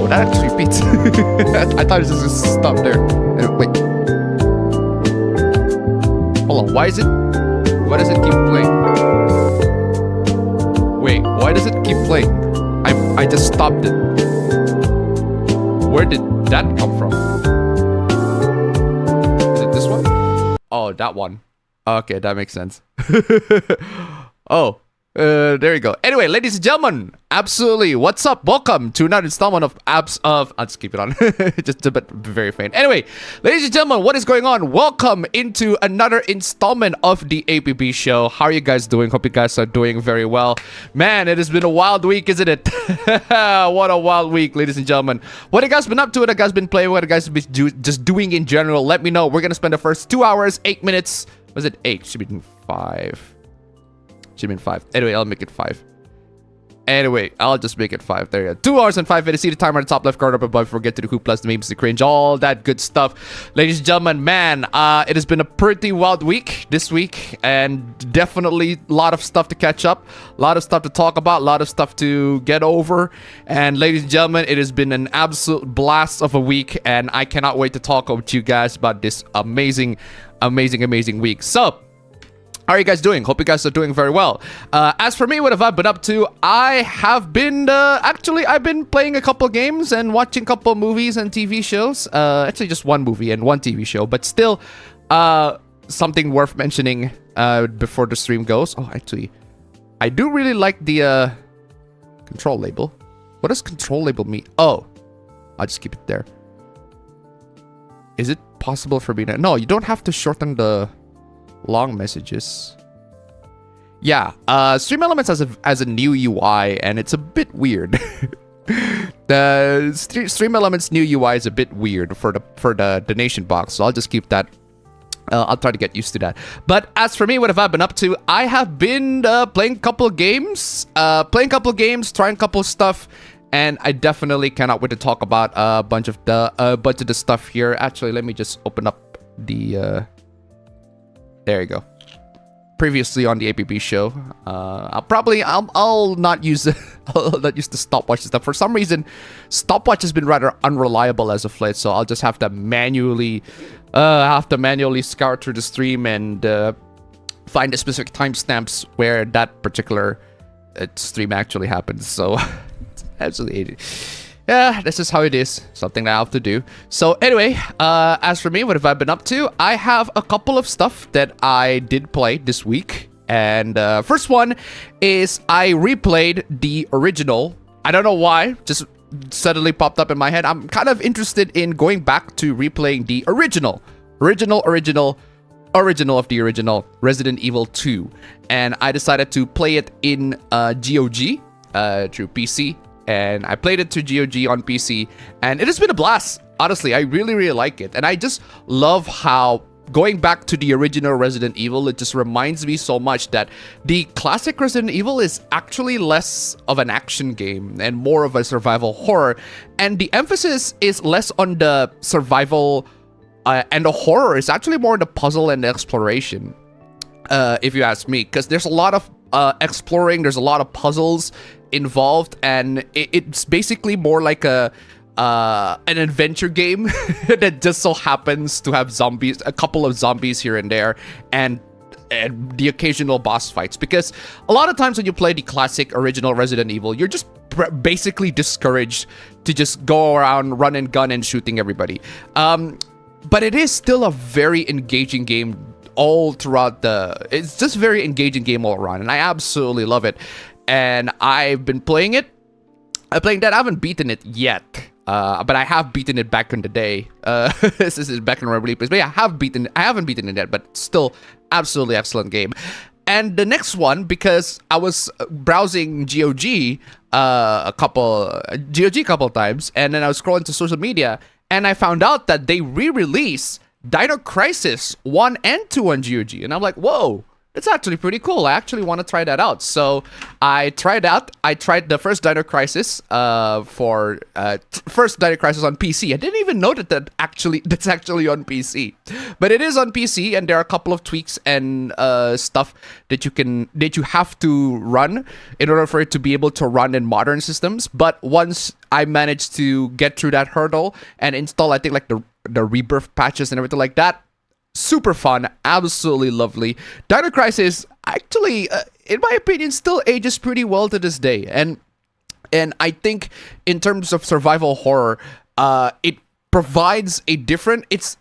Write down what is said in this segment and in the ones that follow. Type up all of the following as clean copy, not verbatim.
that actually repeats. I thought it was just stop there. Wait. Hold on. Why does it keep playing? Wait, why does it keep playing? I just stopped it. Where did that come from? Is it this one? Oh, that one. Okay, that makes sense. Oh. There you go. Anyway, ladies and gentlemen, absolutely. What's up? Welcome to another installment of I'll just keep it on. Just a bit very faint. Anyway, ladies and gentlemen, what is going on? Welcome into another installment of the APB show. How are you guys doing? Hope you guys are doing very well. Man, it has been a wild week, isn't it? What a wild week, ladies and gentlemen. What have you guys been up to? What have you guys been playing? What have you guys been just doing in general? Let me know. We're going to spend the first 2 hours, 8 minutes. Was it 8? Should be 5. Should have been 5. Anyway, I'll make it 5. Anyway, I'll just make it 5. There you go. 2 hours and 5 minutes. See the timer on the top left corner up above. Forget to the who plus the memes, the cringe, all that good stuff. Ladies and gentlemen, man, it has been a pretty wild week this week, and definitely a lot of stuff to catch up, a lot of stuff to talk about, a lot of stuff to get over. And ladies and gentlemen, it has been an absolute blast of a week, and I cannot wait to talk with you guys about this amazing week. So, how are you guys doing? Hope you guys are doing very well. As for me, what have I been up to? I have been, actually, I've been playing a couple games and watching a couple movies and TV shows. Actually, just one movie and one TV show, but still, something worth mentioning before the stream goes. Oh, actually, I do really like the control label. What does control label mean? Oh, I'll just keep it there. Is it possible for me to... No, you don't have to shorten the long messages. Yeah, Stream Elements has a new UI, and it's a bit weird. The Stream Elements new UI is a bit weird for the donation box, so I'll just keep that. I'll try to get used to that. But as for me, what have I been up to? I have been playing a couple of games, trying a couple of stuff, and I definitely cannot wait to talk about a bunch of the stuff here. Actually, let me just open up the. There you go. Previously on the APB show, I'll not use the stopwatch stuff. For some reason, stopwatch has been rather unreliable as of late, so I'll just have to manually scour through the stream and find the specific timestamps where that particular stream actually happens. So, absolutely. Yeah, this is how it is. Something that I have to do. So anyway, as for me, what have I been up to? I have a couple of stuff that I did play this week. And first one is I replayed the original. I don't know why. Just suddenly popped up in my head. I'm kind of interested in going back to replaying the original of the original Resident Evil 2. And I decided to play it in GOG through PC. And I played it to GOG on PC, and it has been a blast. Honestly, I really like it. And I just love how going back to the original Resident Evil, it just reminds me so much that the classic Resident Evil is actually less of an action game and more of a survival horror. And the emphasis is less on the survival and the horror. It's actually more on the puzzle and the exploration, if you ask me. Because there's a lot of exploring, there's a lot of puzzles involved, and it's basically more like an adventure game that just so happens to have zombies, a couple of zombies here and there, and the occasional boss fights. Because a lot of times when you play the classic original Resident Evil, you're just basically discouraged to just go around run and gun and shooting everybody. But it is still a very engaging game all throughout it's just a very engaging game all around, and I absolutely love it. And I've been playing it. I haven't beaten it yet, but I have beaten it back in the day. This is back in Reveille place, but yeah, I haven't beaten it yet, but still, absolutely excellent game. And the next one, because I was browsing GOG a couple of times, and then I was scrolling to social media, and I found out that they re-released Dino Crisis 1 and 2 on GOG, and I'm like, whoa. it's actually pretty cool. I actually want to try that out. So I tried the first Dino Crisis first Dino Crisis on PC. I didn't even know that's actually on PC. But it is on PC, and there are a couple of tweaks and stuff that you have to run in order for it to be able to run in modern systems. But once I managed to get through that hurdle and install, I think, like the rebirth patches and everything like that, super fun, absolutely lovely. Dino Crisis actually, in my opinion, still ages pretty well to this day. And I think in terms of survival horror, it provides a different. It's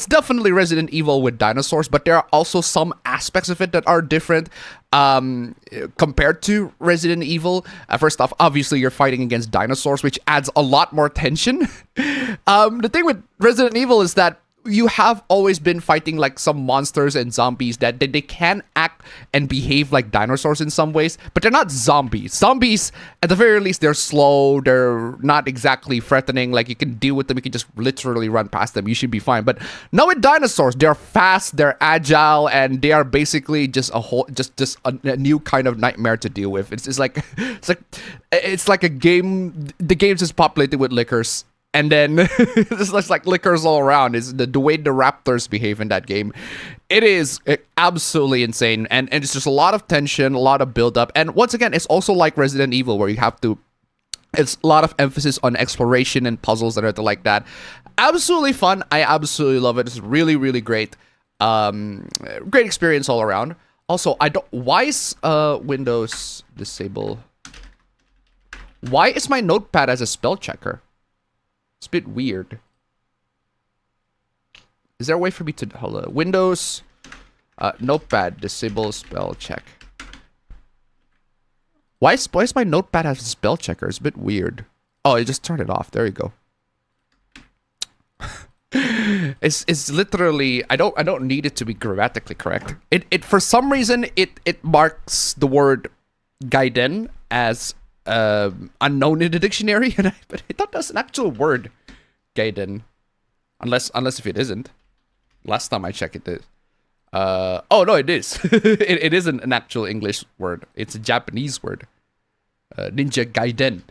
definitely Resident Evil with dinosaurs, but there are also some aspects of it that are different compared to Resident Evil. First off, obviously you're fighting against dinosaurs, which adds a lot more tension. The thing with Resident Evil is that you have always been fighting like some monsters and zombies that they can act and behave like dinosaurs in some ways, but they're not zombies. Zombies, at the very least, they're slow. They're not exactly threatening. Like, you can deal with them. You can just literally run past them. You should be fine. But no, with dinosaurs, they're fast, they're agile, and they are basically just a new kind of nightmare to deal with. It's like a game. The game's just populated with lickers. And then it's just like lickers all around. Is the way the raptors behave in that game. It is absolutely insane. And it's just a lot of tension, a lot of build-up. And once again, it's also like Resident Evil, where you have to... It's a lot of emphasis on exploration and puzzles and everything like that. Absolutely fun. I absolutely love it. It's really, really great. Great experience all around. Also, why is Windows disable? Why is my notepad as a spell checker? It's a bit weird. Is there a way for me to... Hold on. Windows... notepad. Disable spell check. Why is my notepad has a spell checker? It's a bit weird. Oh, I just turned it off. There you go. It's literally... I don't need it to be grammatically correct. It for some reason, it marks the word Gaiden as... unknown in the dictionary, but I thought that's an actual word, Gaiden, unless if it isn't. Last time I checked, it is. Oh no, it is. It isn't an actual English word. It's a Japanese word. Ninja Gaiden.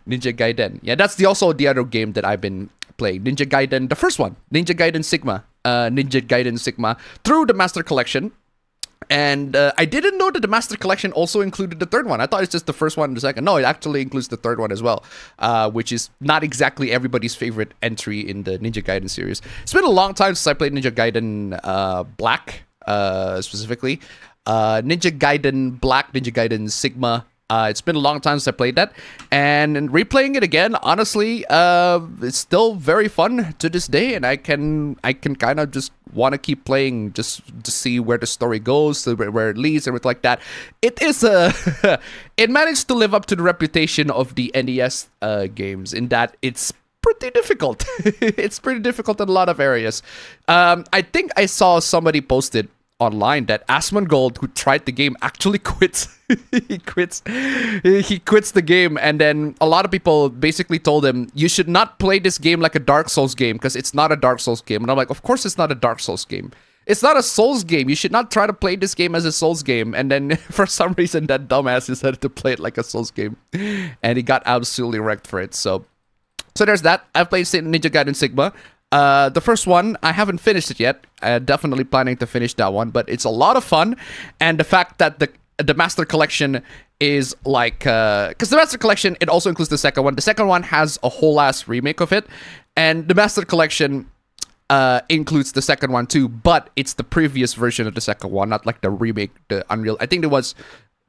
Ninja Gaiden. Yeah, that's also the other game that I've been playing. Ninja Gaiden, the first one, Ninja Gaiden Sigma. Ninja Gaiden Sigma through the Master Collection. And I didn't know that the Master Collection also included the third one. I thought it's just the first one and the second. No, it actually includes the third one as well, which is not exactly everybody's favorite entry in the Ninja Gaiden series. It's been a long time since I played Ninja Gaiden Black, specifically. Ninja Gaiden Black, Ninja Gaiden Sigma. It's been a long time since I played that, and replaying it again, honestly, it's still very fun to this day, and I can kind of just want to keep playing just to see where the story goes, where it leads, and everything like that. It is it managed to live up to the reputation of the NES games in that it's pretty difficult. It's pretty difficult in a lot of areas. I think I saw somebody posted online that Asmongold, who tried the game, actually quits. He quits the game, and then a lot of people basically told him, you should not play this game like a Dark Souls game, because it's not a Dark Souls game. And I'm like, of course it's not a Dark Souls game. It's not a Souls game. You should not try to play this game as a Souls game. And then for some reason that dumbass decided to play it like a Souls game, and he got absolutely wrecked for it. So there's that. I've played Ninja Gaiden Sigma. The first one, I haven't finished it yet. Definitely planning to finish that one, but it's a lot of fun. And the fact that the Master Collection is like... Because the Master Collection, it also includes the second one. The second one has a whole ass remake of it. And the Master Collection includes the second one too, but it's the previous version of the second one, not like the remake, the Unreal... I think it was...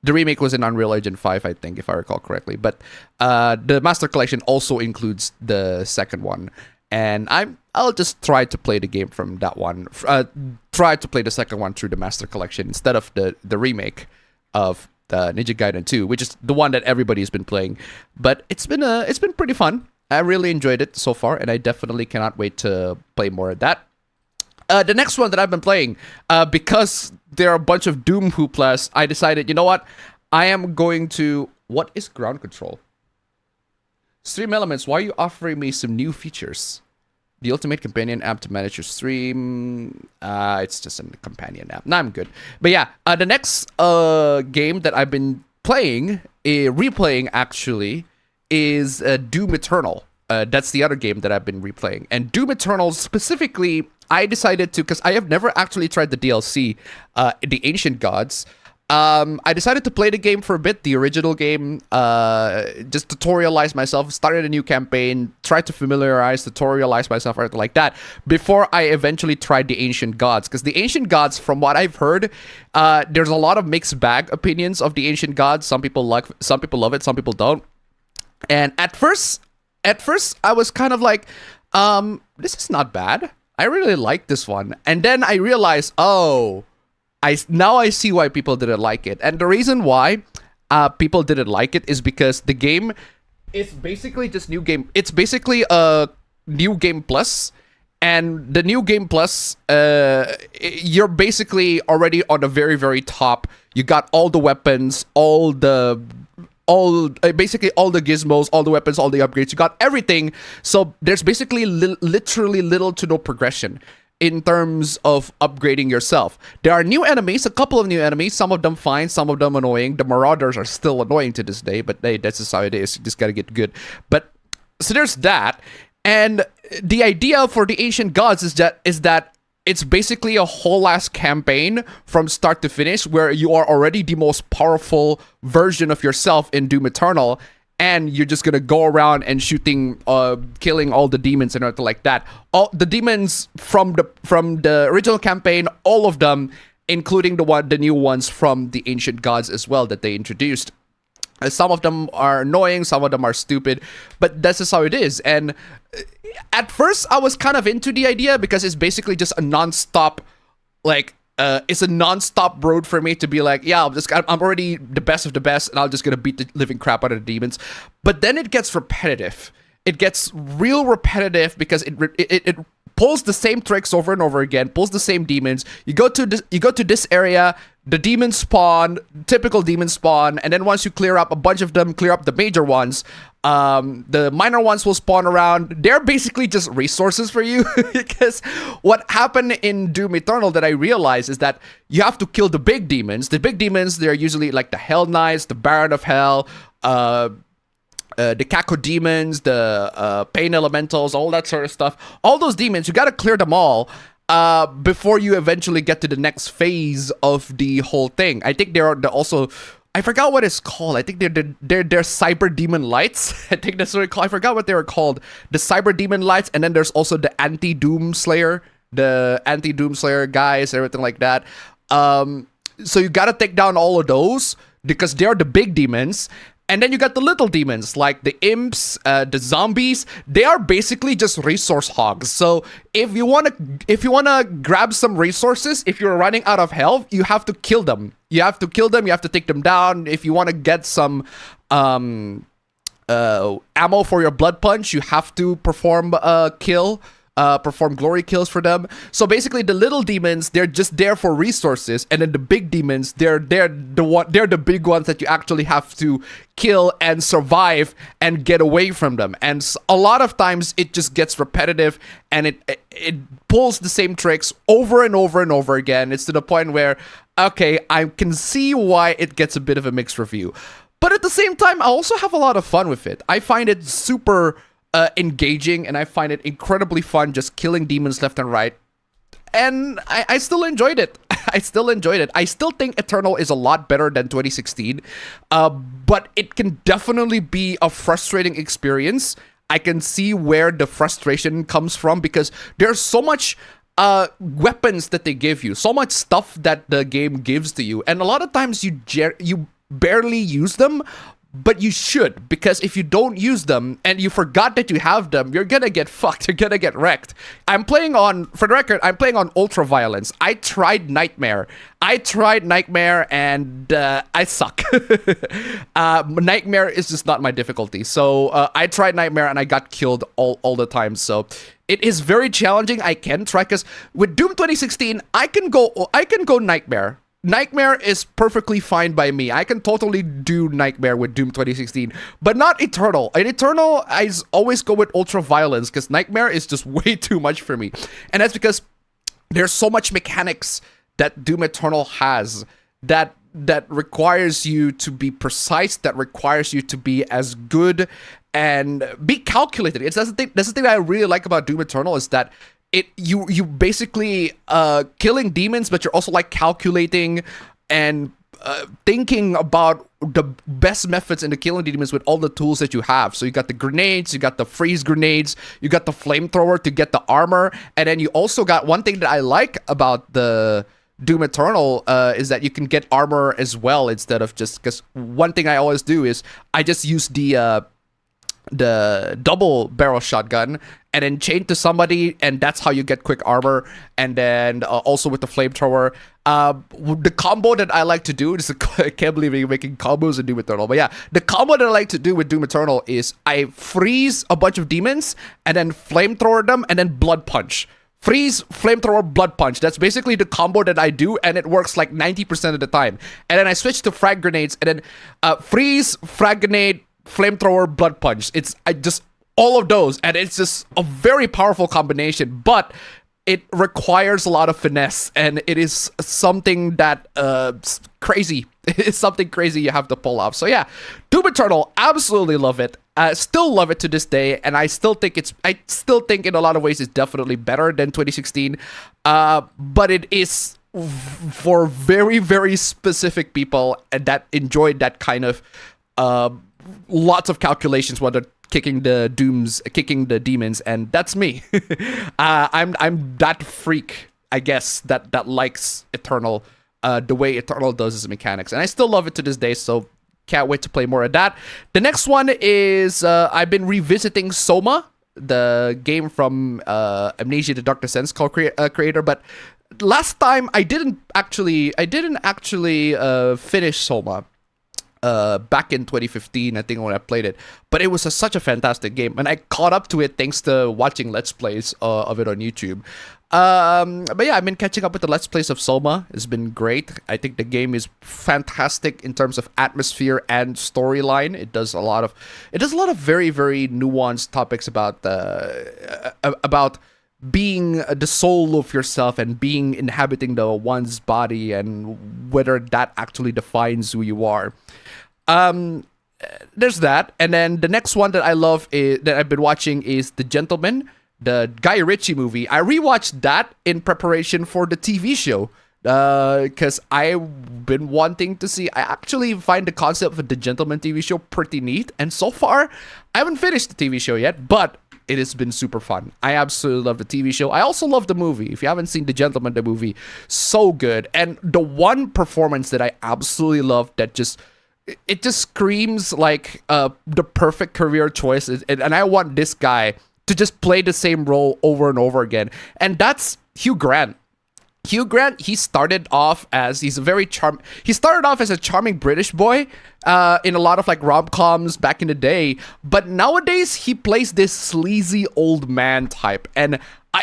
The remake was in Unreal Engine 5, I think, if I recall correctly. But the Master Collection also includes the second one. And I'll just try to play the game from that one. Try to play the second one through the Master Collection instead of the remake of the Ninja Gaiden 2, which is the one that everybody's been playing. But it's been pretty fun. I really enjoyed it so far, and I definitely cannot wait to play more of that. The next one that I've been playing, because there are a bunch of Doom hooplas, I decided, you know what? I am going to... What is ground control? Stream Elements, why are you offering me some new features? The ultimate companion app to manage your stream. It's just a companion app. Nah, I'm good. But yeah, the next game that I've been playing, replaying actually, is Doom Eternal. That's the other game that I've been replaying. And Doom Eternal specifically, I decided to, because I have never actually tried the DLC, The Ancient Gods. I decided to play the game for a bit, the original game, just tutorialize myself, started a new campaign, tried to tutorialize myself, or like that, before I eventually tried the Ancient Gods. Because the Ancient Gods, from what I've heard, there's a lot of mixed bag opinions of the Ancient Gods. Some people love it, some people don't. And at first, I was kind of like, this is not bad. I really like this one. And then I realized, now I see why people didn't like it. And the reason why people didn't like it is because the game is basically just new game. It's basically a new game plus. And the new game plus, you're basically already on the very, very top. You got all the weapons, basically all the gizmos, all the weapons, all the upgrades. You got everything. So there's basically literally little to no progression in terms of upgrading yourself. There are new enemies, a couple of new enemies, some of them fine, some of them annoying. The Marauders are still annoying to this day, but hey, that's just how it is. You just gotta get good. But so there's that. And the idea for the Ancient Gods is that it's basically a whole ass campaign from start to finish where you are already the most powerful version of yourself in Doom Eternal, and you're just gonna go around and killing all the demons and everything like that. All the demons from the original campaign, all of them, including the new ones from the Ancient Gods as well that they introduced. Some of them are annoying, some of them are stupid, but that's just how it is. And at first, I was kind of into the idea because it's basically just a non-stop, it's a non-stop road for me to be like, yeah, I'm already the best of the best, and I'm just gonna beat the living crap out of the demons. But then it gets repetitive. It gets real repetitive because it pulls the same tricks over and over again, pulls the same demons. You go to this area, the demons spawn, typical demons spawn, and then once you clear up a bunch of them, clear up the major ones, the minor ones will spawn around. They're basically just resources for you. Because what happened in Doom Eternal that I realized is that you have to kill the big demons. The big demons, they're usually like the Hell Knights, the Baron of Hell, the Cacodemons, the Pain Elementals, all that sort of stuff. All those demons, you gotta clear them all before you eventually get to the next phase of the whole thing. I think they're also, I forgot what it's called. I think they're Cyber Demon Lights. I think that's what it's called. I forgot what they were called. The Cyber Demon Lights, and then there's also the Anti-Doom Slayer, guys, everything like that. So you gotta take down all of those because they're the big demons. And then you got the little demons, like the imps, the zombies. They are basically just resource hogs. So if you wanna grab some resources, if you're running out of health, you have to kill them. You have to take them down. If you wanna get some ammo for your blood punch, you have to perform a kill. Perform glory kills for them. So basically, the little demons, they're just there for resources, and then the big demons, they're the big ones that you actually have to kill and survive and get away from them. And a lot of times, it just gets repetitive, and it pulls the same tricks over and over and over again. It's to the point where, okay, I can see why it gets a bit of a mixed review, but at the same time, I also have a lot of fun with it. I find it super engaging, and I find it incredibly fun just killing demons left and right. And I still enjoyed it. I still think Eternal is a lot better than 2016, but it can definitely be a frustrating experience. I can see where the frustration comes from because there's so much weapons that they give you, so much stuff that the game gives to you, and a lot of times you barely use them. But you should, because if you don't use them and you forgot that you have them, you're gonna get fucked. You're gonna get wrecked. For the record, I'm playing on Ultra Violence. I tried Nightmare, and I suck. Nightmare is just not my difficulty. So I tried Nightmare and I got killed all the time. So it is very challenging. I can try, because with Doom 2016, I can go Nightmare. Nightmare is perfectly fine by me. I can totally do Nightmare with Doom 2016, but not Eternal. In Eternal, I always go with Ultra Violence because Nightmare is just way too much for me. And that's because there's so much mechanics that Doom Eternal has that requires you to be precise, that requires you to be as good and be calculated. That's the thing I really like about Doom Eternal is that you basically killing demons, but you're also like calculating and thinking about the best methods into killing demons with all the tools that you have. So you got the grenades, you got the freeze grenades, you got the flamethrower to get the armor, and then you also got one thing that I like about the Doom Eternal is that you can get armor as well instead of just, because one thing I always do is I just use the double barrel shotgun and then chain to somebody, and that's how you get quick armor. And then also with the flamethrower, the combo that I like to do is I can't believe you're making combos in Doom Eternal, but yeah, the combo that I like to do with Doom Eternal is I freeze a bunch of demons and then flamethrower them and then blood punch. Freeze, flamethrower, blood punch. That's basically the combo that I do, and it works like 90% of the time. And then I switch to frag grenades, and then freeze, frag grenade, flamethrower, blood punch. I just all of those, and it's just a very powerful combination, but it requires a lot of finesse, and it is something that crazy. It's something crazy you have to pull off. So yeah, Doom Eternal, absolutely love it. Still love it to this day, and I still think in a lot of ways it's definitely better than 2016. But it is for very, very specific people and that enjoyed that kind of lots of calculations while they're kicking the demons, and that's me. I'm that freak, I guess, that likes Eternal the way Eternal does its mechanics, and I still love it to this day. So can't wait to play more of that. The next one is I've been revisiting Soma, the game from Amnesia: The Dark Descent creator, but last time I didn't actually finish Soma. Back in 2015, I think, when I played it, but it was such a fantastic game, and I caught up to it thanks to watching Let's Plays of it on YouTube. But yeah, I've been catching up with the Let's Plays of Soma. It's been great. I think the game is fantastic in terms of atmosphere and storyline. It does a lot of very, very nuanced topics about being the soul of yourself and inhabiting the one's body and whether that actually defines who you are. There's that, and then the next one that I love that I've been watching is The Gentleman, the Guy Ritchie movie. I rewatched that in preparation for the TV show because I've been wanting to see. I actually find the concept of the Gentleman TV show pretty neat, and so far I haven't finished the TV show yet, but it has been super fun. I absolutely love the TV show. I also love the movie. If you haven't seen The Gentleman, the movie, so good. And the one performance that I absolutely love that just screams like the perfect career choice, and I want this guy to just play the same role over and over again, and that's Hugh Grant. Hugh Grant, he started off as a charming British boy in a lot of like rom-coms back in the day, but nowadays he plays this sleazy old man type, and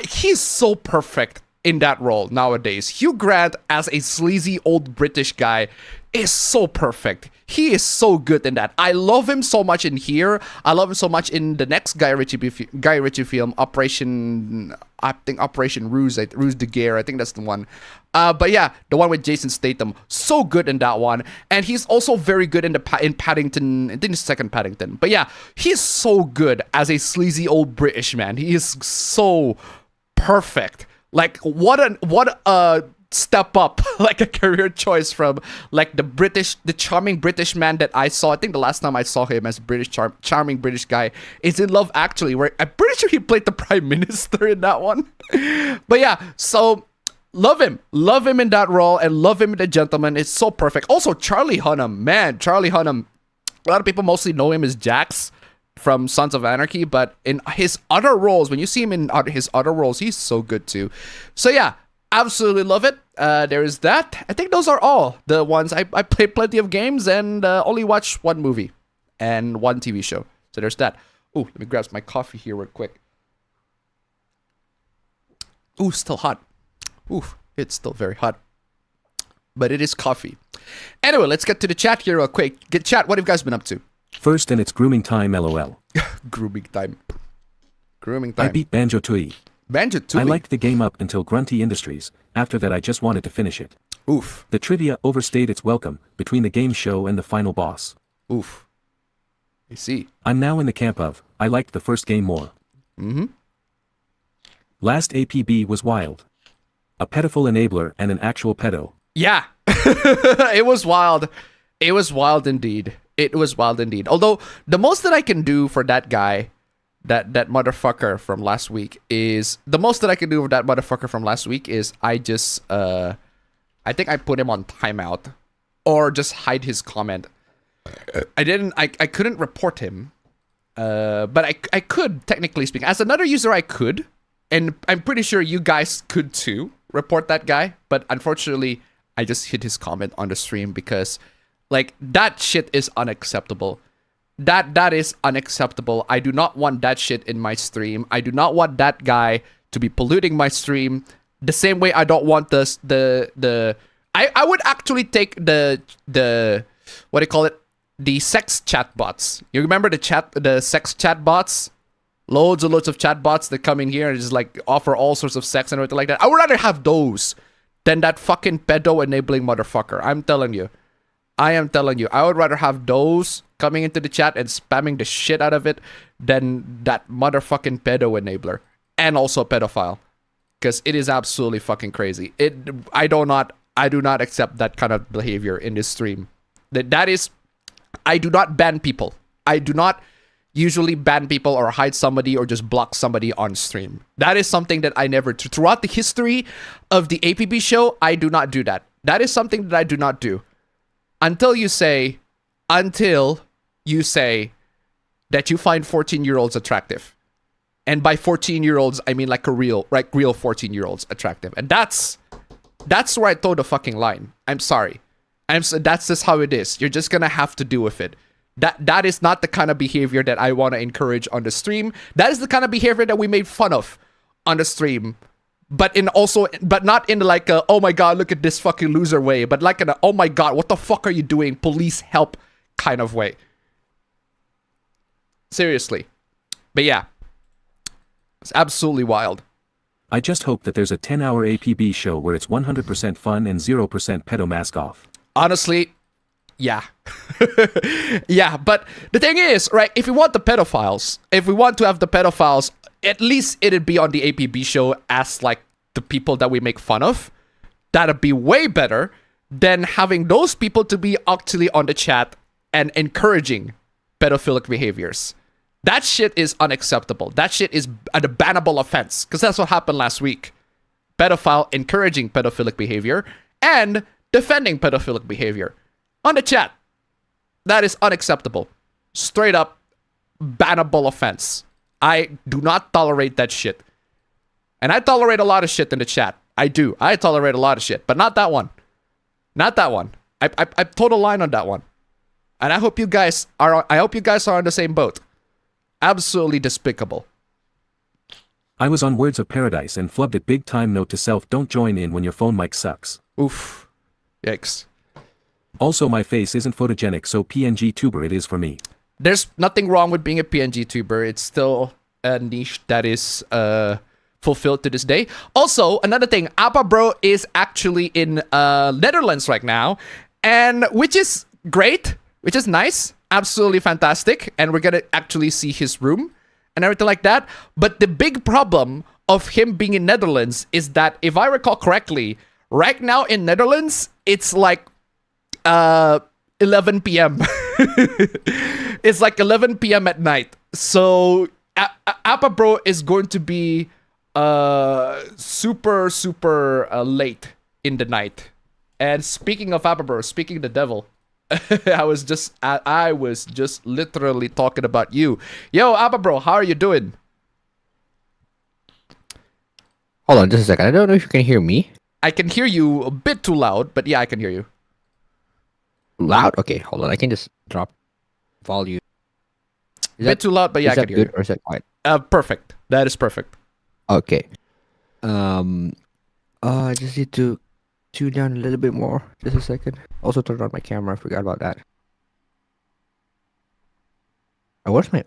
he's so perfect in that role nowadays. Hugh Grant as a sleazy old British guy is so perfect. He is so good in that. I love him so much in here. I love him so much in the next Guy Ritchie film, Operation Ruse de Guerre. I think that's the one. But yeah, the one with Jason Statham. So good in that one. And he's also very good in Paddington. I think the second Paddington. But yeah, he's so good as a sleazy old British man. He is so perfect. Like what a step up, like a career choice from like the charming British man that I saw. I think the last time I saw him as a charming British guy is in Love Actually, where I'm pretty sure he played the Prime Minister in that one. But yeah, so love him in that role, and love him in The Gentleman. It's so perfect. Also Charlie Hunnam, a lot of people mostly know him as Jax from Sons of Anarchy, but in his other roles, when you see him in his other roles, he's so good too. So yeah, absolutely love it. There is that. I think those are all the ones. I played plenty of games and only watched one movie and one TV show. So there's that. Ooh, let me grab my coffee here real quick. Ooh, still hot. Ooh, it's still very hot. but it is coffee. Anyway, let's get to the chat here real quick. Chat, what have you guys been up to? First, and it's grooming time, lol. Grooming time. Grooming time. I beat Banjo-Tooie. Banjo-Tooie? I liked the game up until Grunty Industries. After that, I just wanted to finish it. Oof. The trivia overstayed its welcome between the game show and the final boss. Oof. I see. I'm now in the camp of, I liked the first game more. Mm-hmm. Last APB was wild. A pedophile enabler and an actual pedo. Yeah. It was wild. It was wild indeed. It was wild indeed. Although, the most that I can do for that guy, that motherfucker from last week is... The most that I can do for that motherfucker from last week is I just... I think I put him on timeout. Or just hide his comment. I couldn't report him. But I could, technically speaking. As another user, I could. And I'm pretty sure you guys could too. Report that guy. But unfortunately, I just hid his comment on the stream because... Like, that shit is unacceptable. That is unacceptable. I do not want that shit in my stream. I do not want that guy to be polluting my stream. The same way I don't want I would actually take the what do you call it? The sex chat bots. You remember the sex chat bots? Loads and loads of chat bots that come in here and just like offer all sorts of sex and everything like that. I would rather have those than that fucking pedo enabling motherfucker. I'm telling you. I am telling you, I would rather have those coming into the chat and spamming the shit out of it than that motherfucking pedo enabler and also pedophile, because it is absolutely fucking crazy. I do not accept that kind of behavior in this stream. That is, I do not ban people. I do not usually ban people or hide somebody or just block somebody on stream. That is something that I never do. Throughout the history of the APB show, I do not do that. That is something that I do not do. Until you say that you find 14-year-olds attractive. And by 14-year-olds, I mean like real 14-year-olds attractive. And that's where I throw the fucking line. I'm sorry. That's just how it is. You're just gonna have to deal with it. That is not the kind of behavior that I want to encourage on the stream. That is the kind of behavior that we made fun of on the stream. But not in like a, oh my god, look at this fucking loser way, but like in a, oh my god, what the fuck are you doing? Police help kind of way. Seriously. But yeah. It's absolutely wild. I just hope that there's a 10-hour APB show where it's 100% fun and 0% pedo mask off. Honestly, yeah. Yeah, but the thing is, right, if we want to have the pedophiles, at least it'd be on the APB show as like the people that we make fun of. That'd be way better than having those people to be actually on the chat and encouraging pedophilic behaviors. That shit is unacceptable. That shit is a bannable offense, because that's what happened last week. Pedophile encouraging pedophilic behavior and defending pedophilic behavior on the chat. That is unacceptable. Straight up bannable offense. I do not tolerate that shit. And I tolerate a lot of shit in the chat. I do. I tolerate a lot of shit, but not that one. Not that one. I told a line on that one. And I hope you guys are on the same boat. Absolutely despicable. I was on Words of Paradise and flubbed it big time. Note to self, don't join in when your phone mic sucks. Oof. Yikes. Also, my face isn't photogenic, so PNG tuber it is for me. There's nothing wrong with being a PNG tuber. It's still a niche that is fulfilled to this day. Also, another thing, APB is actually in Netherlands right now, and which is great, which is nice, absolutely fantastic, and we're gonna actually see his room and everything like that. But the big problem of him being in Netherlands is that, if I recall correctly, right now in Netherlands, it's like 11 p.m. It's like 11 p.m. at night. So APB is going to be super late in the night. And speaking of APB, speaking of the devil, I was just literally talking about you. Yo, APB, how are you doing? Hold on just a second. I don't know if you can hear me. I can hear you a bit too loud, but yeah, I can hear you. Loud? Okay, hold on. I can just drop volume. A bit too loud, but yeah, I can hear you. Or is that quiet? Perfect. That is perfect. Okay. I just need to you down a little bit more. Just a second. Also turned on my camera. I forgot about that. Oh, where's my...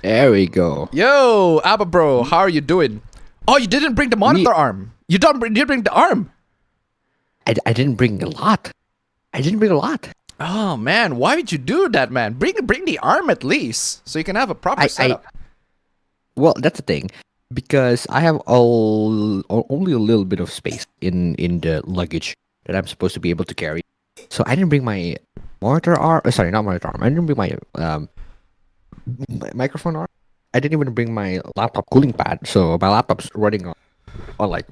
There we go. Yo, Abba bro, how are you doing? Oh, you didn't bring the monitor arm. You didn't bring the arm. I didn't bring a lot. Oh man, why would you do that, man? Bring the arm at least, so you can have a proper setup. Well, that's the thing, because I have only a little bit of space in the luggage that I'm supposed to be able to carry. So I didn't bring my monitor arm. Sorry, not monitor arm. I didn't bring my microphone arm. I didn't even bring my laptop cooling pad. So my laptop's running on like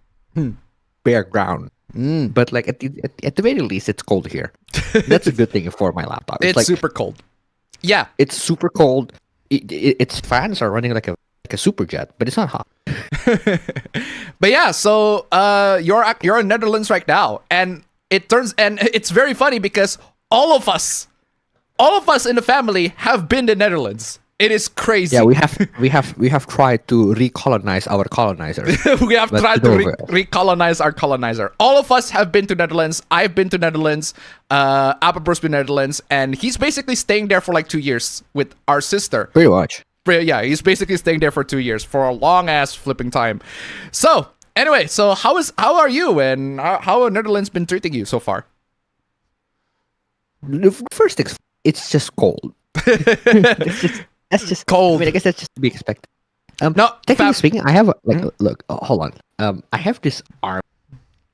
bare ground. But like at the very least, it's cold here. That's a good thing for my laptop. It's like, super cold. Yeah, it's super cold. Its fans are running like a superjet, but it's not hot. But yeah, so you're in Netherlands right now, and it's very funny because all of us in the family have been to Netherlands. It is crazy. Yeah, we have tried to recolonize our colonizers. We have tried to recolonize our colonizer. All of us have been to Netherlands. I've been to Netherlands. Appaber's been to Netherlands, and he's basically staying there for like 2 years with our sister. Pretty much. Yeah, he's basically staying there for 2 years for a long ass flipping time. So anyway, so how are you, and how have Netherlands been treating you so far? The first thing, it's just cold. That's just cold. I mean, I guess that's just to be expected. No, technically speaking, I have look. Hold on. I have this arm.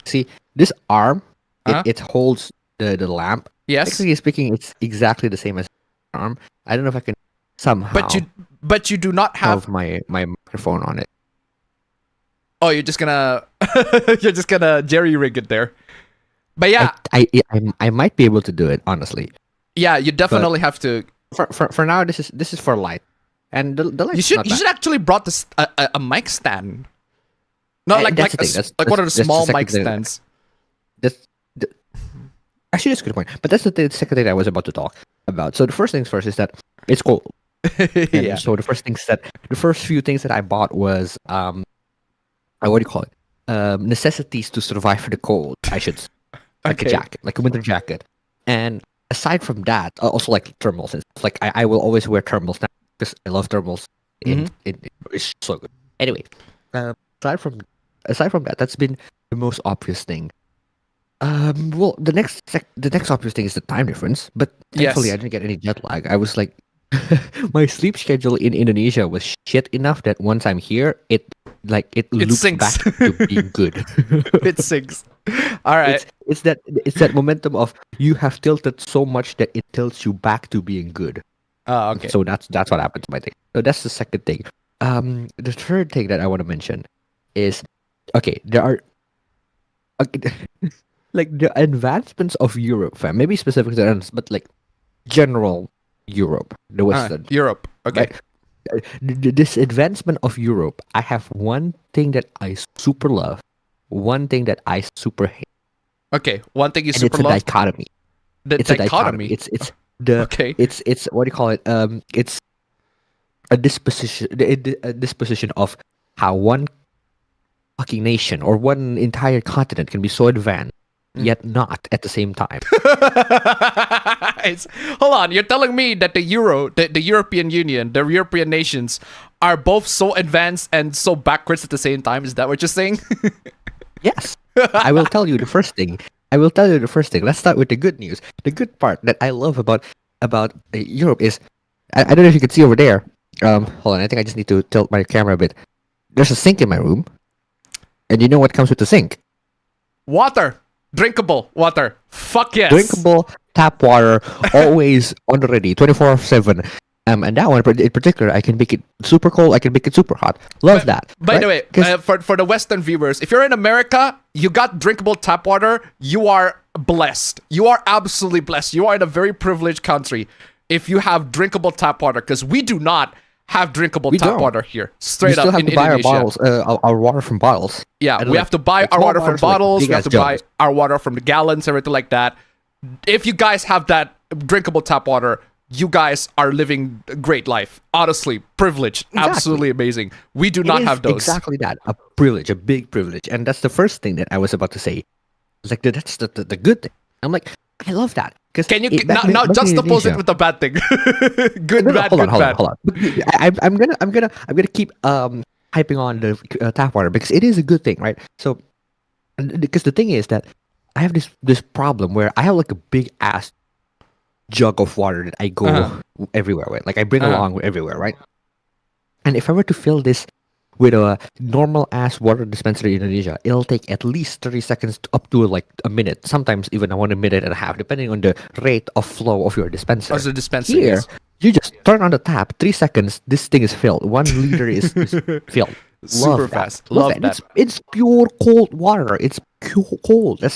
See, this arm. It holds the lamp. Yes. Technically speaking, it's exactly the same as an arm. I don't know if I can somehow. But you do not have my microphone on it. Oh, you're just gonna jerry rig it there. But yeah, I might be able to do it, honestly. Yeah, you definitely have to. For now, this is for light, and the light. You should actually brought this a mic stand. Not like one of the small mic stands. Actually, that's a good point. But that's the second thing I was about to talk about. So the first things first is that it's cold. Yeah. So the first few things that I bought was what do you call it? Necessities to survive the cold. I should like a jacket, like a winter jacket, and aside from that, also like thermals and stuff. Like I will always wear thermals now because I love thermals. It's so good. Anyway, aside from that, that's been the most obvious thing. Well, the next obvious thing is the time difference. But thankfully, I didn't get any jet lag. I was like, my sleep schedule in Indonesia was shit enough that once I'm here, it loops back to being good. It sinks. All right. It's that momentum of you have tilted so much that it tilts you back to being good. Oh, okay. So that's what happened to my thing. So that's the second thing. The third thing that I want to mention is there are like the advancements of Europe, fam. Maybe specific to that, but like general Europe, the Western Europe. Okay. Right? This advancement of Europe, I have one thing that I super love, one thing that I super hate. Okay, one thing you and super it's a love. dichotomy. It's a dichotomy. It's the it's what do you call it? It's a disposition of how one fucking nation or one entire continent can be so advanced yet not at the same time. Hold on, you're telling me that the European Union, the European nations are both so advanced and so backwards at the same time? Is that what you're saying? Yes. I will tell you the first thing. Let's start with the good news. The good part that I love about Europe is, I don't know if you can see over there. Hold on, I think I just need to tilt my camera a bit. There's a sink in my room. And you know what comes with the sink? Water. Drinkable water. Fuck yes. Drinkable tap water, always on the ready, 24/7. And that one in particular, I can make it super cold. I can make it super hot. Love that. By the way, for the Western viewers, if you're in America, you got drinkable tap water. You are blessed. You are absolutely blessed. You are in a very privileged country if you have drinkable tap water, because we do not have drinkable tap water here. Straight up in Indonesia. We still have to buy our water from bottles. Yeah, we have to buy our water from bottles. We have to buy our water from the gallons, everything like that. If you guys have that drinkable tap water, you guys are living a great life. Honestly, privileged, absolutely amazing. We do not have those. Exactly that, a privilege, a big privilege, and that's the first thing that I was about to say. Like that's the good thing. I'm like, I love that. Can you now juxtapose it with the bad thing? Good, bad, good, bad. Hold on. I'm gonna keep hyping on the tap water because it is a good thing, right? So, because the thing is that I have this problem where I have like a big ass jug of water that I go everywhere with, like I bring along everywhere, right? And if I were to fill this with a normal ass water dispenser in Indonesia, it'll take at least 30 seconds up to like a minute, sometimes even 1 minute and a half, depending on the rate of flow of your dispenser. As a dispenser, Here, yes. you just turn on the tap, 3 seconds, this thing is filled. 1 liter is filled. Super fast. Love that. It's pure cold water. It's pure cold. I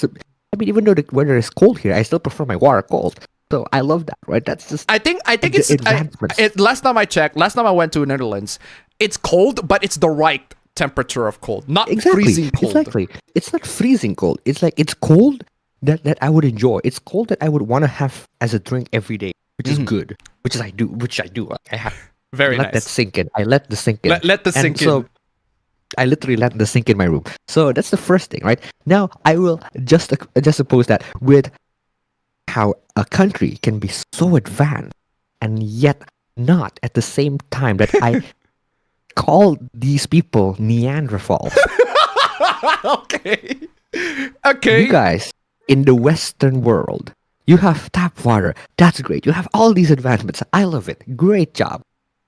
mean, even though the weather is cold here, I still prefer my water cold. So I love that, right? That's just. I think it's last time I checked, last time I went to the Netherlands, it's cold, but it's the right temperature of cold, not freezing cold. Exactly. It's not freezing cold. It's like it's cold that I would enjoy. It's cold that I would want to have as a drink every day, which is good. Which I do. I have. Very let nice. that sink in. I let the sink in. Let the sink in. So I literally let the sink in my room. So that's the first thing, right? Now I will just suppose that with how a country can be so advanced and yet not at the same time that I call these people Neanderthals. Okay. You guys in the Western world, you have tap water. That's great. You have all these advancements. I love it. Great job.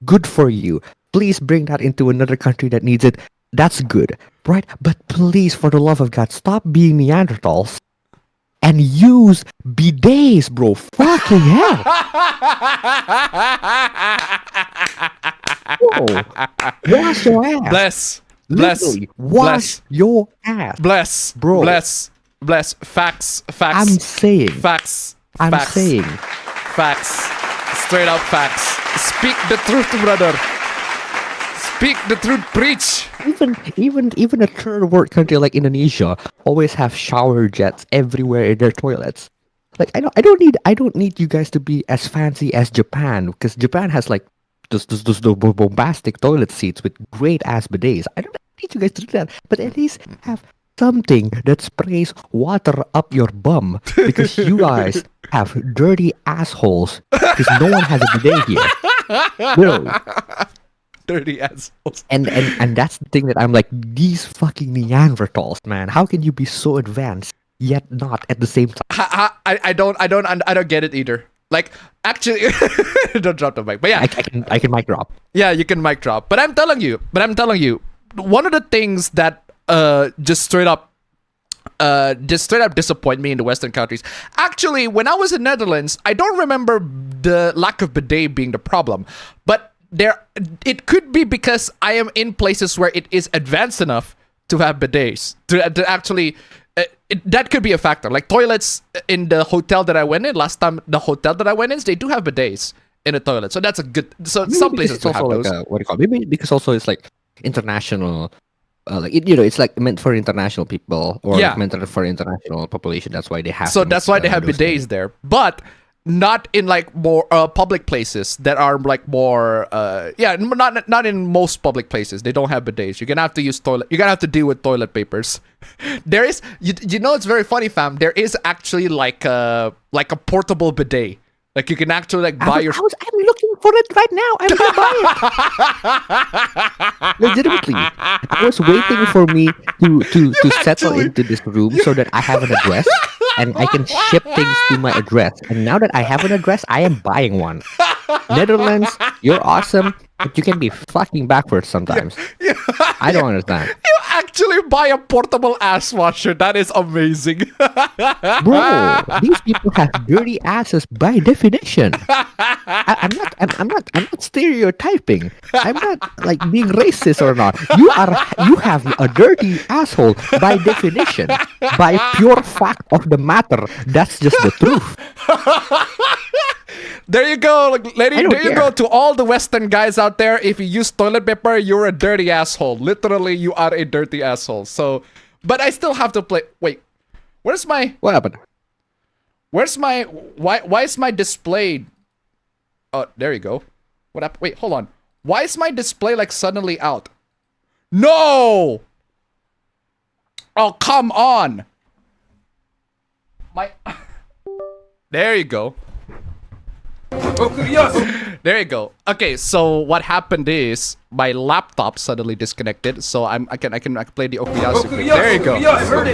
Good for you. Please bring that into another country that needs it. That's good, right? But please, for the love of God, stop being Neanderthals and use bidets, bro. Fucking hell. Whoa. Wash your ass. Bless. Wash your ass. Bless. Bro. Bless. Facts. I'm saying. Facts. Facts. Straight up facts. Speak the truth, brother. Speak the truth, preach. Even a third world country like Indonesia always have shower jets everywhere in their toilets. Like I don't need you guys to be as fancy as Japan, because Japan has like those bombastic toilet seats with great ass bidets. I don't need you guys to do that, but at least have something that sprays water up your bum, because you guys have dirty assholes because no one has a bidet here. No. Dirty assholes. And that's the thing that I'm like, these fucking Neanderthals, man. How can you be so advanced yet not at the same time? I don't get it either. Like, actually, don't drop the mic. But yeah, I can mic drop. Yeah, you can mic drop. But I'm telling you, one of the things that just straight up disappoint me in the Western countries. Actually, when I was in Netherlands, I don't remember the lack of bidet being the problem, but it could be because I am in places where it is advanced enough to have bidets to actually. That could be a factor. Like toilets in the hotel that I went in last time, they do have bidets in the toilet, so that's a good. So maybe some places do have those. What do you call it? Maybe because also it's like international. It's like meant for international people or meant for international population. That's why they have. So that's why they have bidets there, but not in like more public places that are like more. Not in most public places. They don't have bidets. You're gonna have to use toilet. You're gonna have to deal with toilet papers. There is, you know, it's very funny, fam. There is actually like a portable bidet. Like you can actually like buy your. I'm looking for it right now. I'm gonna buy it. Legitimately, I was waiting for me to settle into this room so that I have an address and I can ship things to my address. And now that I have an address, I am buying one. Netherlands, you're awesome, but you can be fucking backwards sometimes. I don't understand. You actually buy a portable ass washer. That is amazing. Bro, these people have dirty asses by definition. I'm not stereotyping. I'm not like being racist or not. You have a dirty asshole by definition. By pure fact of the matter. That's just the truth. There you go, lady. There you go to all the Western guys out there. If you use toilet paper, you're a dirty asshole. Literally, you are a dirty asshole. So, but I still have to play. Wait, what happened? Why is my display Oh, there you go. What up? Wait, hold on. Why is my display like suddenly out? No! Oh, come on! My... There you go. There you go. Okay, so what happened is my laptop suddenly disconnected, so I can play the Okuyasu. There you go. I'll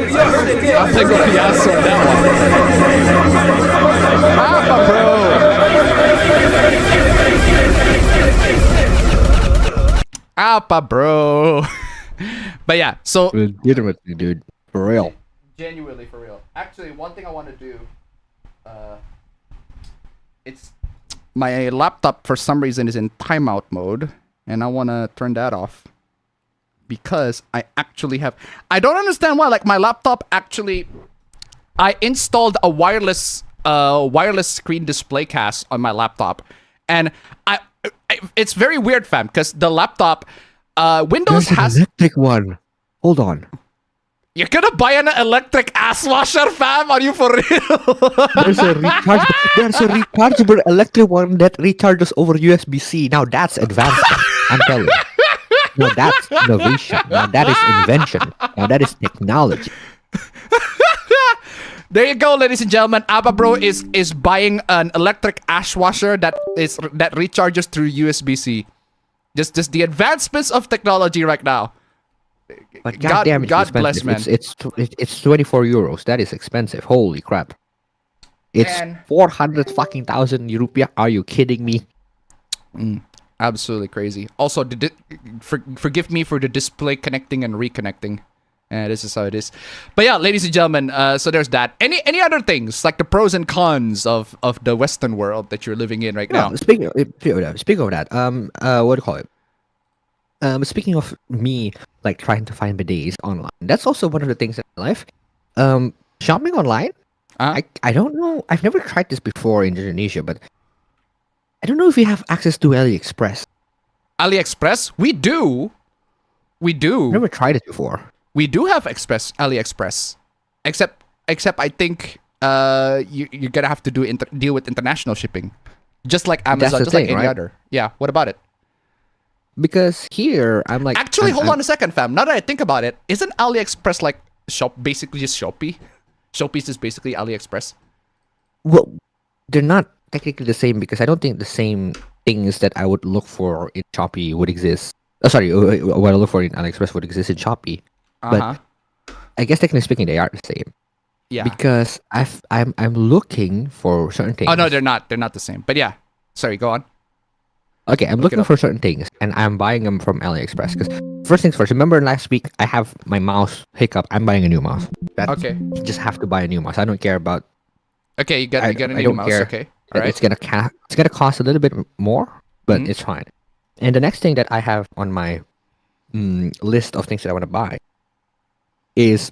play Okuyasu on that one. Appa, bro. But yeah, so Legitimately, dude, for real. Genuinely for real. Actually, one thing I want to do, it's my laptop for some reason is in timeout mode, and I want to turn that off because I actually have. I don't understand why. Like my laptop actually, I installed a wireless screen display cast on my laptop, and it's very weird, fam, because the laptop, Windows There's has an electric one. Hold on. You're gonna buy an electric ass washer, fam? Are you for real? There's a rechargeable electric one that recharges over USB-C. Now that's advancement. I'm telling you. Now that's innovation. Now that is invention. Now that is technology. There you go, ladies and gentlemen. Abba Bro is buying an electric ash washer that recharges through USB-C. Just the advancements of technology right now. But goddamn, God bless, man. It's 24 euros. That is expensive. Holy crap! It's Man. 400 fucking thousand rupiah. Are you kidding me? Absolutely crazy. Also, forgive me for the display connecting and reconnecting. This is how it is. But yeah, ladies and gentlemen, so there's that. Any other things like the pros and cons of the Western world that you're living in right now? Speaking of that, what do you call it? Speaking of me, like trying to find bidets online, that's also one of the things in my life. Shopping online. I don't know. I've never tried this before in Indonesia, but I don't know if you have access to AliExpress. AliExpress? We do. I've never tried it before. We do have AliExpress, except I think you're gonna have to deal with international shipping, just like Amazon, just like any other. Yeah. What about it? Because here I'm like. Actually, hold on a second, fam. Now that I think about it, isn't AliExpress like basically just Shopee? Shopee's is basically AliExpress. Well, they're not technically the same because I don't think the same things that I would look for in Shopee would exist. Sorry, what I look for in AliExpress would exist in Shopee. But I guess technically speaking, they are the same. Yeah. Because I'm looking for certain things. Oh no, they're not. They're not the same. But yeah. Sorry, go on. Okay, I'm looking for certain things, and I'm buying them from AliExpress. Because first things first, remember last week I have my mouse hiccup. I'm buying a new mouse. Okay. You just have to buy a new mouse. I don't care about. Okay, you get a new mouse. Care. Okay. All right. It's gonna cost a little bit more, but it's fine. And the next thing that I have on my list of things that I want to buy is,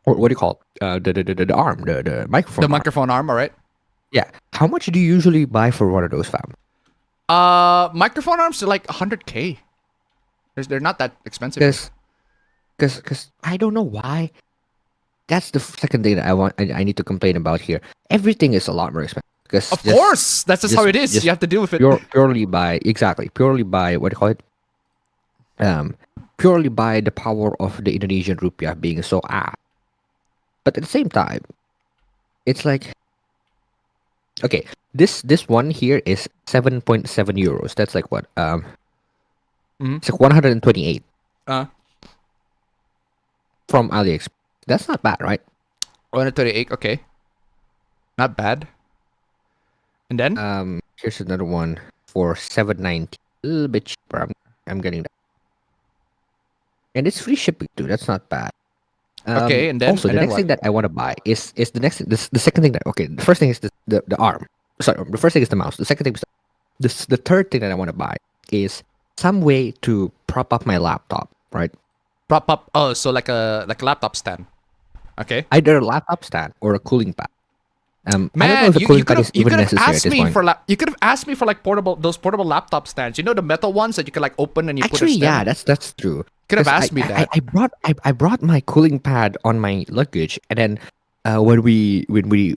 what do you call it? The arm, the microphone. The microphone arm, all right. Yeah. How much do you usually buy for one of those, fam? Microphone arms are like 100K. They're not that expensive. Because I don't know why. That's the second thing that I need to complain about here. Everything is a lot more expensive. Of course, that's just how it is. You have to deal with it. Purely by what do you call it? Purely by the power of the Indonesian rupiah being so But at the same time, it's like, okay, this one here is 7.7 euros. That's like what? It's like 128. From AliExpress. That's not bad, right? 128. Okay. Not bad. And then here's another one for 790. A little bit cheaper. I'm getting that. And it's free shipping too. That's not bad. Okay, and then also the next thing that I want to buy is the second thing that the first thing is the arm. Sorry, the first thing is the mouse. The second thing is the third thing that I want to buy is some way to prop up my laptop, right? Prop up. Oh, so like a laptop stand. Okay. Either a laptop stand or a cooling pad. Man, I don't know if a cooling pad is even necessary at this point. You could have asked me for like those portable laptop stands. You know the metal ones that you can like open and you put a stand. Yeah, that's true. Could have asked me that. I brought my cooling pad on my luggage, and then when we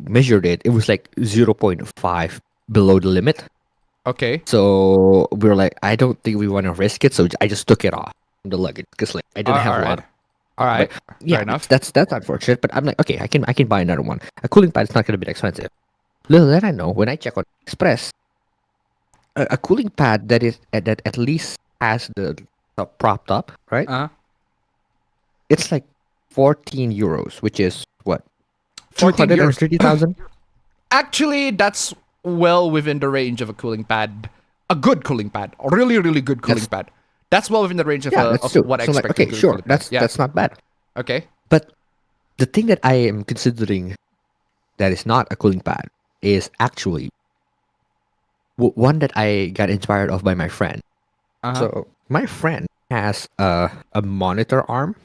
measured it, it was like 0.5 below the limit. Okay. So we were like, I don't think we want to risk it, so I just took it off from the luggage because like I didn't have a lot. All right. Yeah, Fair enough. that's unfortunate. But I'm like, okay, I can buy another one. A cooling pad is not going to be expensive. Little did I know, when I check on Express, a cooling pad that at least has the top propped up, right? It's like 14 euros, which is what, 14 euros. 230,000. Actually, that's well within the range of a cooling pad. A good cooling pad. A really, really good cooling pad. That's well within the range of, that's of what I so expect. like, okay, sure, that's not bad. Okay. But the thing that I am considering that is not a cooling pad is actually one that I got inspired of by my friend. So my friend has a monitor arm.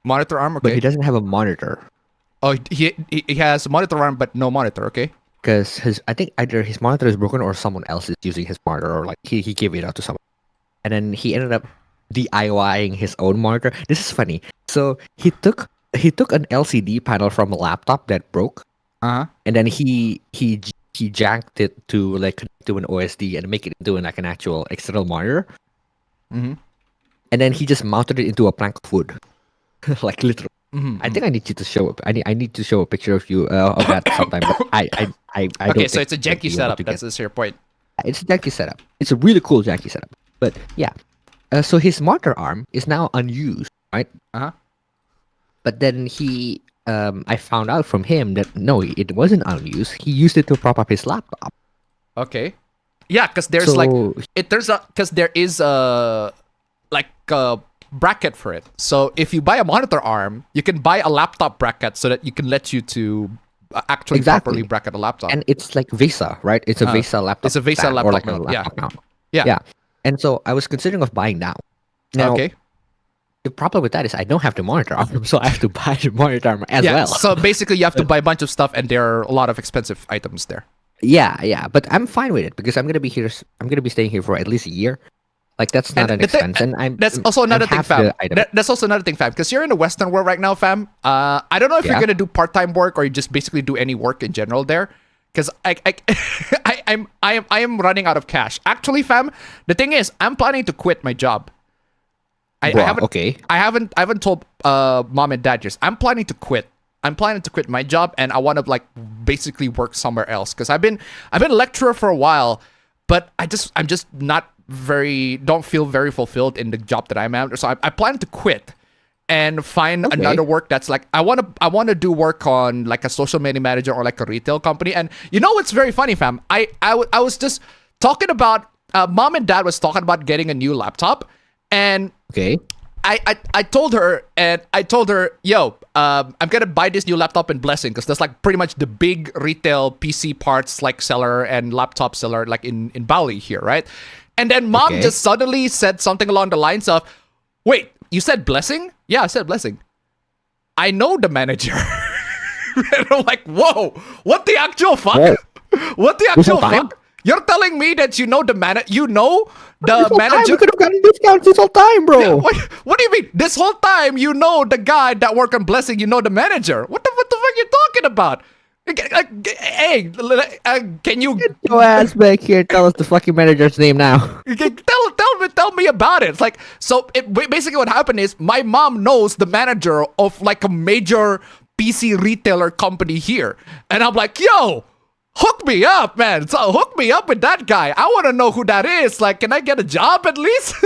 Monitor arm, okay. But he doesn't have a monitor. Oh, he has a monitor arm, but no monitor, okay. Because I think either his monitor is broken or someone else is using his monitor, or like he gave it out to someone. And then he ended up DIYing his own monitor. This is funny. So he took an LCD panel from a laptop that broke. And then he jacked it to like connect to an OSD and make it into like an actual external monitor. And then he just mounted it into a plank of wood, like literally. I think I need you to show up. I need to show a picture of you of that sometime. But I don't. Okay, so think it's a janky you'll be able setup. to get- That's your point. It's a janky setup. It's a really cool janky setup. But yeah, so his monitor arm is now unused, right? But then I found out from him that no, it wasn't unused. He used it to prop up his laptop. Okay. Yeah, because there's there is a bracket for it. So if you buy a monitor arm, you can buy a laptop bracket so that you can let you to actually properly bracket a laptop. And it's like VESA, right? It's a VESA laptop. It's a VESA stand, laptop or like mount, a laptop mount. Yeah. And so I was considering of buying that. Now, Okay. the problem with that is I don't have the monitor arm, so I have to buy the monitor arm as well. So basically, you have to buy a bunch of stuff, and there are a lot of expensive items there. Yeah, but I'm fine with it because I'm gonna be here. I'm gonna be staying here for at least a year. Like that's not an expense, and that's also another thing, fam. That's also another thing, fam. Because you're in the Western world right now, fam. I don't know if you're gonna do part-time work or you just basically do any work in general there. Because I am running out of cash. Actually, fam, the thing is, I'm planning to quit my job. I haven't told mom and dad yet. I'm planning to quit. I'm planning to quit my job, and I want to like basically work somewhere else. Because I've been a lecturer for a while, but I'm just not don't feel very fulfilled in the job that I'm at. So I plan to quit and find another work that's like I want to do work on like a social media manager or like a retail company. And you know what's very funny, fam? I was just talking about mom and dad was talking about getting a new laptop, and I told her, yo, I'm gonna buy this new laptop in Blessing because that's like pretty much the big retail PC parts like seller and laptop seller like in Bali here, right? And then mom just suddenly said something along the lines of, wait, you said Blessing? Yeah, I said Blessing. I know the manager. And I'm like, whoa, what the actual fuck? Whoa. What the actual fuck? You're telling me that you know the manager? You know the manager? We could have gotten discounts this whole time, bro. Yeah, what do you mean? This whole time you know the guy that worked on Blessing, you know the manager. What the fuck are you talking about? Hey, can you Get your ass back here? Tell us the fucking manager's name now. tell me about it? It's like, so basically what happened is my mom knows the manager of like a major PC retailer company here, and I'm like, yo, hook me up, man. So hook me up with that guy. I want to know who that is. Like, can I get a job at least?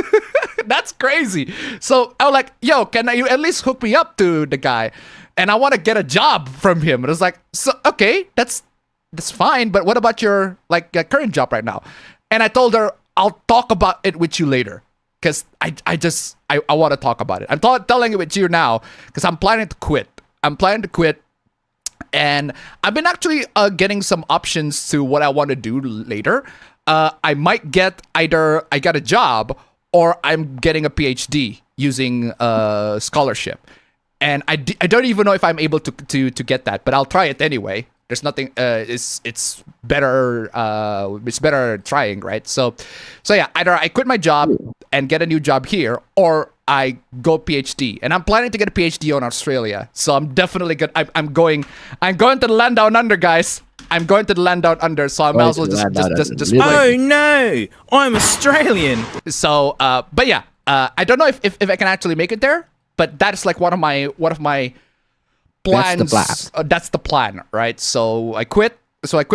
That's crazy. So I'm like, yo, can you at least hook me up to the guy? And I want to get a job from him. And I was like, so okay, that's fine. But what about your like current job right now? And I told her, I'll talk about it with you later. Because I want to talk about it. I'm telling it with you now because I'm planning to quit. And I've been actually getting some options to what I want to do later. I might get either I got a job or I'm getting a PhD using scholarship. And I don't even know if I'm able to get that, but I'll try it anyway. There's nothing. It's better. It's better trying, right? So yeah. Either I quit my job and get a new job here, or I go PhD, and I'm planning to get a PhD on Australia. So I'm definitely good. I'm going to the land down under, guys. I'm going to the land down under, so I might as well just Oh no, I'm Australian. So, but yeah, I don't know if I can actually make it there, but that's like one of my plans. That's the plan, right? So I quit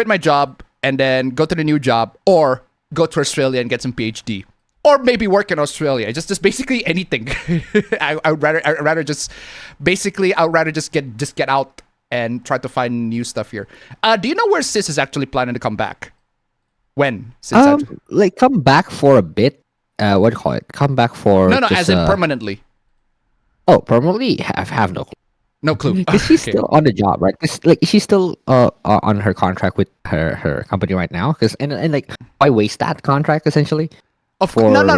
my job and then go to the new job, or go to Australia and get some PhD, or maybe work in Australia. Just basically anything. I'd rather just get out and try to find new stuff here. Do you know where Sis is actually planning to come back? When? Like come back for a bit. What do you call it? Come back for no, just, as in permanently. Oh, permanently? I have no clue. No clue. Because she's still on the job, right? Like she's still on her contract with her company right now. Because and like why waste that contract essentially? No.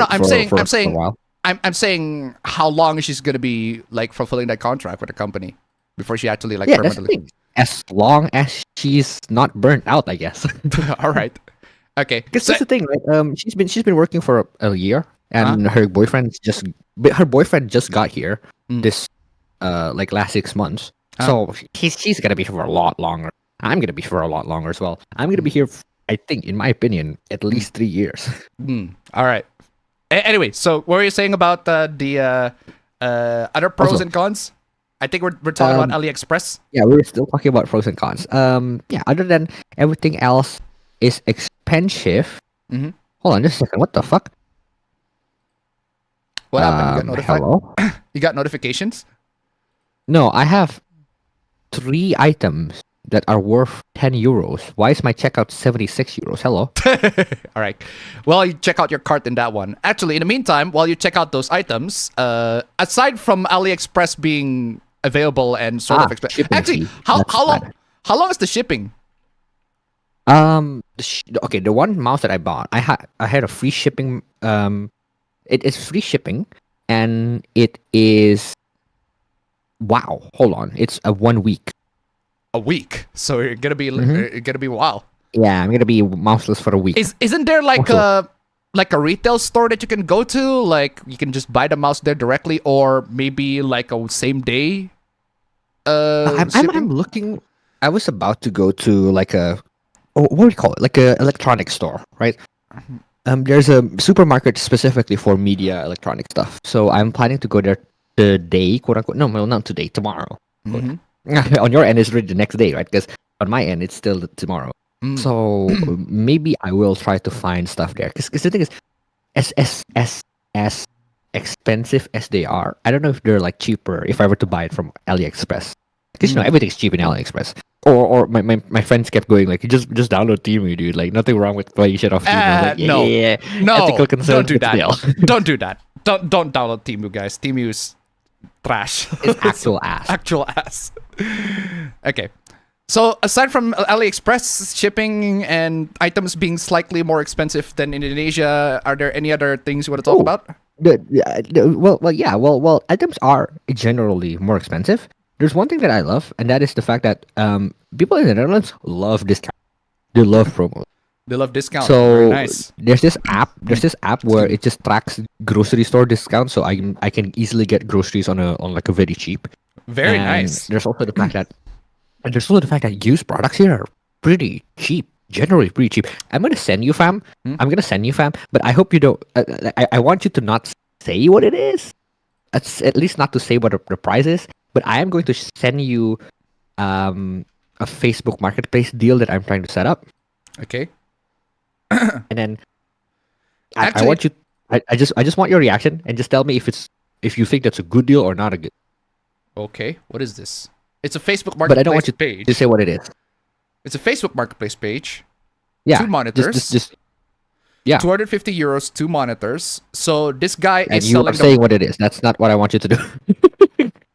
I'm saying a while. I'm saying how long she's gonna be like fulfilling that contract with the company before she actually like Yeah, that's the permanently. thing. As long as she's not burnt out, I guess. All right. Okay. Because that's the thing, right? She's been working for a year, and her boyfriend just got here this like last 6 months. So she's gonna be here for a lot longer. I'm gonna be here for a lot longer as well. I'm gonna be here, I think, in my opinion, at least 3 years. All right. Anyway, so what were you saying about the other pros and cons? I think we're talking about AliExpress. Yeah, we're still talking about pros and cons. Yeah, other than everything else is expensive. Mm-hmm. Hold on just a second. What the fuck? What happened? You got notified? Hello? You got notifications? No, I have 3 items that are worth 10 euros. Why is my checkout 76 euros? Hello? All right. Well, you check out your cart in that one. Actually, in the meantime, while you check out those items, aside from AliExpress being available and sort of expensive, shipping actually, fee. how That's long bad. how long is the shipping? Okay, the one mouse that I bought, I had a free shipping. It is free shipping, and it is. Wow, hold on, it's a 1 week. A week. So you're gonna be wow. Yeah, I'm gonna be mouseless for a week. Isn't there like a retail store that you can go to? Like you can just buy the mouse there directly, or maybe like a same day. I'm looking. I was about to go to like a, what do you call it? Like a electronic store, right? There's a supermarket specifically for media electronic stuff. So I'm planning to go there today, quote unquote. No, not today. Tomorrow. On your end, it's already the next day, right? Because on my end, it's still tomorrow. So maybe I will try to find stuff there. Because the thing is, as expensive as they are, I don't know if they're like cheaper if I were to buy it from AliExpress. Because you know everything's cheap in AliExpress. Or my friends kept going like, just download Temu, dude. Like nothing wrong with buying shit off Temu. Like, No, ethical concerns, don't do that. still. Don't do that. Don't download Temu, guys. Temu is trash. It's actual ass. Actual ass. Okay. So aside from AliExpress shipping and items being slightly more expensive than in Indonesia, are there any other things you want to talk about? Well, items are generally more expensive. There's one thing that I love, and that is the fact that people in the Netherlands love discount. They love promos. They love discount. So Very nice. there's this app where it just tracks grocery store discounts, so I can easily get groceries on like a very cheap. Very And nice. There's also the fact that used products here are pretty cheap. Generally pretty cheap. I'm gonna send you, fam. But I hope you don't. I want you to not say what it is. At least not to say what the price is. But I am going to send you a Facebook Marketplace deal that I'm trying to set up. Okay. And then I Actually- want you. I just want your reaction and just tell me if you think that's a good deal or not a good. Okay. What is this? It's a Facebook Marketplace But I don't want you page. to say what it is. It's a Facebook Marketplace page. Yeah. 2 monitors. Just yeah. 250 euros, 2 monitors. So this guy And is you selling are saying what it is. That's not what I want you to do.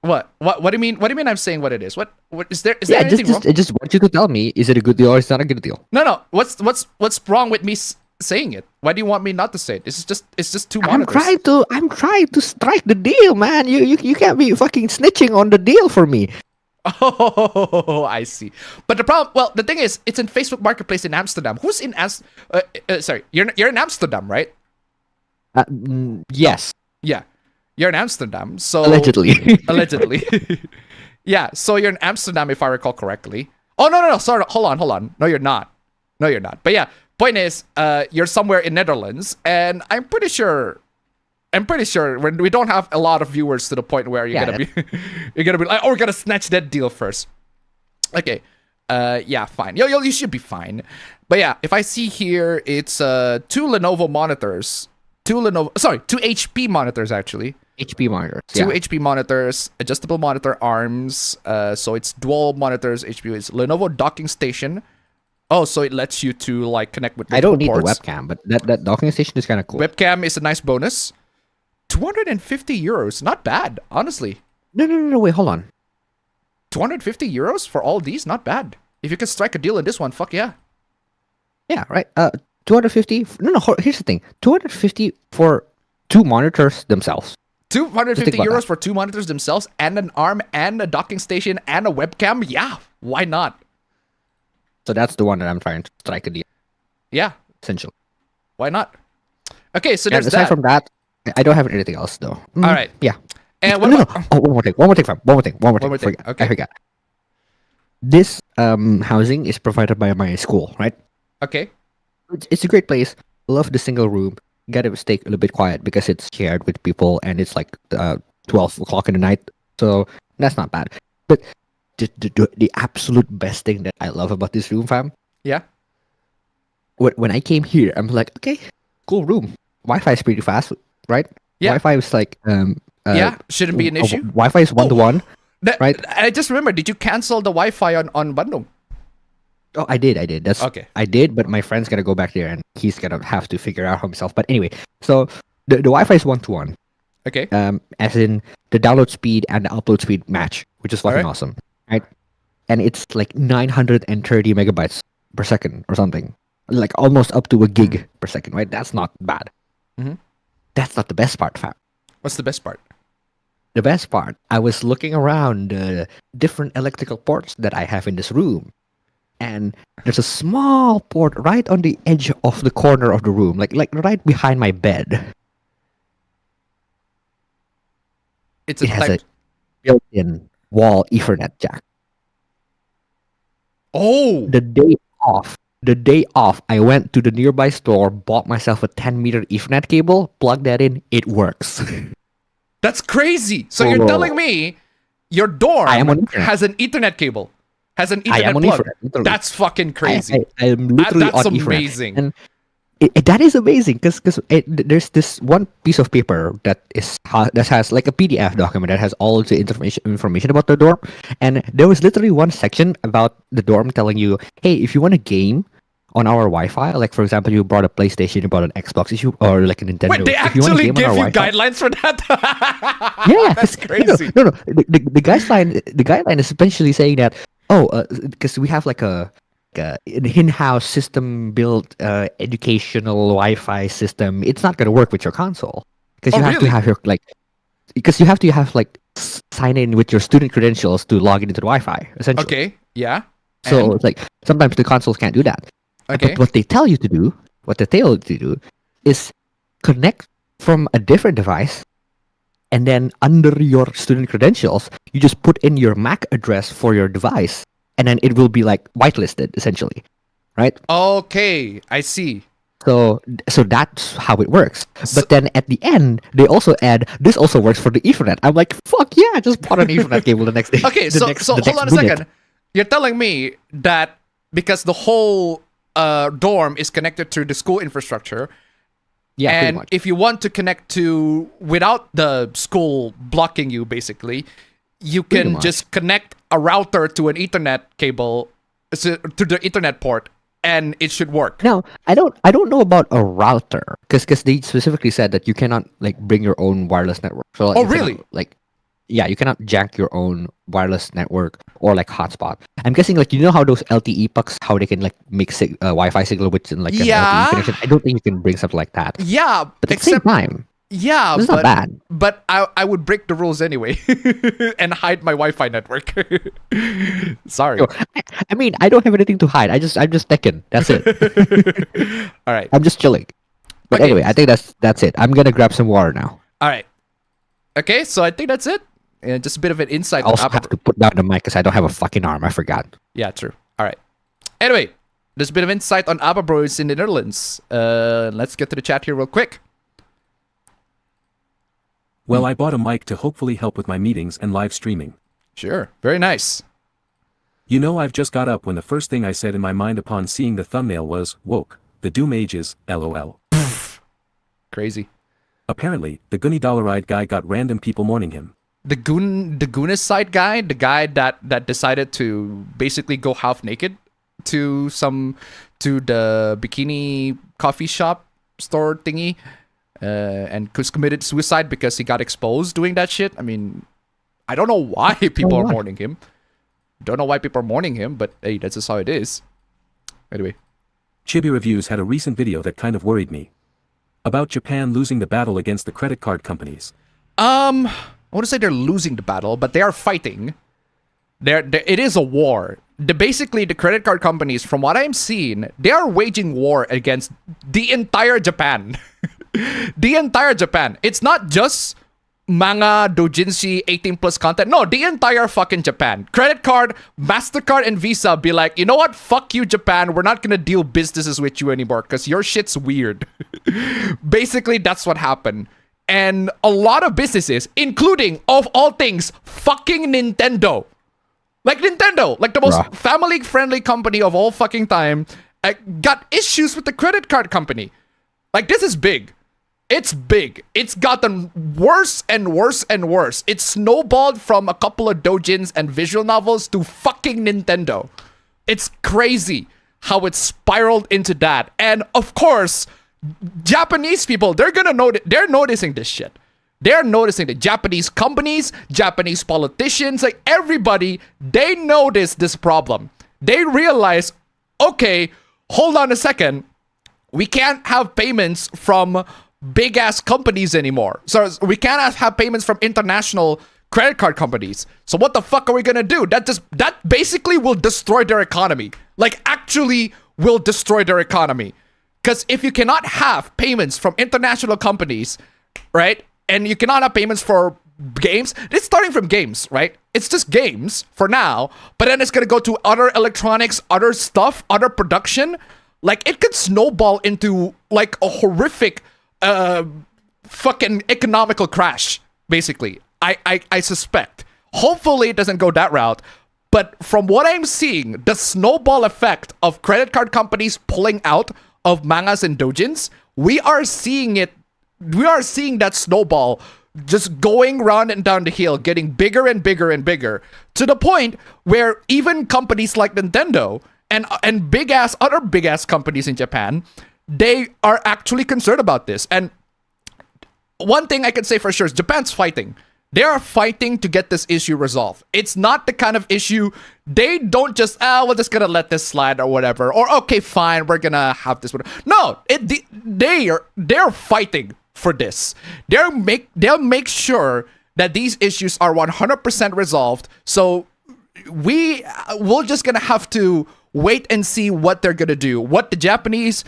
What do you mean? What do you mean I'm saying what it is? What is there Yeah, anything wrong? I just want you to tell me, is it a good deal or is it not a good deal? No. What's wrong with me saying it? Why do you want me not to say it? It's just 2 monitors. I'm trying to strike the deal, man. You can't be fucking snitching on the deal for me. Oh, I see. But the thing is, it's in Facebook Marketplace in Amsterdam. Who's in sorry, you're in Amsterdam, right? Yes. Yeah. You're in Amsterdam, so Allegedly. allegedly. Yeah, so you're in Amsterdam if I recall correctly. Oh no, sorry, hold on. No, you're not. But yeah, point is, you're somewhere in Netherlands, and I'm pretty sure when we don't have a lot of viewers to the point where you're gonna be like, oh, we're gonna snatch that deal first. Okay. Yeah, fine. You should be fine. But yeah, if I see here, it's 2 Lenovo monitors. 2 HP monitors actually. HP monitors. 2 HP monitors, adjustable monitor arms. So it's dual monitors. HP is Lenovo docking station. Oh, so it lets you to like connect with. I don't need ports. the webcam, but that docking station is kind of cool. Webcam is a nice bonus. 250 euros, not bad, honestly. No, wait, hold on. 250 euros for all these, not bad. If you can strike a deal in this one, fuck yeah. Yeah, right. 250. No. Here's the thing. 250 for 2 monitors themselves. 250 euros for 2 monitors themselves, and an arm, and a docking station, and a webcam. Yeah, why not? So that's the one that I'm trying to strike a deal. Yeah, Essentially. why not? Okay, so And there's aside that. from that, I don't have anything else though. All right. Yeah. And what no. about? Oh, one more thing, fam. One more thing. One more thing. Okay. I forgot. This housing is provided by my school, right? Okay. It's a great place. Love the single room. Gotta stay a little bit quiet because it's shared with people and it's like 12 o'clock in the night. So that's not bad. But the absolute best thing that I love about this room, fam. Yeah. When I came here, I'm like, okay, cool room. Wi-Fi is pretty fast, right? Yeah. Wi-Fi is like Yeah, shouldn't be an issue. Wi-Fi is 1-to-1. Right. I just remember, did you cancel the Wi-Fi on Bandung? Oh, I did. That's Okay. I did, but my friend's gonna go back there and he's gonna have to figure out himself. But anyway, so the Wi-Fi is 1-to-1. Okay. As in the download speed and the upload speed match, which is fucking Alright. awesome, right? And it's like 930 megabytes per second or something, like almost up to a gig per second, right? That's not bad. Mhm. That's not the best part, fam. What's the best part? The best part, I was looking around the different electrical ports that I have in this room. And there's a small port right on the edge of the corner of the room, like right behind my bed. It's a It has type. a built-in wall Ethernet jack. Oh, The day off, I went to the nearby store, bought myself a 10-meter Ethernet cable, plugged that in, it works. that's crazy. So you're Oh. telling me your dorm I am on Ethernet. has an Ethernet cable, has an I Ethernet am on plug. Ethernet, literally. That's fucking crazy. I am literally That's on Ethernet. amazing. And that is amazing because there's this one piece of paper that has like a PDF document that has all the information about the dorm, and there was literally one section about the dorm telling you, hey, if you want a game on our Wi-Fi, like for example, you brought a PlayStation, you brought an Xbox, or like a Nintendo. Wait, they if you want a actually game on give our you Wi-Fi, guidelines for that? yeah, That's 'cause- crazy. No. The guideline is essentially saying that because we have like an in-house system built educational Wi-Fi system. It's not gonna work with your console because Oh, you have really? to have you have like sign in with your student credentials to log into the Wi-Fi. Essentially, Okay, yeah. so And- it's like sometimes the consoles can't do that. okay. But what they tell you to do, is connect from a different device, and then under your student credentials, you just put in your MAC address for your device, and then it will be like whitelisted essentially, right? Okay, I see. So that's how it works. So- But then at the end, they also add this also works for the Ethernet. I'm like, fuck yeah, just bought an Ethernet cable the next day. Okay, the so next- so the hold next on a minute. second. You're telling me that because the whole dorm is connected to the school infrastructure, Yeah, pretty and much. if you want to connect to without the school blocking you, basically, you Pretty can much. just connect a router to an Ethernet cable, to the Ethernet port, and it should work. No, I don't know about a router because they specifically said that you cannot like bring your own wireless network. So like, Oh, you cannot, really? Like, yeah, you cannot jack your own wireless network or like hotspot. I'm guessing like you know how those LTE pucks how they can like make Wi-Fi signal with like an Yeah. LTE connection. I don't think you can bring something like that. Yeah, But at the same except time, yeah, it's not bad. But I would break the rules anyway and hide my Wi-Fi network. Sorry. So, I mean, I don't have anything to hide. I'm just Tekken. That's it. All right. I'm just chilling. But Okay. anyway, I think that's it. I'm gonna grab some water now. All right. Okay, so I think that's it. Just a bit of an insight. I also have to put down the mic because I don't have a fucking arm. I forgot. Yeah, true. All right. Anyway, there's a bit of insight on APB Bros in the Netherlands. Let's get to the chat here real quick. Well, I bought a mic to hopefully help with my meetings and live streaming. Sure. Very nice. You know, I've just got up when the first thing I said in my mind upon seeing the thumbnail was, woke, the doom ages, lol. Crazy. Apparently, the Gunny Dollaride guy got random people mourning him. The Goonicide guy, the guy that decided to basically go half naked to the bikini coffee shop store thingy, and committed suicide because he got exposed doing that shit. I mean, I don't know why people are mourning him. Don't know why people are mourning him, but hey, that's just how it is. Anyway. Chibi Reviews had a recent video that kind of worried me. About Japan losing the battle against the credit card companies. I want to say they're losing the battle, but they are fighting. It is a war. Basically, the credit card companies, from what I'm seeing, they are waging war against the entire Japan. The entire Japan. It's not just manga, doujinshi, 18 plus content. No, the entire fucking Japan. Credit card, MasterCard, and Visa be like, you know what? Fuck you, Japan. We're not gonna deal businesses with you anymore because your shit's weird. Basically, that's what happened. And a lot of businesses, including, of all things, fucking Nintendo. Like Nintendo, like the most family-friendly company of all fucking time, got issues with the credit card company. Like, this is big. It's big. It's gotten worse and worse and worse. It snowballed from a couple of doujins and visual novels to fucking Nintendo. It's crazy how it spiraled into that. And of course, Japanese people, they're noticing this shit. They're noticing the Japanese companies, Japanese politicians, like everybody, they notice this problem. They realize, okay, hold on a second. We can't have payments from big ass companies anymore. So we can't have payments from international credit card companies. So what the fuck are we gonna do? That basically will destroy their economy. Like actually will destroy their economy. Because if you cannot have payments from international companies, right? And you cannot have payments for games, it's starting from games, right? It's just games for now, but then it's gonna go to other electronics, other stuff, other production. Like it could snowball into like a horrific fucking economical crash, basically. I suspect. Hopefully it doesn't go that route. But from what I'm seeing, the snowball effect of credit card companies pulling out of mangas and doujins, we are seeing that snowball just going round and down the hill, getting bigger and bigger and bigger, to the point where even companies like Nintendo and other big ass companies in Japan, they are actually concerned about this. And one thing I can say for sure is Japan's fighting. They are fighting to get this issue resolved. It's not the kind of issue, they don't just, we're just gonna let this slide or whatever. Or, okay, fine, we're gonna have this. No, they're fighting for this. They'll make sure that these issues are 100% resolved. So we're just gonna have to wait and see what they're gonna do, what the Japanese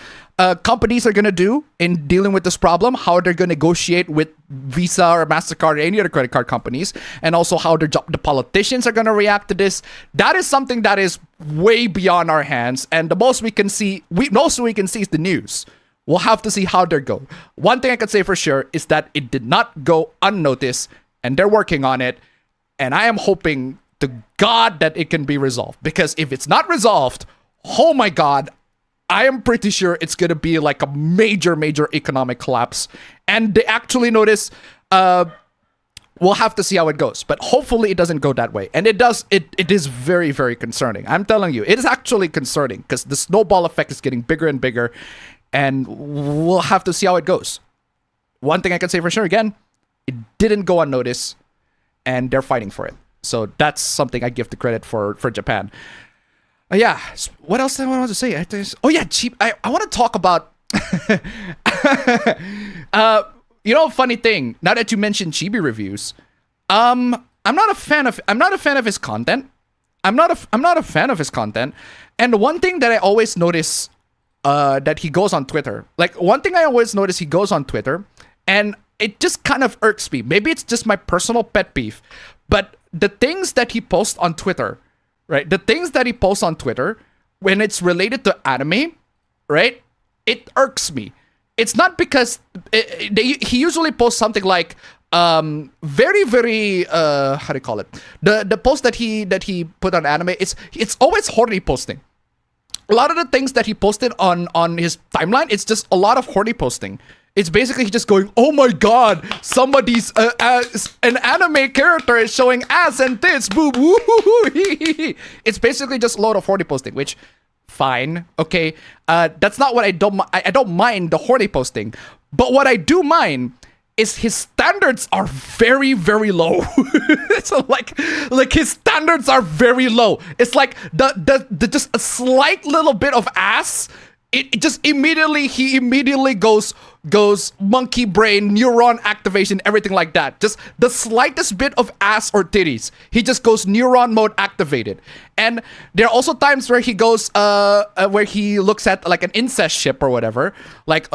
companies are gonna do in dealing with this problem, how they're gonna negotiate with Visa or MasterCard or any other credit card companies, and also how the politicians are gonna react to this. That is something that is way beyond our hands, and the most we can see is the news. We'll have to see how they go. One thing I can say for sure is that it did not go unnoticed, and they're working on it, and I am hoping to God that it can be resolved. Because if it's not resolved, oh my God, I am pretty sure it's going to be like a major, major economic collapse. And they actually notice, we'll have to see how it goes. But hopefully it doesn't go that way. And it does, it is very, very concerning. I'm telling you, it is actually concerning because the snowball effect is getting bigger and bigger. And we'll have to see how it goes. One thing I can say for sure, again, it didn't go unnoticed. And they're fighting for it. So that's something I give the credit for Japan. Yeah, what else do I want to say? Cheap. I want to talk about. Funny thing. Now that you mentioned Chibi Reviews, I'm not a fan of his content. I'm not a fan of his content. And one thing that I always notice, that he goes on Twitter. Like one thing I always notice, he goes on Twitter, and it just kind of irks me. Maybe it's just my personal pet peeve, but the things that he posts on Twitter, right? The things that he posts on Twitter when it's related to anime, right? It irks me. It's not because he usually posts something like very how do you call it? The post that he put on anime, it's always horny posting. A lot of the things that he posted on his timeline, it's just a lot of horny posting. It's basically just going, oh my god, somebody's an anime character is showing ass and tits, boob, woo. It's basically just a load of horny posting, which fine, okay. That's not what I don't mind the horny posting, but what I do mind is his standards are very, very low. So like his standards are very low. It's like the just a slight little bit of ass. It just he immediately goes monkey brain, neuron activation, everything like that. Just the slightest bit of ass or titties, he just goes neuron mode activated. And there are also times where he goes where he looks at like an incest ship or whatever. Like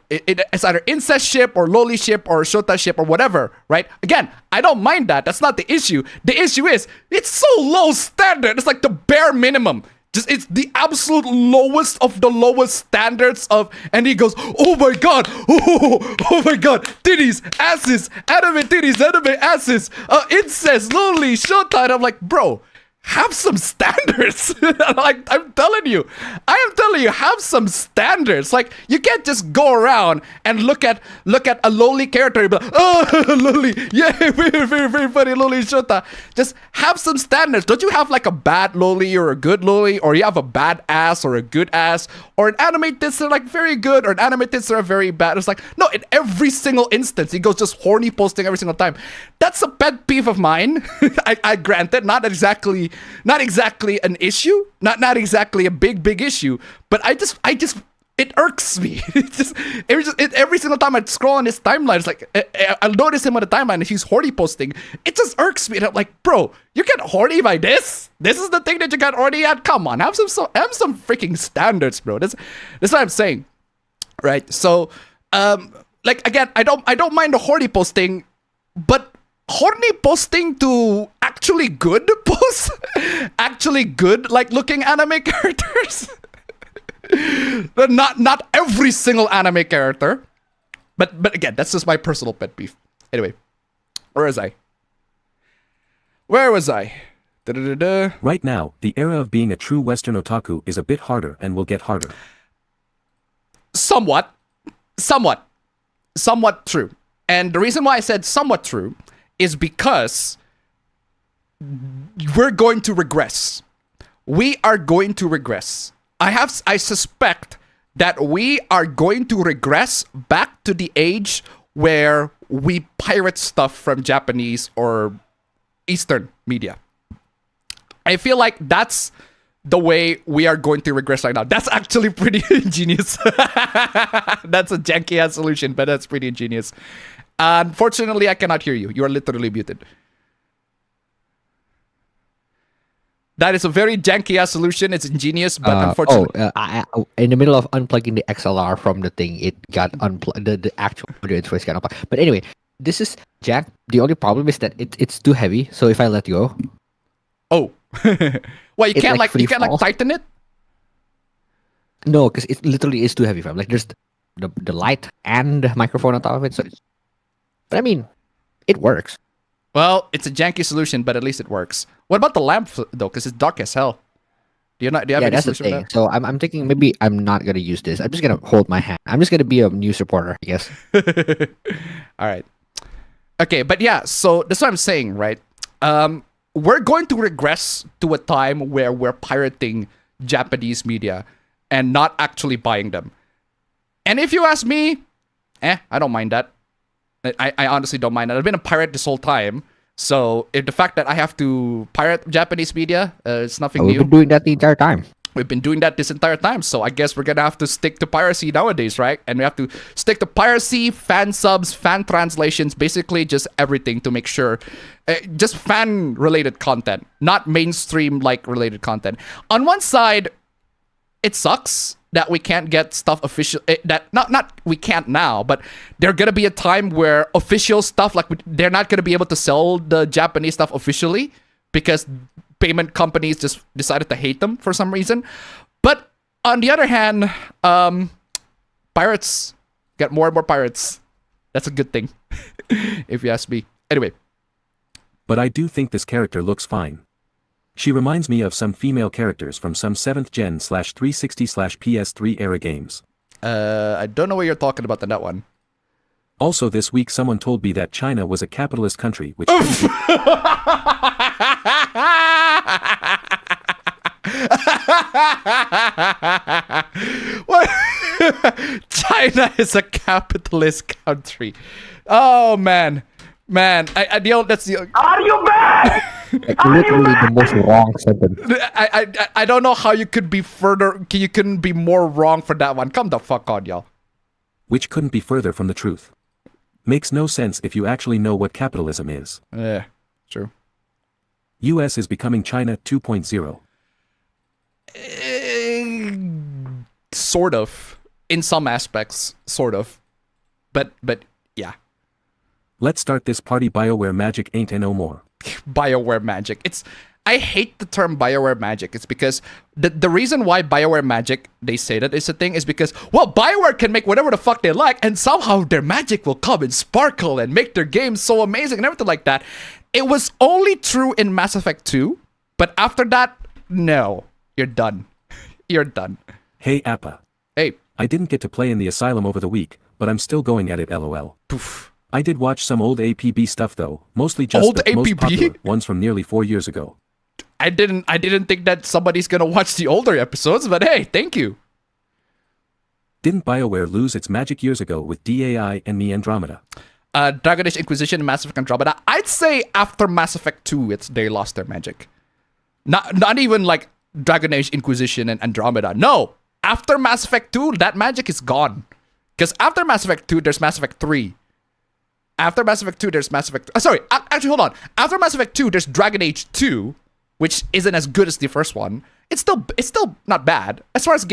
it's either incest ship or loli ship or shota ship or whatever, right? Again, I don't mind that. That's not the issue. The issue is it's so low standard. It's like the bare minimum. Just it's the absolute lowest of the lowest standards of, and he goes, oh my god, oh my god, titties, asses, anime titties, anime asses, incest, loli, shota. And I'm like, bro, have some standards. Like I'm telling you, have some standards. Like you can't just go around and look at a loli character and be like, oh loli, yeah, very funny loli shota. Just have some standards. Don't you have like a bad loli or a good loli, or you have a bad ass or a good ass, or an anime tits that are like very good, or an anime tits that are very bad? It's like, no, in every single instance he goes just horny posting every single time. That's a pet peeve of mine. I grant it, not exactly an issue, not exactly a big issue, but I just it irks me. Every single time I scroll on his timeline, it's like I'll notice him on the timeline and he's horny posting. It just irks me. And I'm like, bro, you get horny by this? This is the thing that you got horny at? Come on, have some freaking standards, bro. That's what I'm saying, right? So, like again, I don't mind the horny posting, but horny posting to actually good posts, actually good like looking anime characters. not every single anime character, but again, that's just my personal pet peeve. Anyway, where was I? Da-da-da-da. Right now, the era of being a true Western otaku is a bit harder and will get harder. Somewhat true. And the reason why I said somewhat true is because we're going to regress. We are going to regress. I suspect that we are going to regress back to the age where we pirate stuff from Japanese or Eastern media. I feel like that's the way we are going to regress right now. That's actually pretty ingenious. That's a janky ass solution, but that's pretty ingenious. Unfortunately, I cannot hear you. You are literally muted. That is a very janky ass solution. It's ingenious, but unfortunately. In the middle of unplugging the XLR from the thing, it got unplugged. The actual audio interface got unplugged. But anyway, this is Jack. The only problem is that it's too heavy. So if I let go, well, you can't like tighten it. No, because it literally is too heavy for him. Like there's the light and the microphone on top of it. But I mean, it works. Well, it's a janky solution, but at least it works. What about the lamp though? Because it's dark as hell. Do you have any that's the solution thing. for that? So I'm thinking maybe I'm not gonna use this. I'm just gonna hold my hand. I'm just gonna be a news reporter, I guess. All right. Okay, but yeah. So that's what I'm saying, right? We're going to regress to a time where we're pirating Japanese media and not actually buying them. And if you ask me, I don't mind that. I honestly don't mind that. I've been a pirate this whole time. So if the fact that I have to pirate Japanese media, it's nothing new. We've been doing that the entire time. We've been doing that this entire time. So I guess we're going to have to stick to piracy nowadays, right? And we have to stick to piracy, fan subs, fan translations, basically just everything to make sure. Just fan-related content, not mainstream-like related content. On one side, it sucks that we can't get stuff official. That not we can't now, but there's gonna be a time where official stuff like they're not gonna be able to sell the Japanese stuff officially because payment companies just decided to hate them for some reason. But on the other hand, pirates get more and more pirates. That's a good thing, if you ask me. Anyway. But I do think this character looks fine. She reminds me of some female characters from some 7th gen /360/PS3 era games. I don't know what you're talking about in that one. Also this week someone told me that China was a capitalist country, which What? China is a capitalist country. Oh man. I that's the. Are you back? Like, literally the most wrong sentence. I don't know how you could be further. You couldn't be more wrong for that one. Come the fuck on, y'all. which couldn't be further from the truth. Makes no sense if you actually know what capitalism is. Yeah, true. US is becoming China 2.0. Sort of. In some aspects, sort of. But yeah. Let's start this party. BioWare magic ain't no more. BioWare magic. I hate the term BioWare magic. It's because the reason why BioWare magic, they say that is a thing, is because, well, BioWare can make whatever the fuck they like, and somehow their magic will come and sparkle and make their game so amazing and everything like that. It was only true in Mass Effect 2, but after that, no. You're done. You're done. Hey, Appa. Hey. I didn't get to play in the asylum over the week, but I'm still going at it, lol. Poof. I did watch some old APB stuff though, mostly just Old the most APB? popular ones from nearly 4 years ago. I didn't think that somebody's gonna watch the older episodes, but hey, thank you. Didn't BioWare lose its magic years ago with DAI and Me Andromeda? Dragon Age Inquisition and Mass Effect Andromeda. I'd say after Mass Effect 2, they lost their magic. Not even like Dragon Age Inquisition and Andromeda. No! After Mass Effect 2, that magic is gone. Because after Mass Effect 2, there's Mass Effect 3. After Mass Effect 2, there's Mass Effect... actually, hold on. After Mass Effect 2, there's Dragon Age 2, which isn't as good as the first one. It's still not bad. As far as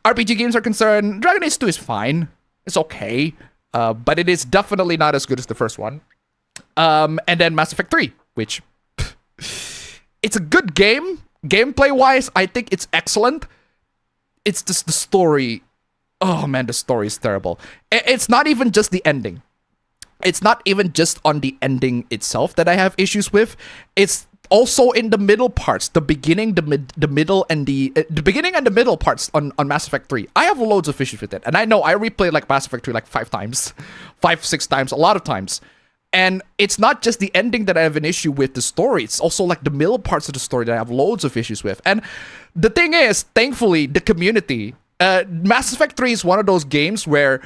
RPG games are concerned, Dragon Age 2 is fine. It's okay. But it is definitely not as good as the first one. And then Mass Effect 3, which... it's a good game. Gameplay-wise, I think it's excellent. It's just the story... Oh man, the story is terrible. It's not even just the ending. It's not even just on the ending itself that I have issues with. It's also in the middle parts, the beginning, the middle, and the beginning and the middle parts on Mass Effect 3. I have loads of issues with it, and I know I replayed like Mass Effect 3 like 5 times, 6 times, a lot of times. And it's not just the ending that I have an issue with the story. It's also like the middle parts of the story that I have loads of issues with. And the thing is, thankfully, the community. Mass Effect 3 is one of those games where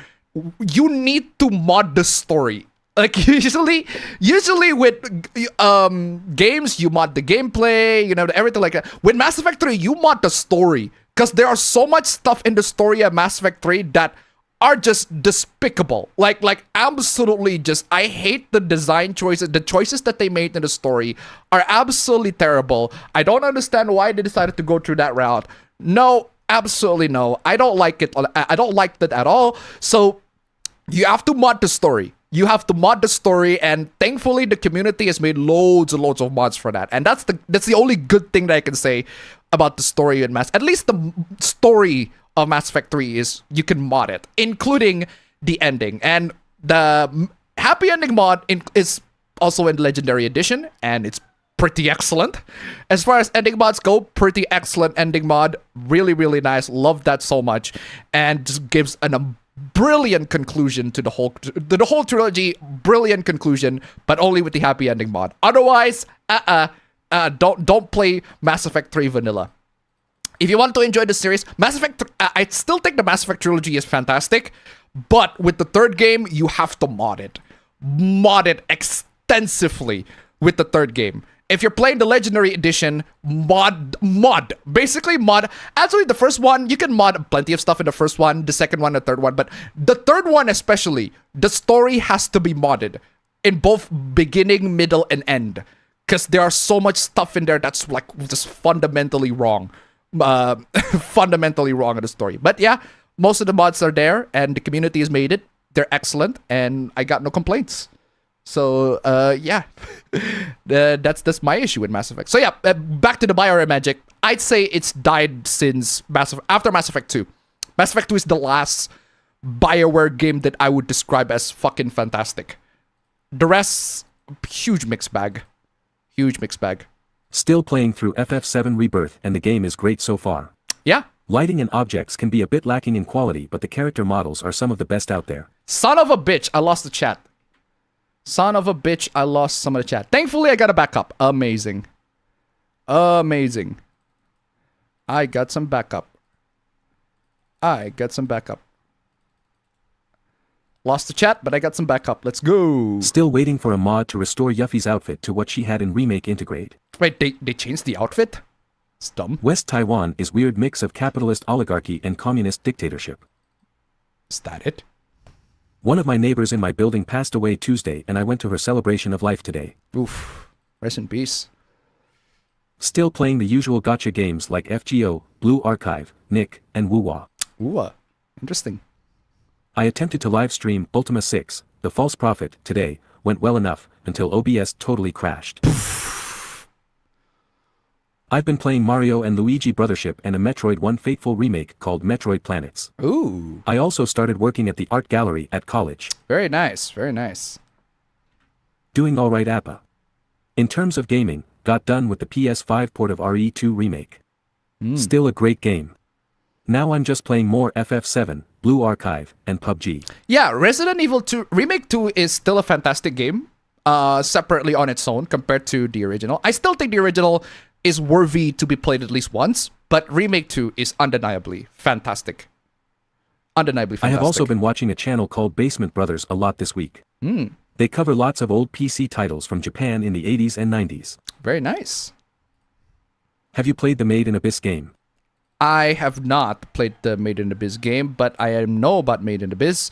you need to mod the story. Like usually with games, you mod the gameplay, everything like that. With Mass Effect 3, you mod the story. Because there are so much stuff in the story of Mass Effect 3 that are just despicable. Like absolutely just, I hate the design choices. The choices that they made in the story are absolutely terrible. I don't understand why they decided to go through that route. No. Absolutely no. I don't like it. I don't like that at all. So you have to mod the story. And thankfully the community has made loads and loads of mods for that. And that's the only good thing that I can say about the story in At least the story of Mass Effect 3 is you can mod it, including the ending. And the happy ending mod is also in the Legendary Edition, and it's pretty excellent. As far as ending mods go, pretty excellent ending mod. Really, really nice. Love that so much. And just gives a brilliant conclusion to the whole trilogy. Brilliant conclusion, but only with the happy ending mod. Otherwise, don't play Mass Effect 3 vanilla. If you want to enjoy the series, I still think the Mass Effect trilogy is fantastic, but with the third game, you have to mod it. Mod it extensively with the third game. If you're playing the Legendary Edition, basically mod. Actually, the first one, you can mod plenty of stuff in the first one, the second one, the third one, but the third one especially, the story has to be modded in both beginning, middle, and end. Because there are so much stuff in there that's like just fundamentally wrong fundamentally wrong in the story. But yeah, most of the mods are there, and the community has made it. They're excellent, and I got no complaints. So yeah, that's my issue with Mass Effect. So yeah, back to the BioWare magic. I'd say it's died since after Mass Effect 2. Mass Effect 2 is the last BioWare game that I would describe as fucking fantastic. The rest, huge mixed bag. Huge mixed bag. Still playing through FF7 Rebirth and the game is great so far. Yeah. Lighting and objects can be a bit lacking in quality, but the character models are some of the best out there. Son of a bitch, I lost the chat. Son of a bitch, I lost some of the chat. Thankfully, I got a backup. Amazing. Amazing. I got some backup. Lost the chat, but I got some backup. Let's go. Still waiting for a mod to restore Yuffie's outfit to what she had in Remake Integrate. Wait, they changed the outfit? It's dumb. West Taiwan is weird mix of capitalist oligarchy and communist dictatorship. Is that it? One of my neighbors in my building passed away Tuesday and I went to her celebration of life today. Oof. Rest in peace. Still playing the usual gacha games like FGO, Blue Archive, Nick, and Wuwa. Ooh, interesting. I attempted to live stream Ultima 6, The False Prophet, today, went well enough, until OBS totally crashed. I've been playing Mario and Luigi Brothership and a Metroid 1 Fateful remake called Metroid Planets. Ooh. I also started working at the art gallery at college. Very nice, very nice. Doing alright APBA. In terms of gaming, got done with the PS5 port of RE2 Remake. Still a great game. Now I'm just playing more FF7, Blue Archive, and PUBG. Yeah, Resident Evil 2 Remake 2 is still a fantastic game, separately on its own compared to the original. I still think the original is worthy to be played at least once, but Remake 2 is undeniably fantastic. Undeniably fantastic. I have also been watching a channel called Basement Brothers a lot this week. They cover lots of old PC titles from Japan in the 80s and 90s. Very nice. Have you played the Made in Abyss game? I have not played the Made in Abyss game, but I know about Made in Abyss.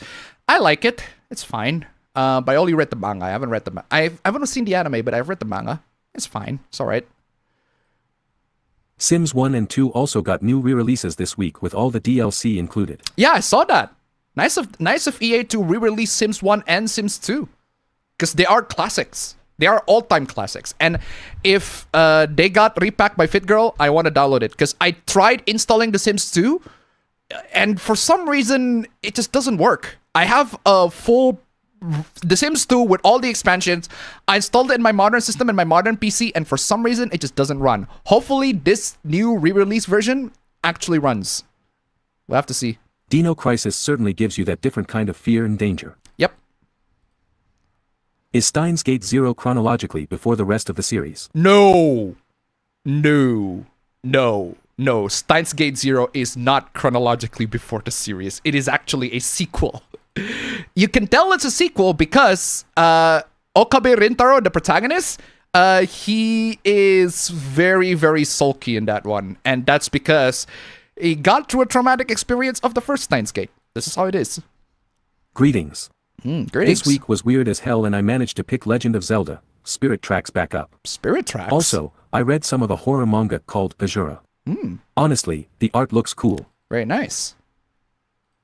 I like it. It's fine. But I only read the manga. I haven't read the I haven't seen the anime, but I've read the manga. It's fine. It's alright. Sims 1 and 2 also got new re-releases this week with all the DLC included. Yeah, I saw that. Nice of EA to re-release Sims 1 and Sims 2. Because they are classics. They are all-time classics. And if they got repacked by FitGirl, I want to download it. Because I tried installing The Sims 2, and for some reason, it just doesn't work. I have a full The Sims 2 with all the expansions. I installed it in my modern system and my modern PC, and for some reason, it just doesn't run. Hopefully, this new re-release version actually runs. We'll have to see. Dino Crisis certainly gives you that different kind of fear and danger. Yep. Is Steins Gate 0 chronologically before the rest of the series? No. Steins Gate 0 is not chronologically before the series. It is actually a sequel. You can tell it's a sequel because Okabe Rintaro, the protagonist, he is very, very sulky in that one. And that's because he got through a traumatic experience of the first Steins Gate. This is how it is. Greetings. Greetings. This week was weird as hell and I managed to pick Legend of Zelda, Spirit Tracks back up. Spirit Tracks? Also, I read some of a horror manga called Azura. Honestly, the art looks cool. Very nice.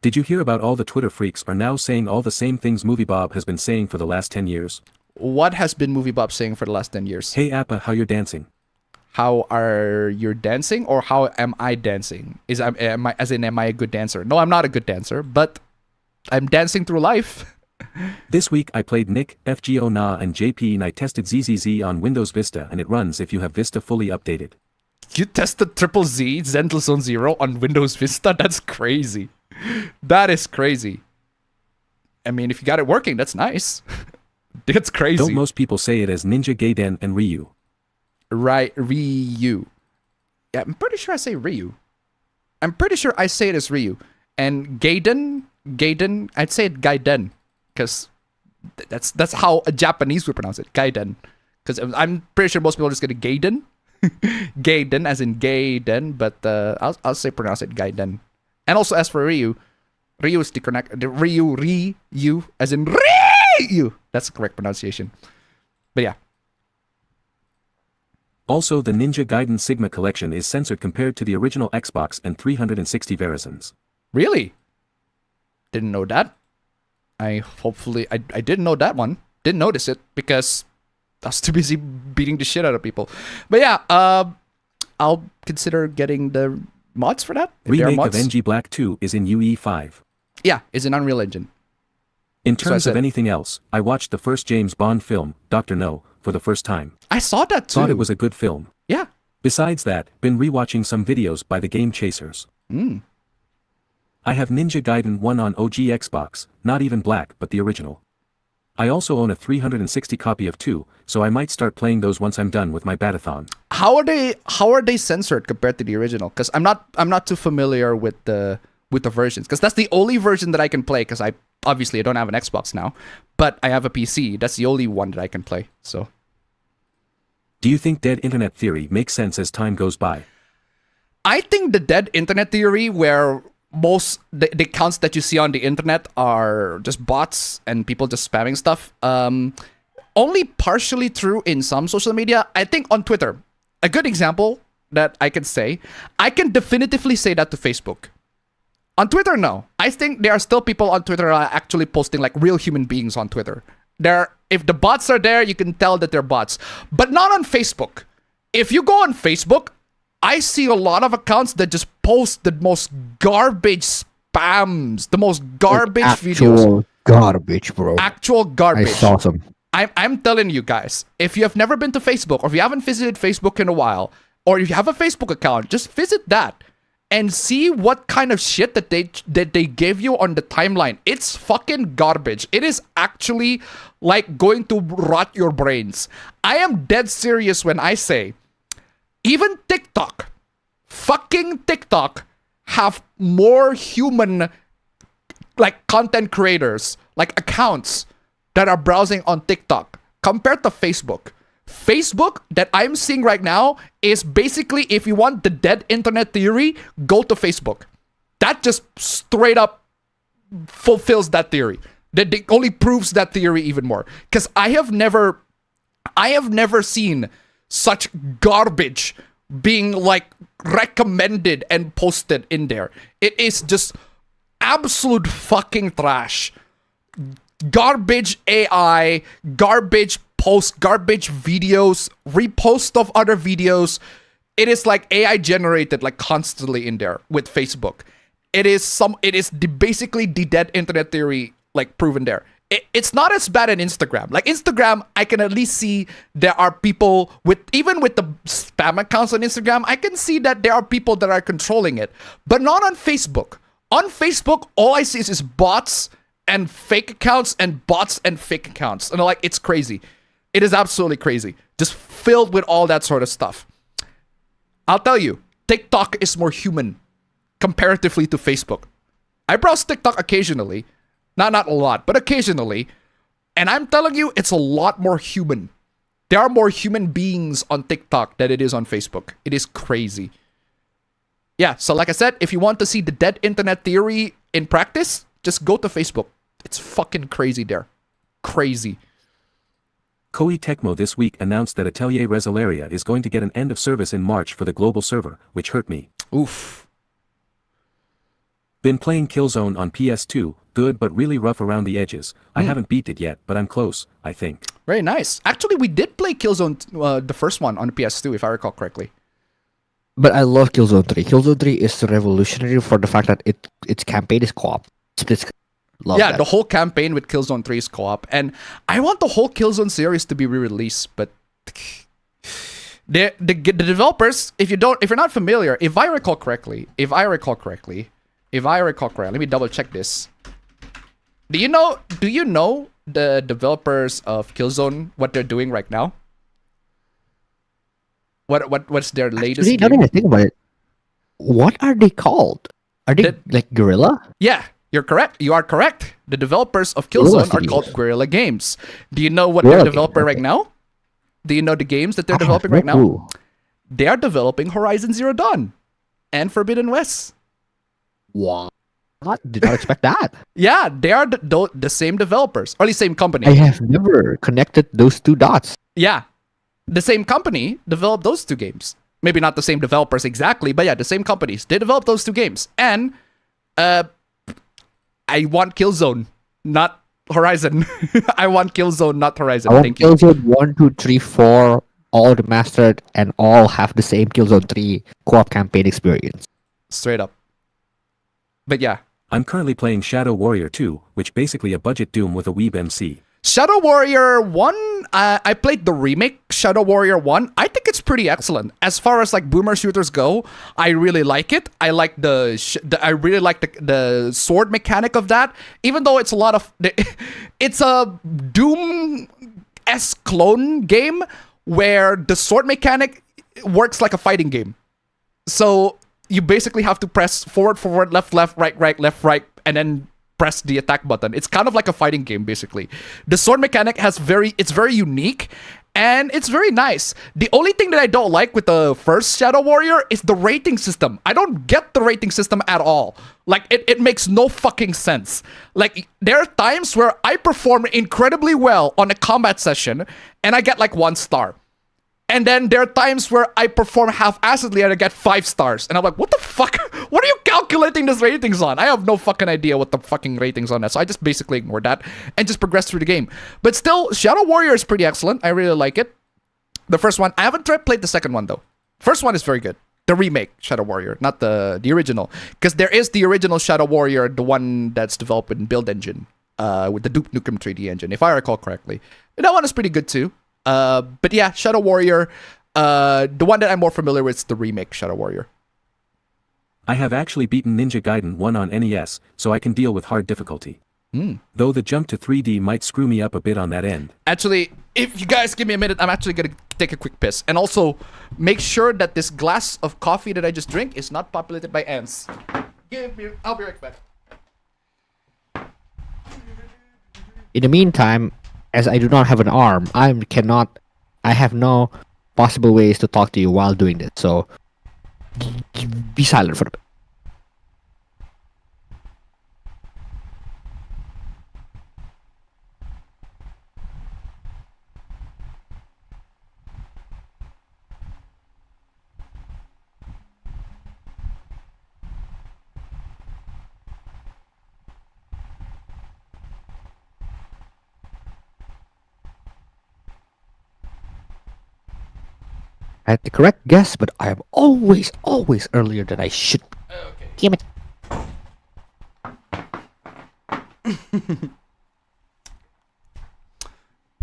Did you hear about all the Twitter freaks are now saying all the same things Movie Bob has been saying for the last 10 years? What has been Movie Bob saying for the last 10 years? Hey Appa, how you're dancing? How are you dancing, or how am I dancing? Am I a good dancer? No, I'm not a good dancer, but I'm dancing through life. This week I played Nick, FGO Na and JP and I tested ZZZ on Windows Vista and it runs if you have Vista fully updated. You tested Triple Z, Zenless Zone Zero on Windows Vista? That's crazy. That is crazy. I mean, if you got it working, that's nice. That's crazy. Don't most people say it as Ninja Gaiden and Ryu? Right, Ryu. Yeah, I'm pretty sure I say Ryu. I'm pretty sure I say it as Ryu. And Gaiden, I'd say it Gaiden. Because that's how a Japanese would pronounce it. Gaiden. Because I'm pretty sure most people are just going to Gaiden. Gaiden, as in Gaiden. But I'll say pronounce it Gaiden. And also as for Ryu, Ryu is the Ryu, as in Ryu. That's the correct pronunciation. But yeah. Also, the Ninja Gaiden Sigma collection is censored compared to the original Xbox and 360 versions. Really? Didn't know that. I didn't know that one. Didn't notice it because I was too busy beating the shit out of people. But yeah, I'll consider getting the mods for that. Remake of NG Black 2 is in UE5. Yeah, it's an Unreal Engine. In terms of anything else, I watched the first James Bond film, Dr. No, for the first time. I saw that too. Thought it was a good film. Yeah. Besides that, been rewatching some videos by the Game Chasers. I have Ninja Gaiden 1 on OG Xbox, not even Black but the original. I also own a 360 copy of 2, so I might start playing those once I'm done with my batathon. How are they censored compared to the original? Because I'm not too familiar with the versions. Because that's the only version that I can play. Because I don't have an Xbox now, but I have a PC. That's the only one that I can play. So, do you think dead internet theory makes sense as time goes by? I think the dead internet theory, where most the accounts that you see on the internet are just bots and people just spamming stuff, only partially true in some social media. I think on Twitter, a good example that I can say, I can definitively say that to Facebook. On Twitter, no. I think there are still people on Twitter who are actually posting like real human beings on Twitter. If the bots are there, you can tell that they're bots, but not on Facebook. If you go on Facebook, I see a lot of accounts that just post the most garbage spams, the most garbage videos. Actual garbage, bro. Actual garbage. I saw some. I'm telling you guys, if you have never been to Facebook, or if you haven't visited Facebook in a while, or if you have a Facebook account, just visit that and see what kind of shit that they give you on the timeline. It's fucking garbage. It is actually like going to rot your brains. I am dead serious when I say, even TikTok, fucking TikTok, have more human, like, content creators, like accounts that are browsing on TikTok compared to Facebook. Facebook that I'm seeing right now is basically, if you want the dead internet theory, go to Facebook. That just straight up fulfills that theory. That only proves that theory even more. Because I have never seen such garbage being like recommended and posted in there. It is just absolute fucking trash. Garbage AI, garbage posts, garbage videos, repost of other videos. It is like AI generated like constantly in there with Facebook. It is basically the dead internet theory like proven there. It's not as bad in Instagram. Like Instagram, I can at least see there are people even with the spam accounts on Instagram, I can see that there are people that are controlling it. But not on Facebook. On Facebook, all I see is bots and fake accounts and bots and fake accounts. And like, it's crazy. It is absolutely crazy. Just filled with all that sort of stuff. I'll tell you, TikTok is more human comparatively to Facebook. I browse TikTok occasionally. Not a lot, but occasionally. And I'm telling you, it's a lot more human. There are more human beings on TikTok than it is on Facebook. It is crazy. Yeah, so like I said, if you want to see the dead internet theory in practice, just go to Facebook. It's fucking crazy there. Crazy. Koei Tecmo this week announced that Atelier Resoleria is going to get an end of service in March for the global server, which hurt me. Oof. Been playing Killzone on PS2, good but really rough around the edges. I haven't beat it yet, but I'm close, I think. Very nice. Actually, we did play Killzone, the first one on the PS2, if I recall correctly. But I love Killzone 3. Killzone 3 is revolutionary for the fact that its campaign is co-op. Love that. The whole campaign with Killzone 3 is co-op. And I want the whole Killzone series to be re-released, but the developers, if you're not familiar, if I recall correctly, let me double check this. Do you know the developers of Killzone, what they're doing right now? What's their latest Actually, now that I think about it, what are they called? Are they like Guerrilla? Yeah, you're correct. You are correct. The developers of Killzone are called Guerrilla Games. Do you know what they're developing right now? Do you know the games that they're developing right now? They are developing Horizon Zero Dawn and Forbidden West. What? Did not expect that. Yeah, they are the same developers, or the same company. I have never connected those two dots. Yeah. the same company developed those two games. Maybe not the same developers exactly, but yeah, the same companies. They developed those two games. And I want Killzone, not Horizon. I want Killzone, not Horizon. I want Thank you. Killzone 1, 2, 3, 4, all remastered and all have the same Killzone 3 co-op campaign experience. Straight up. But yeah. I'm currently playing Shadow Warrior 2, which basically a budget Doom with a weeb MC. Shadow Warrior 1, I played the remake, Shadow Warrior 1. I think it's pretty excellent. As far as like boomer shooters go, I really like it. I like I really like the sword mechanic of that. Even though it's a lot of... It's a Doom-esque clone game where the sword mechanic works like a fighting game. So you basically have to press forward, left, right, left, right, and then press the attack button. It's kind of like a fighting game, basically. The sword mechanic it's very unique, and it's very nice. The only thing that I don't like with the first Shadow Warrior is the rating system. I don't get the rating system at all. Like, it makes no fucking sense. Like, there are times where I perform incredibly well on a combat session, and I get like 1 star. And then there are times where I perform half-assedly and I get 5 stars. And I'm like, what the fuck? What are you calculating these ratings on? I have no fucking idea what the fucking ratings on that. So I just basically ignore that and just progress through the game. But still, Shadow Warrior is pretty excellent. I really like it. The first one. I haven't played the second one, though. First one is very good. The remake, Shadow Warrior, not the original. Because there is the original Shadow Warrior, the one that's developed in Build Engine. With the Duke Nukem 3D engine, if I recall correctly. And that one is pretty good, too. But yeah, Shadow Warrior, the one that I'm more familiar with is the remake Shadow Warrior. I have actually beaten Ninja Gaiden 1 on NES, so I can deal with hard difficulty. Though the jump to 3D might screw me up a bit on that end. Actually, if you guys give me a minute, I'm actually gonna take a quick piss. And also, make sure that this glass of coffee that I just drink is not populated by ants. I'll be right back. In the meantime, as I do not have an arm, I have no possible ways to talk to you while doing this, so be silent for a bit. I had the correct guess, but I am always earlier than I should. Okay. Damn it.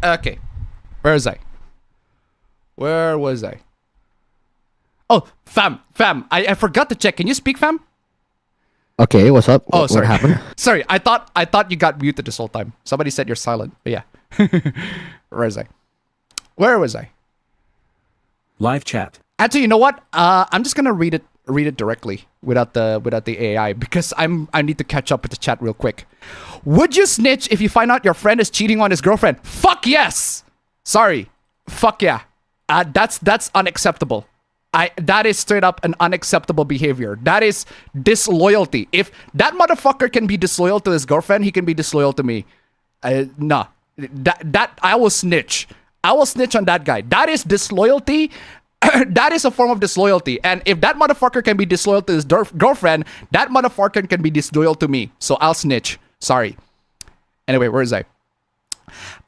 Okay. Where was I? Oh, fam. I forgot to check. Can you speak, fam? Okay, what's up? Oh, sorry. What happened? Sorry, I thought you got muted this whole time. Somebody said you're silent. But yeah. Where was I? Live chat. Actually, you know what? I'm just gonna read it directly without the AI because I need to catch up with the chat real quick. Would you snitch if you find out your friend is cheating on his girlfriend? Fuck yes. Sorry. Fuck yeah. That's unacceptable. That is straight up an unacceptable behavior. That is disloyalty. If that motherfucker can be disloyal to his girlfriend, he can be disloyal to me. Nah. That I will snitch. I will snitch on that guy. That is disloyalty. That is a form of disloyalty. And if that motherfucker can be disloyal to his girlfriend, that motherfucker can be disloyal to me. So I'll snitch. Sorry. Anyway, where is I?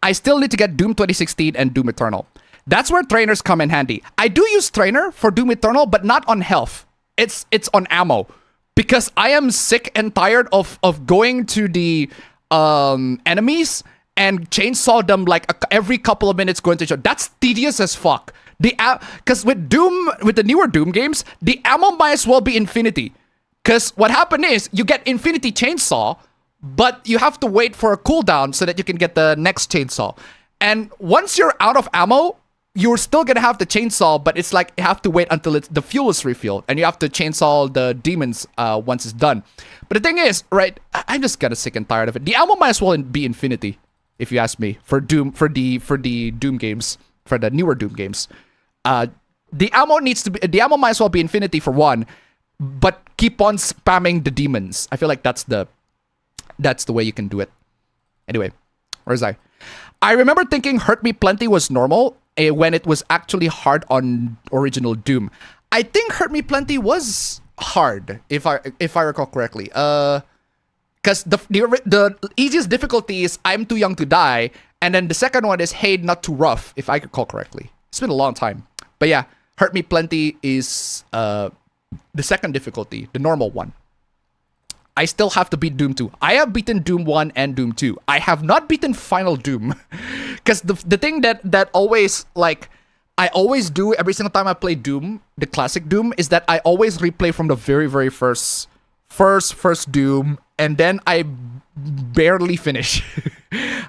I still need to get Doom 2016 and Doom Eternal. That's where trainers come in handy. I do use trainer for Doom Eternal, but not on health. It's on ammo. Because I am sick and tired of going to the enemies and chainsaw them like every couple of minutes going to show. That's tedious as fuck. Because with the newer Doom games, the ammo might as well be infinity. Because what happened is, you get infinity chainsaw, but you have to wait for a cooldown so that you can get the next chainsaw. And once you're out of ammo, you're still gonna have the chainsaw, but it's like you have to wait until the fuel is refilled, and you have to chainsaw the demons once it's done. But the thing is, right, I'm just kind of sick and tired of it. The ammo might as well be infinity, if you ask me, for the Doom games, for the newer Doom games. The ammo might as well be infinity for one, but keep on spamming the demons. I feel like that's the way you can do it. Anyway, where's I remember thinking Hurt Me Plenty was normal. when it was actually hard on original Doom. I think Hurt Me Plenty was hard, if I recall correctly. Because the easiest difficulty is I'm Too Young to Die, and then the second one is Hey Not Too Rough, if I recall correctly. It's been a long time. But yeah, Hurt Me Plenty is the second difficulty, the normal one. I still have to beat Doom 2. I have beaten Doom 1 and Doom 2. I have not beaten Final Doom. Because the thing that always, like, I always do every single time I play Doom, the classic Doom, is that I always replay from the very, very first Doom, and then I barely finish.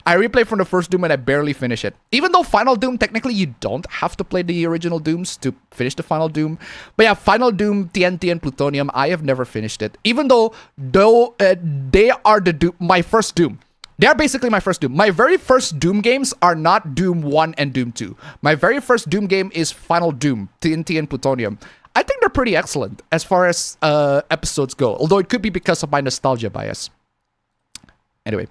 I replay from the first Doom and I barely finish it. Even though Final Doom, technically you don't have to play the original Dooms to finish the Final Doom. But yeah, Final Doom, TNT, and Plutonium, I have never finished it. Even though they are my first Doom. They are basically my first Doom. My very first Doom games are not Doom 1 and Doom 2. My very first Doom game is Final Doom, TNT, and Plutonium. I think they're pretty excellent as far as episodes go. Although it could be because of my nostalgia bias. Anyway.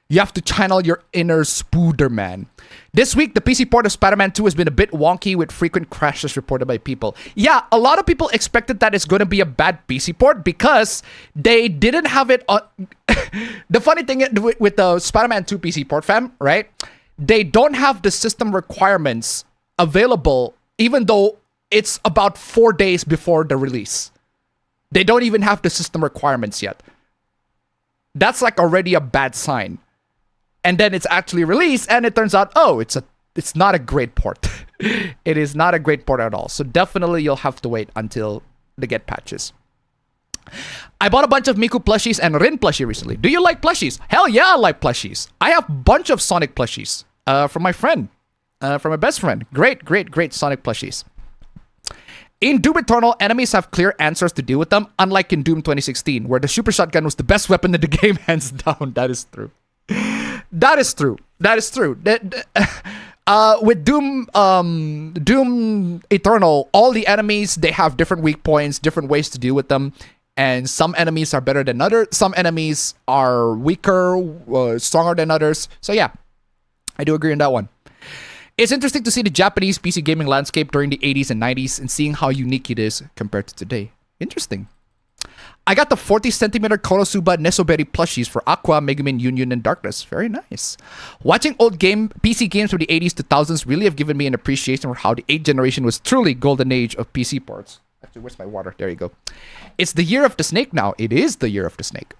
You have to channel your inner Spooderman. This week, the PC port of Spider-Man 2 has been a bit wonky with frequent crashes reported by people. Yeah, a lot of people expected that it's going to be a bad PC port because they didn't have it on... The funny thing with the Spider-Man 2 PC port, fam, right? They don't have the system requirements available even though it's about 4 days before the release. They don't even have the system requirements yet. That's like already a bad sign. And then it's actually released, and it turns out, oh, it's not a great port. It is not a great port at all. So definitely you'll have to wait until they get patches. I bought a bunch of Miku plushies and Rin plushie recently. Do you like plushies? Hell yeah, I like plushies. I have a bunch of Sonic plushies from my friend, from my best friend. Great Sonic plushies. In Doom Eternal, enemies have clear answers to deal with them, unlike in Doom 2016, where the super shotgun was the best weapon in the game, hands down. That is true. That is true. With Doom Eternal, all the enemies, they have different weak points, different ways to deal with them. And some enemies are better than others. Some enemies are weaker, stronger than others. So yeah, I do agree on that one. It's interesting to see the Japanese PC gaming landscape during the 80s and 90s and seeing how unique it is compared to today. Interesting. I got the 40cm Konosuba Nesoberi plushies for Aqua, Megumin, Union, and Darkness. Very nice. Watching old PC games from the 80s to 2000s really have given me an appreciation for how the 8th generation was truly golden age of PC ports. Actually, where's my water? There you go. It's the year of the snake now. It is the year of the snake.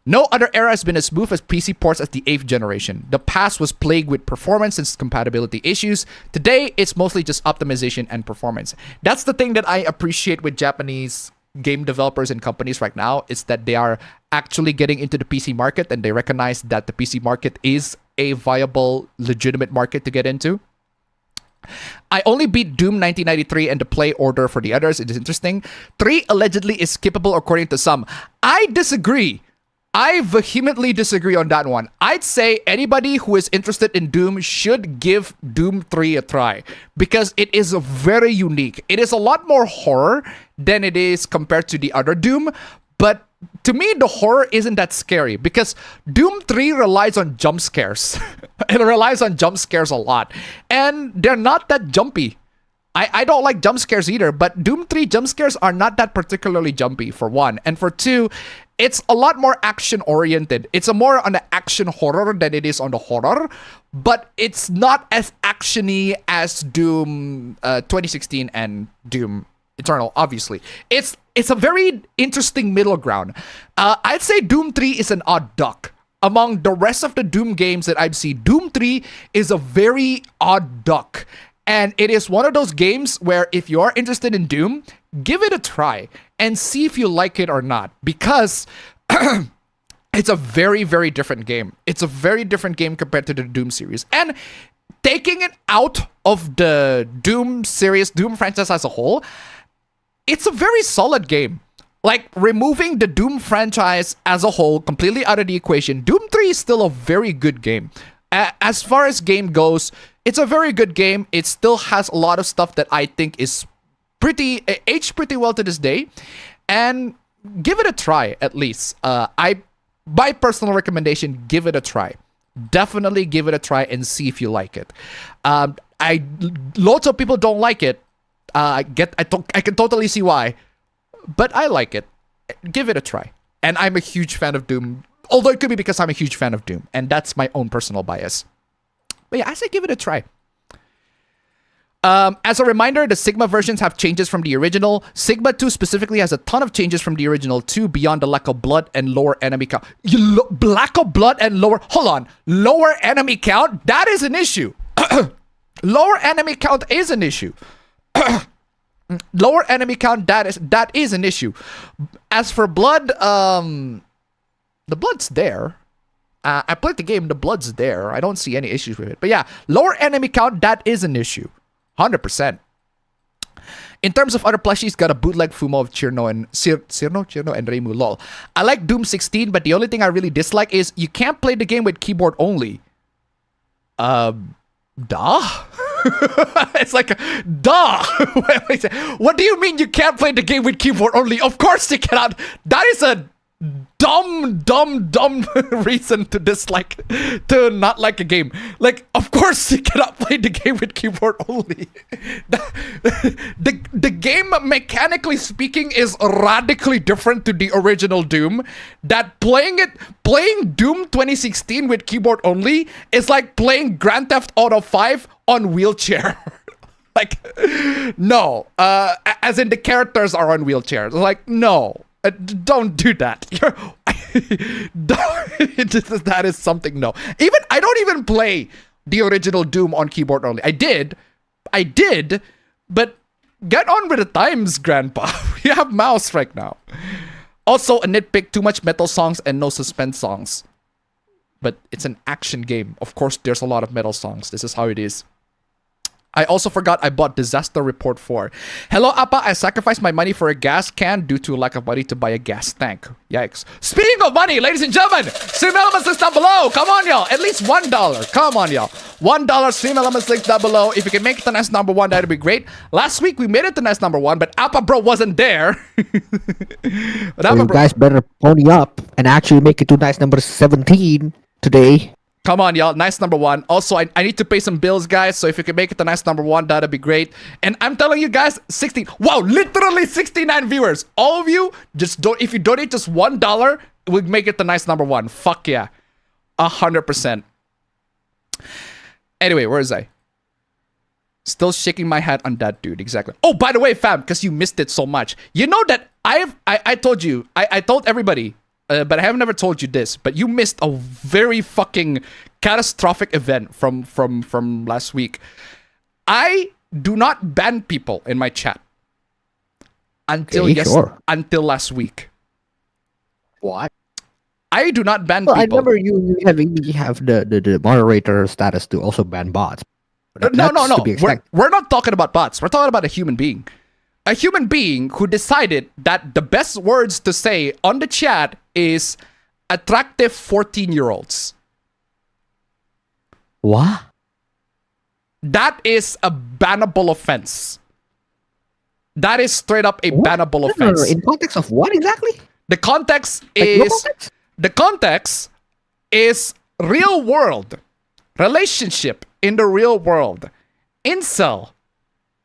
No other era has been as smooth as PC ports as the 8th generation. The past was plagued with performance and compatibility issues. Today, it's mostly just optimization and performance. That's the thing that I appreciate with Japanese game developers and companies right now, is that they are actually getting into the PC market and they recognize that the PC market is a viable, legitimate market to get into. I only beat Doom 1993 and the play order for the others. It is interesting. 3 allegedly is skippable according to some. I disagree. I vehemently disagree on that one. I'd say anybody who is interested in Doom should give Doom 3 a try because it is very unique. It is a lot more horror than it is compared to the other Doom, but to me, the horror isn't that scary because Doom 3 relies on jump scares. It relies on jump scares a lot, and they're not that jumpy. I don't like jump scares either, but Doom 3 jump scares are not that particularly jumpy, for one. And for two, it's a lot more action-oriented. It's more on the action horror than it is on the horror, but it's not as action-y as Doom 2016 and Doom Eternal, obviously. It's a very interesting middle ground. I'd say Doom 3 is an odd duck. Among the rest of the Doom games that I've seen, Doom 3 is a very odd duck. And it is one of those games where if you are interested in Doom, give it a try and see if you like it or not. Because it's a very, very different game. It's a very different game compared to the Doom series. And taking it out of the Doom series, Doom franchise as a whole, it's a very solid game. Like, removing the Doom franchise as a whole completely out of the equation, Doom 3 is still a very good game. As far as game goes, it's a very good game. It still has a lot of stuff that I think is aged pretty well to this day. And give it a try, at least. My personal recommendation, give it a try. Definitely give it a try and see if you like it. Lots of people don't like it. I can totally see why, but I like it. Give it a try. And I'm a huge fan of Doom, although it could be because I'm a huge fan of Doom, and that's my own personal bias. But yeah, I say give it a try. As a reminder, the Sigma versions have changes from the original. Sigma 2 specifically has a ton of changes from the original 2 beyond the lack of blood and lower enemy count. Lack of blood and lower... Hold on. Lower enemy count? That is an issue. Lower enemy count is an issue. Lower enemy count, that is an issue. As for blood, the blood's there. I played the game, the blood's there. I don't see any issues with it. But yeah, lower enemy count, that is an issue. 100%. In terms of other plushies, got a bootleg Fumo of Cirno and Reimu, lol. I like Doom 16, but the only thing I really dislike is you can't play the game with keyboard only. Duh? It's like, duh! What do you mean you can't play the game with keyboard only? Of course you cannot! That is a dumb reason to dislike, to not like a game. Like, of course you cannot play the game with keyboard only. The game, mechanically speaking, is radically different to the original Doom. That playing Doom 2016 with keyboard only is like playing Grand Theft Auto 5 on wheelchair. Like, no. As in the characters are on wheelchairs. Like, no. Don't do that. That is something, no. I don't even play the original Doom on keyboard only. I did, but get on with the times, Grandpa. We have mouse right now. Also, a nitpick, too much metal songs and no suspense songs. But it's an action game. Of course, there's a lot of metal songs. This is how it is. I also forgot I bought Disaster Report 4. Hello, Appa. I sacrificed my money for a gas can due to lack of money to buy a gas tank. Yikes. Speaking of money, ladies and gentlemen, stream elements links down below. Come on, y'all. At least $1. Come on, y'all. $1 stream elements links down below. If you can make it to nice number 1, that'd be great. Last week, we made it to nice number 1, but Appa Bro wasn't there. So you guys better pony up and actually make it to nice number 17 today. Come on, y'all. Nice number 1. Also, I need to pay some bills, guys. So if you can make it to nice number 1, that'd be great. And I'm telling you guys, 16. Wow, literally 69 viewers. All of you, just don't. If you donate just $1, we'll make it to nice number 1. Fuck yeah. 100%. Anyway, where is I? Still shaking my head on that dude. Exactly. Oh, by the way, fam, because you missed it so much. You know that I told you. I told everybody. But I have never told you this, but you missed a very fucking catastrophic event from last week. I do not ban people in my chat until until last week. What? I do not ban people. I remember you have the moderator status to also ban bots. No. We're not talking about bots. We're talking about a human being. A human being who decided that the best words to say on the chat is attractive 14-year-olds. What? That is a bannable offense. That is straight up a bannable offense. In context of what exactly? The context is real world relationship in the real world. Incel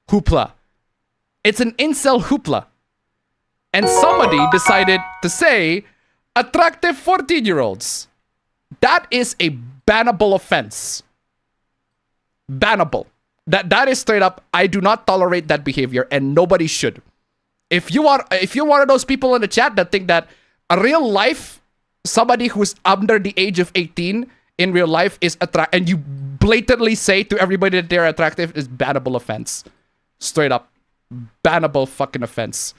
hoopla. It's an incel hoopla. And somebody decided to say attractive 14-year-olds. That is a bannable offense. Bannable. That is straight up, I do not tolerate that behavior and nobody should. If you're one of those people in the chat that think that a real life, somebody who's under the age of 18 in real life is attractive, and you blatantly say to everybody that they're attractive, is bannable offense. Straight up. Bannable fucking offense.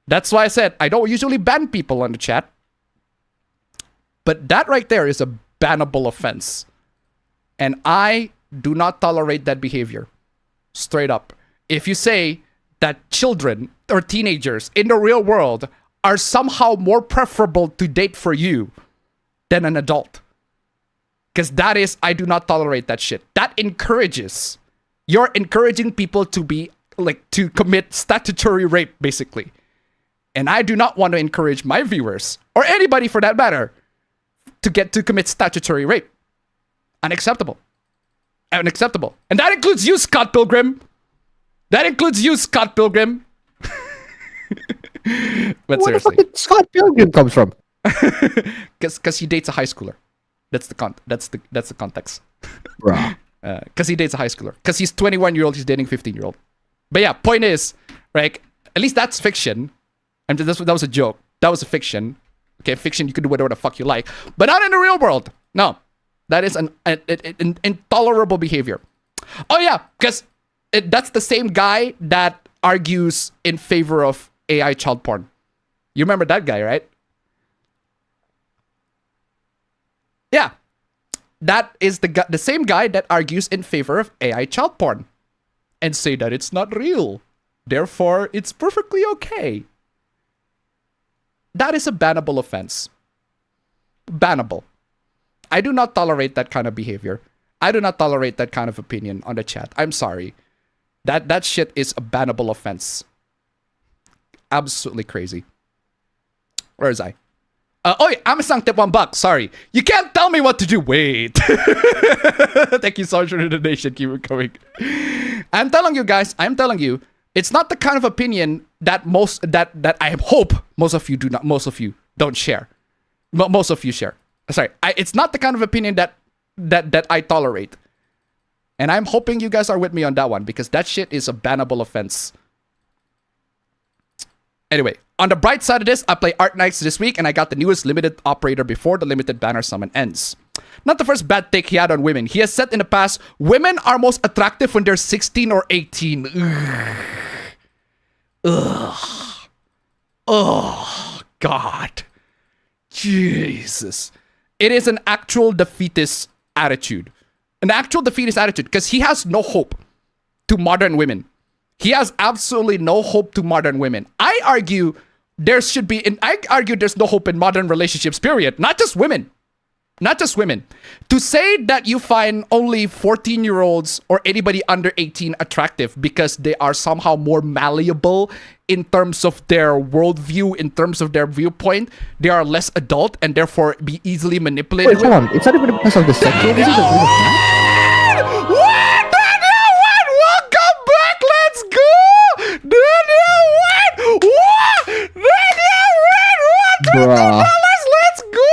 That's why I said I don't usually ban people on the chat. But that right there is a bannable offense. And I do not tolerate that behavior. Straight up. If you say that children or teenagers in the real world are somehow more preferable to date for you than an adult. Because that is, I do not tolerate that shit. That encourages. You're encouraging people to be to commit statutory rape, basically. And I do not want to encourage my viewers, or anybody for that matter, to commit statutory rape. Unacceptable. unacceptable. And that includes you, Scott Pilgrim. That includes you, Scott Pilgrim. But Where seriously, the fuck did Scott Pilgrim comes from? because he dates a high schooler. That's the context. Bruh. Because he dates a high schooler. Because he's 21-year-old, he's dating 15-year-old. But yeah, point is, right? At least that's fiction. And that was a joke. That was a fiction. Okay, fiction, you can do whatever the fuck you like. But not in the real world. No. That is an intolerable behavior. Oh yeah, because that's the same guy that argues in favor of AI child porn. You remember that guy, right? Yeah. That is the same guy that argues in favor of AI child porn and say that it's not real. Therefore, it's perfectly okay. That is a bannable offense. Bannable. I do not tolerate that kind of behavior. I do not tolerate that kind of opinion on the chat. I'm sorry. That shit is a bannable offense. Absolutely crazy. Where is I? Amazon tip $1. Sorry. You can't tell me what to do. Wait. Thank you so much for the donation. Keep it coming. I'm telling you guys, it's not the kind of opinion that that I hope most of you don't share. Most of you share. Sorry. It's not the kind of opinion that I tolerate. And I'm hoping you guys are with me on that one because that shit is a bannable offense. Anyway, on the bright side of this, I play Art Knights this week and I got the newest limited operator before the limited banner summon ends. Not the first bad take he had on women. He has said in the past, women are most attractive when they're 16 or 18. Ugh. Oh, God. Jesus. It is an actual defeatist attitude. An actual defeatist attitude because he has no hope to modern women. He has absolutely no hope to modern women. I argue there's no hope in modern relationships, period. Not just women. Not just women. To say that you find only 14-year-olds or anybody under 18 attractive because they are somehow more malleable in terms of their worldview, in terms of their viewpoint, they are less adult and therefore be easily manipulated. Wait, hold on. It's not even because of the sexual. This is a real fact. Welcome back. Let's go. Daniel Wayne. What? Daniel Wayne. Bruh. Let's go.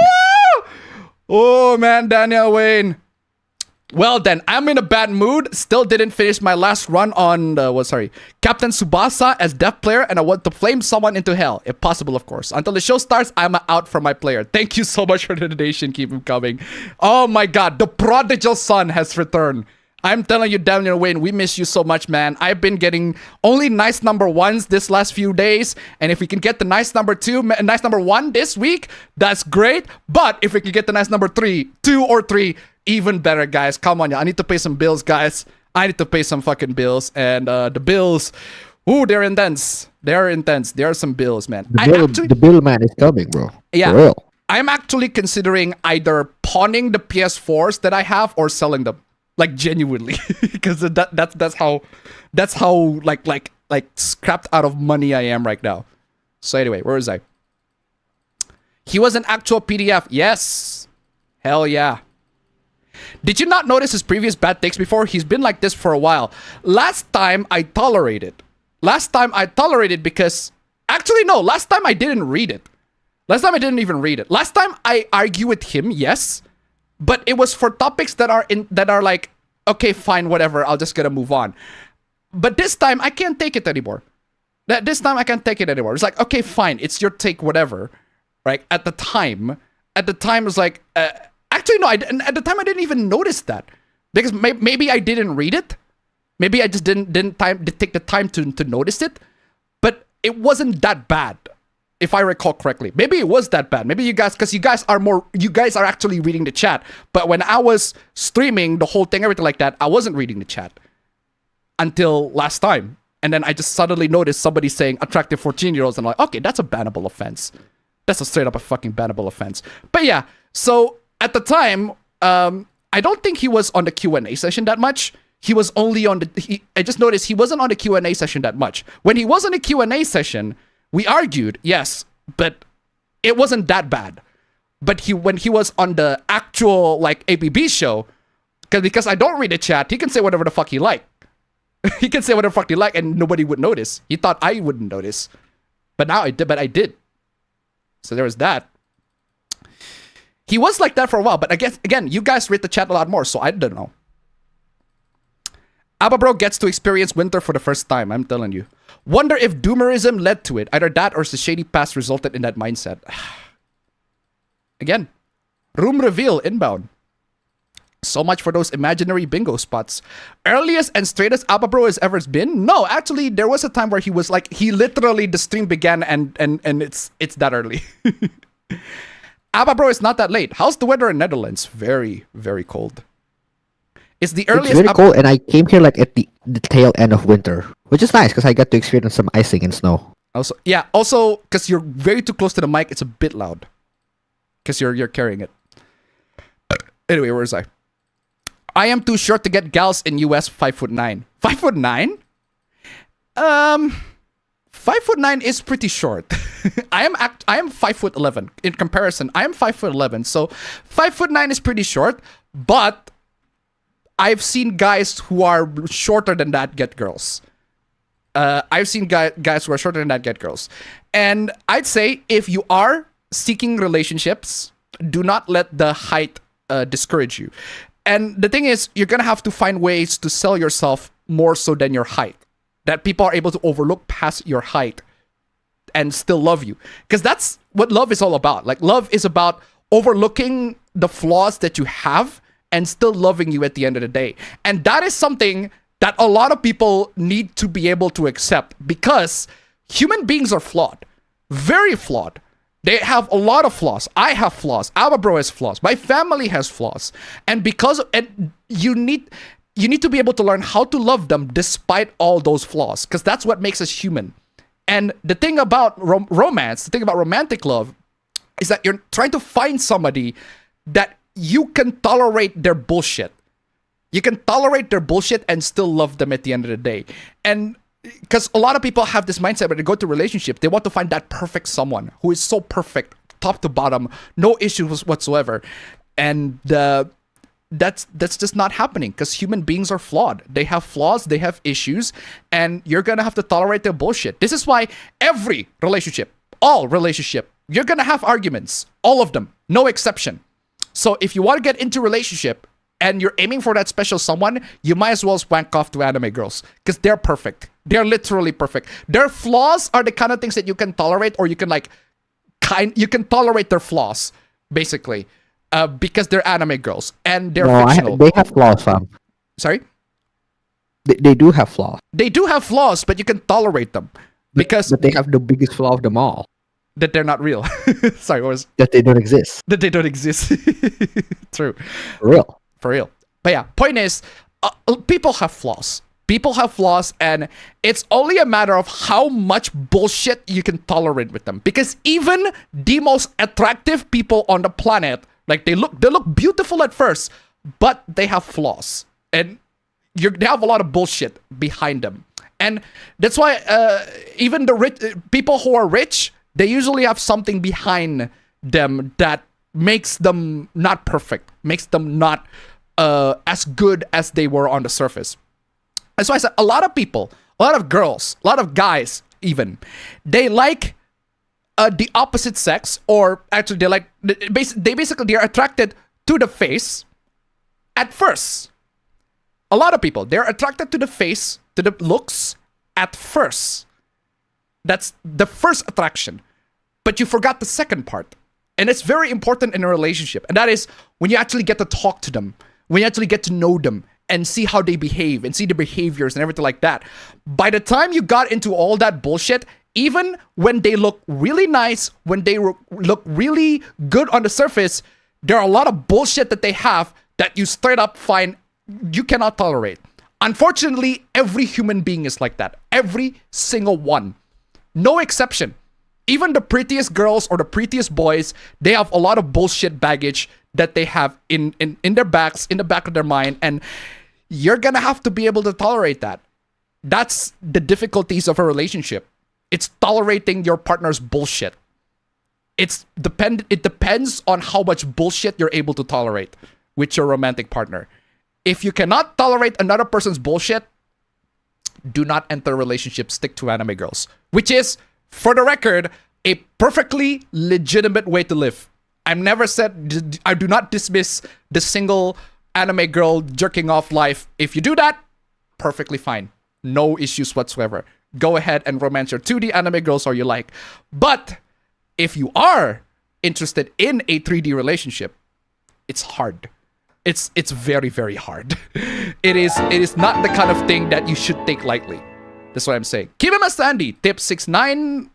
Oh man, Daniel Wayne. Well then, I'm in a bad mood. Still didn't finish my last run on Captain Tsubasa as deaf player, and I want to flame someone into hell, if possible, of course. Until the show starts, I'm out from my player. Thank you so much for the donation. Keep him coming. Oh my God, the prodigal son has returned. I'm telling you, Daniel Wayne, we miss you so much, man. I've been getting only nice number ones this last few days, and if we can get the nice number one this week, that's great. But if we can get the nice number two or three, even better, guys. Come on, yeah. I need to pay some bills, guys. I need to pay some fucking bills, and the bills, ooh, they're intense. They're intense. There are some bills, man. The bill man is coming, bro. Yeah. For real. I'm actually considering either pawning the PS4s that I have or selling them. Like genuinely, because that's how like scrapped out of money I am right now. So anyway, where was I? He was an actual PDF. Yes, hell yeah. Did you not notice his previous bad takes before? He's been like this for a while. Last time I tolerated because actually no. Last time I didn't read it. Last time I didn't even read it. Last time I argue with him, yes. But it was for topics that are like, okay, fine, whatever, I'll just gotta move on. But this time, I can't take it anymore. This time, I can't take it anymore. It's like, okay, fine, it's your take, whatever. Right? At the time, it was like, actually, no, at the time, I didn't even notice that. Because maybe I didn't read it. Maybe I just didn't take the time to notice it. But it wasn't that bad. If I recall correctly. Maybe it was that bad. Maybe you guys are actually reading the chat. But when I was streaming the whole thing, everything like that, I wasn't reading the chat until last time. And then I just suddenly noticed somebody saying attractive 14-year-olds. And I'm like, okay, that's a bannable offense. That's a straight up a fucking bannable offense. But yeah, so at the time, I don't think he was on the Q&A session that much. He was only on I just noticed he wasn't on the Q&A session that much. When he was on the Q&A session, we argued, yes, but it wasn't that bad. But when he was on the actual like APB show, Because I don't read the chat, he can say whatever the fuck he like. He can say whatever the fuck he like and nobody would notice. He thought I wouldn't notice. But now I did, but I did. So there was that. He was like that for a while, but I guess, again, you guys read the chat a lot more, so I don't know. Abba gets to experience winter for the first time, I'm telling you. Wonder if doomerism led to it. Either that or the shady past resulted in that mindset. Again, room reveal inbound. So much for those imaginary bingo spots. Earliest and straightest Abba has ever been? No, actually, there was a time where he was like, he literally, the stream began and it's that early. Abba is not that late. How's the weather in Netherlands? Very, very cold. It's the earliest. It's very cold, and I came here like at the tail end of winter, which is nice because I got to experience some icing and snow. Also, yeah. Also, because you're very too close to the mic, it's a bit loud. Because you're carrying it. Anyway, where was I? I am too short to get gals in US 5'9". 5'9"? 5'9" is pretty short. I am 5'11". In comparison, I am 5'11". So 5'9" is pretty short, but I've seen guys who are shorter than that get girls. I've seen guys who are shorter than that get girls. And I'd say if you are seeking relationships, do not let the height discourage you. And the thing is, you're going to have to find ways to sell yourself more so than your height. That people are able to overlook past your height and still love you. Because that's what love is all about. Like, love is about overlooking the flaws that you have and still loving you at the end of the day. And that is something that a lot of people need to be able to accept, because human beings are flawed. Very flawed. They have a lot of flaws. I have flaws. Abba has flaws. My family has flaws. And because you need to be able to learn how to love them despite all those flaws, because that's what makes us human. And the thing about romance, the thing about romantic love, is that you're trying to find somebody that you can tolerate their bullshit. You can tolerate their bullshit and still love them at the end of the day. And because a lot of people have this mindset when they go to relationship, they want to find that perfect someone who is so perfect, top to bottom, no issues whatsoever. And that's just not happening, because human beings are flawed. They have flaws, they have issues, and you're gonna have to tolerate their bullshit. This is why every relationship, all relationship, you're gonna have arguments, all of them, no exception. So if you want to get into relationship and you're aiming for that special someone, you might as well swank off to anime girls, because they're perfect. They're literally perfect. Their flaws are the kind of things that you can tolerate, or you can you can tolerate their flaws, basically, because they're anime girls and they're fictional. They have flaws, fam. Sorry? They do have flaws. They do have flaws, but you can tolerate them because But they have the biggest flaw of them all. That they're not real. Sorry, what was that? They don't exist. That they don't exist. True. For real. For real. But yeah, point is, people have flaws. People have flaws, and it's only a matter of how much bullshit you can tolerate with them. Because even the most attractive people on the planet, like they look beautiful at first, but they have flaws, and they have a lot of bullshit behind them. And that's why even the rich people who are rich, they usually have something behind them that makes them not perfect, makes them not as good as they were on the surface. That's why I said a lot of people, a lot of girls, a lot of guys even, they like the opposite sex, or actually they're attracted to the face at first. A lot of people, they're attracted to the face, to the looks at first. That's the first attraction. But you forgot the second part. And it's very important in a relationship. And that is when you actually get to talk to them, when you actually get to know them and see how they behave and see the behaviors and everything like that. By the time you got into all that bullshit, even when they look really nice, when they look really good on the surface, there are a lot of bullshit that they have that you straight up find you cannot tolerate. Unfortunately, every human being is like that. Every single one. No exception. Even the prettiest girls or the prettiest boys, they have a lot of bullshit baggage that they have in their backs, in the back of their mind, and you're gonna have to be able to tolerate that. That's the difficulties of a relationship. It's tolerating your partner's bullshit. It depends on how much bullshit you're able to tolerate with your romantic partner. If you cannot tolerate another person's bullshit, do not enter a relationship. Stick to anime girls, which is, for the record, a perfectly legitimate way to live. I've never said, I do not dismiss the single anime girl jerking off life. If you do that, perfectly fine. No issues whatsoever. Go ahead and romance your 2D anime girls or you like. But if you are interested in a 3D relationship, it's hard. It's very, very hard. It is not the kind of thing that you should take lightly. That's what I'm saying. Keep him as Sandy. Tip 69.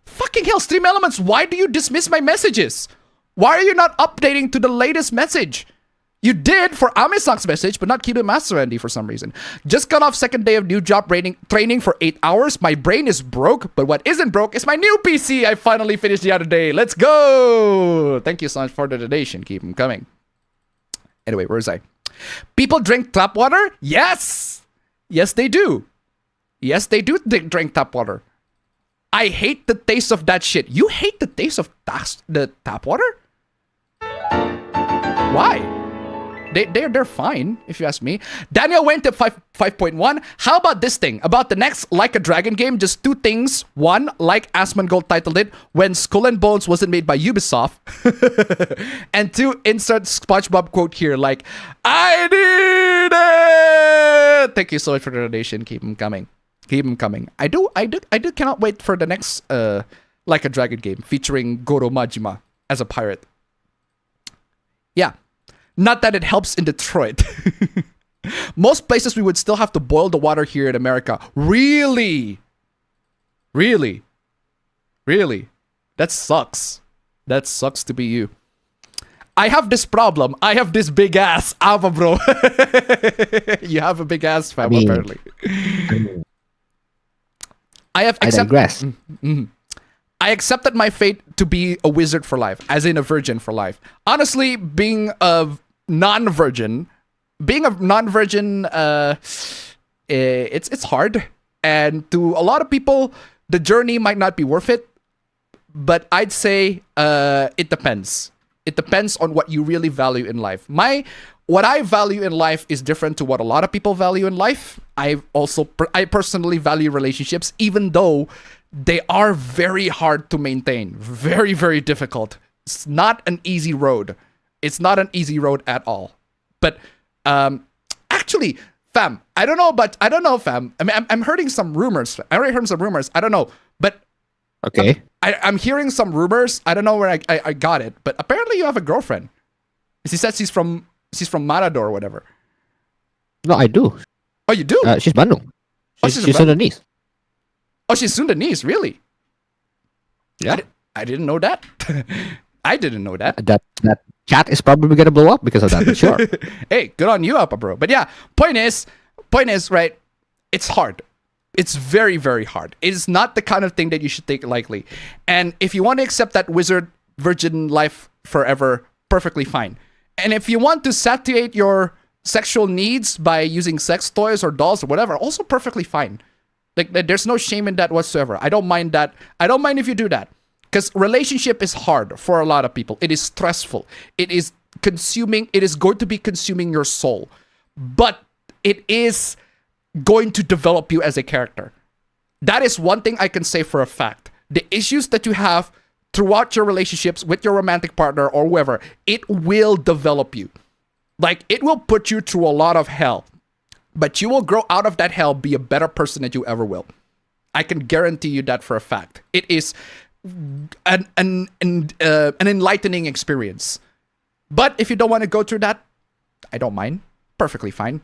Fucking hell, Stream Elements, why do you dismiss my messages? Why are you not updating to the latest message? You did for Amisang's message, but not Kiba Master Andy for some reason. Just got off second day of new job training for 8 hours. My brain is broke, but what isn't broke is my new PC I finally finished the other day. Let's go! Thank you so much for the donation. Keep them coming. Anyway, where was I? People drink tap water? Yes! Yes, they do. Yes, they do drink tap water. I hate the taste of that shit. You hate the taste of the tap water? Why? They're fine, if you ask me. Daniel went to 5.1. How about this thing? About the next Like a Dragon game, just 2 things. 1, like Asmongold titled it, when Skull and Bones wasn't made by Ubisoft. And 2, insert SpongeBob quote here, like, I need it! Thank you so much for the donation. Keep them coming. Keep them coming. I do cannot wait for the next Like a Dragon game featuring Goro Majima as a pirate. Yeah. Not that it helps in Detroit. Most places we would still have to boil the water here in America. Really? Really? Really? That sucks. That sucks to be you. I have this problem. I have this big ass. Ava, bro. You have a big ass, fam, apparently. I digress. I accepted my fate to be a wizard for life, as in a virgin for life. Honestly, being a non-virgin, it's hard. And to a lot of people, the journey might not be worth it. But I'd say it depends. It depends on what you really value in life. What I value in life is different to what a lot of people value in life. I personally value relationships, even though they are very hard to maintain. Very, very difficult. It's not an easy road. It's not an easy road at all. But actually, fam, I don't know, fam. I mean, I'm hearing some rumors. I already heard some rumors. I don't know, but okay. I'm hearing some rumors. I don't know where I got it, but apparently you have a girlfriend. She said she's from Marador or whatever. No, I do. Oh, you do? She's Bandung. She's Sudanese. Oh, she's Sudanese, really? Yeah. I didn't know that. I didn't know that. That chat is probably gonna blow up because of that, but sure. Hey, good on you, Appa, bro. But yeah, point is, right, it's hard. It's very, very hard. It is not the kind of thing that you should take lightly. And if you want to accept that wizard virgin life forever, perfectly fine. And if you want to satiate your sexual needs by using sex toys or dolls or whatever, also perfectly fine. Like, there's no shame in that whatsoever. I don't mind that. I don't mind if you do that. Because relationship is hard for a lot of people. It is stressful. It is consuming. It is going to be consuming your soul. But it is going to develop you as a character. That is one thing I can say for a fact. The issues that you have throughout your relationships with your romantic partner or whoever, it will develop you. Like, it will put you through a lot of hell. But you will grow out of that hell, be a better person than you ever will. I can guarantee you that for a fact. It is an enlightening experience. But if you don't want to go through that, I don't mind. Perfectly fine.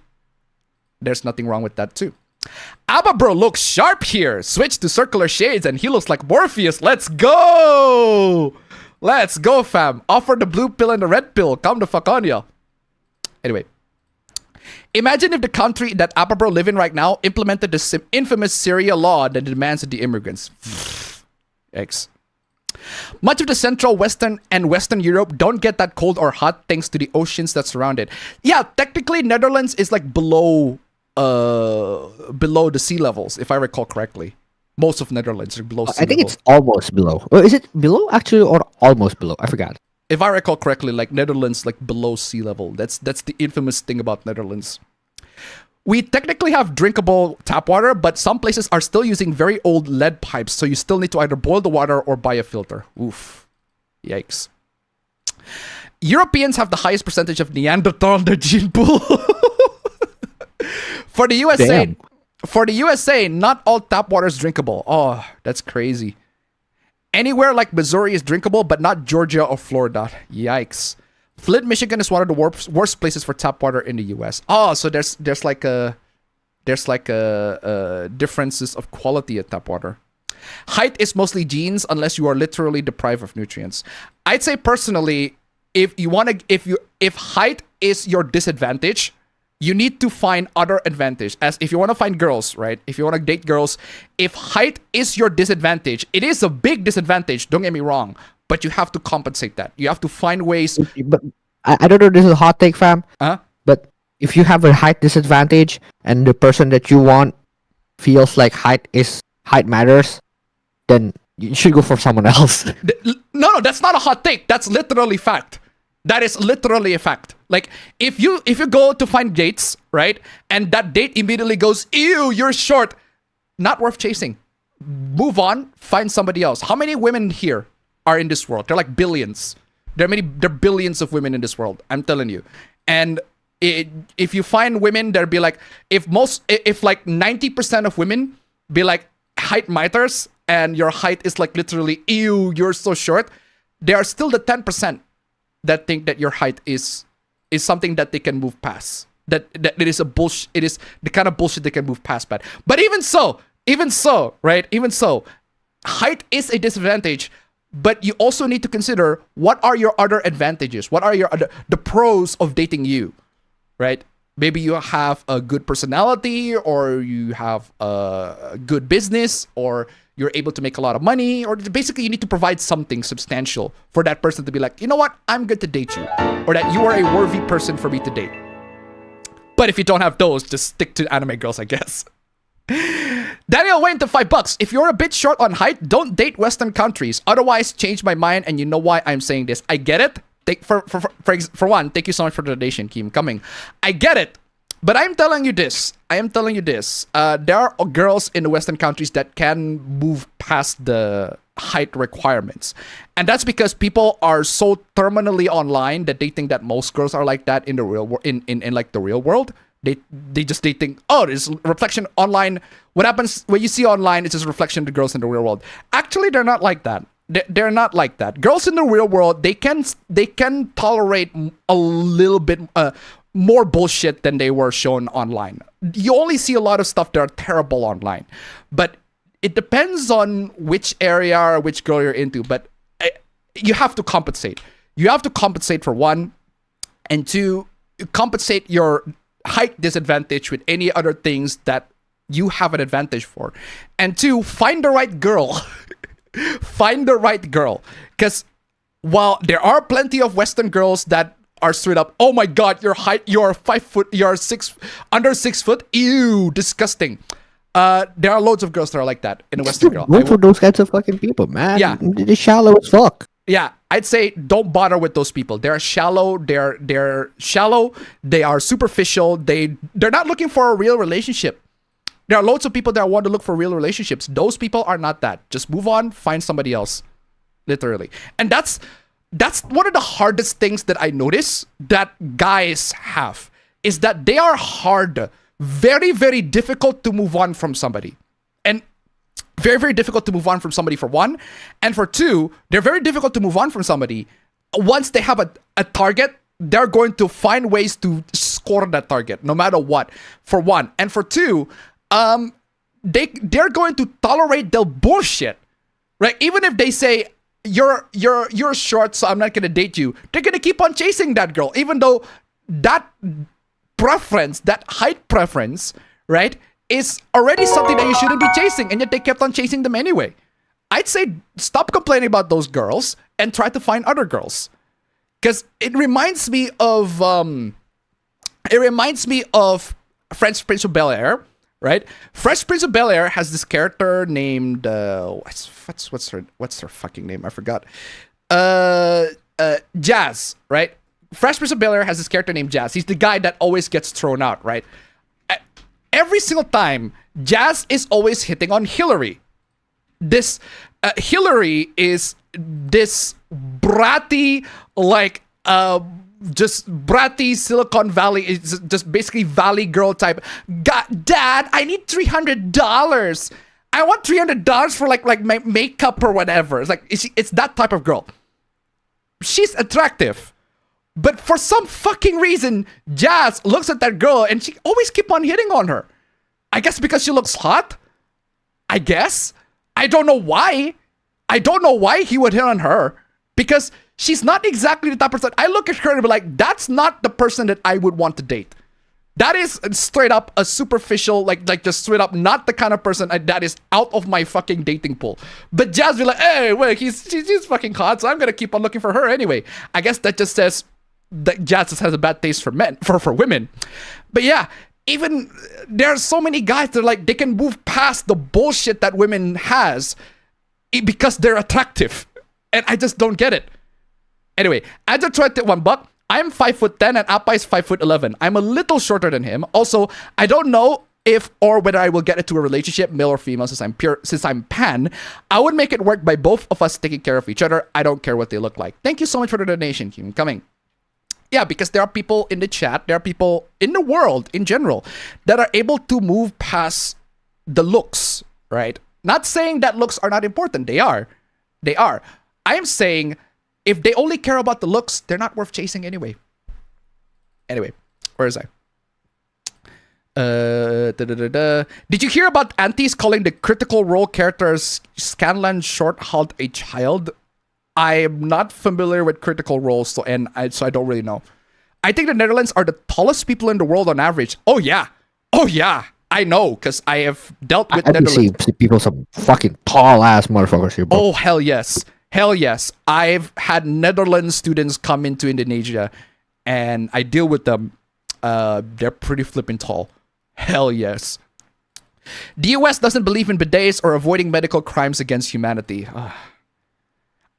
There's nothing wrong with that too. Abba bro looks sharp here. Switch to circular shades and he looks like Morpheus. Let's go! Let's go, fam. Offer the blue pill and the red pill. Come the fuck on, ya. Anyway. Imagine if the country that Abba bro live in right now implemented the infamous Syria law that demands of the immigrants. Yikes. Much of the Central, Western, and Western Europe don't get that cold or hot thanks to the oceans that surround it. Yeah, technically Netherlands is like below the sea levels, if I recall correctly. Most of Netherlands are below sea level. I think it's almost below. Or is it below actually or almost below? I forgot. If I recall correctly, like Netherlands, like below sea level. That's the infamous thing about Netherlands. We technically have drinkable tap water, but some places are still using very old lead pipes, so you still need to either boil the water or buy a filter. Oof. Yikes. Europeans have the highest percentage of Neanderthal in their gene pool. For the USA, Damn. not all tap water is drinkable. Oh, that's crazy. Anywhere like Missouri is drinkable, but not Georgia or Florida. Yikes. Flint, Michigan is one of the worst places for tap water in the US. Oh, so there's differences of quality at tap water. Height is mostly genes unless you are literally deprived of nutrients. I'd say personally, if height is your disadvantage, you need to find other advantage. As if you want to find girls, right? If you want to date girls, if height is your disadvantage, it is a big disadvantage, don't get me wrong, but you have to compensate that. You have to find ways. But I don't know if this is a hot take, fam. But if you have a height disadvantage and the person that you want feels like height matters, then you should go for someone else. No, that's not a hot take. That's literally fact. That is literally a fact. Like if you go to find dates, right, and that date immediately goes, ew, you're short, not worth chasing. Move on, find somebody else. How many women here are in this world? They're like billions. There are billions of women in this world. I'm telling you. And if you find women, there'll be like if like 90% of women be like height matters, and your height is like literally, ew, you're so short. There are still the 10% that think that your height is something that they can move past. That it is a bullshit. It is the kind of bullshit they can move past. But even so, right? Even so, height is a disadvantage. But you also need to consider what are your other advantages. What are the pros of dating you, right? Maybe you have a good personality, or you have a good business, or you're able to make a lot of money, or basically you need to provide something substantial for that person to be like, you know what, I'm good to date you, or that you are a worthy person for me to date. But if you don't have those, just stick to anime girls, I guess. Daniel Wayne to $5. If you're a bit short on height, don't date Western countries. Otherwise, change my mind, and you know why I'm saying this. I get it. For one, thank you so much for the donation, Keem coming. I get it. But I'm telling you this. There are girls in the Western countries that can move past the height requirements. And that's because people are so terminally online that they think that most girls are like that in the real world, in like the real world. They think, oh, there's reflection online. What happens when you see online, it's just a reflection of the girls in the real world. Actually, they're not like that. They're not like that. Girls in the real world, they can tolerate a little bit more bullshit than they were shown online. You only see a lot of stuff that are terrible online, but it depends on which area or which girl you're into. But you have to compensate. You have to compensate for one, and two, compensate your height disadvantage with any other things that you have an advantage for, and two, find the right girl. Find the right girl, because while there are plenty of Western girls that are straight up, oh my god, your height, you're 5 foot, you're under 6 foot, ew, disgusting. There are loads of girls that are like that in a Western girl. Go for those kinds of fucking people, man. Yeah, they're shallow as fuck. Yeah, I'd say don't bother with those people. They're shallow. They're shallow. They are superficial. They're not looking for a real relationship. There are loads of people that want to look for real relationships. Those people are not that. Just move on, find somebody else. Literally. And that's one of the hardest things that I notice that guys have, is that they are hard, very, very difficult to move on from somebody. And very, very difficult to move on from somebody, for one. And for two, they're very difficult to move on from somebody. Once they have a target, they're going to find ways to score that target, no matter what, for one. And for two, they're going to tolerate the bullshit, right? Even if they say you're short, so I'm not gonna date you, they're gonna keep on chasing that girl, even though that preference, that height preference, right, is already something that you shouldn't be chasing, and yet they kept on chasing them anyway. I'd say stop complaining about those girls and try to find other girls, because it reminds me of Fresh Prince of Bel-Air. Right, Fresh Prince of Bel-Air has this character named what's her fucking name? I forgot. Jazz, right? Fresh Prince of Bel-Air has this character named Jazz. He's the guy that always gets thrown out, right? Every single time, Jazz is always hitting on Hillary. This Hillary is this bratty, like just bratty Silicon Valley, is just basically Valley girl type. Dad, I need $300. I want $300 for like my makeup or whatever. It's like it's that type of girl. She's attractive, but for some fucking reason, Jazz looks at that girl and she always keep on hitting on her. I guess because she looks hot. I guess. I don't know why. I don't know why he would hit on her, because she's not exactly the type of person. I look at her and be like, that's not the person that I would want to date. That is straight up a superficial, like just straight up not the kind of person that is out of my fucking dating pool. But Jazz be like, hey, wait, she's fucking hot, so I'm gonna keep on looking for her anyway. I guess that just says that Jazz just has a bad taste for women. But yeah, even there are so many guys that are like, they can move past the bullshit that women has because they're attractive. And I just don't get it. Anyway, as a 21 buck, I'm 5'10" and Appa is 5'11". I'm a little shorter than him. Also, I don't know if or whether I will get into a relationship, male or female, since I'm pan. I would make it work by both of us taking care of each other. I don't care what they look like. Thank you so much for the donation. Keep coming. Yeah, because there are people in the chat, there are people in the world in general that are able to move past the looks, right? Not saying that looks are not important. They are. They are. I am saying if they only care about the looks, they're not worth chasing anyway. Anyway, where is I? Did you hear about aunties calling the Critical Role characters Scanlan Short-Halt a child? I'm not familiar with Critical Role, so I don't really know. I think the Netherlands are the tallest people in the world on average. Oh yeah, I know, because I have dealt with Netherlands. I see people, some fucking tall ass motherfuckers here, bro. Oh hell yes, I've had Netherlands students come into Indonesia, and I deal with them. They're pretty flippin' tall. Hell yes. The US doesn't believe in bidets or avoiding medical crimes against humanity.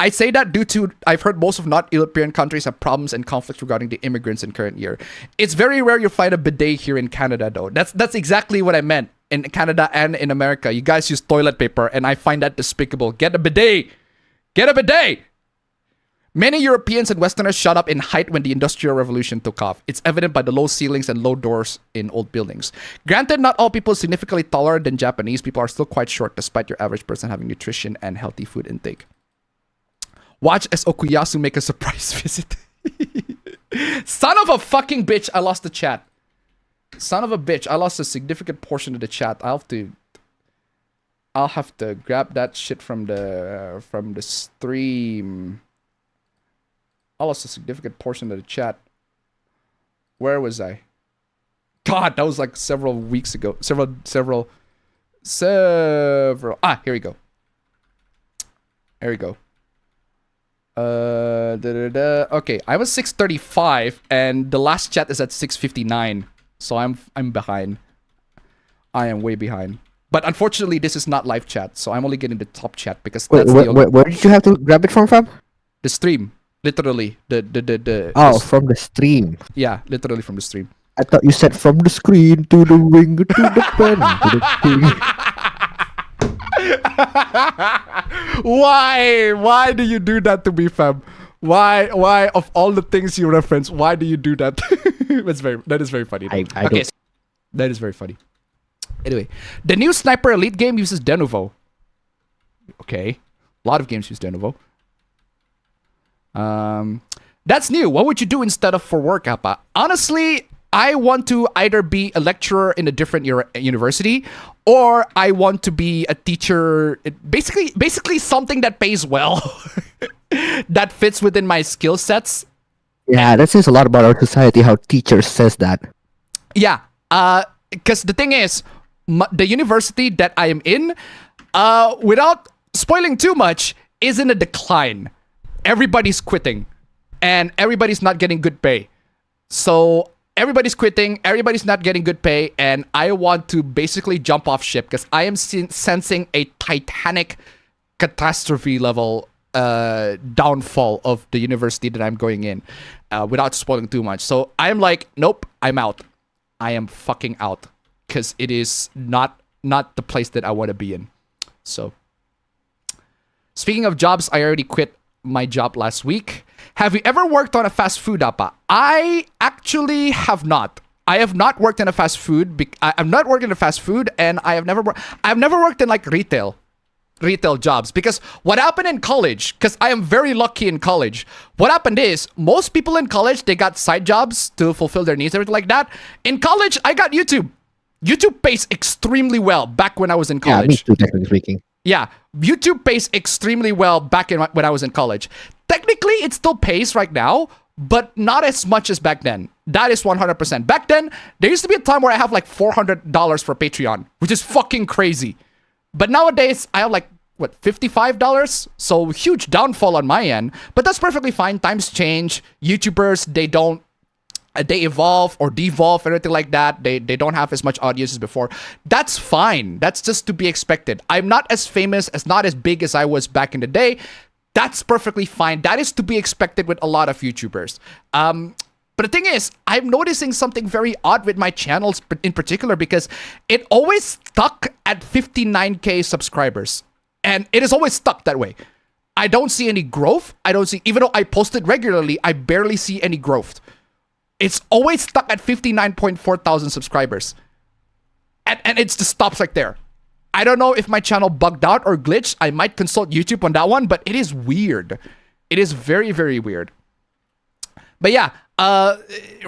I say that due to I've heard most of not European countries have problems and conflicts regarding the immigrants in current year. It's very rare you find a bidet here in Canada, though. That's exactly what I meant. In Canada and in America, you guys use toilet paper, and I find that despicable. Get a bidet. Get a bidet. Many Europeans and Westerners shot up in height when the Industrial Revolution took off. It's evident by the low ceilings and low doors in old buildings. Granted, not all people significantly taller than Japanese. People are still quite short, despite your average person having nutrition and healthy food intake. Watch as Okuyasu make a surprise visit. Son of a fucking bitch, I lost the chat. Son of a bitch, I lost a significant portion of the chat. I'll have to grab that shit from the stream. I lost a significant portion of the chat. Where was I? God, that was like several weeks ago. Several. Ah, here we go. There we go. Okay, I was 6:35 and the last chat is at 6:59. So I'm behind. I am way behind. But unfortunately, this is not live chat, so I'm only getting the top chat because that's where did you have to grab it from? The stream, literally. From the stream. Yeah, literally from the stream. I thought you said from the screen to the ring to the pen to the king. Why do you do that to me, fam? Why of all the things you reference, why do you do that? That is very funny. Okay, that is very funny. Anyway, the new Sniper Elite game uses Denuvo. Okay, a lot of games use Denuvo. That's new. What would you do instead of for work, Appa? Honestly, I want to either be a lecturer in a different university, or I want to be a teacher. Basically something that pays well, that fits within my skill sets. Yeah, that says a lot about our society. How teachers says that. Yeah, because the thing is, the university that I am in, without spoiling too much, is in a decline. Everybody's quitting, and everybody's not getting good pay. So everybody's quitting, everybody's not getting good pay, and I want to basically jump off ship because I am sensing a Titanic catastrophe level downfall of the university that I'm going in, without spoiling too much. So I'm like, nope, I'm out. I am fucking out, because it is not the place that I want to be in. So, speaking of jobs, I already quit my job last week. Have you ever worked on a fast food, Appa? I actually have not. I have not worked in a fast food. I'm not working in a fast food, and I've never worked in like retail jobs, because what happened in college, because I am very lucky in college, what happened is most people in college, they got side jobs to fulfill their needs, everything like that. In college, I got YouTube. YouTube pays extremely well back when I was in college. Yeah, me too, technically speaking. Yeah, YouTube pays extremely well back when I was in college. Technically, it still pays right now, but not as much as back then. That is 100%. Back then, there used to be a time where I have like $400 for Patreon, which is fucking crazy. But nowadays, I have like, what, $55? So huge downfall on my end. But that's perfectly fine. Times change. YouTubers, they evolve or devolve, anything like that. They don't have as much audience as before. That's fine. That's just to be expected. I'm not as famous, not as big as I was back in the day. That's perfectly fine. That is to be expected with a lot of YouTubers. But the thing is, I'm noticing something very odd with my channels in particular, because it always stuck at 59K subscribers. And it is always stuck that way. I don't see any growth. Even though I post it regularly, I barely see any growth. It's always stuck at 59.4 thousand subscribers. And it just stops right there. I don't know if my channel bugged out or glitched. I might consult YouTube on that one, but it is weird. It is very, very weird. But yeah,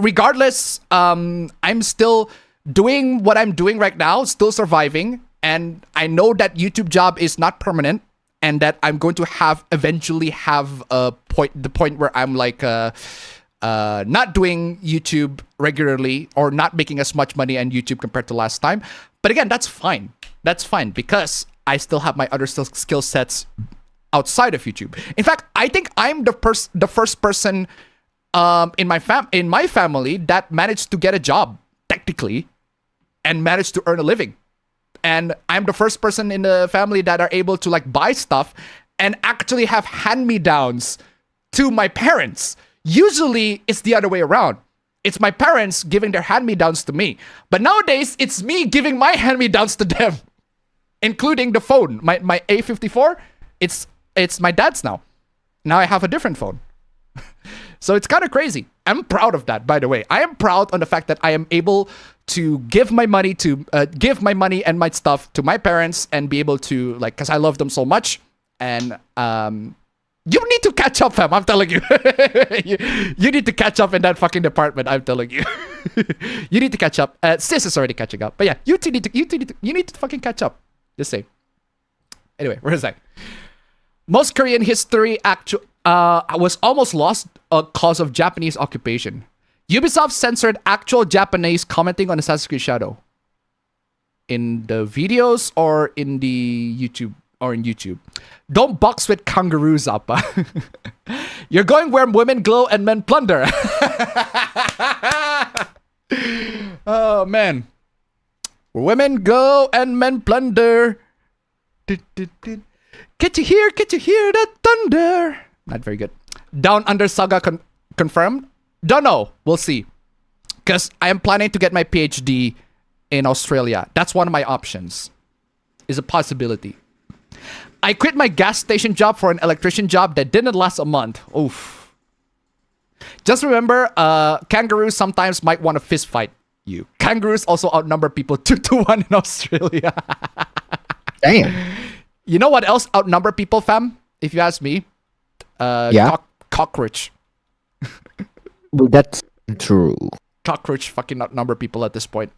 regardless, I'm still doing what I'm doing right now, still surviving. And I know that YouTube job is not permanent, and that I'm going to eventually have the point where I'm like, not doing YouTube regularly or not making as much money on YouTube compared to last time. But again, that's fine. That's fine, because I still have my other skill sets outside of YouTube. In fact, I think I'm the first person in my family that managed to get a job technically and managed to earn a living. And I'm the first person in the family that are able to like buy stuff and actually have hand-me-downs to my parents. Usually, it's the other way around. It's my parents giving their hand-me-downs to me. But nowadays, it's me giving my hand-me-downs to them, including the phone. My A54, it's my dad's now. Now I have a different phone. So it's kind of crazy. I'm proud of that, by the way. I am proud on the fact that I am able to give my money and my stuff to my parents and be able to, like, because I love them so much. And you need to catch up, fam. I'm telling you. you need to catch up in that fucking department. I'm telling you. You need to catch up. Sis is already catching up. But yeah, you need to fucking catch up. Just say. Anyway, where is I? Most Korean history was almost lost cause of Japanese occupation. Ubisoft censored actual Japanese commenting on Assassin's Creed Shadow. In the videos or in the YouTube? Or in YouTube. Don't box with kangaroos, Appa. You're going where women glow and men plunder. Oh, man. Where women go and men plunder. Get you here the thunder. Not very good. Down Under Saga confirmed? Don't know. We'll see. Because I am planning to get my PhD in Australia. That's one of my options. Is a possibility. I quit my gas station job for an electrician job that didn't last a month. Oof. Just remember, kangaroos sometimes might want to fist fight you. Kangaroos also outnumber people 2-1 in Australia. Damn. You know what else outnumber people, fam? If you ask me. Yeah. Cockroach. Well, that's true. Cockroach fucking outnumber people at this point.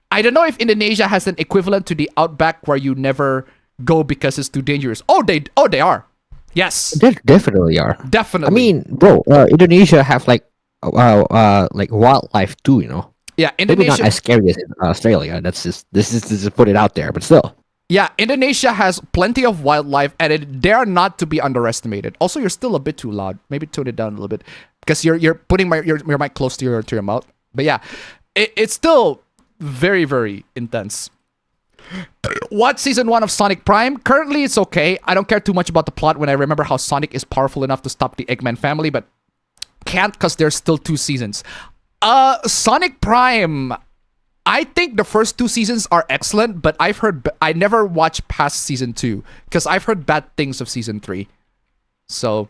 I don't know if Indonesia has an equivalent to the Outback where you never go because it's too dangerous. Oh, they are. Yes. They definitely are. Definitely. I mean, bro, Indonesia have like wildlife too, you know. Yeah, Maybe Indonesia. not as scary as in Australia. This is just put it out there, but still. Yeah, Indonesia has plenty of wildlife, and they are not to be underestimated. Also, you're still a bit too loud. Maybe tone it down a little bit because you're putting your mic close to your mouth. But yeah, it's still very, very intense. What season 1 of Sonic Prime? Currently, it's okay. I don't care too much about the plot when I remember how Sonic is powerful enough to stop the Eggman family, but can't because there's still 2 seasons. Sonic Prime, I think the first 2 seasons are excellent, but I never watched past season 2 because I've heard bad things of season 3. So,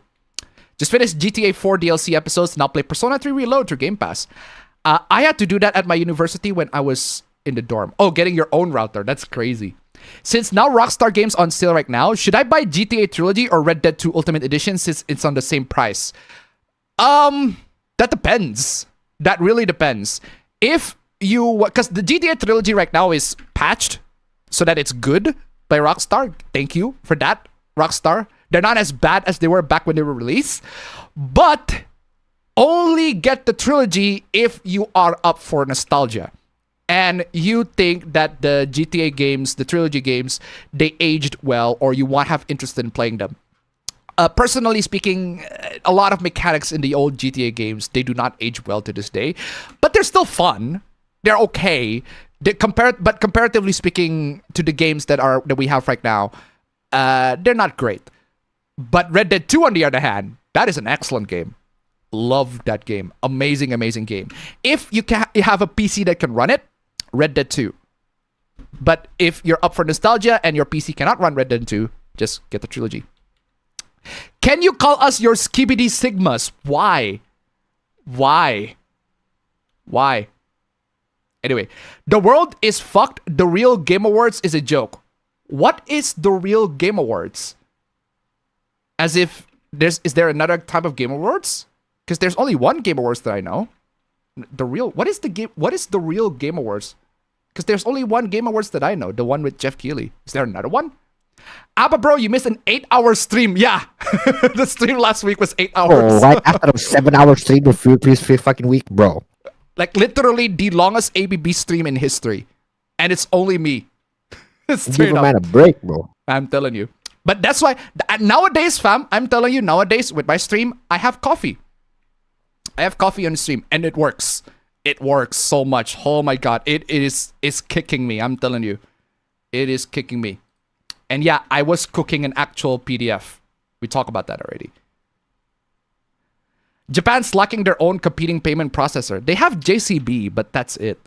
just finished GTA 4 DLC episodes, now play Persona 3 Reload through Game Pass. I had to do that at my university when I was in the dorm. Oh, getting your own router. That's crazy. Since now Rockstar Games on sale right now, should I buy GTA Trilogy or Red Dead 2 Ultimate Edition since it's on the same price? That depends. That really depends. If you... Because the GTA Trilogy right now is patched so that it's good by Rockstar. Thank you for that, Rockstar. They're not as bad as they were back when they were released. But only get the trilogy if you are up for nostalgia. And you think that the GTA games, the trilogy games, they aged well, or you want to have interest in playing them. Personally speaking, a lot of mechanics in the old GTA games, they do not age well to this day. But they're still fun. They're okay. But comparatively speaking to the games that we have right now, they're not great. But Red Dead 2, on the other hand, that is an excellent game. Love that game. Amazing, amazing game. If you have a PC that can run it, Red Dead 2. But if you're up for nostalgia and your PC cannot run Red Dead 2, just get the trilogy. Can you call us your Skibidi Sigmas? Why? Anyway, the world is fucked. The real Game Awards is a joke. What is the real Game Awards? As if is there another type of Game Awards? Because there's only one Game Awards that I know. What is the real Game Awards? Because there's only one Game Awards that I know, the one with Jeff Keighley. Is there another one? Abba bro, you missed an 8-hour stream. Yeah, the stream last week was 8 hours. Oh, right after a 7-hour stream of previous fucking week, bro. Like literally the longest APB stream in history, and it's only me. Give a man a break, bro. I'm telling you. But that's why nowadays, fam, I'm telling you, nowadays with my stream, I have coffee. I have coffee on the stream, and it works. It works so much. Oh my god, it's kicking me. I'm telling you, it is kicking me. And yeah, I was cooking an actual PDF. We talked about that already. Japan's lacking their own competing payment processor. They have JCB, but that's it.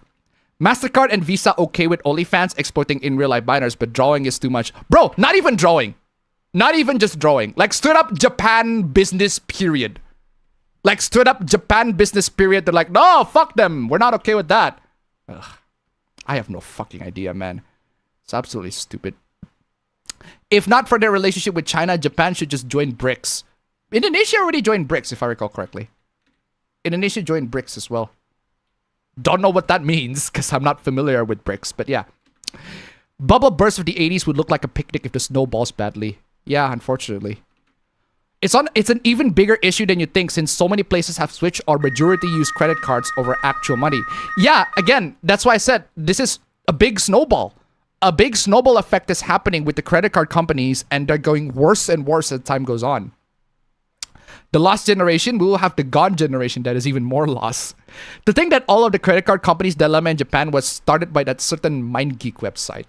MasterCard and Visa okay with OnlyFans exploiting in real life banners, but drawing is too much. Bro, not even drawing. Not even just drawing. Like straight up Japan business period. Like straight up Japan business period. They're like, no, fuck them. We're not okay with that. Ugh. I have no fucking idea, man. It's absolutely stupid. If not for their relationship with China, Japan should just join BRICS. Indonesia already joined BRICS, if I recall correctly. Indonesia joined BRICS as well. Don't know what that means, because I'm not familiar with BRICS, but yeah. Bubble burst of the 80s would look like a picnic if the snow balls badly. Yeah, unfortunately. It's an even bigger issue than you think, since so many places have switched or majority use credit cards over actual money. Yeah, again, that's why I said this is a big snowball. A big snowball effect is happening with the credit card companies, and they're going worse and worse as time goes on. The lost generation, we will have the gone generation that is even more lost. To think that all of the credit card companies' dilemma in Japan was started by that certain MindGeek website.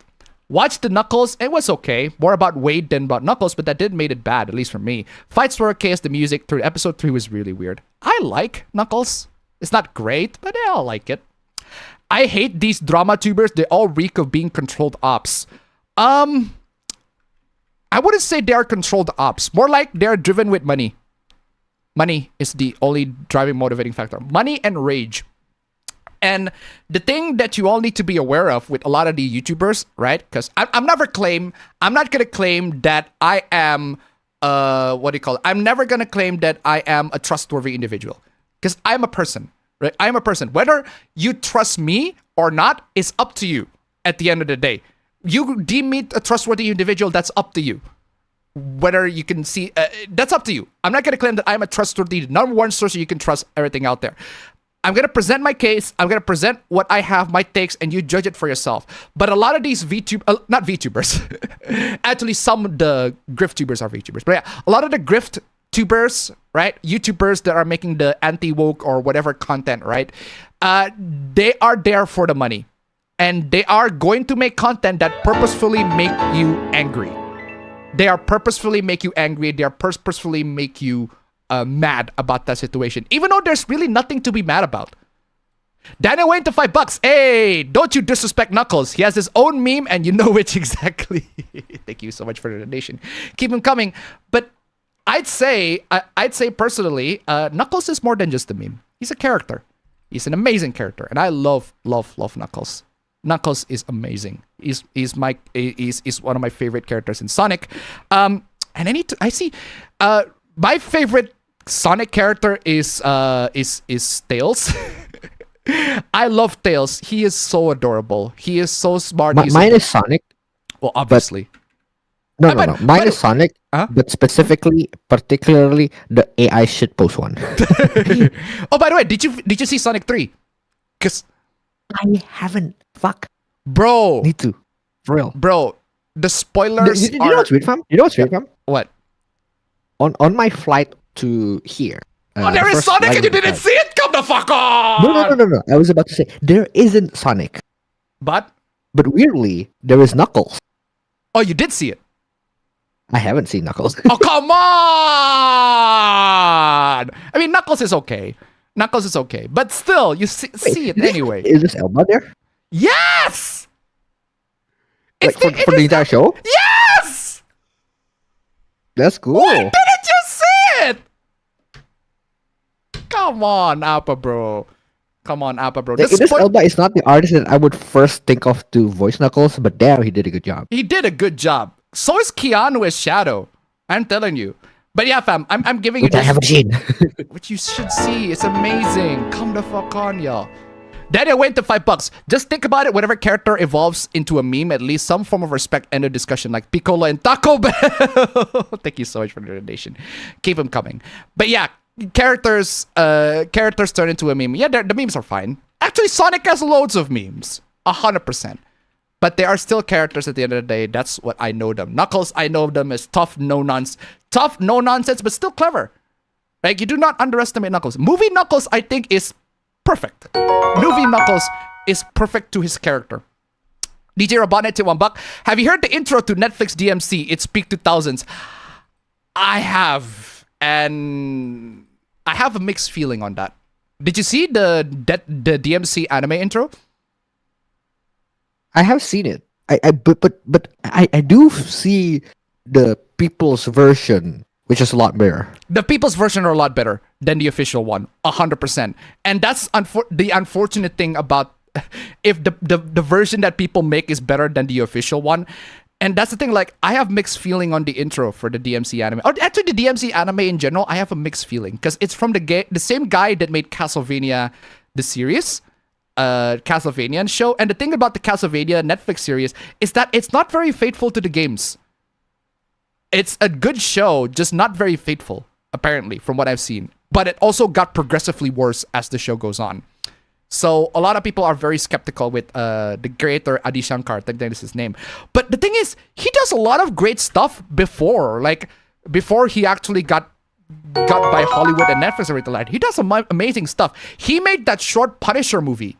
Watched the Knuckles, it was okay. More about Wade than about Knuckles, but that did make it bad, at least for me. Fights were okay as the music through episode 3 was really weird. I like Knuckles. It's not great, but I like it. I hate these drama tubers. They all reek of being controlled ops. I wouldn't say they are controlled ops. More like they're driven with money. Money is the only driving motivating factor. Money and rage. And the thing that you all need to be aware of with a lot of the YouTubers, right? Because I'm not going to claim that I am, I'm never going to claim that I am a trustworthy individual. Because I'm a person, right? I'm a person. Whether you trust me or not is up to you at the end of the day. You deem me a trustworthy individual, that's up to you. Whether you can see, that's up to you. I'm not going to claim that I'm a trustworthy, number one source you can trust everything out there. I'm going to present my case. I'm going to present what I have, my takes, and you judge it for yourself. But a lot of these not VTubers. Actually, some of the grift tubers are VTubers. But yeah, a lot of the grift tubers, right? YouTubers that are making the anti-woke or whatever content, right? They are there for the money. and they are going to make content that purposefully make you angry. They are purposefully make you angry. They are purposefully make you mad about that situation, even though there's really nothing to be mad about. Daniel Wayne to $5. Hey, don't you disrespect Knuckles. He has his own meme, and you know which exactly. Thank you so much for the donation. Keep him coming. But I'd say personally, Knuckles is more than just a meme. He's a character. He's an amazing character, and I love Knuckles. Knuckles is amazing. He's one of my favorite characters in Sonic. And I see my favorite Sonic character is Tails. I love Tails. He is so adorable. He is so smart. Mine is Sonic. Well, obviously. No. Mine is Sonic, but particularly the AI shitpost one. Oh, by the way, did you see Sonic 3? Cause I haven't. Fuck. Bro. Need to. For real. Bro, the spoilers you know what's weird, fam? What? On my flight to here. There is Sonic and you didn't see it? Come the fuck on! No. I was about to say, there isn't Sonic. But weirdly, there is Knuckles. Oh, you did see it? I haven't seen Knuckles. Oh, come on! I mean, Knuckles is okay. But still, you see it anyway. Is this Elba there? Yes! Like for the entire show? Yes! That's cool. Why didn't you see it? Come on, Appa, bro. Idris Elba is not the artist that I would first think of to voice Knuckles, but damn, he did a good job. He did a good job. So is Keanu as Shadow. I'm telling you. But yeah, fam, I'm giving you Which I haven't seen. which you should see. It's amazing. Come the fuck on, y'all. Daniel went to $5. Just think about it. Whenever character evolves into a meme, at least some form of respect and a discussion, like Piccolo and Taco Bell. Thank you so much for the donation. Keep them coming. But yeah, characters turn into a meme. Yeah, the memes are fine. Actually, Sonic has loads of memes. 100%. But they are still characters at the end of the day. That's what I know them. Knuckles, I know them as tough, no nonsense, but still clever. Like, you do not underestimate Knuckles. Movie Knuckles, I think, is perfect. Movie Knuckles is perfect to his character. DJ Robotnet to $1. Have you heard the intro to Netflix DMC? It's peak 2000s. I have, and I have a mixed feeling on that. Did you see the DMC anime intro? I have seen it. But I do see the people's version, which is a lot better. The people's version are a lot better than the official one, 100%. And that's the unfortunate thing about if the version that people make is better than the official one. And that's the thing, like, I have mixed feeling on the intro for the DMC anime. Or actually, the DMC anime in general, I have a mixed feeling. Because it's from the same guy that made Castlevania, the series. Castlevania show. And the thing about the Castlevania Netflix series is that it's not very faithful to the games. It's a good show, just not very faithful, apparently, from what I've seen. But it also got progressively worse as the show goes on. So a lot of people are very skeptical with the creator Adi Shankar. I think that is his name. But the thing is, he does a lot of great stuff before. Like, before he actually got by Hollywood and Netflix and everything like that. He does some amazing stuff. He made that short Punisher movie.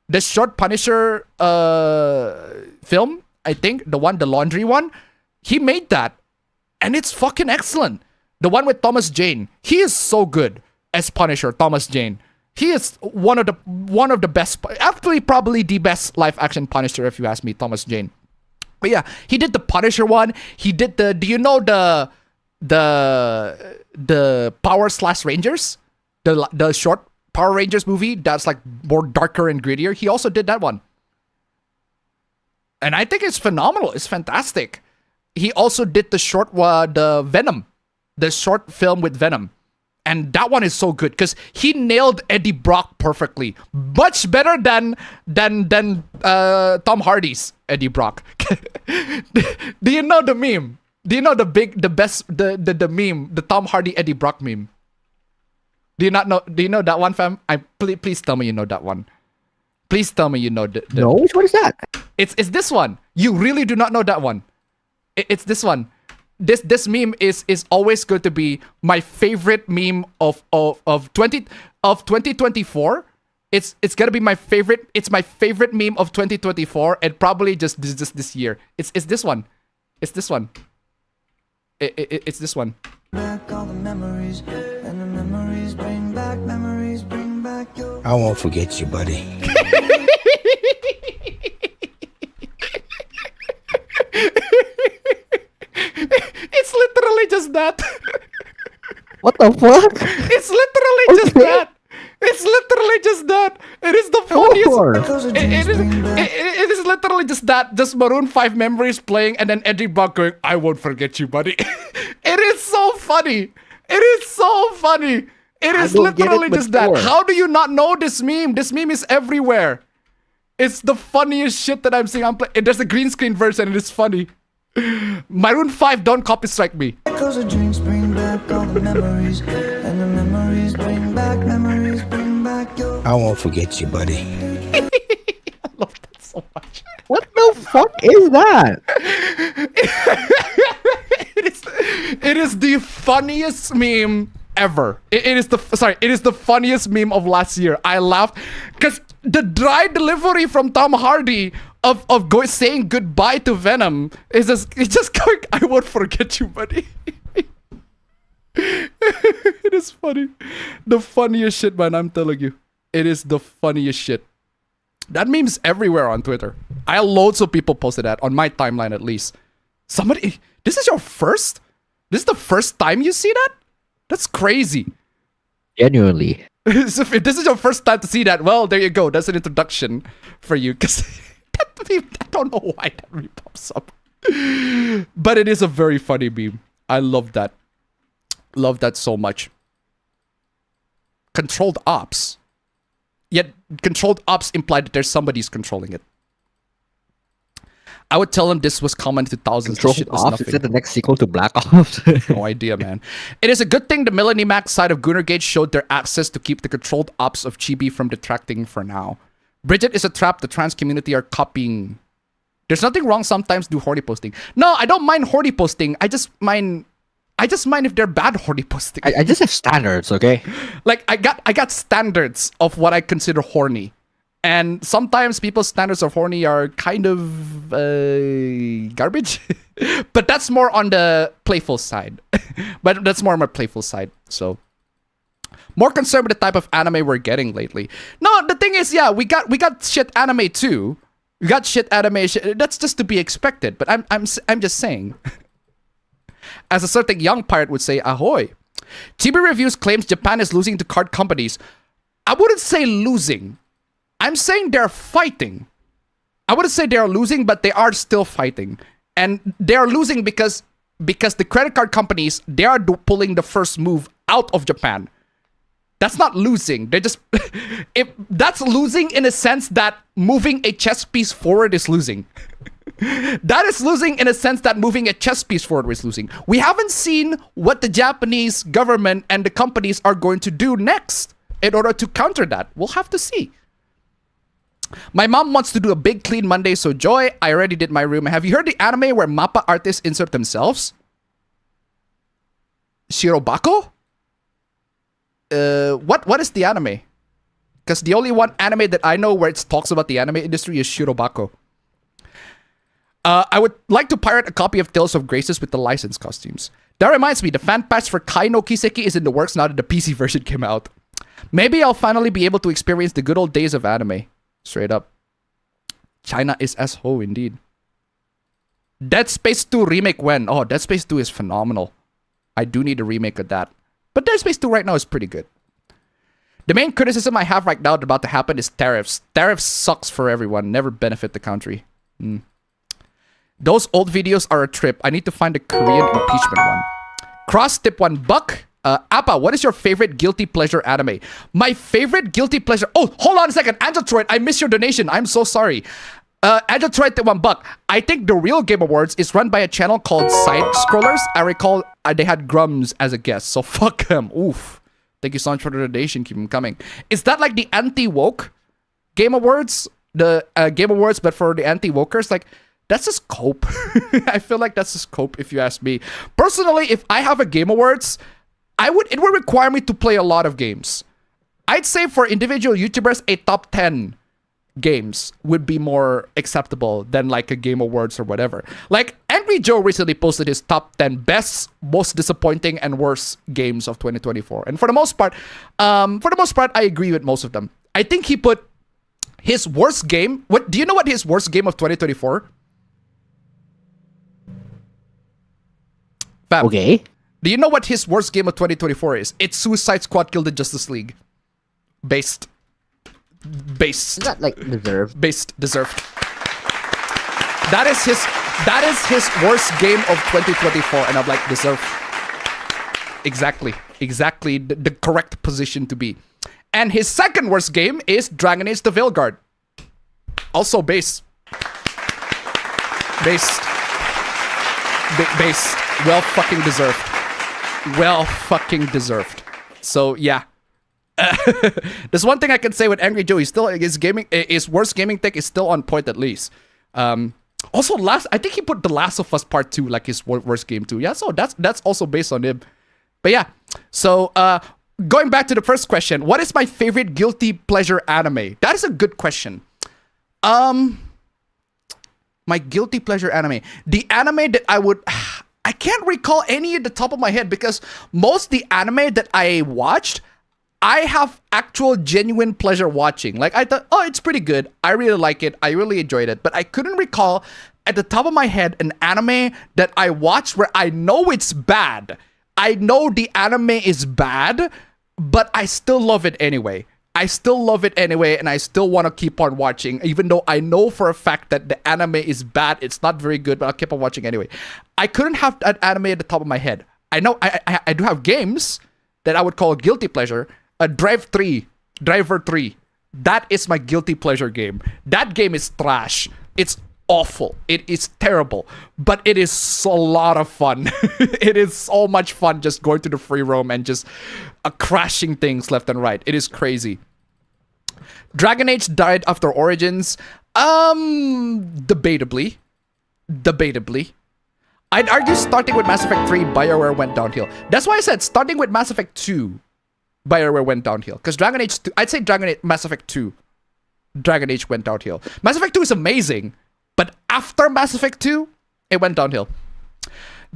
The short Punisher film, I think, the laundry one. He made that. And it's fucking excellent. The one with Thomas Jane. He is so good as Punisher, Thomas Jane. He is one of the best, actually probably the best live action Punisher if you ask me, Thomas Jane. But yeah, he did the Punisher one. He did do you know the Power / Rangers? The short Power Rangers movie that's like more darker and grittier. He also did that one. And I think it's phenomenal. It's fantastic. He also did the Venom, the short film with Venom. And that one is so good because he nailed Eddie Brock perfectly. Much better than Tom Hardy's Eddie Brock. Do you know the meme? Do you know the meme, the Tom Hardy Eddie Brock meme? Do you not know? Do you know that one, fam? Please tell me you know that one. Please tell me you know No, which one is that? It's this one. You really do not know that one. It's this one. This meme is always going to be my favorite meme of 2024 It's gonna be my favorite. It's my favorite meme of 2024, and probably just this year. It's this one. It's this one. It's this one. Back all the memories, and the memories bring back your... I won't forget you, buddy. It's literally just that. What the fuck? It's literally just that. It's literally just that. It is the funniest. It is literally just that. Just Maroon 5 memories playing and then Eddie Buck going, I won't forget you, buddy. It is so funny. It is so funny. It is literally just that. How do you not know this meme? This meme is everywhere. It's the funniest shit that I'm seeing. There's a green screen version. It is funny. Maroon 5, don't copy strike me. Cause the drinks bring back all the memories, and the memories bring back your... I won't forget you, buddy. I love that so much. What the fuck is that? It is the funniest meme ever. It is the funniest meme of last year. I laughed because the dry delivery from Tom Hardy of saying goodbye to Venom is just going, I won't forget you, buddy. It is funny. The funniest shit, man, I'm telling you. It is the funniest shit. That meme's everywhere on Twitter. Loads of people posted that on my timeline at least. This is the first time you see that? That's crazy. Genuinely. So if this is your first time to see that, well, there you go. That's an introduction for you. Because that meme, I don't know why that meme pops up. But it is a very funny meme. I love that. Love that so much. Controlled ops. Yet controlled ops implied that there's somebody's controlling it. I would tell him this was common to thousands. Controlled Ops? Is it the next sequel to Black Ops? No idea, man. It is a good thing the Millennium side of Goonergate showed their access to keep the controlled ops of Chibi from detracting for now. Bridget is a trap the trans community are copying. There's nothing wrong sometimes do horny posting. No, I don't mind horny posting. I just mind if they're bad horny posting. I just have standards, okay? Like I got standards of what I consider horny. And sometimes people's standards of horny are kind of garbage. But that's more on the playful side. But that's more on my playful side. So more concerned with the type of anime we're getting lately. No, the thing is, yeah, we got shit anime too. We got shit anime. That's just to be expected. But I'm just saying. As a certain young pirate would say, ahoy. Chibi Reviews claims Japan is losing to card companies. I wouldn't say losing. I'm saying they're fighting. I wouldn't say they're losing, but they are still fighting. And they're losing because the credit card companies, they are pulling the first move out of Japan. That's not losing. They're just... that's losing in a sense that moving a chess piece forward is losing. That is losing in a sense that moving a chess piece forward is losing. We haven't seen what the Japanese government and the companies are going to do next in order to counter that. We'll have to see. My mom wants to do a big clean Monday, so Joy, I already did my room. Have you heard the anime where mappa artists insert themselves? Shirobako? What is the anime? Because the only one anime that I know where it talks about the anime industry is Shirobako. I would like to pirate a copy of Tales of Graces with the licensed costumes. That reminds me, the fan patch for Kai no Kiseki is in the works now that the PC version came out. Maybe I'll finally be able to experience the good old days of anime. Straight up. China is asshole indeed. Dead Space 2 remake when? Oh, Dead Space 2 is phenomenal. I do need a remake of that. But Dead Space 2 right now is pretty good. The main criticism I have right now about to happen is tariffs. Tariffs sucks for everyone. Never benefit the country. Those old videos are a trip. I need to find a Korean impeachment one. Cross tip $1. Appa, what is your favorite guilty pleasure anime? My favorite guilty pleasure... Oh, hold on a second. Angeltroid, I missed your donation. I'm so sorry. Angeltroid tip $1. I think the real Game Awards is run by a channel called Side Scrollers. I recall they had Grums as a guest, so fuck them. Oof. Thank you so much for the donation. Keep them coming. Is that like the anti-woke Game Awards? The Game Awards, but for the anti-wokers? Like... That's just cope. I feel like that's just cope if you ask me. Personally, if I have a Game Awards, it would require me to play a lot of games. I'd say for individual YouTubers, a top 10 games would be more acceptable than like a Game Awards or whatever. Like Angry Joe recently posted his top 10 best, most disappointing, and worst games of 2024. And for the most part, I agree with most of them. I think he put his worst game. What do you know? What his worst game of 2024? Fam, Okay. do you know what his worst game of 2024 is? It's Suicide Squad Killed the Justice League. Based. Is that like deserved? Deserved. That is his worst game of 2024, and I'm like, deserved. Exactly the correct position to be. And his second worst game is Dragon Age the Veilguard. Also based. Well fucking deserved. So yeah. There's one thing I can say with Angry Joe. His worst gaming tech is still on point at least. Also, I think he put The Last of Us Part 2 like his worst game too. Yeah, so that's also based on him. But yeah, so going back to the first question, what is my favorite guilty pleasure anime? That is a good question. My guilty pleasure anime. The anime that I can't recall any at the top of my head because most of the anime that I watched, I have actual genuine pleasure watching. Like I thought, oh, it's pretty good. I really like it. I really enjoyed it. But I couldn't recall at the top of my head an anime that I watched where I know it's bad. I know the anime is bad, but I still love it anyway. And I still want to keep on watching, even though I know for a fact that the anime is bad. It's not very good, but I'll keep on watching anyway. I couldn't have an anime at the top of my head. I know I do have games that I would call a guilty pleasure. Driver 3. That is my guilty pleasure game. That game is trash. It's awful. It is terrible. But it is a lot of fun. It is so much fun just going to the free roam and just crashing things left and right. It is crazy. Dragon Age died after Origins. Debatably. I'd argue starting with Mass Effect 3, BioWare went downhill. That's why I said starting with Mass Effect 2, BioWare went downhill. Because Dragon Age 2, I'd say Mass Effect 2, Dragon Age went downhill. Mass Effect 2 is amazing, but after Mass Effect 2, it went downhill.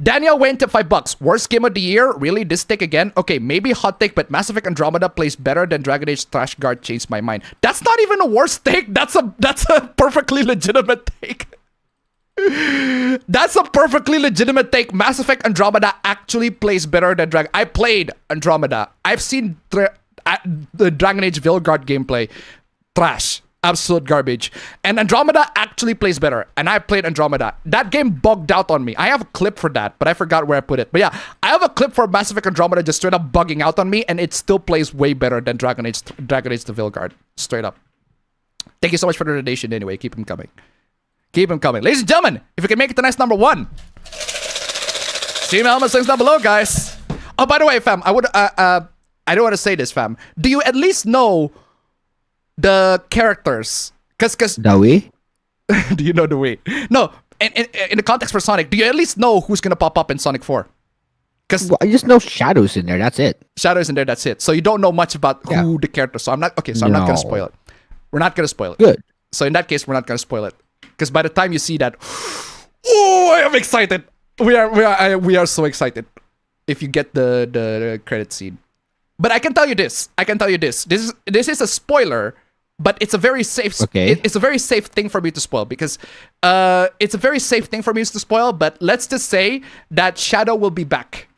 Daniel went to $5. Worst game of the year? Really? This take again? Okay, maybe hot take, but Mass Effect Andromeda plays better than Dragon Age Trash Guard changed my mind. That's not even a worst take. That's a perfectly legitimate take. That's a perfectly legitimate take. Mass Effect Andromeda actually plays better than Dragon. I played Andromeda. I've seen the Dragon Age Veilguard gameplay. Trash. Absolute garbage. And Andromeda actually plays better. And I played Andromeda. That game bugged out on me. I have a clip for that, but I forgot where I put it. But yeah, I have a clip for Mass Effect Andromeda just straight up bugging out on me, and it still plays way better than Dragon Age the Veilguard. Straight up. Thank you so much for the donation anyway. Keep them coming. Ladies and gentlemen, if you can make it to nice number 1, see my helmet links down below, guys. Oh, by the way, fam, I don't want to say this, fam. Do you at least know the characters? Cause The way? do you know the way? No, in the context for Sonic, do you at least know who's gonna pop up in Sonic 4? Because I just know Shadow's in there. That's it. Shadow's in there. That's it. So you don't know much about who the characters. So I'm not okay. So I'm not gonna spoil it. We're not gonna spoil it. Good. So in that case, we're not gonna spoil it. Because by the time you see that, oh, I am excited. We are so excited. If you get the credit scene, but I can tell you this. This is a spoiler, but it's a very safe. Okay. It's a very safe thing for me to spoil because it's a very safe thing for me to spoil. But let's just say that Shadow will be back.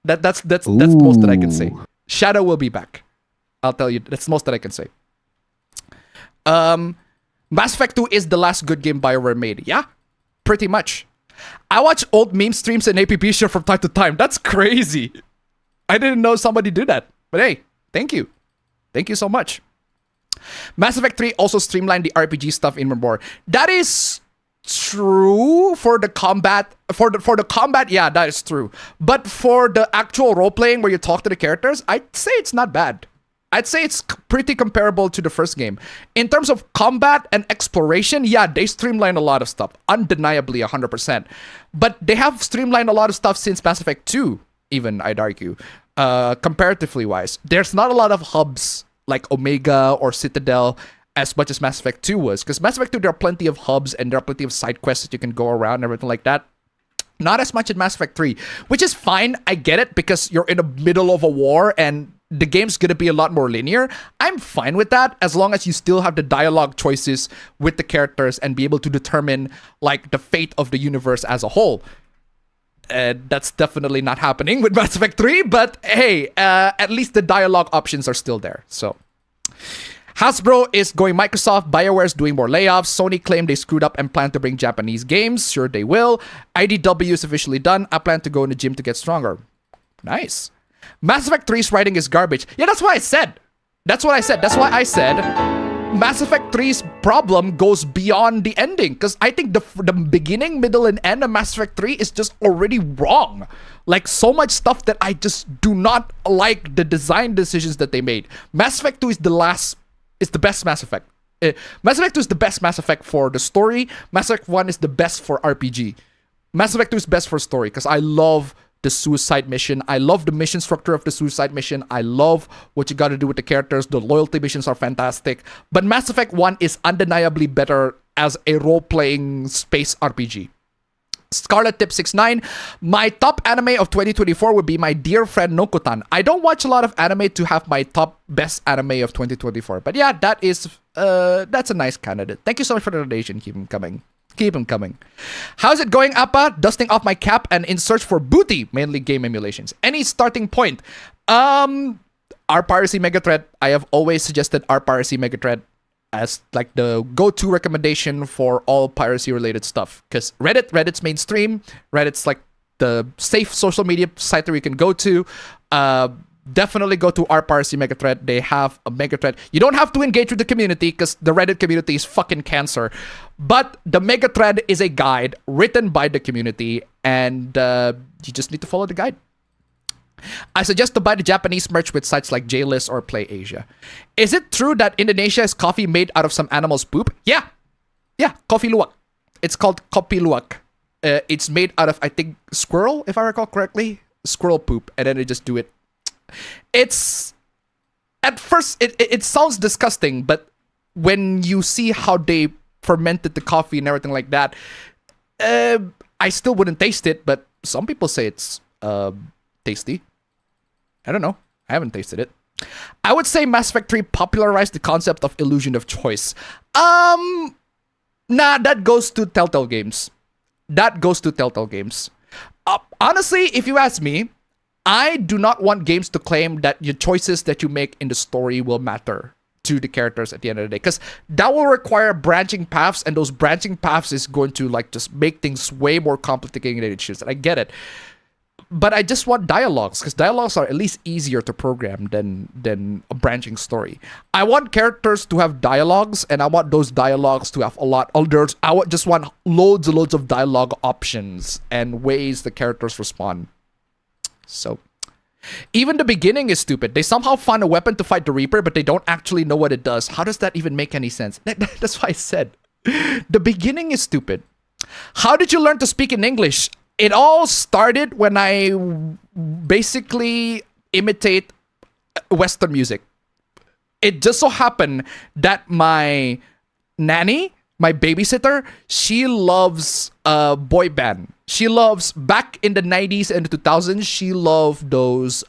That's most that I can say. Shadow will be back. I'll tell you. That's most that I can say. Mass Effect 2 is the last good game BioWare made. Yeah, pretty much. I watch old meme streams and APB show from time to time. That's crazy. I didn't know somebody did that. But hey, thank you. Thank you so much. Mass Effect 3 also streamlined the RPG stuff in more. That is true for the combat. For the combat, yeah, that is true. But for the actual role playing where you talk to the characters, I'd say it's not bad. I'd say it's pretty comparable to the first game. In terms of combat and exploration, yeah, they streamlined a lot of stuff. Undeniably, 100%. But they have streamlined a lot of stuff since Mass Effect 2, even, I'd argue. Comparatively wise. There's not a lot of hubs like Omega or Citadel as much as Mass Effect 2 was. Because Mass Effect 2, there are plenty of hubs and there are plenty of side quests that you can go around and everything like that. Not as much in Mass Effect 3, which is fine. I get it because you're in the middle of a war and the game's going to be a lot more linear. I'm fine with that as long as you still have the dialogue choices with the characters and be able to determine like the fate of the universe as a whole. That's definitely not happening with Mass Effect 3, but hey, at least the dialogue options are still there. So Hasbro is going Microsoft, BioWare is doing more layoffs, Sony claimed they screwed up and plan to bring Japanese games. Sure they will. IDW is officially done. I plan to go in the gym to get stronger. Nice. Mass Effect 3's writing is garbage. Yeah, that's what I said. That's why I said Mass Effect 3's problem goes beyond the ending. Because I think the beginning, middle, and end of Mass Effect 3 is just already wrong. Like, so much stuff that I just do not like the design decisions that they made. Mass Effect 2 is the best Mass Effect. Mass Effect 2 is the best Mass Effect for the story. Mass Effect 1 is the best for RPG. Mass Effect 2 is best for story because I love the suicide mission. I love the mission structure of the suicide mission. I love what you got to do with the characters. The loyalty missions are fantastic. But Mass Effect 1 is undeniably better as a role-playing space RPG. Scarlet Tip 69, my top anime of 2024 would be my dear friend Nokotan. I don't watch a lot of anime to have my top best anime of 2024. But yeah, that's a nice candidate. Thank you so much for the donation. Keep them coming. Keep them coming. How's it going, Appa? Dusting off my cap and in search for booty, mainly game emulations. Any starting point? Our Piracy Megathread. I have always suggested our Piracy Megathread as like the go-to recommendation for all piracy related stuff, because Reddit's mainstream. Reddit's like the safe social media site that we can go to. Definitely go to our Piracy Megathread. They have a Megathread. You don't have to engage with the community because the Reddit community is fucking cancer. But the Megathread is a guide written by the community, and you just need to follow the guide. I suggest to buy the Japanese merch with sites like JList or Play Asia. Is it true that Indonesia is coffee made out of some animal's poop? Yeah, coffee luwak. It's called kopi luwak. It's made out of, I think, squirrel, if I recall correctly. Squirrel poop, and then they just do it. It's, at first, it sounds disgusting, but when you see how they fermented the coffee and everything like that, I still wouldn't taste it, but some people say it's tasty. I don't know. I haven't tasted it. I would say Mass Effect 3 popularized the concept of illusion of choice. Nah, that goes to Telltale Games. Honestly, if you ask me, I do not want games to claim that your choices that you make in the story will matter to the characters at the end of the day, because that will require branching paths, and those branching paths is going to like just make things way more complicated than it should. And I get it. But I just want dialogues, because dialogues are at least easier to program than a branching story. I want characters to have dialogues, and I want those dialogues to have a lot. I just want loads and loads of dialogue options and ways the characters respond. So, even the beginning is stupid. They somehow find a weapon to fight the Reaper, but they don't actually know what it does. How does that even make any sense? That's why I said the beginning is stupid. How did you learn to speak in English? It all started when I basically imitate Western music. It just so happened that my nanny, my babysitter, she loves boy band. She loves, back in the 90s and the 2000s, she loved those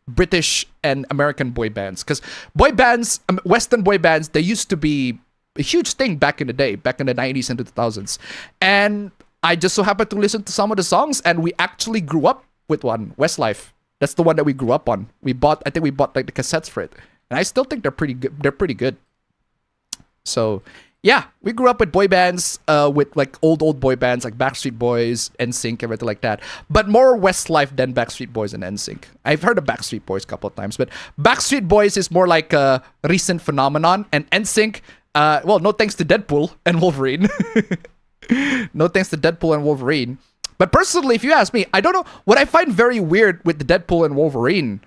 British and American boy bands. Because boy bands, Western boy bands, they used to be a huge thing back in the day, back in the 90s and the 2000s. And I just so happened to listen to some of the songs, and we actually grew up with one, Westlife. That's the one that we grew up on. I think we bought like the cassettes for it, and I still think they're pretty good. They're pretty good. So yeah, we grew up with boy bands, with like old boy bands like Backstreet Boys, NSYNC, everything like that. But more Westlife than Backstreet Boys and NSYNC. I've heard of Backstreet Boys a couple of times, but Backstreet Boys is more like a recent phenomenon, and NSYNC, well, no thanks to Deadpool and Wolverine. No thanks to Deadpool and Wolverine. But personally, if you ask me, I don't know. What I find very weird with the Deadpool and Wolverine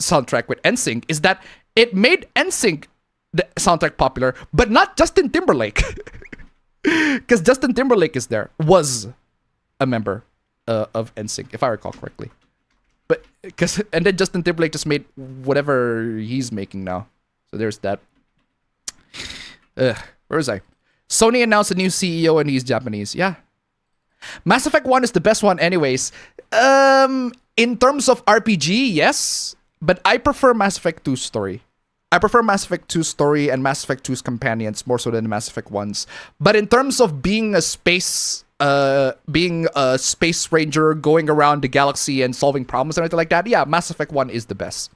soundtrack with NSYNC is that it made NSYNC the soundtrack popular, but not Justin Timberlake. Because Justin Timberlake was a member of NSYNC, if I recall correctly. And then Justin Timberlake just made whatever he's making now. So there's that. Where was I? Sony announced a new CEO and he's Japanese. Yeah. Mass Effect 1 is the best one anyways. In terms of RPG, yes. But I prefer Mass Effect 2's story. I prefer Mass Effect 2's story and Mass Effect 2's companions more so than Mass Effect 1's. But in terms of being a space ranger going around the galaxy and solving problems and everything like that, yeah, Mass Effect 1 is the best.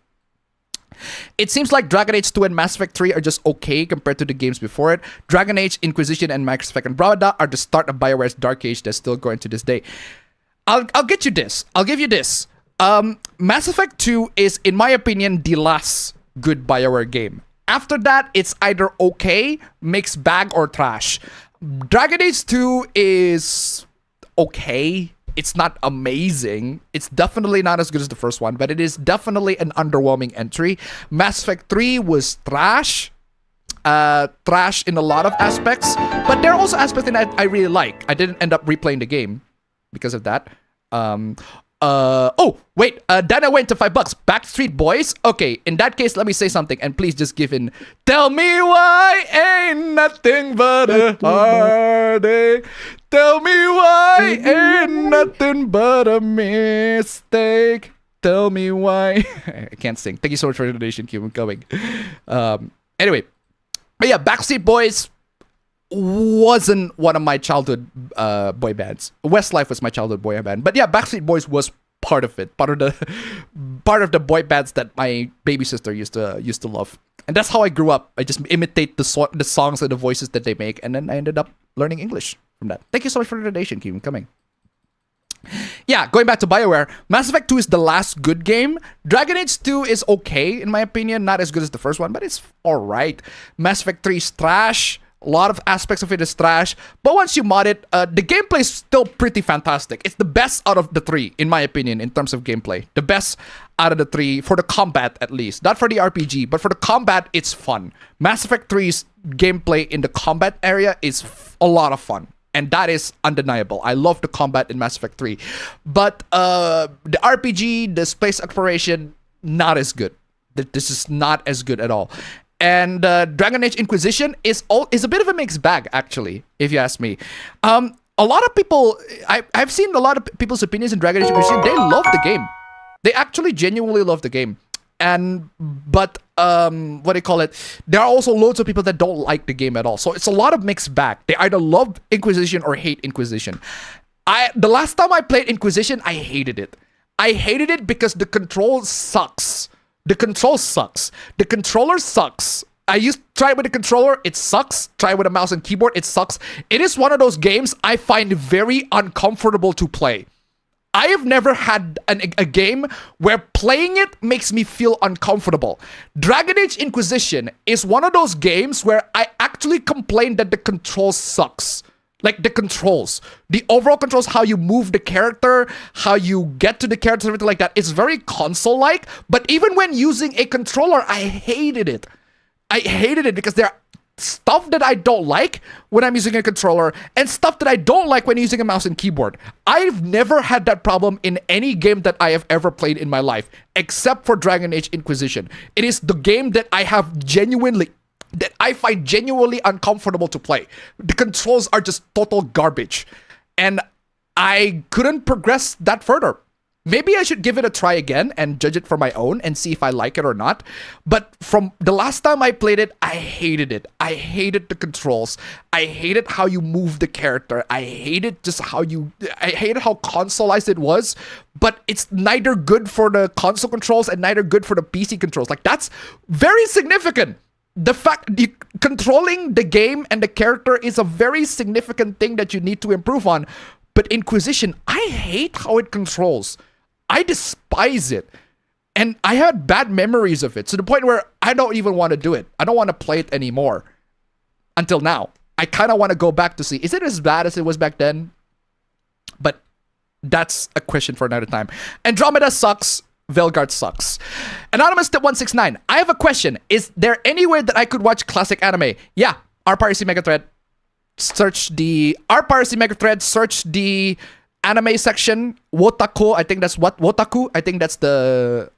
It seems like Dragon Age 2 and Mass Effect 3 are just okay compared to the games before it. Dragon Age, Inquisition, and Mass Effect Andromeda are the start of BioWare's Dark Age that's still going to this day. I'll get you this. I'll give you this. Mass Effect 2 is, in my opinion, the last good BioWare game. After that, it's either okay, mixed bag, or trash. Dragon Age 2 is okay. It's not amazing. It's definitely not as good as the first one, but it is definitely an underwhelming entry. Mass Effect 3 was trash. Trash in a lot of aspects, but there are also aspects that I really like. I didn't end up replaying the game because of that. Oh, wait, Dana went to $5. Backstreet Boys? Okay, in that case, let me say something, and please just give in. Tell me why ain't nothing but a heartache. Tell me why ain't nothing but a mistake. Tell me why. I can't sing. Thank you so much for the donation, keep them coming. Anyway, but yeah, Backstreet Boys wasn't one of my childhood boy bands. Westlife was my childhood boy band, but yeah, Backstreet Boys was part of it, part of the boy bands that my baby sister used to love, and that's how I grew up. I just imitate the songs and the voices that they make, and then I ended up learning English from that. Thank you so much for the donation, keep them coming. Yeah, going back to BioWare, Mass Effect 2 is the last good game. Dragon Age 2 is okay, in my opinion. Not as good as the first one, but it's alright. Mass Effect 3 is trash. A lot of aspects of it is trash. But once you mod it, the gameplay is still pretty fantastic. It's the best out of the three, in my opinion, in terms of gameplay. The best out of the three, for the combat at least. Not for the RPG, but for the combat, it's fun. Mass Effect 3's gameplay in the combat area is a lot of fun. And that is undeniable. I love the combat in Mass Effect 3. But the RPG, the space exploration, not as good. This is not as good at all. And Dragon Age Inquisition is a bit of a mixed bag, actually, if you ask me. A lot of people, I've seen a lot of people's opinions in Dragon Age Inquisition. They love the game. They actually genuinely love the game. But what do you call it? There are also loads of people that don't like the game at all. So it's a lot of mixed bag. They either love Inquisition or hate Inquisition. The last time I played Inquisition, I hated it. I hated it because the control sucks. The control sucks. The controller sucks. Try it with a controller, it sucks. Try it with a mouse and keyboard, it sucks. It is one of those games I find very uncomfortable to play. I have never had a game where playing it makes me feel uncomfortable. Dragon Age Inquisition is one of those games where I actually complain that the control sucks. Like the controls. The overall controls, how you move the character, how you get to the character, everything like that. It's very console-like, but even when using a controller, I hated it. I hated it because there are stuff that I don't like when I'm using a controller and stuff that I don't like when using a mouse and keyboard. I've never had that problem in any game that I have ever played in my life, except for Dragon Age Inquisition. It is the game that I find genuinely uncomfortable to play. The controls are just total garbage. And I couldn't progress that further. Maybe I should give it a try again and judge it for my own and see if I like it or not. But from the last time I played it, I hated it. I hated the controls. I hated how you move the character. I hated how consoleized it was. But it's neither good for the console controls and neither good for the PC controls. Like, that's very significant. The fact controlling the game and the character is a very significant thing that you need to improve on. But Inquisition, I hate how it controls. I despise it. And I had bad memories of it to the point where I don't even want to do it. I don't want to play it anymore. Until now. I kind of want to go back to see, is it as bad as it was back then? But that's a question for another time. Andromeda sucks. Velgard sucks. Anonymous Step 169. I have a question. Is there any way that I could watch classic anime? Yeah. Our Piracy Megathread. Search the Piracy Megathread. Search the anime section. Wotaku. I think that's what Wotaku. I think that's the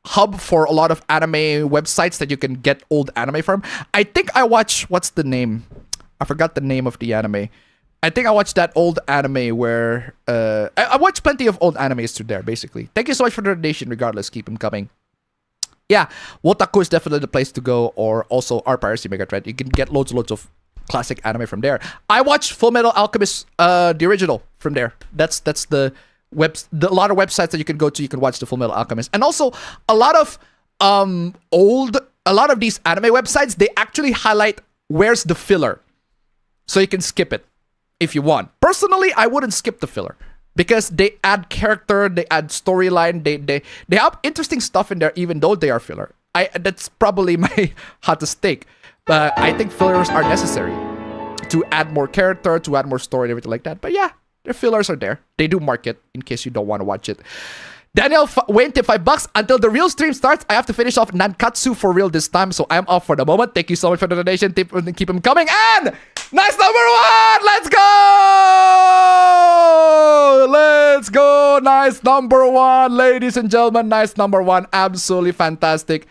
hub for a lot of anime websites that you can get old anime from. I think I watched, what's the name? I forgot the name of the anime. I think I watched that old anime where I watched plenty of old animes through there, basically. Thank you so much for the donation. Regardless, keep them coming. Yeah, Wotaku is definitely the place to go, or also our Piracy Megatrend. You can get loads and loads of classic anime from there. I watched Full Metal Alchemist, the original, from there. That's the a lot of websites that you can go to. You can watch the Full Metal Alchemist, and also a lot of these anime websites. They actually highlight where's the filler, so you can skip it if you want. Personally, I wouldn't skip the filler because they add character, they add storyline, they have interesting stuff in there, even though they are filler. That's probably my hottest take. But I think fillers are necessary to add more character, to add more story, and everything like that. But yeah, their fillers are there. They do mark it in case you don't want to watch it. Daniel Wayne tip $5 until the real stream starts. I have to finish off Nankatsu for real this time, so I'm off for the moment. Thank you so much for the donation. Keep them coming. And nice number 1. Let's go. Let's go. Nice number 1, ladies and gentlemen. Nice number 1. Absolutely fantastic.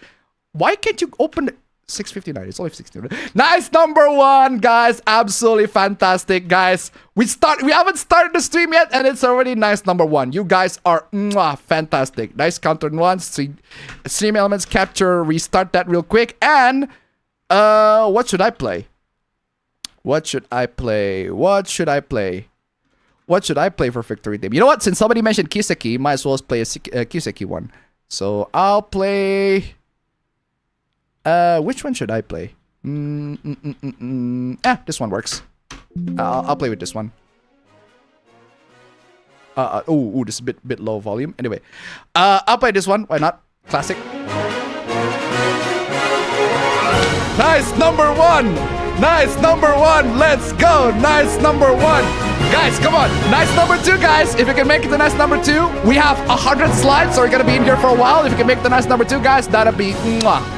Why can't you open it? 6:59. It's only 6:59. Nice number 1, guys. Absolutely fantastic, guys. We haven't started the stream yet, and it's already nice number 1. You guys are fantastic. Nice counter once. Stream elements capture. Restart that real quick. And what should I play? What should I play? What should I play? What should I play for victory team? You know what? Since somebody mentioned Kiseki, might as well play a Kiseki one. So I'll play. Which one should I play? This one works. I'll play with this one. This is a bit low volume. Anyway, I'll play this one. Why not? Classic. Nice number 1. Nice number 1. Let's go. Nice number 1. Guys, come on. Nice number 2, guys. If you can make it to nice number 2, we have 100 slides, so we're gonna be in here for a while. If you can make the nice number 2, guys, that'll be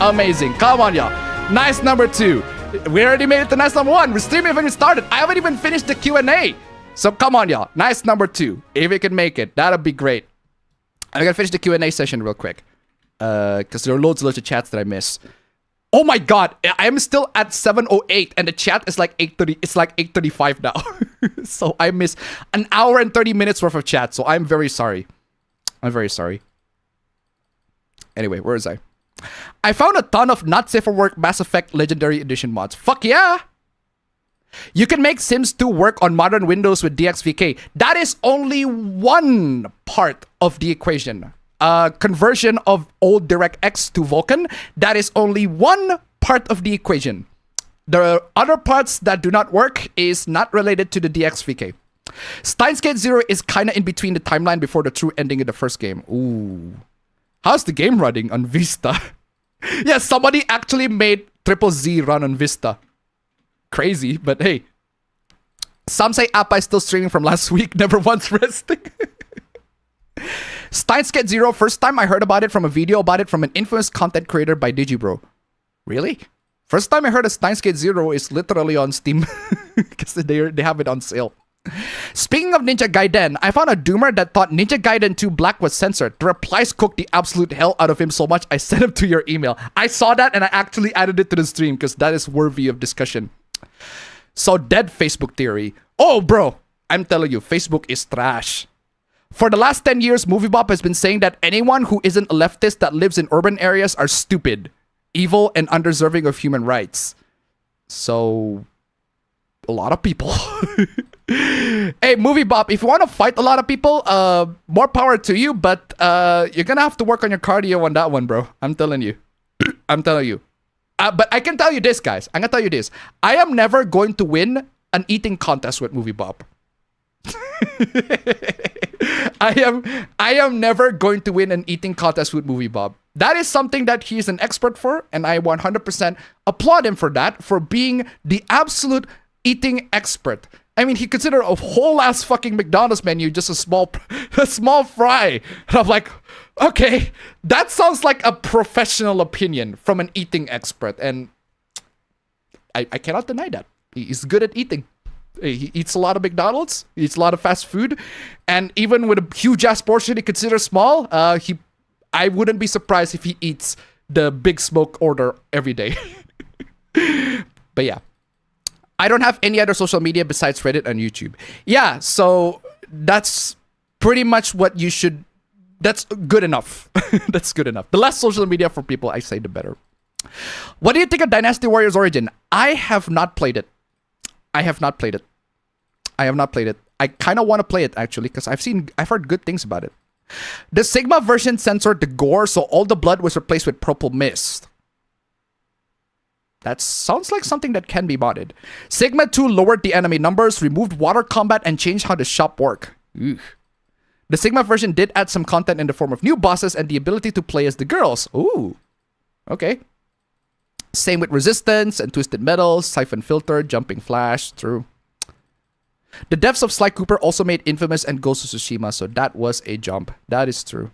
amazing. Come on, y'all. Nice number 2. We already made it to nice number 1. We're streaming even started. I haven't even finished the Q&A. So come on, y'all. Nice number 2. If you can make it, that'll be great. I'm gonna finish the Q&A session real quick. Because there are loads of chats that I miss. Oh my god, I'm still at 7:08 and the chat is like 8:30. It's like 8:35 now. So I missed an hour and 30 minutes worth of chat. So I'm very sorry. I'm very sorry. Anyway, where is I? I found a ton of not safe for work Mass Effect Legendary Edition mods. Fuck yeah! You can make Sims 2 work on modern Windows with DXVK. That is only one part of the equation. Conversion of old DirectX to Vulkan. That is only one part of the equation. The other parts that do not work is not related to the DXVK. Steins Gate Zero is kind of in between the timeline before the true ending in the first game. Ooh. How's the game running on Vista? Yeah, somebody actually made Triple Z run on Vista. Crazy, but hey. Some say Appa is still streaming from last week, never once resting. Steins Gate Zero, first time I heard about it from a video about it from an infamous content creator by Digibro. Really? First time I heard of Steins Gate Zero is literally on Steam. Because they have it on sale. Speaking of Ninja Gaiden, I found a doomer that thought Ninja Gaiden 2 Black was censored. The replies cooked the absolute hell out of him so much I sent him to your email. I saw that and I actually added it to the stream because that is worthy of discussion. So dead Facebook theory. Oh bro, I'm telling you, Facebook is trash. For the last 10 years, MovieBop has been saying that anyone who isn't a leftist that lives in urban areas are stupid, evil, and undeserving of human rights. So, a lot of people. Hey, MovieBop, if you want to fight a lot of people, more power to you, but you're gonna have to work on your cardio on that one, bro. I'm telling you. I'm telling you. But I can tell you this, guys. I'm gonna tell you this. I am never going to win an eating contest with MovieBop. I am never going to win an eating contest with MovieBop. That is something that he's an expert for, and I 100% applaud him for that, for being the absolute eating expert. I mean, he considered a whole ass fucking McDonald's menu just a small fry. And I'm like, okay, that sounds like a professional opinion from an eating expert, and I cannot deny that. He's good at eating. He eats a lot of McDonald's. He eats a lot of fast food. And even with a huge ass portion he considers small, I wouldn't be surprised if he eats the Big Smoke order every day. But yeah. I don't have any other social media besides Reddit and YouTube. Yeah, so that's pretty much what you should... That's good enough. That's good enough. The less social media for people, I say, the better. What do you think of Dynasty Warriors Origin? I have not played it. I have not played it. I kind of want to play it, actually, because I've heard good things about it. The Sigma version censored the gore, so all the blood was replaced with purple mist. That sounds like something that can be modded. Sigma 2 lowered the enemy numbers, removed water combat, and changed how the shop worked. The Sigma version did add some content in the form of new bosses and the ability to play as the girls. Ooh. Okay. Same with Resistance and Twisted Metals, Siphon Filter, Jumping Flash. True. The devs of Sly Cooper also made Infamous and Ghost of Tsushima, so that was a jump. That is true.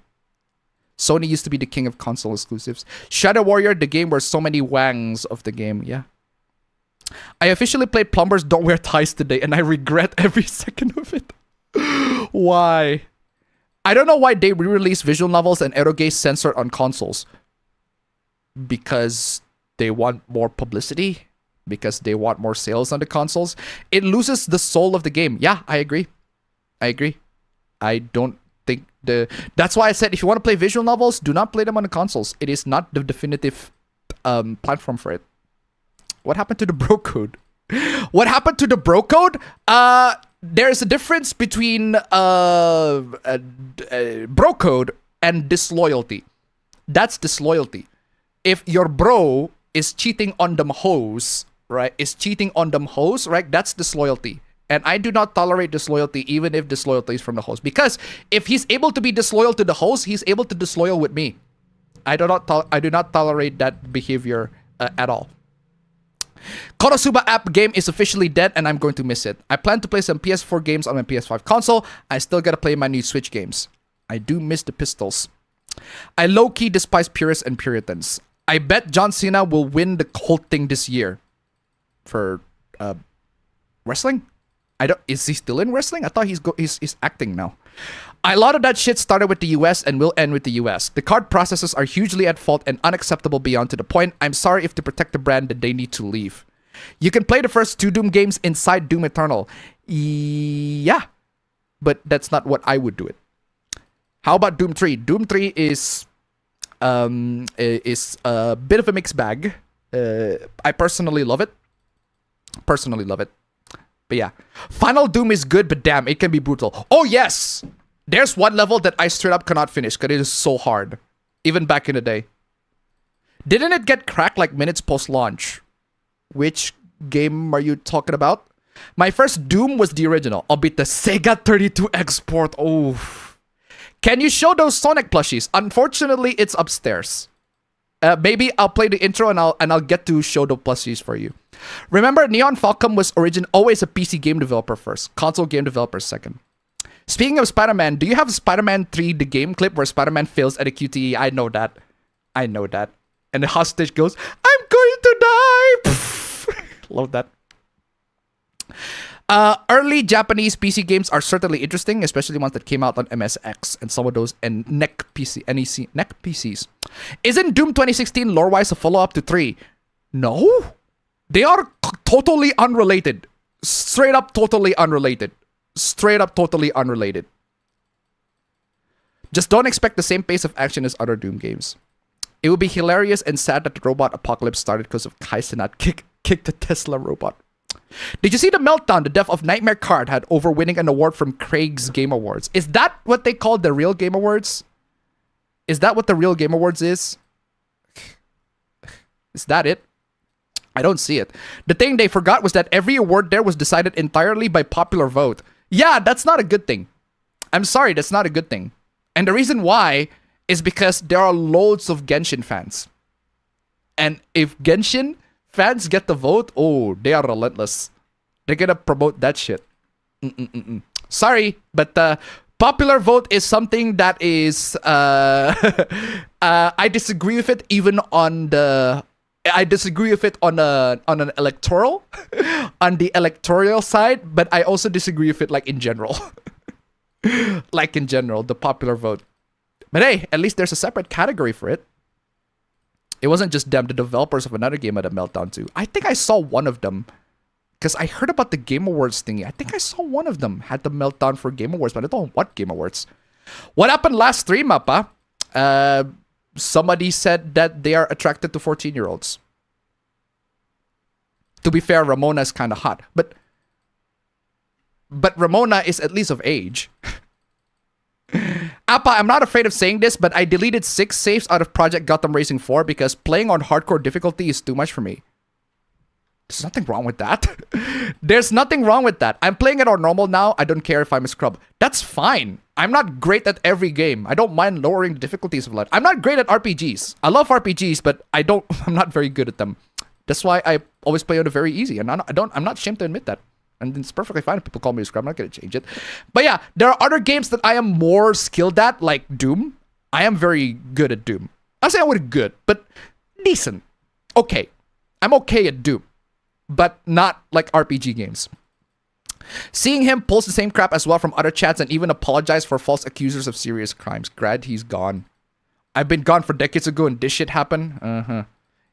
Sony used to be the king of console exclusives. Shadow Warrior, the game where so many wangs of the game. Yeah. I officially played Plumbers Don't Wear Ties today, and I regret every second of it. Why? I don't know why they re-release visual novels and eroge censored on consoles. Because they want more publicity? Because they want more sales on the consoles? It loses the soul of the game. Yeah, I agree. I don't think that's why I said if you want to play visual novels, do not play them on the consoles. It is not the definitive platform for it. What happened to the bro code? What happened to the bro code? There's a difference between bro code and disloyalty. That's disloyalty. If your bro is cheating on them hoes, right? That's disloyalty. And I do not tolerate disloyalty, even if disloyalty is from the host. Because if he's able to be disloyal to the host, he's able to disloyal with me. I do not tolerate that behavior at all. Konosuba app game is officially dead, and I'm going to miss it. I plan to play some PS4 games on my PS5 console. I still gotta play my new Switch games. I do miss the pistols. I low-key despise purists and puritans. I bet John Cena will win the whole thing this year. For wrestling? Is he still in wrestling? I thought he's acting now. A lot of that shit started with the US and will end with the US. The card processors are hugely at fault and unacceptable beyond to the point. I'm sorry if to protect the brand that they need to leave. You can play the first 2 Doom games inside Doom Eternal. Yeah. But that's not what I would do it. How about Doom 3? Doom 3 is a bit of a mixed bag. I personally love it. But yeah, Final Doom is good, but damn, it can be brutal. Oh yes! There's one level that I straight up cannot finish because it is so hard. Even back in the day. Didn't it get cracked like minutes post-launch? Which game are you talking about? My first Doom was the original, albeit the Sega 32 export. Oh. Can you show those Sonic plushies? Unfortunately, it's upstairs. Maybe I'll play the intro and I'll get to show the plushies for you. Remember, Neon Falcom was always a PC game developer first, console game developer second. Speaking of Spider-Man, do you have Spider-Man 3 the game clip where Spider-Man fails at a QTE? I know that. And the hostage goes, "I'm going to die." Love that. Early Japanese PC games are certainly interesting, especially ones that came out on MSX and some of those and NEC PCs. Isn't Doom 2016 lore-wise a follow-up to 3? No. They are totally unrelated. Straight up totally unrelated. Just don't expect the same pace of action as other Doom games. It would be hilarious and sad that the robot apocalypse started because of Kai Cenat kicked the Tesla robot. Did you see the meltdown the death of Nightmare Card had over winning an award from Craig's Game Awards? Is that what they call the real Game Awards? Is that what the real Game Awards is? Is that it? I don't see it. The thing they forgot was that every award there was decided entirely by popular vote. Yeah, that's not a good thing. I'm sorry, that's not a good thing. And the reason why is because there are loads of Genshin fans. And if Genshin fans get the vote, oh, they are relentless. They're gonna promote that shit. Sorry, but popular vote is something that is... I disagree with it even on the... I disagree with it on an electoral, on the electoral side, but I also disagree with it like in general. Like in general, the popular vote. But hey, at least there's a separate category for it. It wasn't just them. The developers of another game had a meltdown too. I think I saw one of them. Because I heard about the Game Awards thingy. I think I saw one of them had the meltdown for Game Awards, but I don't know what Game Awards. What happened last stream, Appa? Somebody said that they are attracted to 14-year-olds. To be fair, Ramona is kind of hot. But Ramona is at least of age. Appa, I'm not afraid of saying this, but I deleted 6 saves out of Project Gotham Racing 4 because playing on hardcore difficulty is too much for me. There's nothing wrong with that. There's nothing wrong with that. I'm playing it on normal now. I don't care if I'm a scrub. That's fine. I'm not great at every game. I don't mind lowering the difficulties of life. I'm not great at RPGs. I love RPGs, but I'm not very good at them. That's why I always play on a very easy, and I'm not ashamed to admit that. And it's perfectly fine if people call me a scrub. I'm not gonna change it. But yeah, there are other games that I am more skilled at, like Doom. I am very good at Doom. I say I would good, but decent. Okay. I'm okay at Doom, but not like RPG games. Seeing him post the same crap as well from other chats and even apologize for false accusers of serious crimes. Glad he's gone. I've been gone for decades ago and this shit happened.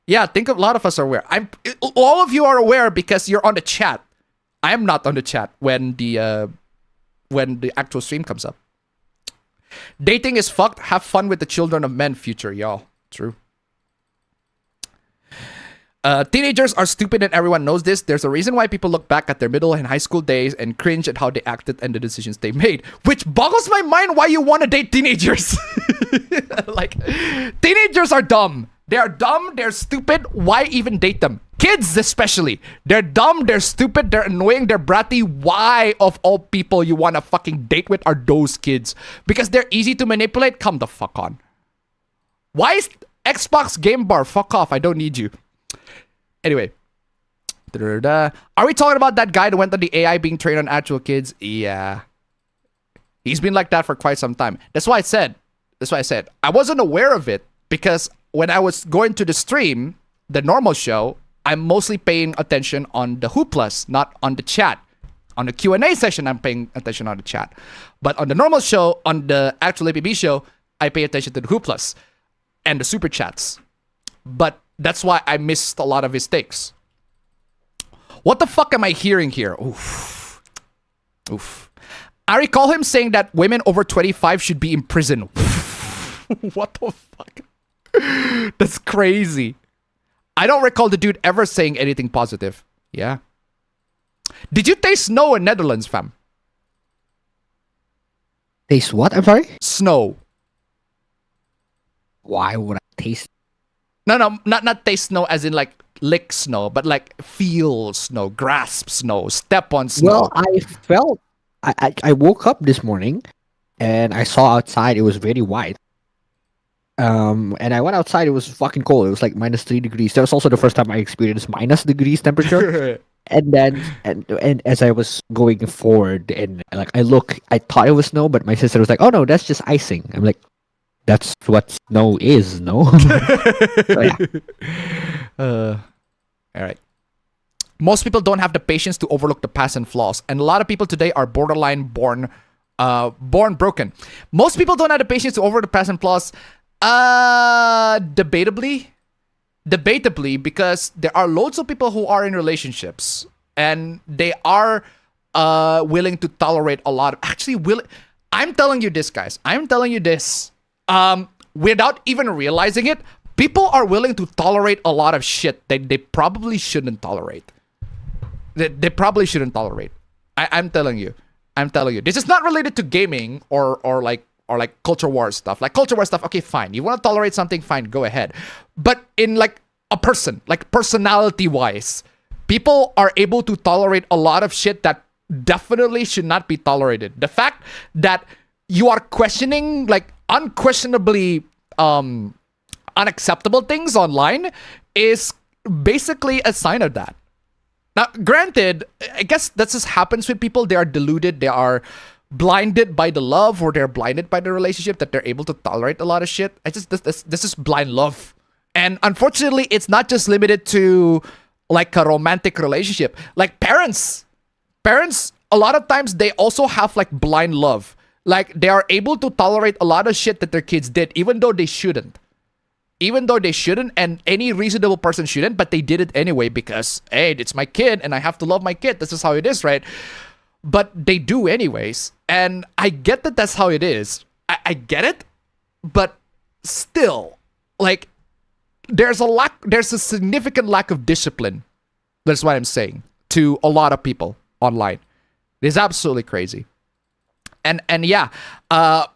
Yeah, I think a lot of us are aware. All of you are aware because you're on the chat. I am not on the chat when the actual stream comes up. Dating is fucked. Have fun with the children of men future, y'all. True. Teenagers are stupid and everyone knows this. There's a reason why people look back at their middle and high school days and cringe at how they acted and the decisions they made. Which boggles my mind why you want to date teenagers. Like, teenagers are dumb. They are dumb, they're stupid. Why even date them? Kids especially. They're dumb, they're stupid, they're annoying, they're bratty. Why of all people you want to fucking date with are those kids? Because they're easy to manipulate? Come the fuck on. Why is Xbox Game Bar? Fuck off, I don't need you. Anyway. Are we talking about that guy that went on the AI being trained on actual kids? Yeah. He's been like that for quite some time. That's why I said. I wasn't aware of it because when I was going to the stream, the normal show, I'm mostly paying attention on the Who Plus, not on the chat. On the Q&A session, I'm paying attention on the chat. But on the normal show, on the actual APB show, I pay attention to the Who Plus and the Super Chats. But that's why I missed a lot of his takes. What the fuck am I hearing here? Oof. I recall him saying that women over 25 should be in prison. What the fuck? That's crazy. I don't recall the dude ever saying anything positive. Yeah. Did you taste snow in Netherlands, fam? Taste what? I'm sorry? Snow. Why would I taste? No, not taste snow as in like lick snow, but like feel snow, grasp snow, step on snow. Well, I woke up this morning and I saw outside it was very white. And I went outside, it was fucking cold. It was like -3 degrees. That was also the first time I experienced -degrees temperature. And then and as I was going forward and like I thought it was snow, but my sister was like, "Oh no, that's just icing." I'm like, "That's what snow is, no?" So, yeah. All right. Most people don't have the patience to overlook the past and flaws, and a lot of people today are borderline born broken. Most people don't have the patience to overlook the past and flaws. Debatably, because there are loads of people who are in relationships and they are willing to tolerate a lot of I'm telling you this, guys. I'm telling you this. Without even realizing it, people are willing to tolerate a lot of shit that they probably shouldn't tolerate. They probably shouldn't tolerate. I'm telling you. This is not related to gaming or like culture war stuff. Like culture war stuff, okay, fine. You want to tolerate something, fine, go ahead. But in like a person, like personality-wise, people are able to tolerate a lot of shit that definitely should not be tolerated. The fact that you are questioning like unquestionably unacceptable things online is basically a sign of that. Now, granted, I guess that just happens with people. They are deluded. They are blinded by the love, or they're blinded by the relationship that they're able to tolerate a lot of shit. This is blind love. And unfortunately, it's not just limited to like a romantic relationship. Like parents, a lot of times they also have like blind love. Like, they are able to tolerate a lot of shit that their kids did, even though they shouldn't. Even though they shouldn't, and any reasonable person shouldn't, but they did it anyway because, hey, it's my kid and I have to love my kid. This is how it is, right? But they do anyways. And I get that that's how it is. I get it. But still, like, there's a significant lack of discipline. That's what I'm saying to a lot of people online. It is absolutely crazy. And yeah,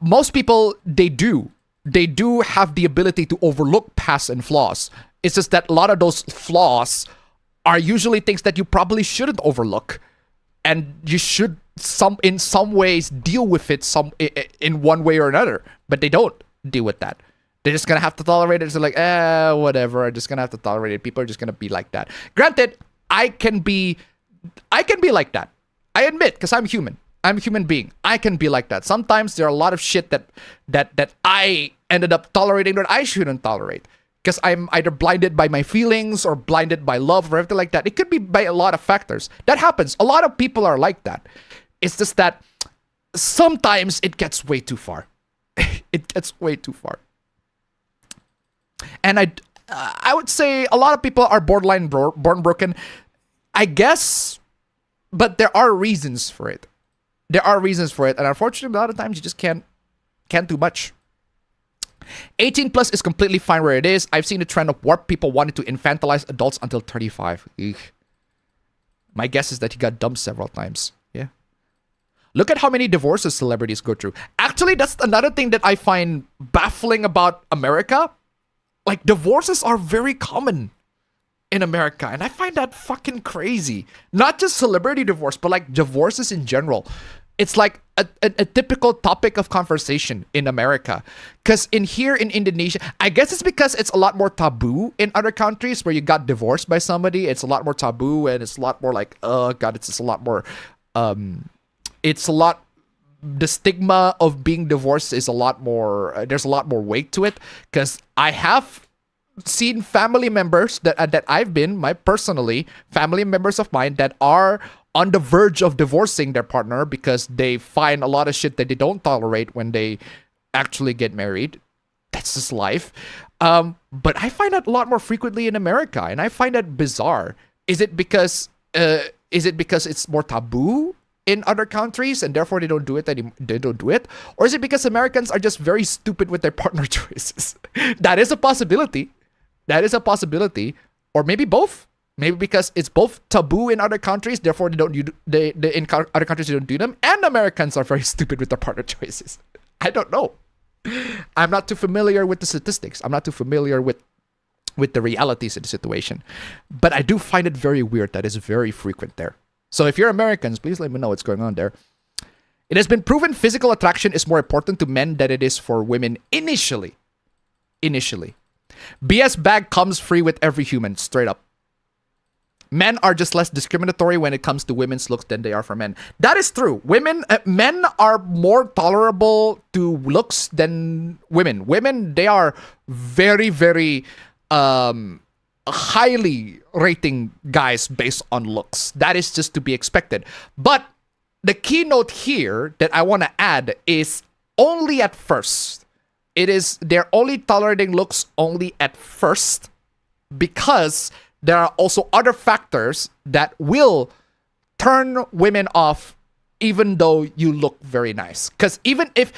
most people, they do have the ability to overlook past and flaws. It's just that a lot of those flaws are usually things that you probably shouldn't overlook, and you should in some ways deal with it in one way or another. But they don't deal with that. They're just gonna have to tolerate it. It's like, whatever. I'm just gonna have to tolerate it. People are just gonna be like that. Granted, I can be like that. I admit, because I'm human. I'm a human being. I can be like that. Sometimes there are a lot of shit that I ended up tolerating that I shouldn't tolerate. Because I'm either blinded by my feelings or blinded by love or everything like that. It could be by a lot of factors. That happens. A lot of people are like that. It's just that sometimes it gets way too far. It gets way too far. And I would say a lot of people are borderline born broken. I guess, but there are reasons for it. There are reasons for it, and unfortunately, a lot of times you just can't do much. 18 plus is completely fine where it is. I've seen a trend of warped people wanting to infantilize adults until 35. Eek. My guess is that he got dumped several times. Yeah. Look at how many divorces celebrities go through. Actually, that's another thing that I find baffling about America. Like, divorces are very common in America, and I find that fucking crazy. Not just celebrity divorce, but like divorces in general. It's like a typical topic of conversation in America. Because here in Indonesia, I guess it's because it's a lot more taboo in other countries where you got divorced by somebody. It's a lot more taboo, and it's a lot more like, oh God, it's just a lot more, the stigma of being divorced is a lot more, there's a lot more weight to it. Because I have seen family members that I've been, family members of mine that are on the verge of divorcing their partner because they find a lot of shit that they don't tolerate when they actually get married. That's just life. But I find that a lot more frequently in America, and I find that bizarre. Is it because it's more taboo in other countries and therefore they don't do it? Or is it because Americans are just very stupid with their partner choices? That is a possibility. Or maybe both. Maybe because it's both taboo in other countries, therefore in other countries they don't do them, and Americans are very stupid with their partner choices. I don't know. I'm not too familiar with the statistics. I'm not too familiar with the realities of the situation. But I do find it very weird that it's very frequent there. So if you're Americans, please let me know what's going on there. It has been proven physical attraction is more important to men than it is for women initially. BS bag comes free with every human, straight up. Men are just less discriminatory when it comes to women's looks than they are for men. That is true. Men are more tolerable to looks than women. Women, they are very, very highly rating guys based on looks. That is just to be expected. But the keynote here that I want to add is only at first. They're only tolerating looks only at first because there are also other factors that will turn women off even though you look very nice. Because even if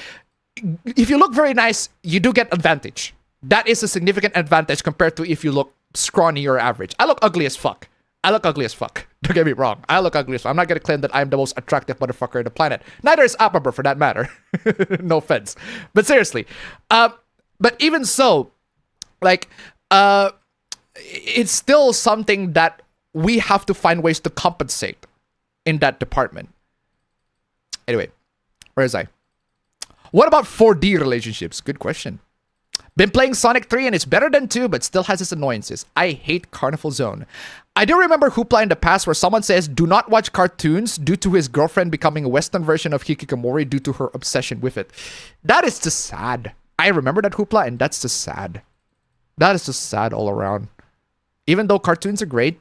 you look very nice, you do get advantage. That is a significant advantage compared to if you look scrawny or average. I look ugly as fuck. Don't get me wrong. I look ugly as fuck. I'm not going to claim that I'm the most attractive motherfucker on the planet. Neither is APB for that matter. No offense. But seriously. But even so, like, it's still something that we have to find ways to compensate in that department. Anyway, where is I? What about 4D relationships? Good question. Been playing Sonic 3 and it's better than 2, but still has its annoyances. I hate Carnival Zone. I do remember Hoopla in the past where someone says, do not watch cartoons due to his girlfriend becoming a Western version of Hikikomori due to her obsession with it. That is just sad. I remember that Hoopla and that's just sad. That is just sad all around. Even though cartoons are great,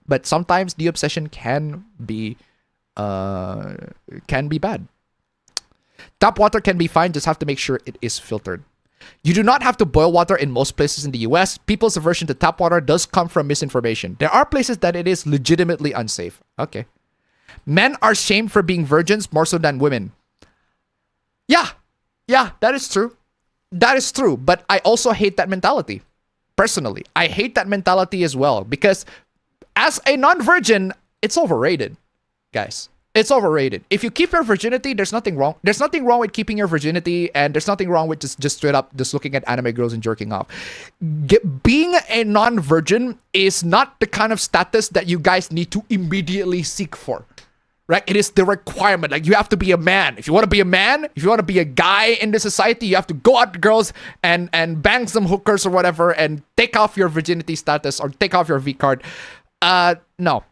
but sometimes the obsession can be bad. Tap water can be fine, just have to make sure it is filtered. You do not have to boil water in most places in the US. People's aversion to tap water does come from misinformation. There are places that it is legitimately unsafe. Okay. Men are shamed for being virgins more so than women. Yeah, that is true. That is true. But I also hate that mentality. Personally, I hate that mentality as well. Because as a non-virgin, it's overrated, guys. It's overrated. If you keep your virginity, there's nothing wrong. There's nothing wrong with keeping your virginity, and there's nothing wrong with just straight up just looking at anime girls and jerking off. Being a non-virgin is not the kind of status that you guys need to immediately seek for. Right? It is the requirement. Like, you have to be a man. If you want to be a man, if you want to be a guy in the society, you have to go out to girls and bang some hookers or whatever and take off your virginity status or take off your V card. No.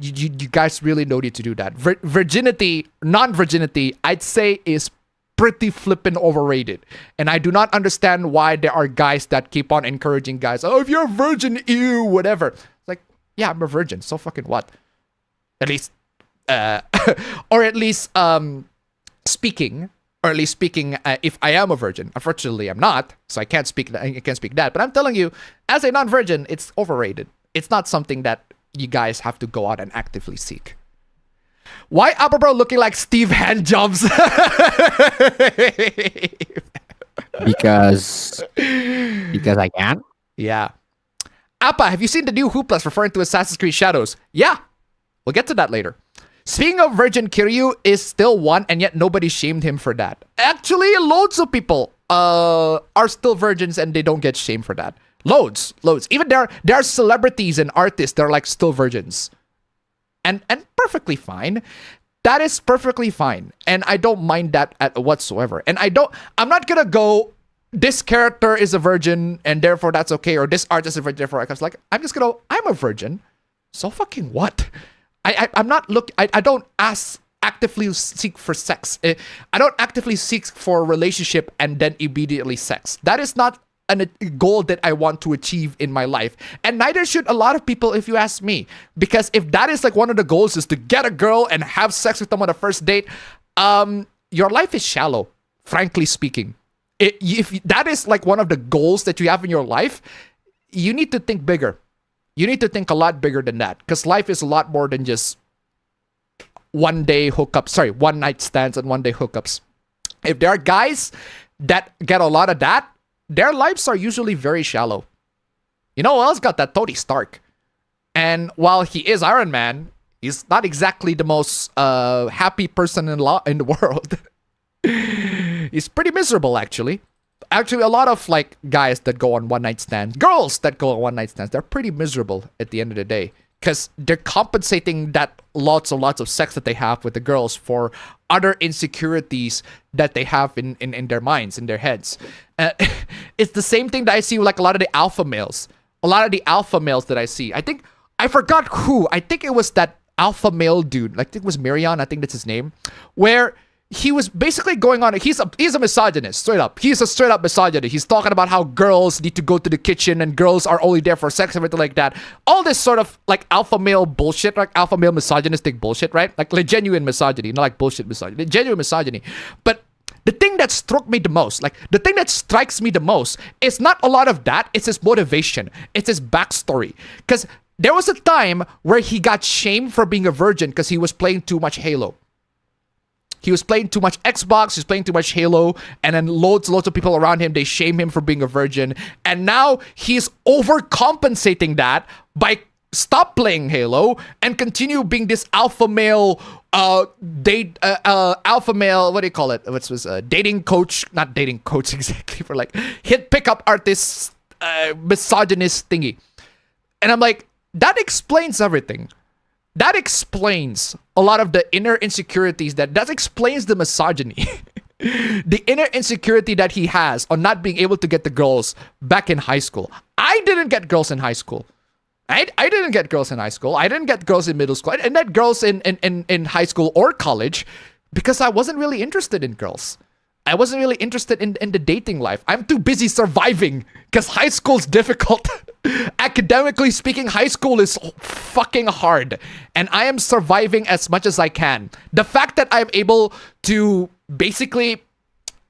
You guys really no need to do that. Virginity, non-virginity, I'd say is pretty flippin' overrated. And I do not understand why there are guys that keep on encouraging guys, oh, if you're a virgin, ew, whatever. It's like, yeah, I'm a virgin. So fucking what? At least, or at least speaking, if I am a virgin. Unfortunately, I'm not, so I can't speak that. But I'm telling you, as a non-virgin, it's overrated. It's not something that you guys have to go out and actively seek. Why Appa Bro looking like Steve Handjobs? Because I can. Yeah. Appa, have you seen the new Hooplas referring to Assassin's Creed Shadows? Yeah. We'll get to that later. Speaking of Virgin, Kiryu is still one, and yet nobody shamed him for that. Actually, loads of people are still virgins and they don't get shamed for that. Loads. Even there are celebrities and artists that are like still virgins. And perfectly fine. That is perfectly fine. And I don't mind that whatsoever. And I'm not gonna go, this character is a virgin and therefore that's okay, or this artist is a virgin, therefore I'm just gonna, I'm a virgin. So fucking what? I'm not I don't actively seek for sex. I don't actively seek for a relationship and then immediately sex. That is not a goal that I want to achieve in my life. And neither should a lot of people, if you ask me. Because if that is like one of the goals is to get a girl and have sex with them on the first date, your life is shallow, frankly speaking. If that is like one of the goals that you have in your life, you need to think bigger. You need to think a lot bigger than that. Because life is a lot more than just one night stands and one day hookups. If there are guys that get a lot of that, their lives are usually very shallow. You know who else got that? Tony Stark. And while he is Iron Man, he's not exactly the most happy person in the world. He's pretty miserable, actually. Actually, a lot of like guys that go on one night stands, girls that go on one night stands, they're pretty miserable at the end of the day. Because they're compensating that lots of sex that they have with the girls for other insecurities that they have in their minds, in their heads. It's the same thing that I see with like a lot of the alpha males. A lot of the alpha males that I see. I forgot who. I think it was that alpha male dude. Like, I think it was Miriam. I think that's his name. Where he was basically going on, he's a misogynist, straight up. He's a straight up misogynist. He's talking about how girls need to go to the kitchen and girls are only there for sex, everything like that. All this sort of like alpha male bullshit, like alpha male misogynistic bullshit, right? Like genuine misogyny, not like bullshit misogyny. Genuine misogyny. But the thing that struck me the most, like the thing that strikes me the most is not a lot of that. It's his motivation. It's his backstory. Because there was a time where he got shamed for being a virgin because he was playing too much Halo. He was playing too much Xbox, he was playing too much Halo, and then loads of people around him, they shame him for being a virgin. And now he's overcompensating that by stop playing Halo and continue being this alpha male alpha male, what do you call it? What's this dating coach, not dating coach exactly, for like hit pickup artist misogynist thingy. And I'm like, that explains everything. That explains a lot of the inner insecurities that explains the misogyny. The inner insecurity that he has on not being able to get the girls back in high school. I didn't get girls in high school. I didn't get girls in high school. I didn't get girls in middle school. I didn't get girls in high school or college because I wasn't really interested in girls. I wasn't really interested in the dating life. I'm too busy surviving because high school's difficult. Academically speaking, high school is fucking hard. And I am surviving as much as I can. The fact that I'm able to basically...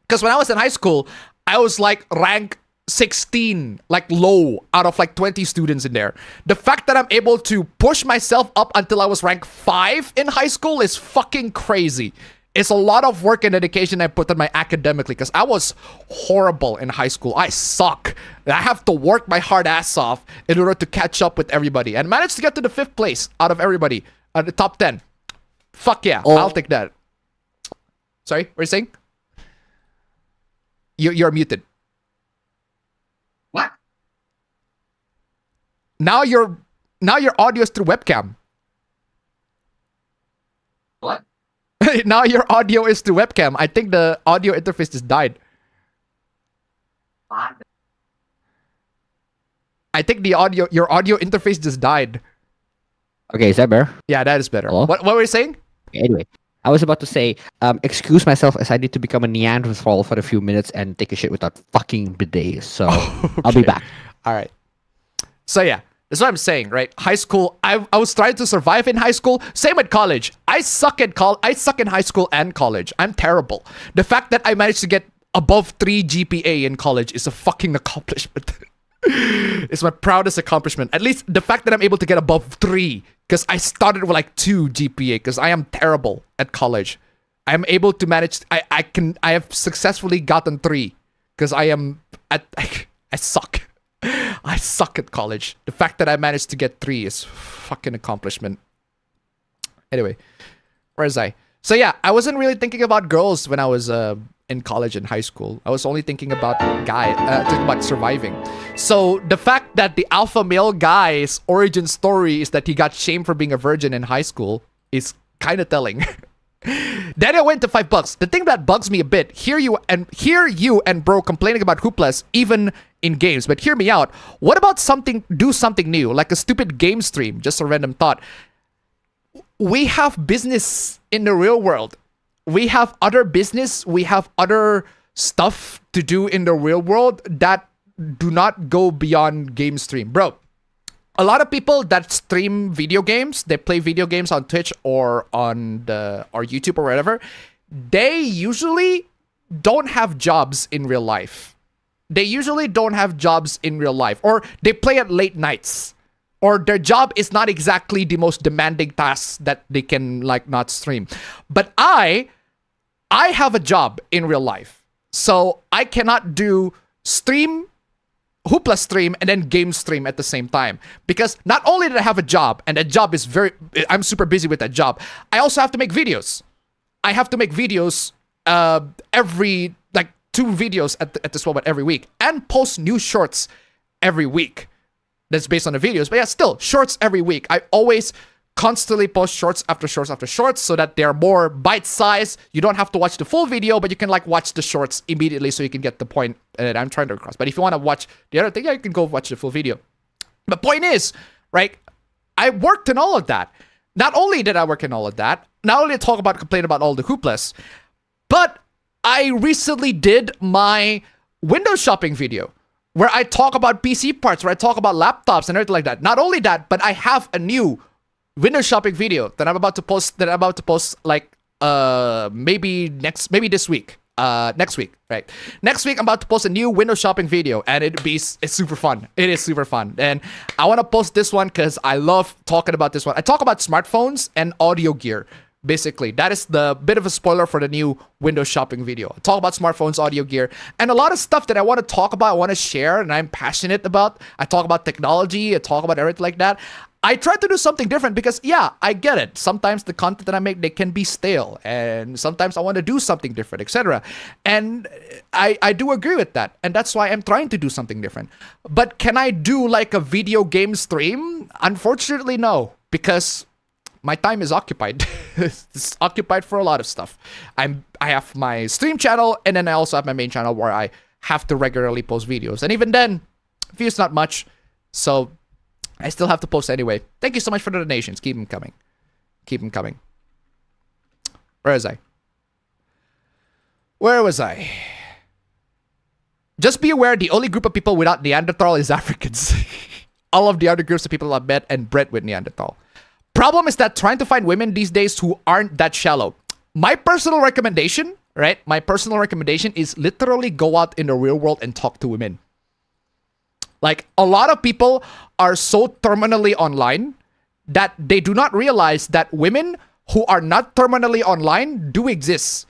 Because when I was in high school, I was like rank 16, like low out of like 20 students in there. The fact that I'm able to push myself up until I was rank 5 in high school is fucking crazy. It's a lot of work and dedication I put on my academically because I was horrible in high school. I suck. I have to work my hard ass off in order to catch up with everybody and managed to get to the 5th place out of everybody at the top 10. Fuck yeah, I'll take that. Sorry, what are you saying? You're muted. What? Now your audio is through webcam. What? Now your audio is through webcam. I think the audio interface just died. What? I think your audio interface just died. Okay, is that better? Yeah, that is better. Hello? What were you saying? Anyway, I was about to say, excuse myself as I need to become a Neanderthal for a few minutes and take a shit without fucking bidets. So I'll be back. All right. So yeah, that's what I'm saying, right? High school, I was trying to survive in high school. Same at college. I suck in high school and college. I'm terrible. The fact that I managed to get above 3 GPA in college is a fucking accomplishment. It's my proudest accomplishment. At least the fact that I'm able to get above 3, because I started with like 2 GPA, because I am terrible at college. I'm able to manage. I have successfully gotten 3, because I suck. I suck at college. The fact that I managed to get 3 is fucking accomplishment. Anyway, where is I? So yeah, I wasn't really thinking about girls when I was in college and high school. I was only thinking about thinking about surviving. So the fact that the alpha male guy's origin story is that he got shamed for being a virgin in high school is kind of telling. Then I went to $5. The thing that bugs me a bit, hear you and bro complaining about hooplas even in games, but hear me out. What about do something new, like a stupid game stream? Just a random thought. We have business in the real world. We have other business. We have other stuff to do in the real world that do not go beyond game stream. Bro, a lot of people that stream video games, they play video games on Twitch or on or YouTube or whatever, they usually don't have jobs in real life. They usually don't have jobs in real life, or they play at late nights, or their job is not exactly the most demanding tasks that they can like not stream. But I have a job in real life, so I cannot do hoopla stream and then game stream at the same time, because not only did I have a job, and that job is I'm super busy with that job, I also have to make videos. I have to make videos every, like 2 videos at this moment every week, and post new shorts every week that's based on the videos. But yeah, still shorts every week. I always constantly post shorts after shorts after shorts so that they're more bite-sized. You don't have to watch the full video, but you can like watch the shorts immediately so you can get the point that I'm trying to cross. But if you want to watch the other thing, yeah, you can go watch the full video. The point is, right, I worked in all of that. Not only did I work in all of that, not only complain about all the hooplas, but I recently did my window shopping video where I talk about PC parts, where I talk about laptops and everything like that. Not only that, but I have a new window shopping video that I'm about to post like maybe this week. Next week, right? Next week I'm about to post a new window shopping video, and it's super fun. It is super fun. And I want to post this one because I love talking about this one. I talk about smartphones and audio gear. Basically, that is the bit of a spoiler for the new window shopping video. I talk about smartphones, audio gear, and a lot of stuff that I want to talk about, I want to share, and I'm passionate about. I talk about technology, I talk about everything like that. I try to do something different because, yeah, I get it. Sometimes the content that I make, they can be stale, and sometimes I want to do something different, etc. And I do agree with that, and that's why I'm trying to do something different. But can I do like a video game stream? Unfortunately, no, because my time is occupied. It's occupied for a lot of stuff. I have my stream channel, and then I also have my main channel where I have to regularly post videos. And even then, views not much, so I still have to post anyway. Thank you so much for the donations. Keep them coming. Keep them coming. Where was I? Where was I? Just be aware, the only group of people without Neanderthal is Africans. all of the other groups of people I've met and bred with Neanderthal. Problem is that trying to find women these days who aren't that shallow. My personal recommendation, right? My personal recommendation is literally go out in the real world and talk to women. Like, a lot of people are so terminally online that they do not realize that women who are not terminally online do exist.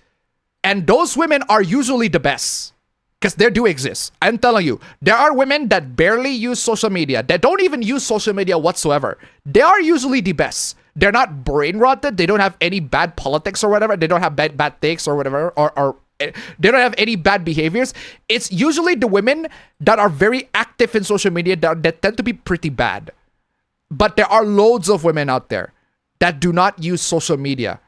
And those women are usually the best. Because they do exist. I'm telling you, there are women that barely use social media, that don't even use social media whatsoever. They are usually the best. They're not brain rotted. They don't have any bad politics or whatever. They don't have bad takes or whatever. Or they don't have any bad behaviors. It's usually the women that are very active in social media that tend to be pretty bad. But there are loads of women out there that do not use social media.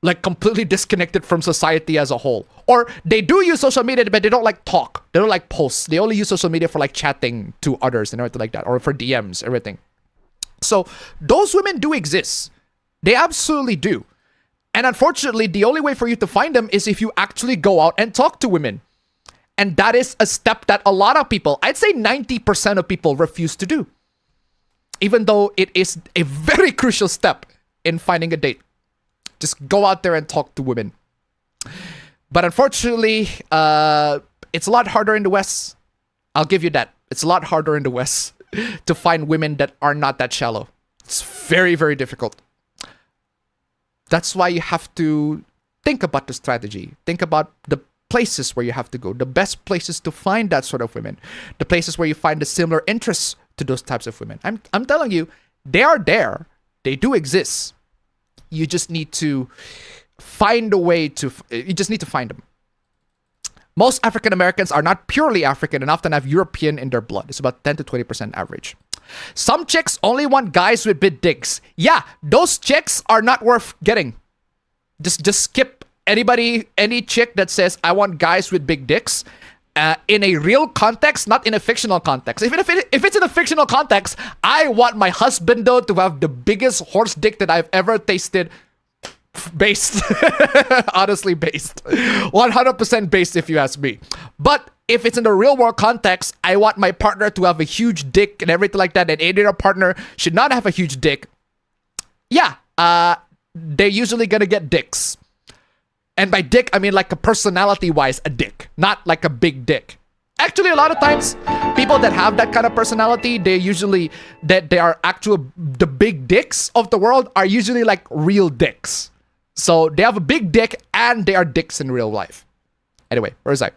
Like, completely disconnected from society as a whole. Or they do use social media, but they don't like talk. They don't like posts. They only use social media for like chatting to others and everything like that. Or for DMs, everything. So those women do exist. They absolutely do. And unfortunately, the only way for you to find them is if you actually go out and talk to women. And that is a step that a lot of people, I'd say 90% of people, refuse to do. Even though it is a very crucial step in finding a date. Just go out there and talk to women. But unfortunately, it's a lot harder in the West. I'll give you that. It's a lot harder in the West to find women that are not that shallow. It's very, very difficult. That's why you have to think about the strategy. Think about the places where you have to go. The best places to find that sort of women. The places where you find the similar interests to those types of women. I'm telling you, they are there. They do exist. You just need to find a way to, you just need to find them. Most African Americans are not purely African and often have European in their blood. It's about 10 to 20% average. Some chicks only want guys with big dicks. Yeah, those chicks are not worth getting. Just skip any chick that says, I want guys with big dicks. In a real context, not in a fictional context. Even if it's in a fictional context, I want my husband though to have the biggest horse dick that I've ever tasted. Based. Honestly based. 100% based if you ask me. But if it's in the real world context, I want my partner to have a huge dick and everything like that, and any other partner should not have a huge dick. Yeah, they're usually gonna get dicks. And by dick, I mean like a personality-wise a dick, not like a big dick. Actually, a lot of times, people that have that kind of personality, they are actual, the big dicks of the world are usually like real dicks. So they have a big dick and they are dicks in real life. Anyway, where is I?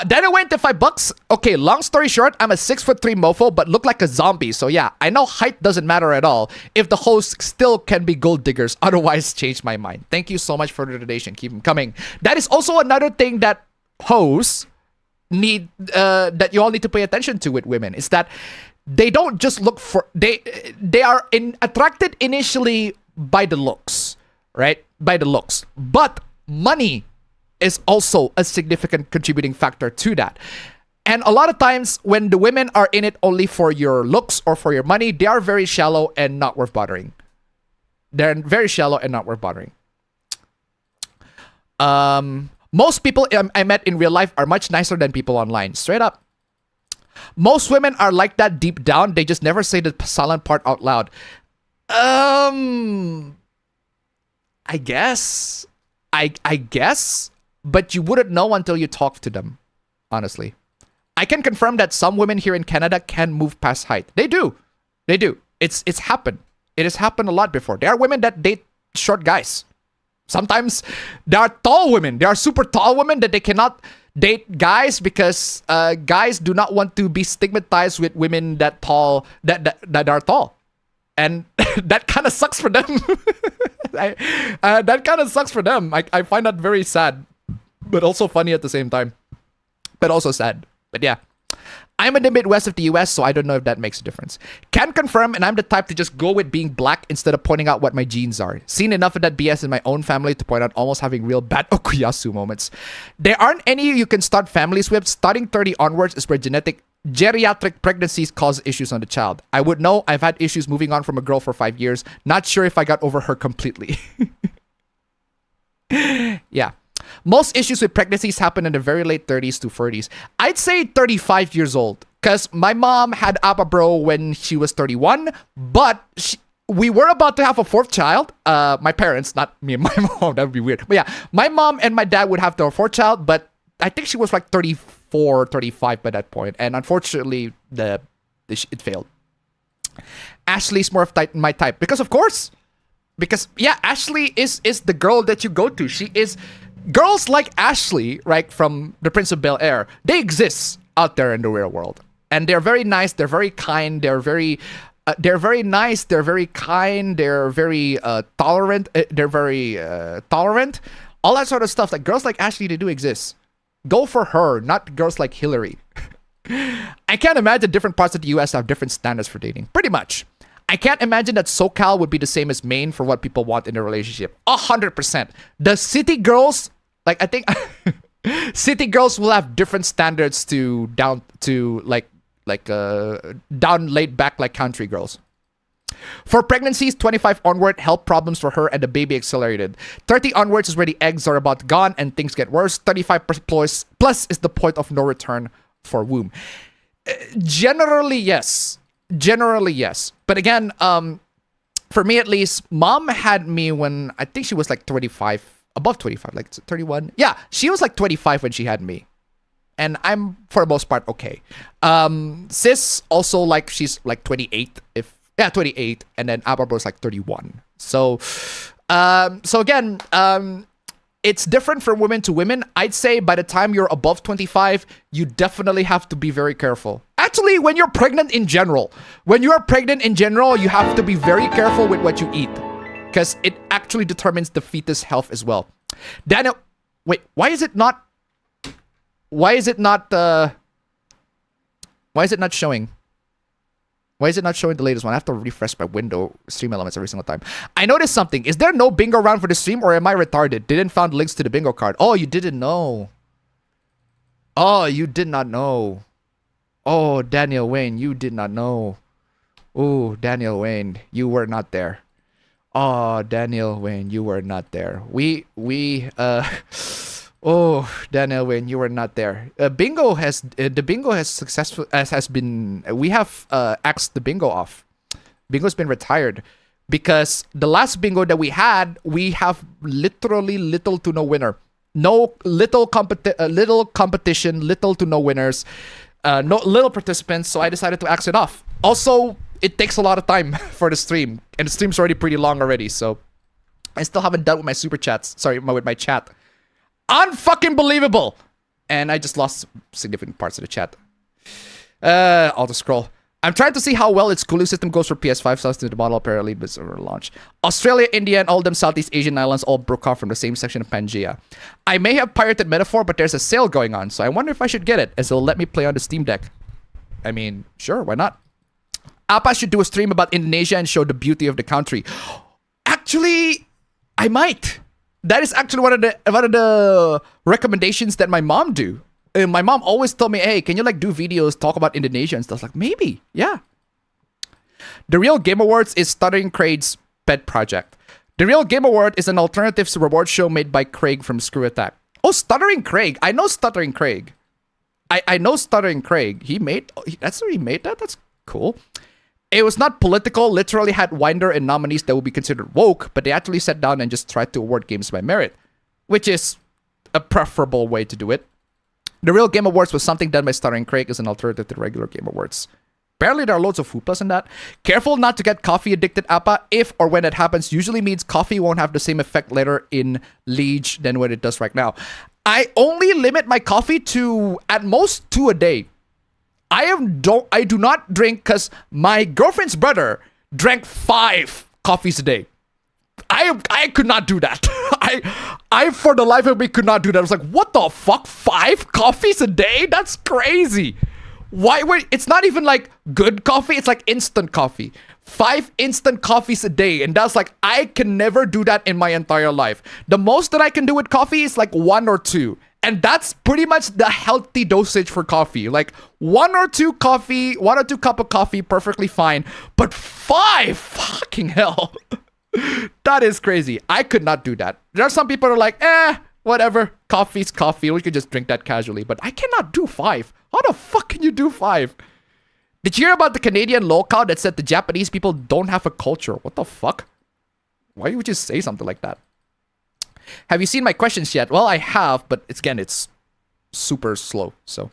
Then I went to $5. Okay, long story short, I'm a 6'3" mofo, but look like a zombie. So yeah, I know height doesn't matter at all. If the hosts still can be gold diggers, otherwise change my mind. Thank you so much for the donation. Keep them coming. That is also another thing that hosts need, that you all need to pay attention to with women, is that they don't just look for, they are attracted initially by the looks, right? By the looks, but money is also a significant contributing factor to that. And a lot of times when the women are in it only for your looks or for your money, they are very shallow and not worth bothering. They're very shallow and not worth bothering. Most people I met in real life are much nicer than people online. Straight up. Most women are like that deep down. They just never say the silent part out loud. I guess. I guess. But you wouldn't know until you talk to them. Honestly. I can confirm that some women here in Canada can move past height. They do. They do. It's happened. It has happened a lot before. There are women that date short guys. Sometimes there are tall women. There are super tall women that they cannot date guys because guys do not want to be stigmatized with women that are tall. And that kind of sucks for them. That kind of sucks for them. I find that very sad, but also funny at the same time. But also sad. But yeah. I'm in the Midwest of the US, so I don't know if that makes a difference. Can confirm, and I'm the type to just go with being black instead of pointing out what my genes are. Seen enough of that BS in my own family to point out almost having real bad okuyasu moments. There aren't any you can start families with. Starting 30 onwards is where geriatric pregnancies cause issues on the child. I would know. I've had issues moving on from a girl for 5 years. Not sure if I got over her completely. Yeah. Most issues with pregnancies happen in the very late 30s to 40s. I'd say 35 years old Because my mom had Appa Bro when she was 31, but we were about to have a fourth child. My parents, not me and my mom. That would be weird. But yeah, my mom and my dad would have their fourth child, but I think she was like 34, 35 by that point. And unfortunately, it failed. Ashley's more of my type. Because of course, yeah, Ashley is the girl that you go to. She is... Girls like Ashley, right, from The Prince of Bel-Air, they exist out there in the real world. And they're very nice, they're very kind, they're very nice, they're very kind, they're very tolerant, all that sort of stuff. Like, girls like Ashley, they do exist. Go for her, not girls like Hillary. I can't imagine different parts of the US have different standards for dating. Pretty much. I can't imagine that SoCal would be the same as Maine for what people want in a relationship. 100%. The city girls, like, I think city girls will have different standards to down laid back like country girls. For pregnancies, 25 onward, health problems for her and the baby accelerated. 30 onwards is where the eggs are about gone and things get worse. 35 plus is the point of no return for womb. Generally, yes. But again, for me at least, mom had me when I think she was like 25, above 25, like 31. Yeah, she was like 25 when she had me. And I'm, for the most part, okay. Sis, also, like, she's like 28. 28. And then Appa Bro is like 31. So again, it's different from women to women. I'd say by the time you're above 25, you definitely have to be very careful. Actually, when you're pregnant in general, you have to be very careful with what you eat. Because it actually determines the fetus health as well. Daniel, wait, why is it not showing? Why is it not showing the latest one? I have to refresh my window stream elements every single time. I noticed something. Is there no bingo round for the stream or am I retarded? Didn't found links to the bingo card. Oh, you didn't know. Oh, you did not know. Oh, Daniel Wayne, you did not know. Oh, Daniel Wayne, you were not there. Oh, Daniel Wayne, you were not there. Oh, Daniel Wayne, you were not there. The bingo has successful has been. We have axed the bingo off. Bingo's been retired because the last bingo that we had, we have literally little to no winner. Little competition, little to no winners, little participants. So I decided to axe it off. Also, it takes a lot of time for the stream, and the stream's already pretty long already. So I still haven't done with my super chats. Sorry, with my chat. Unfucking believable. And I just lost significant parts of the chat. I'll just scroll. I'm trying to see how well its cooling system goes for PS5 subs to the model apparently before launch. Australia, India, and all them Southeast Asian islands all broke off from the same section of Pangea. I may have pirated Metaphor, but there's a sale going on, so I wonder if I should get it, as it'll let me play on the Steam Deck. I mean, sure, why not? Appa should do a stream about Indonesia and show the beauty of the country. Actually, I might. That is actually one of the recommendations that my mom do. My mom always told me, hey, can you like do videos, talk about Indonesia and stuff? Like, maybe, yeah. The Real Game Awards is Stuttering Craig's pet project. The Real Game Award is an alternative reward show made by Craig from Screw Attack. Oh, Stuttering Craig. I know Stuttering Craig. I know Stuttering Craig. That's where he made that? That's cool. It was not political, literally had Winder and nominees that would be considered woke, but they actually sat down and just tried to award games by merit, which is a preferable way to do it. The Real Game Awards was something done by Stuttering Craig as an alternative to the regular Game Awards. Apparently there are loads of hooplas in that. Careful not to get coffee addicted, Appa. If or when it happens, usually means coffee won't have the same effect later in Liege than what it does right now. I only limit my coffee to at most 2 a day. I do not drink because my girlfriend's brother drank 5 coffees a day. I could not do that. I for the life of me could not do that. I was like, what the fuck? 5 coffees a day? That's crazy. Why would it's not even like good coffee, it's like instant coffee. 5 instant coffees a day. And that's like, I can never do that in my entire life. The most that I can do with coffee is like 1 or 2. And that's pretty much the healthy dosage for coffee. Like 1 or 2 cup of coffee, perfectly fine. But 5, fucking hell. That is crazy. I could not do that. There are some people who are like, whatever. Coffee's coffee. We could just drink that casually. But I cannot do 5. How the fuck can you do 5? Did you hear about the Canadian locale that said the Japanese people don't have a culture? What the fuck? Why would you say something like that? Have you seen my questions yet? Well, I have, but it's super slow, so.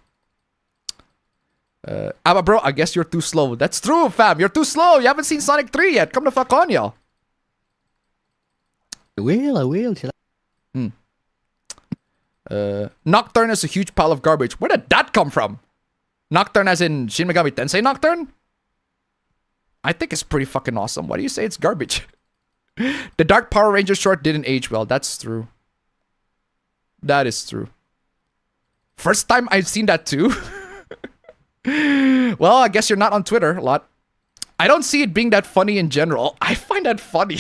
Bro, I guess you're too slow. That's true, fam. You're too slow. You haven't seen Sonic 3 yet. Come the fuck on, y'all. I will. Nocturne is a huge pile of garbage. Where did that come from? Nocturne as in Shin Megami Tensei Nocturne? I think it's pretty fucking awesome. Why do you say it's garbage? The Dark Power Ranger short didn't age well. That's true. That is true. First time I've seen that too. Well, I guess you're not on Twitter a lot. I don't see it being that funny in general. I find that funny.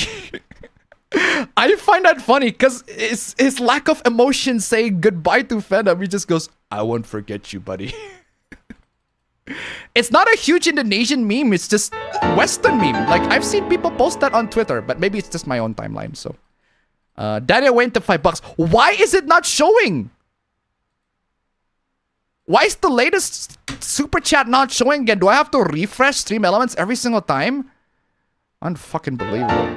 I find that funny because his lack of emotion saying goodbye to fandom. He just goes, I won't forget you, buddy. It's not a huge Indonesian meme. It's just Western meme. Like, I've seen people post that on Twitter, but maybe it's just my own timeline. So, Daniel went to $5. Why is it not showing? Why is the latest super chat not showing again? Do I have to refresh Stream Elements every single time? Unfucking believable.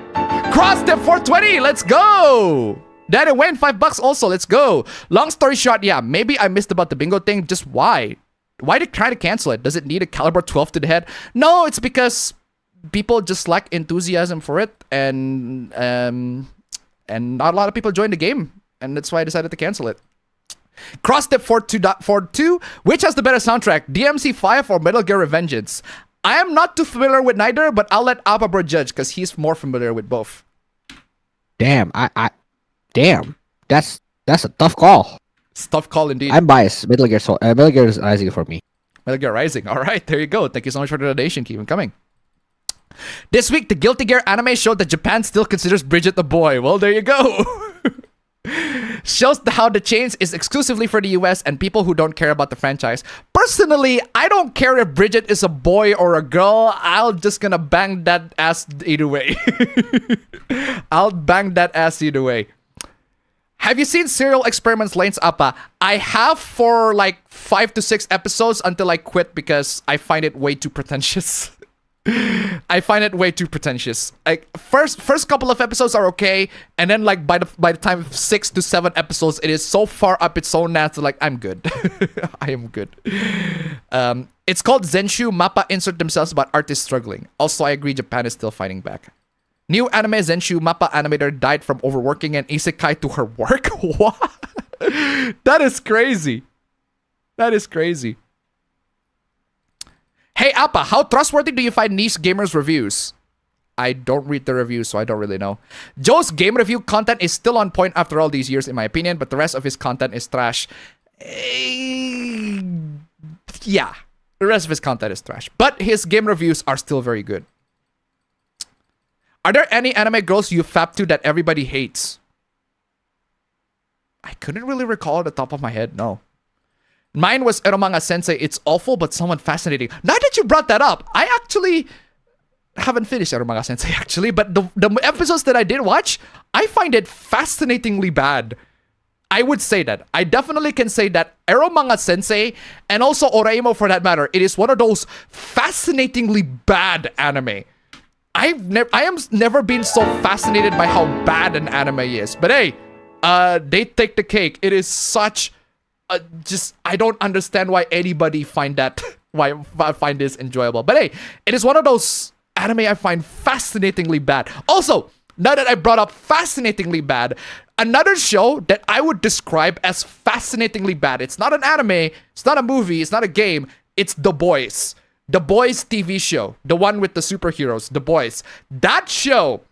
Cross step 420. Let's go. Daniel went $5 also. Let's go. Long story short, yeah, maybe I missed about the bingo thing. Just why? Why did try to cancel it? Does it need a caliber 12 to the head? No, it's because people just lack enthusiasm for it, and not a lot of people joined the game, and that's why I decided to cancel it. Crossstep 42.42, which has the better soundtrack, DMC5 or Metal Gear Revengeance? I am not too familiar with neither, but I'll let Appa judge because he's more familiar with both. Damn, damn, that's a tough call. It's a tough call indeed. I'm biased. Metal Gear is Rising for me. Metal Gear Rising. All right, there you go. Thank you so much for the donation. Keep them coming. This week, the Guilty Gear anime showed that Japan still considers Bridget a boy. Well, there you go. Shows how the change is exclusively for the US and people who don't care about the franchise. Personally, I don't care if Bridget is a boy or a girl. I'll just gonna bang that ass either way. I'll bang that ass either way. Have you seen Serial Experiments Lanes Appa? I have for like 5 to 6 episodes until I quit because I find it way too pretentious. I find it way too pretentious. Like first couple of episodes are okay, and then like by the time of 6 to 7 episodes, it is so far up its own ass. Like I'm good. I am good. It's called Zenshu. Mappa insert themselves about artists struggling. Also, I agree. Japan is still fighting back. New anime Zenshu Mappa animator died from overworking and isekai to her work. What? That is crazy. That is crazy. Hey Appa, how trustworthy do you find niche gamers' reviews? I don't read the reviews, so I don't really know. Joe's game review content is still on point after all these years, in my opinion, but the rest of his content is trash. Yeah, the rest of his content is trash, but his game reviews are still very good. Are there any anime girls you fap to that everybody hates? I couldn't really recall at the top of my head, no. Mine was Eromanga Sensei. It's awful, but somewhat fascinating. Now that you brought that up, I actually haven't finished Eromanga Sensei, actually, but the episodes that I did watch, I find it fascinatingly bad. I would say that. I definitely can say that Eromanga Sensei, and also Oraimo for that matter, it is one of those fascinatingly bad anime. I am never been so fascinated by how bad an anime is. But hey, they take the cake. It is such just I don't understand why anybody find this enjoyable. But hey, it is one of those anime I find fascinatingly bad. Also, now that I brought up fascinatingly bad, another show that I would describe as fascinatingly bad. It's not an anime, it's not a movie, it's not a game, it's The Boys. The Boys TV show, the one with the superheroes, The Boys. That show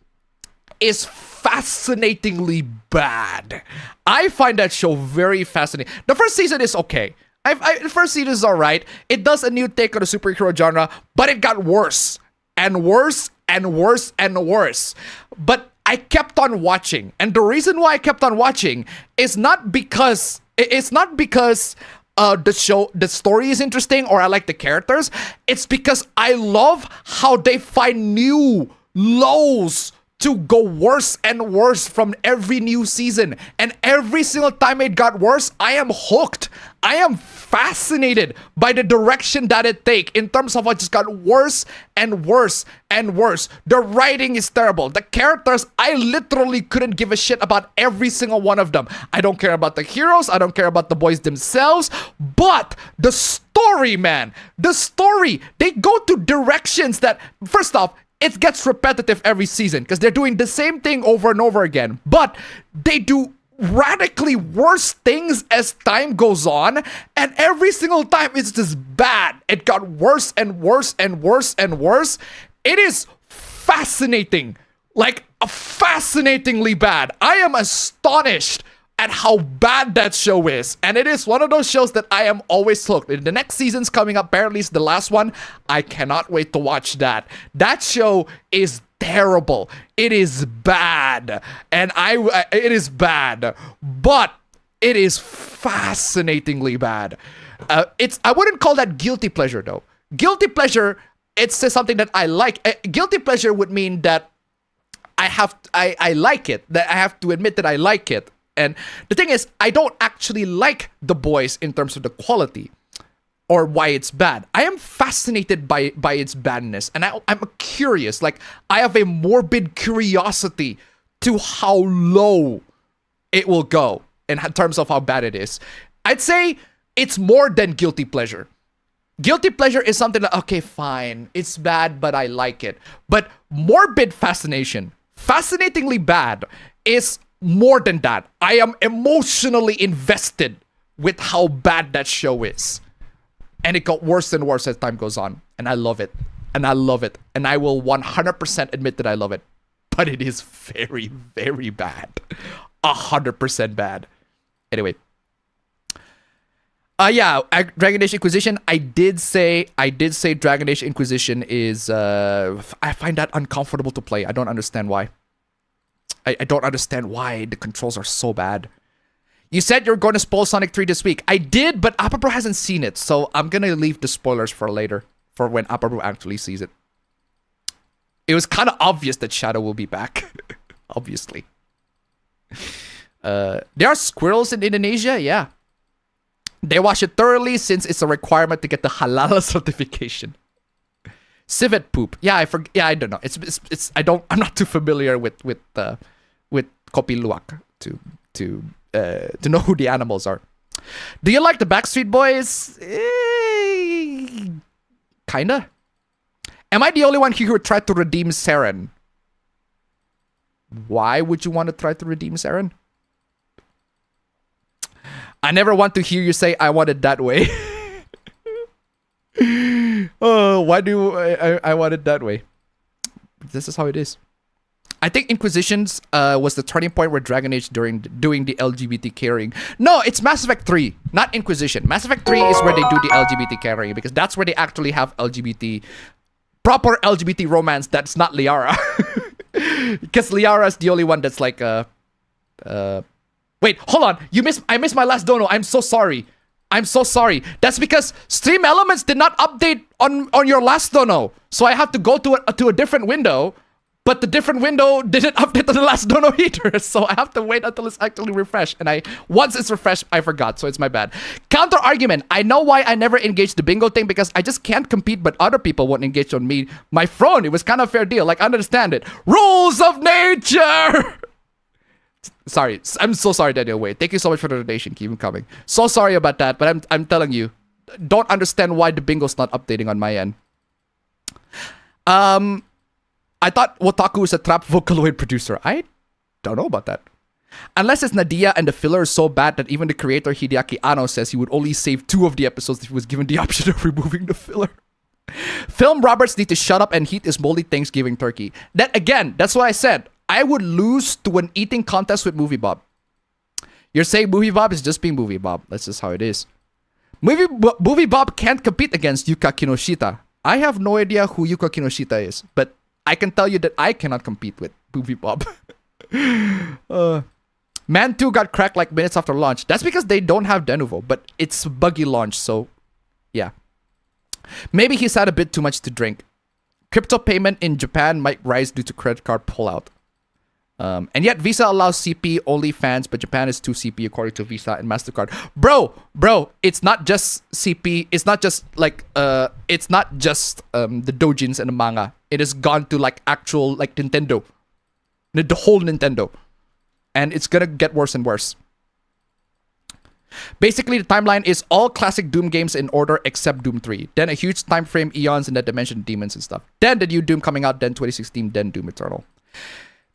is fascinatingly bad. I find that show very fascinating. The first season is okay. The first season is alright. It does a new take on the superhero genre, but it got worse and worse and worse and worse. But I kept on watching. And the reason why I kept on watching is not because the story is interesting or I like the characters. It's because I love how they find new lows to go worse and worse from every new season. And every single time it got worse, I am hooked. I am fascinated by the direction that it take in terms of what just got worse and worse and worse. The writing is terrible. The characters, I literally couldn't give a shit about every single one of them. I don't care about the heroes. I don't care about the boys themselves. But the story, man, the story, they go to directions that, first off, it gets repetitive every season because they're doing the same thing over and over again. But they do radically worse things as time goes on, and every single time it's just bad. It got worse and worse and worse and worse. It is fascinating, like fascinatingly bad. I am astonished at how bad that show is, and it is one of those shows that I am always hooked. The next season's coming up, apparently it's the last one. I cannot wait to watch that. That show is terrible. It is bad, and it is bad, but it is fascinatingly bad. I wouldn't call that guilty pleasure though. Guilty pleasure, it's something that I like. Guilty pleasure would mean that I like it. That I have to admit that I like it. And the thing is, I don't actually like The Boys in terms of the quality or why it's bad. I am fascinated by its badness, and I'm curious. Like, I have a morbid curiosity to how low it will go in terms of how bad it is. I'd say it's more than guilty pleasure. Guilty pleasure is something like, okay, fine, it's bad, but I like it. But morbid fascination, fascinatingly bad, is more than that. I am emotionally invested with how bad that show is. And it got worse and worse as time goes on. And I love it. And I love it. And I will 100% admit that I love it. But it is very, very bad. 100% bad. Anyway. Dragon Age Inquisition. I did say Dragon Age Inquisition is I find that uncomfortable to play. I don't understand why. I don't understand why the controls are so bad. You said you're going to spoil Sonic 3 this week. I did, but Apabro hasn't seen it, so I'm going to leave the spoilers for later, for when Apabro actually sees it. It was kind of obvious that Shadow will be back. Obviously. There are squirrels in Indonesia? Yeah. They wash it thoroughly since it's a requirement to get the halal certification. Civet poop. Yeah, I don't know. I'm not too familiar with Kopi Luwak to know who the animals are. Do you like the Backstreet Boys? Kinda. Am I the only one here who tried to redeem Saren? Why would you want to try to redeem Saren? I never want to hear you say I want it that way. Oh, why do I want it that way? This is how it is. I think Inquisitions was the turning point where Dragon Age doing the LGBT carrying. No, it's Mass Effect 3, not Inquisition. Mass Effect 3 is where they do the LGBT carrying, because that's where they actually have proper LGBT romance that's not Liara. Because Liara is the only one that's like wait, hold on. I missed my last dono. I'm so sorry. That's because Stream Elements did not update on your last dono. So I have to go to a different window. But the different window didn't update on the last dono either. So I have to wait until it's actually refreshed. And once it's refreshed, I forgot. So it's my bad. Counter argument. I know why I never engaged the bingo thing, because I just can't compete, but other people won't engage on me. My phone, it was kind of a fair deal. Like, I understand it. Rules of nature! Sorry. I'm so sorry, Daniel Wade. Thank you so much for the donation. Keep them coming. So sorry about that, but I'm telling you, don't understand why the bingo's not updating on my end. I thought Wotaku was a trap Vocaloid producer. I don't know about that. Unless it's Nadia and the filler is so bad that even the creator Hideaki Anno says he would only save 2 of the episodes if he was given the option of removing the filler. Film Roberts need to shut up and heat his moldy Thanksgiving turkey. That's what I said. I would lose to an eating contest with Movie Bob. You're saying Movie Bob is just being Movie Bob. That's just how it is. Movie Bob can't compete against Yuka Kinoshita. I have no idea who Yuka Kinoshita is, but I can tell you that I cannot compete with Movie Bob. Man 2 got cracked like minutes after launch. That's because they don't have Denuvo, but it's buggy launch, so yeah. Maybe he's had a bit too much to drink. Crypto payment in Japan might rise due to credit card pullout. And yet Visa allows CP only fans, but Japan is 2 CP according to Visa and MasterCard. Bro, it's not just CP. It's not just like it's not just the doujins and the manga. It has gone to like actual like Nintendo, the whole Nintendo, and it's gonna get worse and worse. Basically, the timeline is all classic Doom games in order except Doom 3. Then a huge time frame, eons in that dimension, demons and stuff. Then the new Doom coming out, then 2016, then Doom Eternal.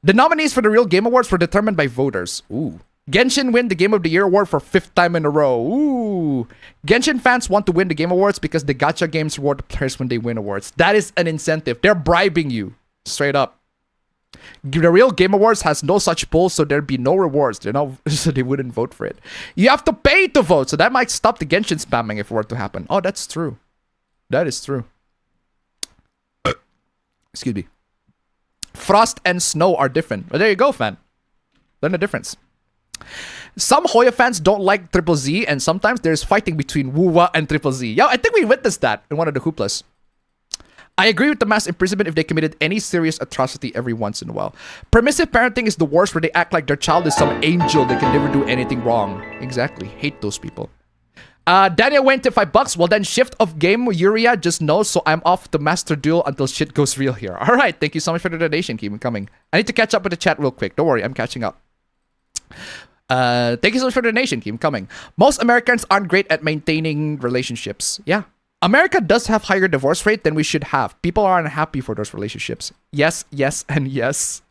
The nominees for the real Game Awards were determined by voters. Ooh. Genshin win the Game of the Year award for 5th time in a row. Ooh. Genshin fans want to win the Game Awards because the gacha games reward the players when they win awards. That is an incentive. They're bribing you. Straight up. The real Game Awards has no such pull, so there'd be no rewards. So they wouldn't vote for it. You have to pay to vote, so that might stop the Genshin spamming if it were to happen. Oh, that's true. That is true. Excuse me. Frost and snow are different. But there you go, fan. Learn the difference. Some Hoya fans don't like Triple Z, and sometimes there's fighting between Wuwa and Triple Z. Yo, I think we witnessed that in one of the hooplas. I agree with the mass imprisonment if they committed any serious atrocity every once in a while. Permissive parenting is the worst, where they act like their child is some angel that can never do anything wrong. Exactly. Hate those people. Daniel went to $5. Well then, shift of game, Uria just knows, so I'm off the master duel until shit goes real here. Alright, thank you so much for the donation. Keep it coming. I need to catch up with the chat real quick. Don't worry, I'm catching up. Thank you so much for the donation. Keep it coming. Most Americans aren't great at maintaining relationships. Yeah. America does have higher divorce rate than we should have. People are unhappy for those relationships. Yes, yes, and yes.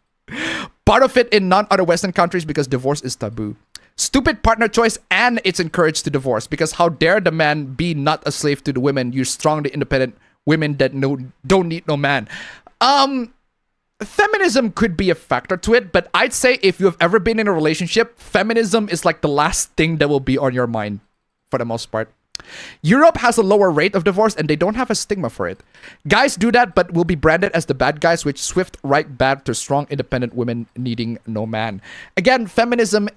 Part of it in non-other Western countries because divorce is taboo. Stupid partner choice, and it's encouraged to divorce because how dare the man be not a slave to the women? You strongly independent women that don't need no man. Feminism could be a factor to it, but I'd say if you have ever been in a relationship, feminism is like the last thing that will be on your mind for the most part. Europe has a lower rate of divorce and they don't have a stigma for it. Guys do that but will be branded as the bad guys, which swift right bad to strong independent women needing no man. Again, feminism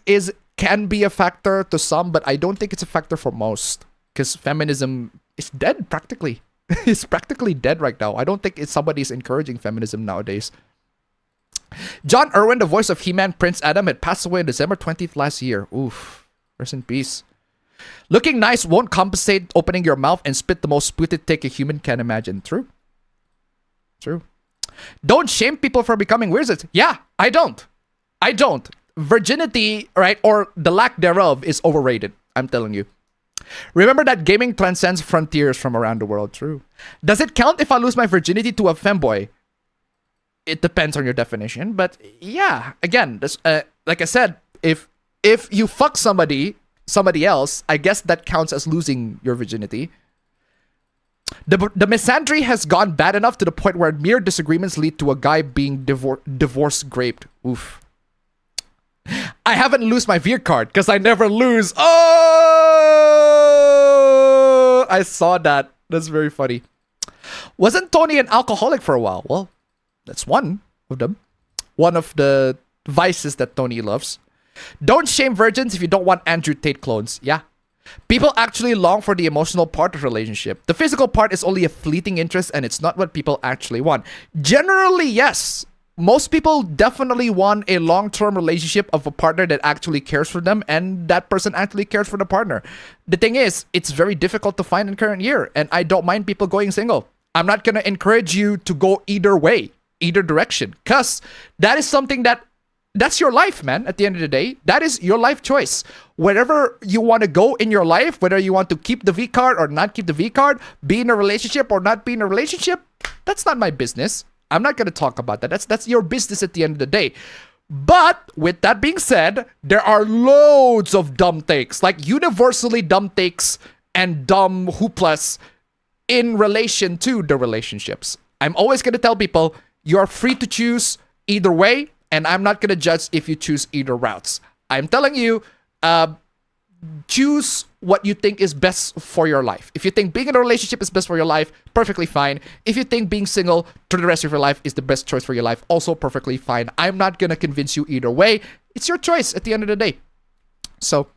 can be a factor to some, but I don't think it's a factor for most because feminism is dead practically. It's practically dead right now. I don't think somebody's encouraging feminism nowadays. John Irwin, the voice of He-Man Prince Adam, had passed away on December 20th last year. Oof. Rest in peace. Looking nice won't compensate opening your mouth and spit the most spirited take a human can imagine. True. True. Don't shame people for becoming wizards. Yeah, I don't. Virginity, right, or the lack thereof is overrated. I'm telling you. Remember that gaming transcends frontiers from around the world. True. Does it count if I lose my virginity to a femboy? It depends on your definition, but yeah. Again, this, like I said, if you fuck somebody else, I guess that counts as losing your virginity. The misandry has gone bad enough to the point where mere disagreements lead to a guy being divorce graped. Oof. I haven't lose my Veer card because I never lose. Oh, I saw that. That's very funny. Wasn't Tony an alcoholic for a while? Well, that's one of them. One of the vices that Tony loves. Don't shame virgins if you don't want Andrew Tate clones. Yeah. People actually long for the emotional part of relationship. The physical part is only a fleeting interest and it's not what people actually want. Generally, yes. Most people definitely want a long-term relationship of a partner that actually cares for them and that person actually cares for the partner. The thing is, it's very difficult to find in current year and I don't mind people going single. I'm not going to encourage you to go either way, either direction, because that is something that's your life, man. At the end of the day, that is your life choice. Wherever you want to go in your life, whether you want to keep the V card or not keep the V card, be in a relationship or not be in a relationship, that's not my business. I'm not going to talk about that. That's your business at the end of the day. But with that being said, there are loads of dumb takes, like universally dumb takes and dumb hooplas in relation to the relationships. I'm always going to tell people, you're free to choose either way, and I'm not going to judge if you choose either routes. I'm telling you, choose what you think is best for your life. If you think being in a relationship is best for your life, perfectly fine. If you think being single through the rest of your life is the best choice for your life, also perfectly fine. I'm not going to convince you either way. It's your choice at the end of the day. So,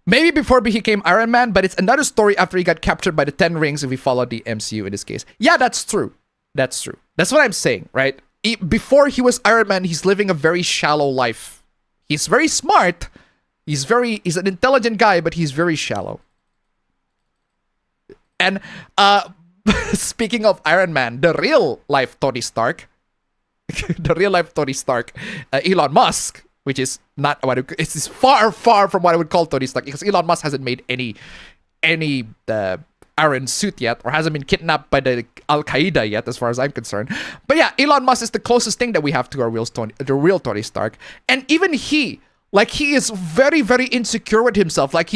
maybe before he became Iron Man, but it's another story after he got captured by the 10 Rings if we follow the MCU in this case. Yeah, that's true. That's true. That's what I'm saying, right? before he was Iron Man, he's living a very shallow life. He's very smart. He's an intelligent guy, but he's very shallow. And speaking of Iron Man, the real life Tony Stark, Elon Musk, which is not what it's far from what I would call Tony Stark, because Elon Musk hasn't made any Iron suit yet, or hasn't been kidnapped by the Al Qaeda yet, as far as I'm concerned. But yeah, Elon Musk is the closest thing that we have to our the real Tony Stark, and even he is very, very insecure with himself. Like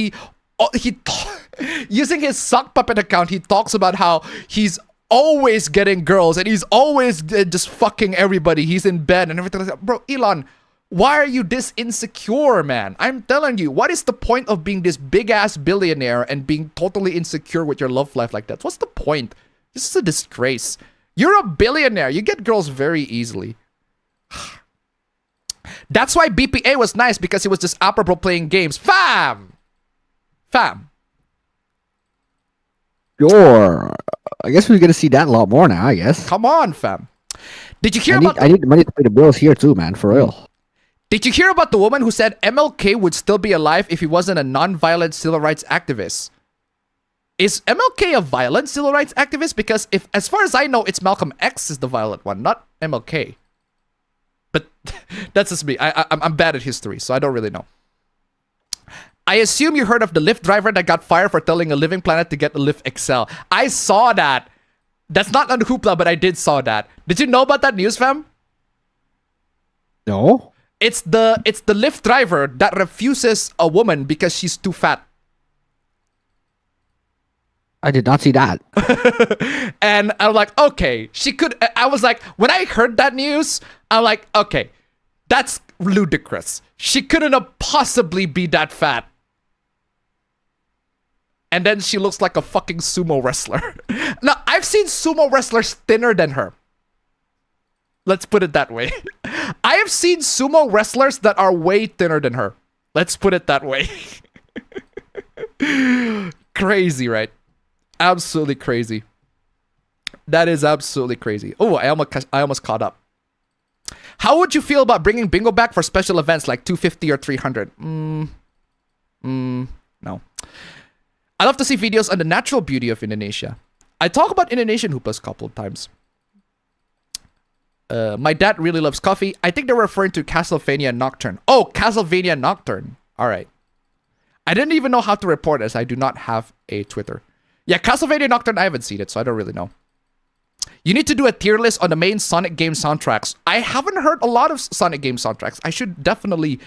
using his sock puppet account, he talks about how he's always getting girls and he's always just fucking everybody. He's in bed and everything like that. Bro, Elon, why are you this insecure, man? I'm telling you, what is the point of being this big-ass billionaire and being totally insecure with your love life like that? What's the point? This is a disgrace. You're a billionaire. You get girls very easily. That's why BPA was nice, because he was just apropos playing games. Fam! Sure. I guess we're gonna see that a lot more now, I guess. Come on, fam. Did you hear I need the money to pay the bills here too, man, for real. Did you hear about the woman who said MLK would still be alive if he wasn't a non-violent civil rights activist? Is MLK a violent civil rights activist? Because as far as I know, it's Malcolm X is the violent one, not MLK. But that's just me. I'm bad at history, so I don't really know. I assume you heard of the Lyft driver that got fired for telling a Living Planet to get a Lyft XL. I saw that. That's not on Hoopla, but I did saw that. Did you know about that news, fam? No. It's the Lyft driver that refuses a woman because she's too fat. I did not see that. And I'm like, okay, I was like, when I heard that news, I'm like, okay, that's ludicrous. She couldn't have possibly be that fat. And then she looks like a fucking sumo wrestler. Now, I've seen sumo wrestlers thinner than her. Let's put it that way. I have seen sumo wrestlers that are way thinner than her. Let's put it that way. Crazy, right? Absolutely crazy. That is absolutely crazy. Oh, I almost caught up. How would you feel about bringing bingo back for special events like 250 or 300? No. I love to see videos on the natural beauty of Indonesia. I talk about Indonesian hooplas a couple of times. My dad really loves coffee. I think they were referring to Castlevania Nocturne. Oh, Castlevania Nocturne. All right. I didn't even know how to report as I do not have a Twitter. Yeah, Castlevania Nocturne, I haven't seen it, so I don't really know. You need to do a tier list on the main Sonic game soundtracks. I haven't heard a lot of Sonic game soundtracks. I should definitely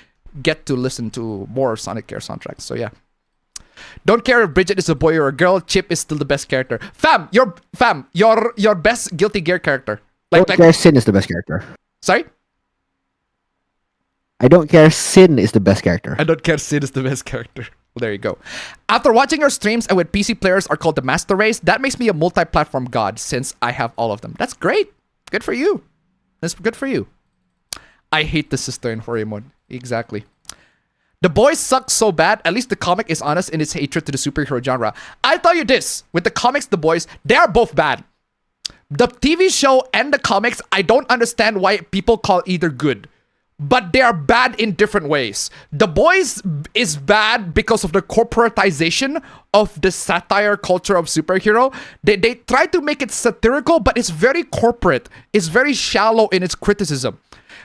get to listen to more Sonic Care soundtracks, so yeah. Don't care if Bridget is a boy or a girl, Chip is still the best character. Your best Guilty Gear character. I don't care, Sin is the best character. Sorry? I don't care, Sin is the best character. I don't care, Sin is the best character. Well, there you go. After watching your streams and with PC players are called the master race, that makes me a multi-platform god since I have all of them. That's great. Good for you. That's good for you. I hate the sister in Horimon. Exactly. The Boys suck so bad. At least the comic is honest in its hatred to the superhero genre. I'll tell you this. With the comics, The Boys, they are both bad. The TV show and the comics, I don't understand why people call either good. But they are bad in different ways. The Boys is bad because of the corporatization of the satire culture of superhero. They try to make it satirical, but it's very corporate. It's very shallow in its criticism.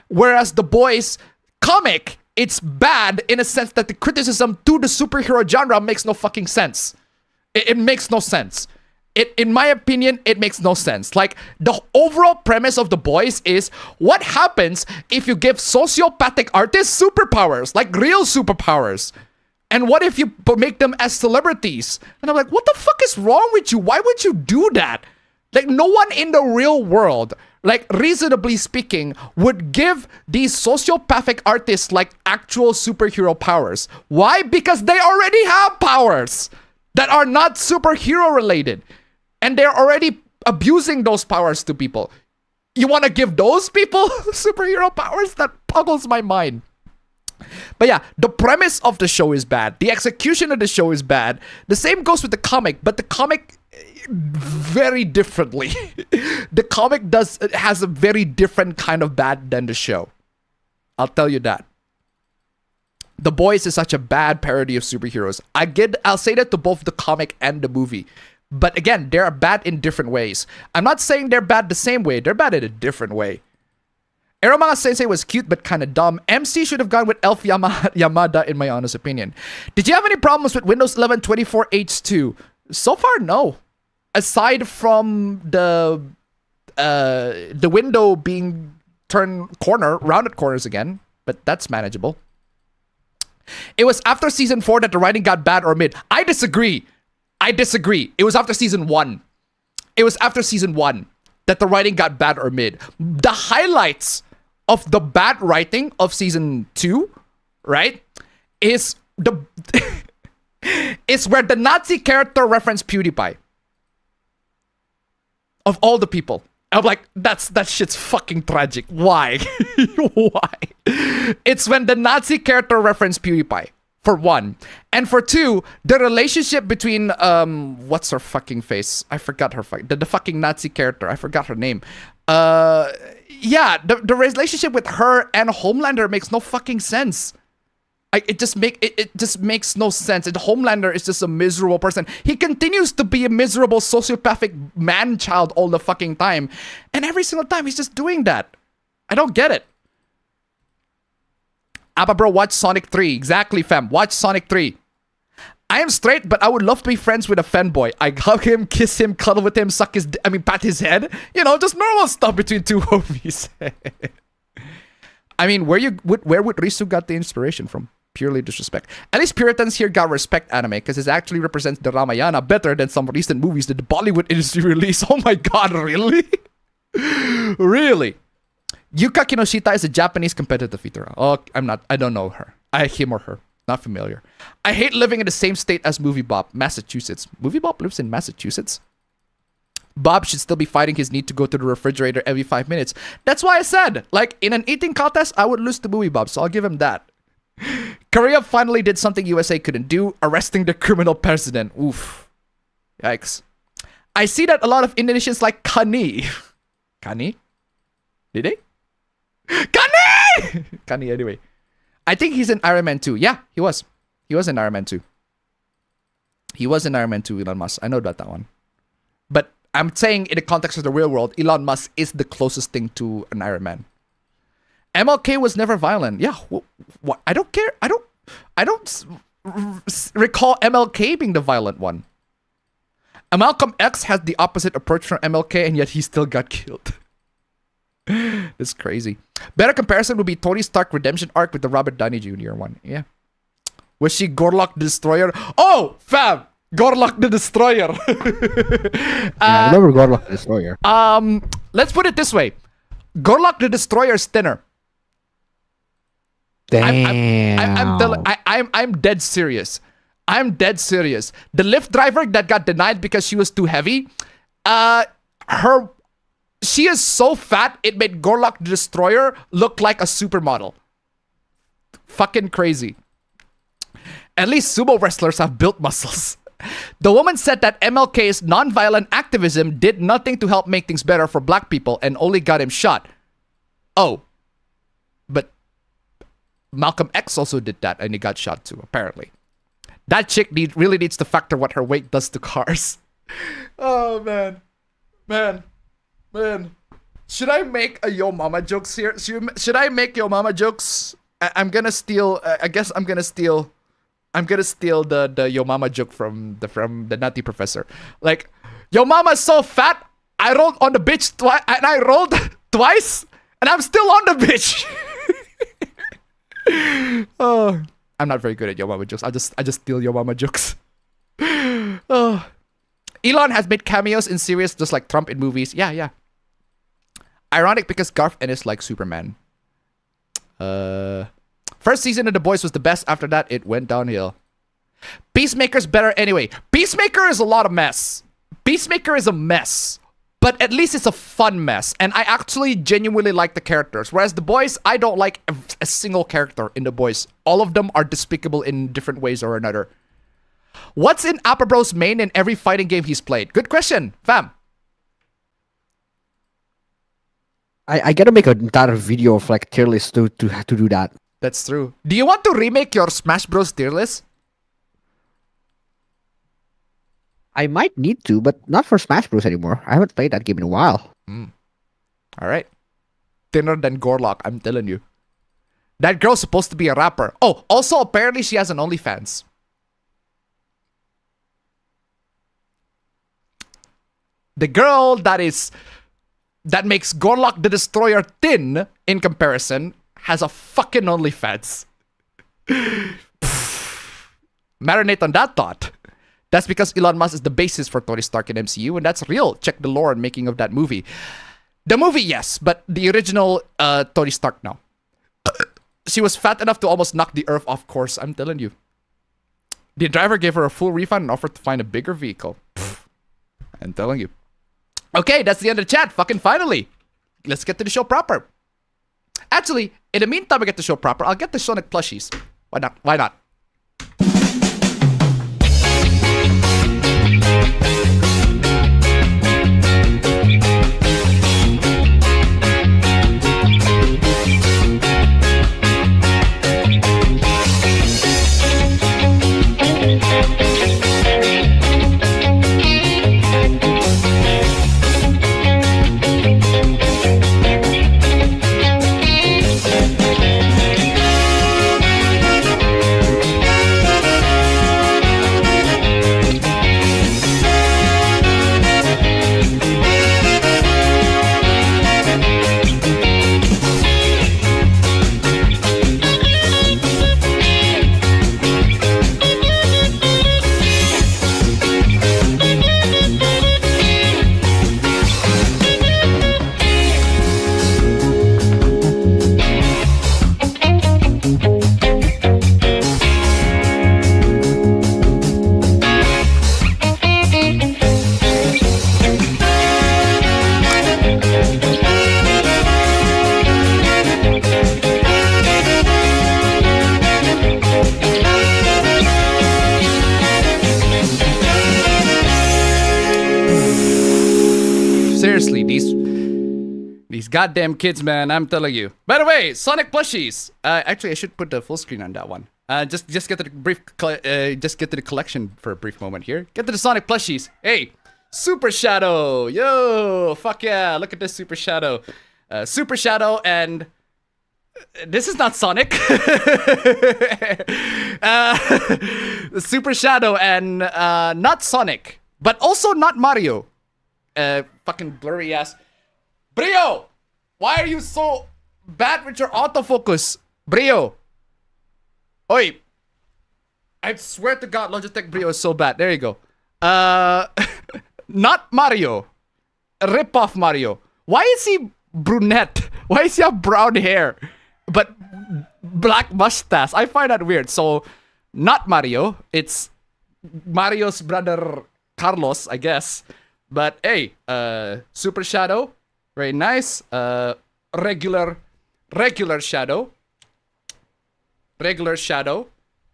Whereas The Boys comic, it's bad in a sense that the criticism to the superhero genre makes no fucking sense. It makes no sense. In my opinion, it makes no sense. Like, the overall premise of The Boys is, what happens if you give sociopathic artists superpowers, like real superpowers? And what if you make them as celebrities? And I'm like, what the fuck is wrong with you? Why would you do that? Like, no one in the real world, like, reasonably speaking, would give these sociopathic artists, like, actual superhero powers. Why? Because they already have powers that are not superhero related. And they're already abusing those powers to people. You want to give those people superhero powers? That boggles my mind. But yeah, the premise of the show is bad. The execution of the show is bad. The same goes with the comic. But the comic, very differently. The comic has a very different kind of bad than the show. I'll tell you that. The Boys is such a bad parody of superheroes. I'll say that to both the comic and the movie. But again, they're bad in different ways. I'm not saying they're bad the same way. They're bad in a different way. Eromanga Sensei was cute but kind of dumb. MC should have gone with Elf Yamada in my honest opinion. Did you have any problems with Windows 11 24H2? So far, no. Aside from the window being rounded corners again. But that's manageable. It was after season 4 that the writing got bad or mid. I disagree. It was after season 1. It was after season 1 that the writing got bad or mid. The highlights of the bad writing of season 2, right, is is where the Nazi character referenced PewDiePie. Of all the people. I'm like, that shit's fucking tragic. Why? Why? It's when the Nazi character referenced PewDiePie, for one. And for two, the relationship between, what's her fucking face? I forgot her the fucking Nazi character. I forgot her name. Yeah, the relationship with her and Homelander makes no fucking sense. It just makes no sense. And Homelander is just a miserable person. He continues to be a miserable sociopathic man-child all the fucking time. And every single time he's just doing that. I don't get it. Abba bro, watch Sonic 3. Exactly, fam. Watch Sonic 3. I am straight, but I would love to be friends with a fanboy. I hug him, kiss him, cuddle with him, pat his head. You know, just normal stuff between two homies. I mean, where would Risu got the inspiration from? Purely disrespect. At least Puritans here got respect anime because it actually represents the Ramayana better than some recent movies that the Bollywood industry released. Oh my god, really? Really? Yuka Kinoshita is a Japanese competitive fighter. Oh, I don't know her. Him or her. Not familiar. I hate living in the same state as Movie Bob, Massachusetts. Movie Bob lives in Massachusetts? Bob should still be fighting his need to go to the refrigerator every 5 minutes. That's why I said, like, in an eating contest, I would lose to Movie Bob, so I'll give him that. Korea finally did something USA couldn't do, arresting the criminal president. Oof. Yikes. I see that a lot of Indonesians like Kani. Kani? Did they? Kani! Kani, anyway. I think he's in Iron Man 2. Yeah, he was. He was in Iron Man 2. He was in Iron Man 2, Elon Musk. I know about that one. But I'm saying in the context of the real world, Elon Musk is the closest thing to an Iron Man. MLK was never violent. Yeah, what? I don't care. I don't recall MLK being the violent one. Malcolm X has the opposite approach from MLK, and yet he still got killed. That's crazy. Better comparison would be Tony Stark redemption arc with the Robert Downey Jr. one. Yeah. Was she Gorlock the Destroyer? Oh, fam! Gorlock the Destroyer. I remember Gorlock the Destroyer. Let's put it this way. Gorlock the Destroyer is thinner. Damn. I'm dead serious. I'm dead serious. The Lyft driver that got denied because she was too heavy, she is so fat it made Gorlock the Destroyer look like a supermodel. Fucking crazy. At least sumo wrestlers have built muscles. The woman said that MLK's nonviolent activism did nothing to help make things better for black people and only got him shot. Oh. But Malcolm X also did that and he got shot too, apparently. That chick really needs to factor what her weight does to cars. Oh, man. Man. Should I make a Yo Mama jokes here? Should I make Yo Mama jokes? I'm gonna steal, I guess I'm gonna steal the Yo Mama joke from the Nutty Professor. Like, Yo Mama's so fat, I rolled on the bitch twice, and I rolled twice, and I'm still on the bitch. Oh, I'm not very good at Yo Mama jokes. I just steal Yo Mama jokes. Oh. Elon has made cameos in series just like Trump in movies. Yeah. Ironic because Garth Ennis like Superman. First season of The Boys was the best. After that, it went downhill. Peacemaker's better anyway. Peacemaker is a lot of mess. Peacemaker is a mess. But at least it's a fun mess. And I actually genuinely like the characters. Whereas The Boys, I don't like a single character in The Boys. All of them are despicable in different ways or another. What's in Appa Bro's main in every fighting game he's played? Good question, fam. I gotta make an entire video of like tier list to do that. That's true. Do you want to remake your Smash Bros tier list? I might need to, but not for Smash Bros anymore. I haven't played that game in a while. All right. Thinner than Gorlock, I'm telling you. That girl's supposed to be a rapper. Oh, also apparently she has an OnlyFans. The girl that makes Gorlock the Destroyer thin in comparison has a fucking OnlyFans. Marinate on that thought. That's because Elon Musk is the basis for Tony Stark in MCU, and that's real. Check the lore and making of that movie. The movie, yes, but the original Tony Stark, no. She was fat enough to almost knock the Earth off course, I'm telling you. The driver gave her a full refund and offered to find a bigger vehicle. I'm telling you. Okay, that's the end of the chat. Fucking finally. Let's get to the show proper. Actually, in the meantime I get the show proper, I'll get the Sonic plushies. Why not? Why not? Seriously, these goddamn kids, man, I'm telling you. By the way, Sonic plushies. Actually, I should put the full screen on that one. Just get to the collection for a brief moment here. Get to the Sonic plushies. Hey, Super Shadow, yo, fuck yeah! Look at this Super Shadow, Super Shadow, and this is not Sonic. Super Shadow and not Sonic, but also not Mario. Fucking blurry ass. Brio! Why are you so bad with your autofocus? Brio! Oi! I swear to God, Logitech Brio is so bad. There you go. Not Mario. Rip off Mario. Why is he brunette? Why is he have brown hair? But black mustache. I find that weird. So, not Mario. It's Mario's brother Carlos, I guess. But hey, Super Shadow, very nice. Regular Shadow. Regular Shadow.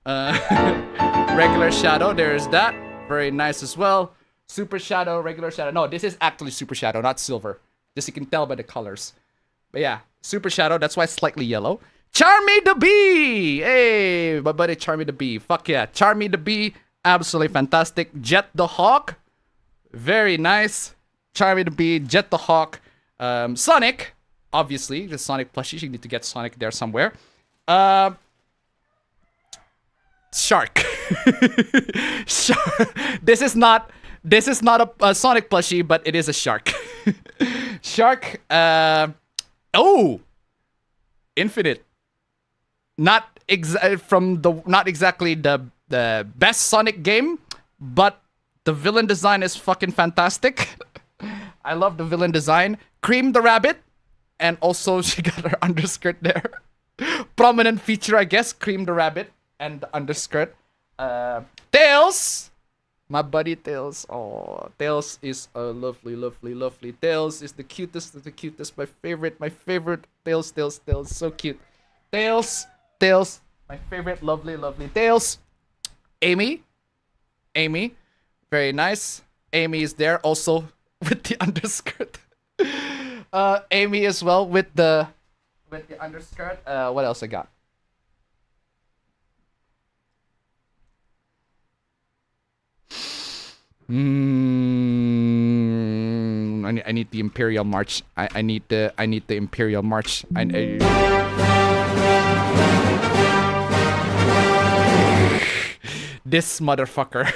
Regular Shadow, there's that. Very nice as well. Super Shadow, Regular Shadow. No, this is actually Super Shadow, not silver. Just you can tell by the colors. But yeah, Super Shadow, that's why it's slightly yellow. Charmy the Bee! Hey, my buddy Charmy the Bee. Fuck yeah. Charmy the Bee, absolutely fantastic. Jet the Hawk. Very nice. Charmy the Bee, Jet the Hawk, Sonic, obviously, the Sonic plushies. You need to get Sonic there somewhere. Shark. This is not a Sonic plushie, but it is a shark. Shark. Oh, Infinite. Not exactly the best Sonic game, but the villain design is fucking fantastic. I love the villain design. Cream the Rabbit. And also, she got her underskirt there. Prominent feature, I guess. Cream the Rabbit and the underskirt. Tails. My buddy Tails. Oh, Tails is a lovely, lovely, lovely. Tails is the cutest of the cutest. My favorite. Tails. So cute. Tails. My favorite, lovely, lovely Tails. Amy. Amy. Very nice. Amy is there also with the underskirt. Amy as well with the underskirt. What else I got? I need the Imperial March. I need the Imperial March. This motherfucker.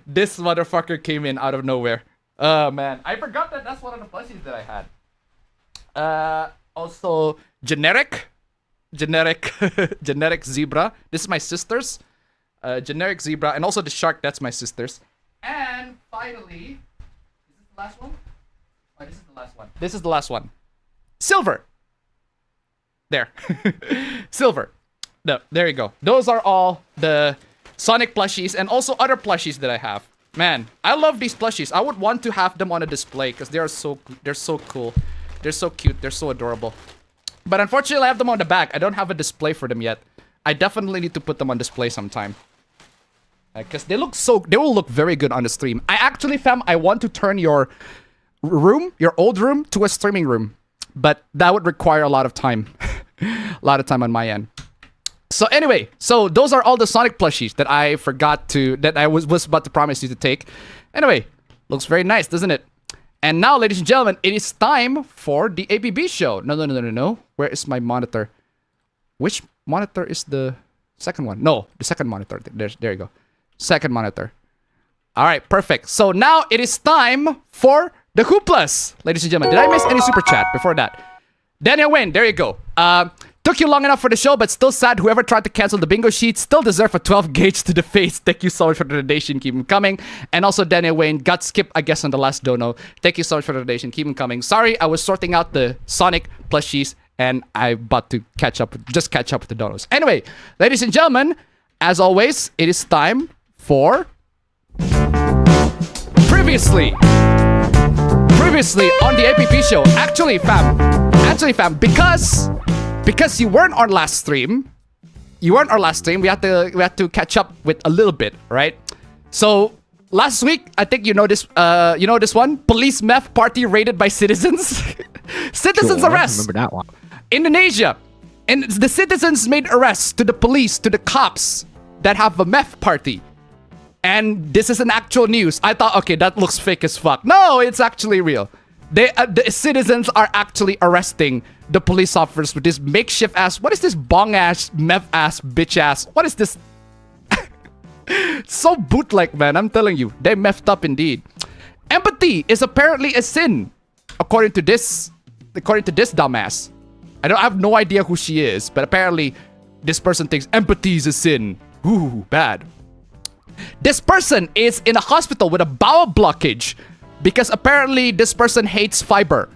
This motherfucker came in out of nowhere. Man, I forgot that that's one of the plushies that I had. Also generic zebra. This is my sister's. Generic zebra, and also the shark. That's my sister's. And finally, is this the last one? Oh, this is the last one. This is the last one. Silver. There. Silver. No, there you go. Those are all the Sonic plushies and also other plushies that I have. Man, I love these plushies. I would want to have them on a display because they're so cool. They're so cute. They're so adorable. But unfortunately, I have them on the back. I don't have a display for them yet. I definitely need to put them on display sometime. Because they will look very good on the stream. I actually, fam, I want to turn your old room to a streaming room. But that would require a lot of time. A lot of time on my end. So anyway, so those are all the Sonic plushies that I forgot to, that I was about to promise you to take. Anyway, looks very nice, doesn't it? And now, ladies and gentlemen, it is time for the APB show. No. Where is my monitor? Which monitor is the second one? No, the second monitor. There you go. Second monitor. All right, perfect. So now it is time for the Hooplas. Ladies and gentlemen, did I miss any super chat before that? Daniel Wayne, there you go. Took you long enough for the show, but still sad. Whoever tried to cancel the bingo sheet still deserve a 12 gauge to the face. Thank you so much for the donation. Keep them coming. And also Daniel Wayne got skipped, I guess, on the last dono. Thank you so much for the donation. Keep them coming. Sorry, I was sorting out the Sonic plushies and I'm about to catch up with the donos. Anyway, ladies and gentlemen, as always, it is time for previously on the APP show. Actually, fam, because you weren't on last stream, we had to catch up with a little bit, right? So last week, I think you know this one, police meth party raided by citizens. Citizens arrest. I remember that one. Indonesia, and the citizens made arrests to the police, to the cops that have a meth party. And this is an actual news. I thought, okay, that looks fake as fuck. No, it's actually real. The citizens are actually arresting the police officers with this makeshift ass. What is this bong ass, meth ass, bitch ass? What is this? So bootleg, man. I'm telling you, they messed up indeed. Empathy is apparently a sin, according to this dumbass. I have no idea who she is, but apparently this person thinks empathy is a sin. Ooh, bad. This person is in a hospital with a bowel blockage because apparently this person hates fiber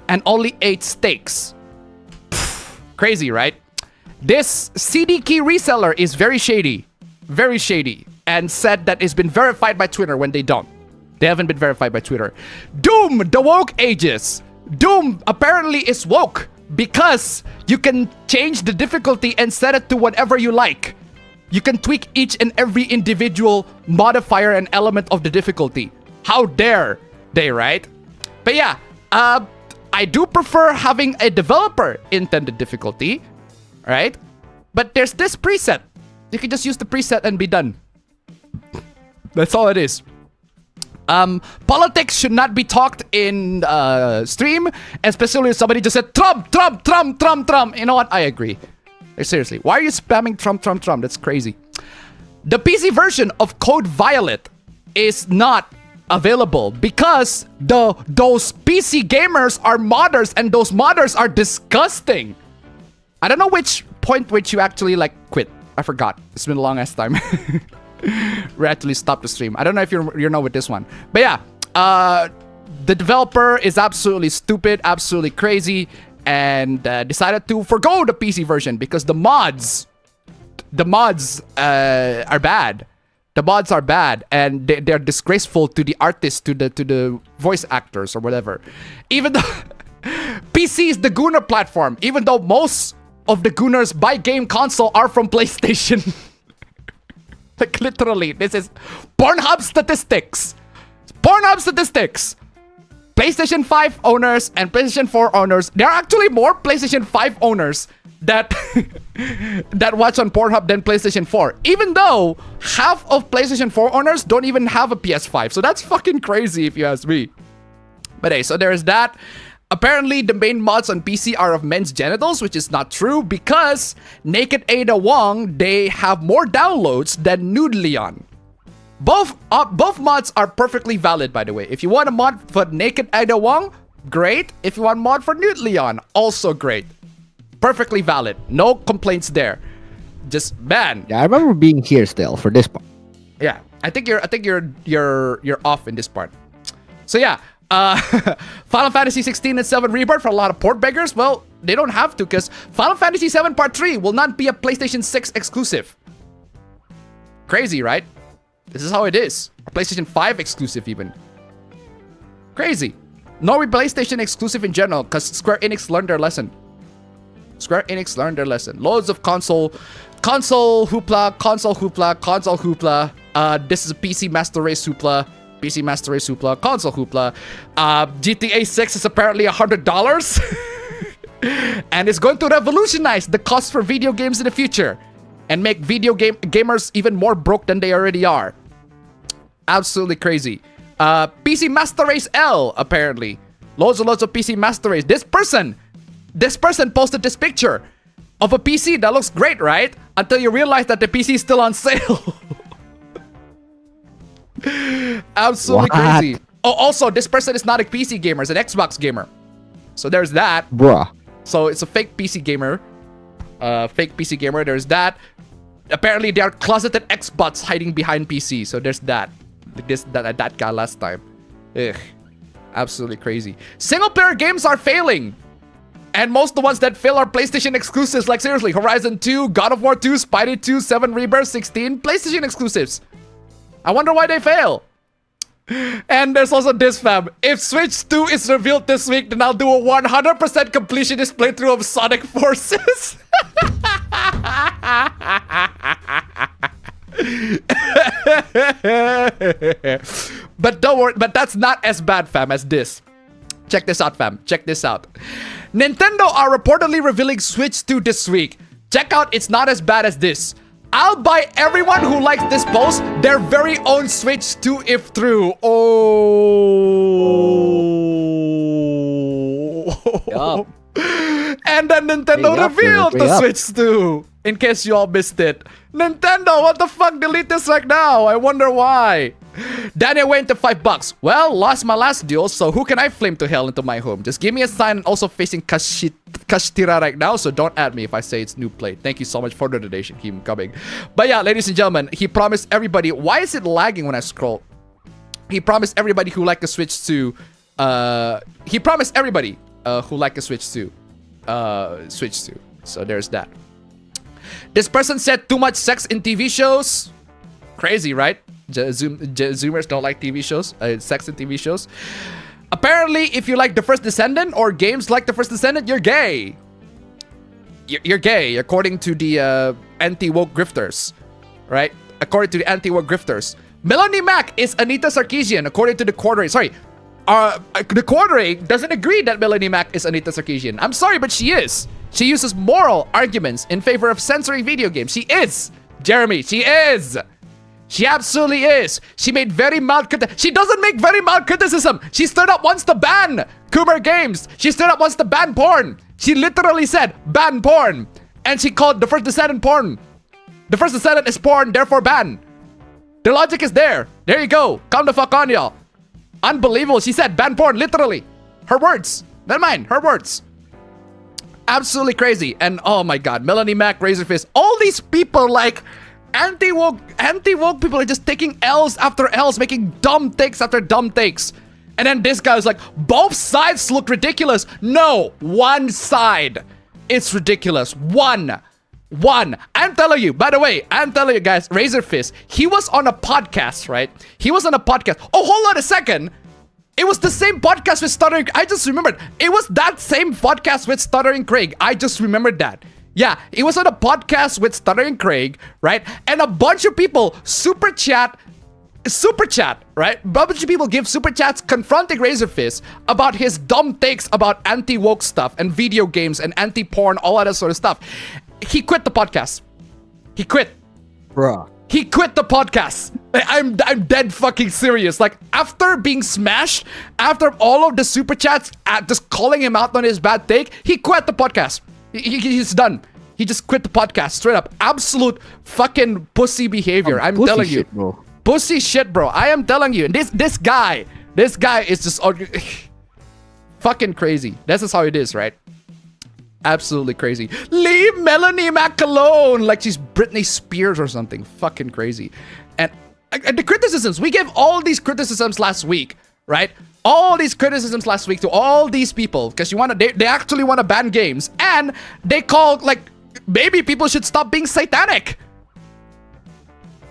and only ate steaks. Crazy, right? This CD key reseller is very shady, and said that it's been verified by Twitter when they don't. They haven't been verified by Twitter. Doom, the woke ages. Doom apparently is woke because you can change the difficulty and set it to whatever you like. You can tweak each and every individual modifier and element of the difficulty. How dare they, right? But yeah, I do prefer having a developer intended difficulty, right? But there's this preset. You can just use the preset and be done. That's all it is. Politics should not be talked in stream, especially if somebody just said Trump. You know what? I agree. Seriously, why are you spamming Trump? That's crazy. The PC version of Code Violet is not available because those PC gamers are modders and those modders are disgusting. I don't know which point which you actually quit. I forgot. It's been a long ass time. We actually stopped the stream. I don't know if you know with this one. But yeah, the developer is absolutely stupid, absolutely crazy, and decided to forgo the PC version because the mods are bad. The mods are bad, and they're disgraceful to the artists, to the voice actors or whatever. Even though PC is the Gooner platform, even though most of the Gooners by game console are from PlayStation. Like literally, this is Pornhub statistics. Pornhub statistics. PlayStation 5 owners and PlayStation 4 owners. There are actually more PlayStation 5 owners that that watch on Pornhub than PlayStation 4. Even though half of PlayStation 4 owners don't even have a PS5. So that's fucking crazy if you ask me. But hey, so there is that. Apparently, the main mods on PC are of men's genitals, which is not true because Naked Ada Wong, they have more downloads than Nude Leon. Both mods are perfectly valid, by the way. If you want a mod for Naked Ada Wong, great. If you want a mod for Nude Leon, also great. Perfectly valid. No complaints there. Just man. Yeah, I remember being here still for this part. Yeah, I think you're off in this part. So yeah, Final Fantasy 16 and 7 Rebirth for a lot of port beggars. Well, they don't have to because Final Fantasy 7 Part 3 will not be a PlayStation 6 exclusive. Crazy, right? This is how it is. A PlayStation 5 exclusive even. Crazy. No PlayStation exclusive in general because Square Enix learned their lesson. Square Enix learned their lesson. Loads of console hoopla. This is a PC Master Race hoopla. PC Master Race hoopla. Console hoopla. GTA 6 is apparently $100. And it's going to revolutionize the cost for video games in the future. And make video gamers even more broke than they already are. Absolutely crazy. PC Master Race L, apparently. Loads of PC Master Race. This person posted this picture of a PC that looks great, right? Until you realize that the PC is still on sale. Absolutely crazy. Oh, also, this person is not a PC gamer. It's an Xbox gamer. So there's that. Bruh. So it's a fake PC gamer. There's that. Apparently, there are closeted Xbots hiding behind PC. So there's that. Like that guy last time. Ugh. Absolutely crazy. Single-player games are failing. And most of the ones that fail are PlayStation exclusives. Like seriously, Horizon 2, God of War 2, Spidey 2, 7 Rebirth, 16. PlayStation exclusives. I wonder why they fail. And there's also this, fam. If Switch 2 is revealed this week, then I'll do a 100% completionist playthrough of Sonic Forces. But don't worry, but that's not as bad, fam, as this. Check this out, fam. Check this out. Nintendo are reportedly revealing Switch 2 this week. Check out, it's not as bad as this. I'll buy everyone who likes this post their very own Switch 2 if true. Oh. And then Nintendo revealed the Switch 2. In case you all missed it. Nintendo, what the fuck? Delete this right now. I wonder why. Daniel went to $5. Well, lost my last duel, so who can I flame to hell into my home? Just give me a sign. And also facing Kashtira right now, so don't add me if I say it's new play. Thank you so much for the donation. Keep coming. But yeah, ladies and gentlemen, he promised everybody. Why is it lagging when I scroll? He promised everybody who like a Switch 2. He promised everybody who like a Switch 2. Switch 2. So there's that. This person said too much sex in TV shows. Crazy, right? Zoomers don't like TV shows, sex in TV shows. Apparently, if you like The First Descendant or games like The First Descendant, you're gay. You're gay, according to the anti-woke grifters, right? According to the anti-woke grifters. Melanie Mac is Anita Sarkeesian, according to the Quarterly. Sorry, the Quarterly doesn't agree that Melanie Mac is Anita Sarkeesian. I'm sorry, but she is. She uses moral arguments in favor of censoring video games. She is, Jeremy. She is. She absolutely is. She made very mild criticism. She doesn't make very mild criticism. She stood up once to ban Coomer Games. She stood up once to ban porn. She literally said, ban porn. And she called The First Descendant porn. The First Descendant is porn, therefore ban. The logic is there. There you go. Calm the fuck on, y'all. Unbelievable. She said ban porn, literally. Her words. Not mine. Her words. Absolutely crazy. And oh my god, Melanie Mac, RazorFist. All these people like... Anti-woke people are just taking L's after L's, making dumb takes after dumb takes. And then this guy was like, both sides look ridiculous. No, one side. It's ridiculous. One. I'm telling you, by the way, I'm telling you guys, RazorFist, he was on a podcast, right? He was on a podcast. Oh, hold on a second. It was the same podcast with Stuttering. I just remembered. It was that same podcast with Stuttering Craig. I just remembered that. Yeah, he was on a podcast with Stuttering Craig, right? And a bunch of people super chat, right? A bunch of people give super chats confronting RazorFist about his dumb takes about anti-woke stuff and video games and anti-porn, all that sort of stuff. He quit the podcast. He quit. Bruh. He quit the podcast. I'm dead fucking serious. Like, after being smashed, after all of the super chats just calling him out on his bad take, he quit the podcast. He's done. He just quit the podcast straight up. Absolute fucking pussy behavior. I'm Pussy telling shit, you. bro. Pussy shit, bro. I am telling you. And this guy is just fucking crazy. This is how it is, right? Absolutely crazy. Leave Melanie Mac alone, like she's Britney Spears or something. Fucking crazy. And the criticisms, we gave all these criticisms last week, right? All these criticisms last week to all these people because they actually want to ban games, and they call, like, maybe people should stop being satanic.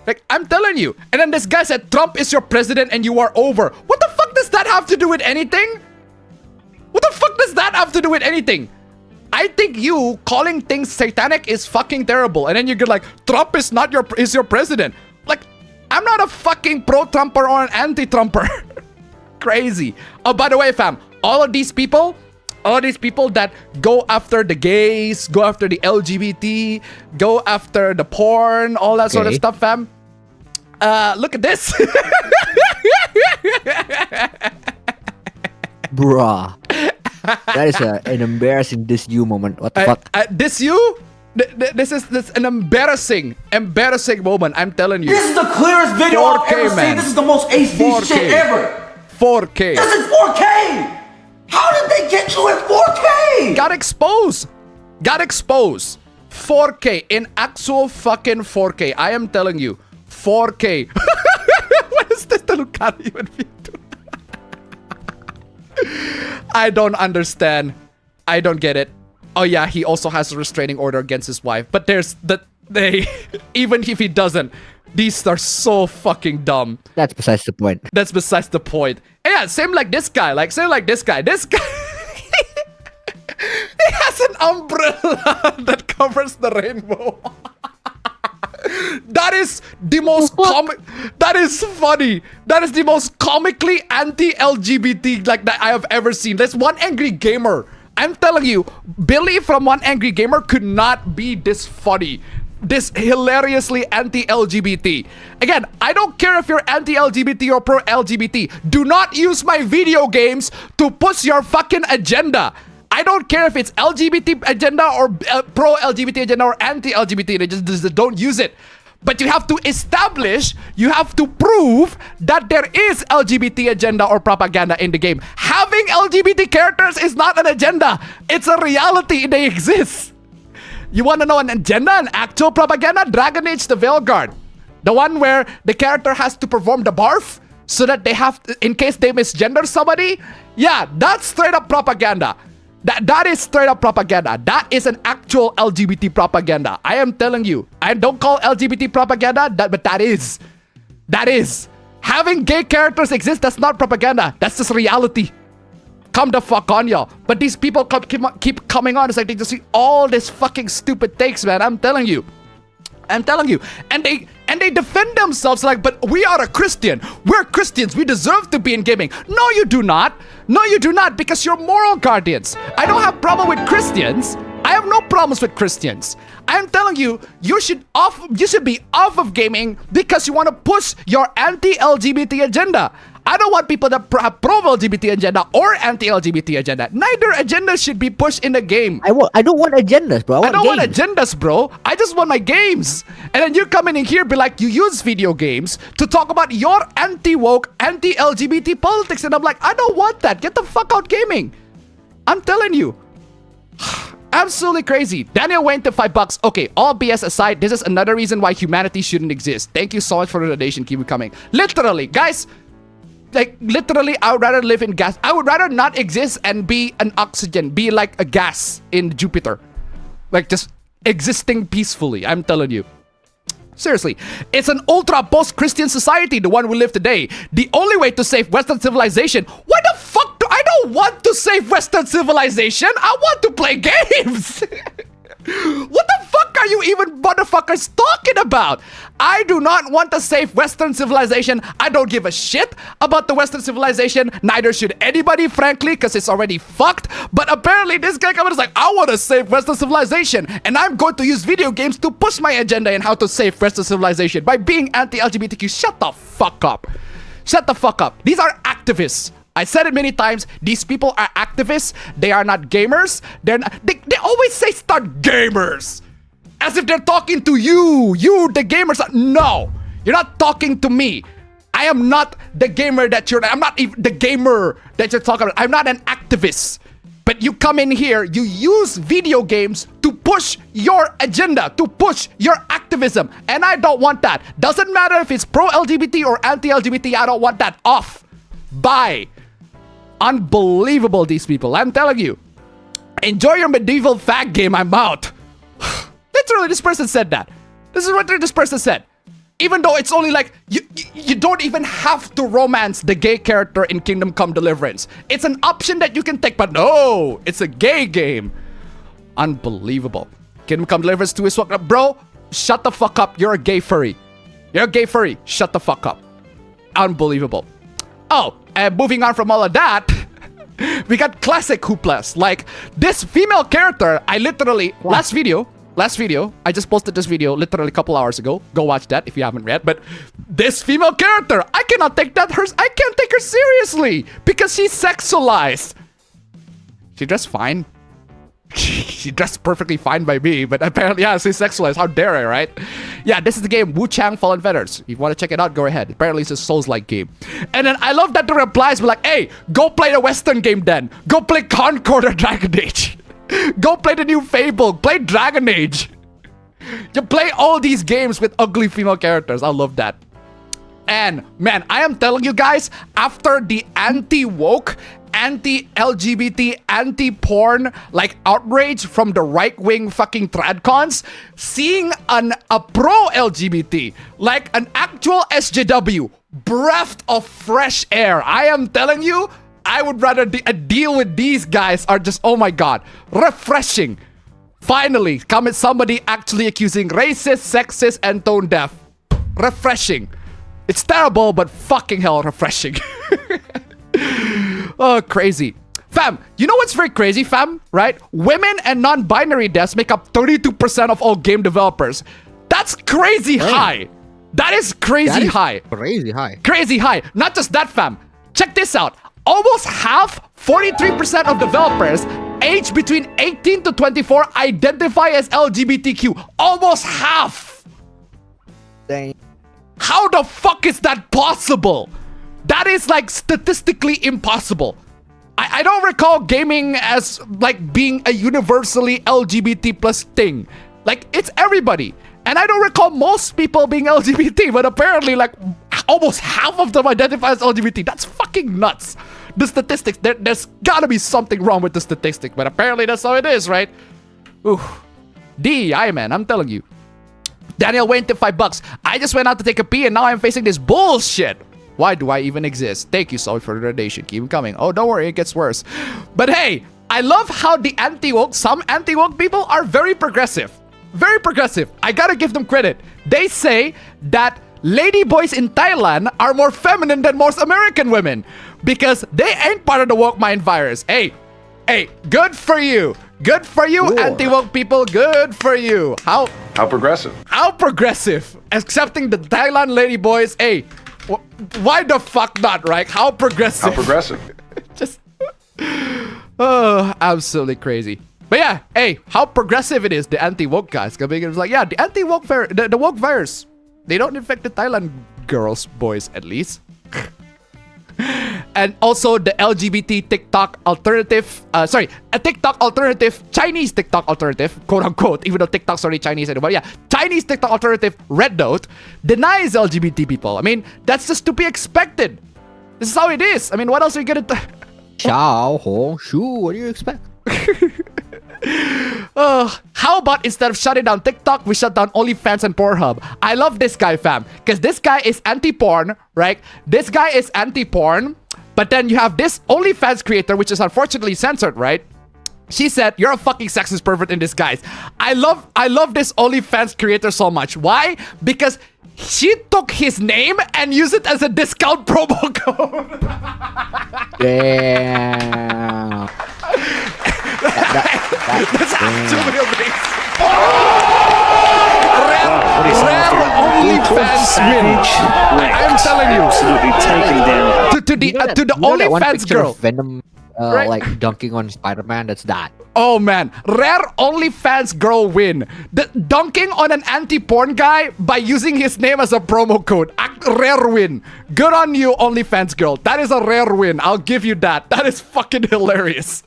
Like, I'm telling you. And then this guy said Trump is your president and you are over. What the fuck does that have to do with anything? What the fuck does that have to do with anything? I think you calling things satanic is fucking terrible. And then you get like, Trump is your president. Like, I'm not a fucking pro-Trumper or an anti-Trumper. Crazy. Oh, by the way, fam, all of these people that go after the gays, go after the LGBT, go after the porn, all that sort of stuff, fam. Look at this. Bruh. That is an embarrassing diss you moment. What the fuck? This you? This is an embarrassing moment. I'm telling you. This is the clearest video I've 4K, ever man. seen. This is the most HD 4K. shit ever. 4K. This is 4K. How did they get you in 4K? Got exposed. 4K in actual fucking 4K. I am telling you, 4K. What is this the Lucari even do? I don't understand. I don't get it. Oh yeah, he also has a restraining order against his wife. But even if he doesn't, these are so fucking dumb. That's besides the point. That's besides the point. And yeah, same like this guy. This guy. He has an umbrella that covers the rainbow. That is the most that is funny. That is the most comically anti-LGBT like that I have ever seen. There's One Angry Gamer. I'm telling you, Billy from One Angry Gamer could not be this funny. This hilariously anti-LGBT. Again, I don't care if you're anti-LGBT or pro-LGBT. Do not use my video games to push your fucking agenda. I don't care if it's LGBT agenda or pro-LGBT agenda or anti-LGBT. They just don't use it. But you have to prove that there is LGBT agenda or propaganda in the game. Having LGBT characters is not an agenda. It's a reality. They exist. You want to know an agenda, an actual propaganda? Dragon Age the Veilguard. The one where the character has to perform the barf so that they have to, in case they misgender somebody. Yeah, that's straight up propaganda. That is straight up propaganda. That is an actual LGBT propaganda. I am telling you. I don't call LGBT propaganda, but that is. That is. Having gay characters exist, that's not propaganda. That's just reality. Come the fuck on, y'all. But these people keep coming on. It's like they just see all this fucking stupid takes, man. I'm telling you. And they defend themselves like, but we are a Christian. We're Christians. We deserve to be in gaming. No, you do not. No, you do not, because you're moral guardians. I don't have problem with Christians. I have no problems with Christians. I'm telling you, you should be off of gaming because you want to push your anti-LGBT agenda. I don't want people that have pro-LGBT agenda or anti-LGBT agenda. Neither agenda should be pushed in the game. I don't want agendas, bro. I don't want games. agendas, bro. I just want my games. And then you come in here, be like, you use video games to talk about your anti-woke, anti-LGBT politics. And I'm like, I don't want that. Get the fuck out gaming. I'm telling you. Absolutely crazy. Daniel Wayne to $5. Okay, all BS aside, this is another reason why humanity shouldn't exist. Thank you so much for the donation. Keep it coming. Literally, guys. Like, literally, I would rather live in gas. I would rather not exist and be an oxygen. Be like a gas in Jupiter. Like, just existing peacefully. I'm telling you. Seriously. It's an ultra post-Christian society, the one we live today. The only way to save Western civilization. Why the fuck do I don't want to save Western civilization? I want to play games. What the fuck are you even motherfuckers talking about? I do not want to save Western civilization. I don't give a shit about the Western civilization. Neither should anybody, frankly, because it's already fucked. But apparently this guy comes like, I want to save Western civilization. And I'm going to use video games to push my agenda in how to save Western civilization by being anti-LGBTQ. Shut the fuck up. Shut the fuck up. These are activists. I said it many times. These people are activists. They are not gamers. They're not. They always say start gamers, as if they're talking to you. You, the gamers. No, you're not talking to me. I am not the gamer that you're. I'm not even the gamer that you're talking about. I'm not an activist. But you come in here. You use video games to push your agenda, to push your activism, and I don't want that. Doesn't matter if it's pro-LGBT or anti-LGBT. I don't want that. Off. Bye. Unbelievable, these people. I'm telling you. Enjoy your medieval fag game. I'm out. Literally, this person said that. This is what this person said. Even though it's only like, you don't even have to romance the gay character in Kingdom Come Deliverance. It's an option that you can take, but no, it's a gay game. Unbelievable. Kingdom Come Deliverance 2 is what? Bro, shut the fuck up. You're a gay furry. You're a gay furry. Shut the fuck up. Unbelievable. Oh, and moving on from all of that, we got classic hooplas. Like this female character, I literally, last video, I just posted this video literally a couple hours ago. Go watch that if you haven't read. But this female character, I cannot take that, I can't take her seriously because she's sexualized. She dressed fine. She dressed perfectly fine by me, but apparently, yeah, she's sexualized. How dare I, right? Yeah, this is the game Wu Chang Fallen Feathers. If you want to check it out, go ahead. Apparently, it's a Souls-like game. And then I love that the replies were like, hey, go play the Western game then. Go play Concord or Dragon Age. Go play the new Fable. Play Dragon Age. You play all these games with ugly female characters. I love that. And, man, I am telling you guys, after the anti-woke, anti-LGBT, anti-porn, like outrage from the right-wing fucking tradcons, seeing a pro-LGBT, like an actual SJW, breath of fresh air. I am telling you, I would rather deal with these guys are just, oh my god, refreshing. Finally, somebody actually accusing racist, sexist, and tone deaf. Refreshing. It's terrible, but fucking hell refreshing. Oh, crazy. Fam, you know what's very crazy, fam? Right? Women and non-binary deaths make up 32% of all game developers. That's crazy high. That is crazy high. Crazy high. Crazy high. Not just that, fam. Check this out. Almost half, 43% of developers aged between 18 to 24 identify as LGBTQ. Almost half. Dang. How the fuck is that possible? That is like statistically impossible. I don't recall gaming as like being a universally LGBT plus thing. Like it's everybody. And I don't recall most people being LGBT, but apparently like almost half of them identify as LGBT. That's fucking nuts. The statistics, there's gotta be something wrong with the statistic, but apparently that's how it is, right? Ooh. DEI, man, I'm telling you. Daniel Wayne tipped $5. I just went out to take a pee and now I'm facing this bullshit. Why do I even exist? Thank you so much for the donation. Keep them coming. Oh, don't worry, it gets worse. But hey, I love how the anti-woke, some anti-woke people are very progressive. Very progressive. I gotta give them credit. They say that ladyboys in Thailand are more feminine than most American women because they ain't part of the woke mind virus. Hey, good for you. Good for you, anti-woke people. Good for you. How progressive? How progressive. Accepting the Thailand ladyboys. Hey, why the fuck not, right? How progressive? How progressive? Just, oh, absolutely crazy. But yeah, hey, how progressive it is, the anti-woke guys. Coming in, it's like, yeah, the anti-woke virus, the woke virus, they don't infect the Thailand girls, boys, at least. And also the LGBT TikTok alternative, a TikTok alternative, Chinese TikTok alternative, quote unquote, even though TikTok's already Chinese anymore. Yeah, Chinese TikTok alternative, Red Note, denies LGBT people. I mean, that's just to be expected. This is how it is. I mean, what else are you gonna do? Xiao Hong Shu, what do you expect? How about instead of shutting down TikTok, we shut down OnlyFans and Pornhub? I love this guy, fam, because this guy is anti-porn, right? This guy is anti-porn, but then you have this OnlyFans creator, which is unfortunately censored, right? She said, "You're a fucking sexist pervert in disguise." I love this OnlyFans creator so much. Why? Because she took his name and used it as a discount promo code. Damn. That's actually amazing. Rare OnlyFans win. I'm telling you. Absolutely taken down. To the You know that one OnlyFans picture girl. of Venom, Right. like dunking on Spider-Man. That's that. Oh man, rare OnlyFans girl win. The dunking on an anti-porn guy by using his name as a promo code. Rare win. Good on you, OnlyFans girl. That is a rare win. I'll give you that. That is fucking hilarious.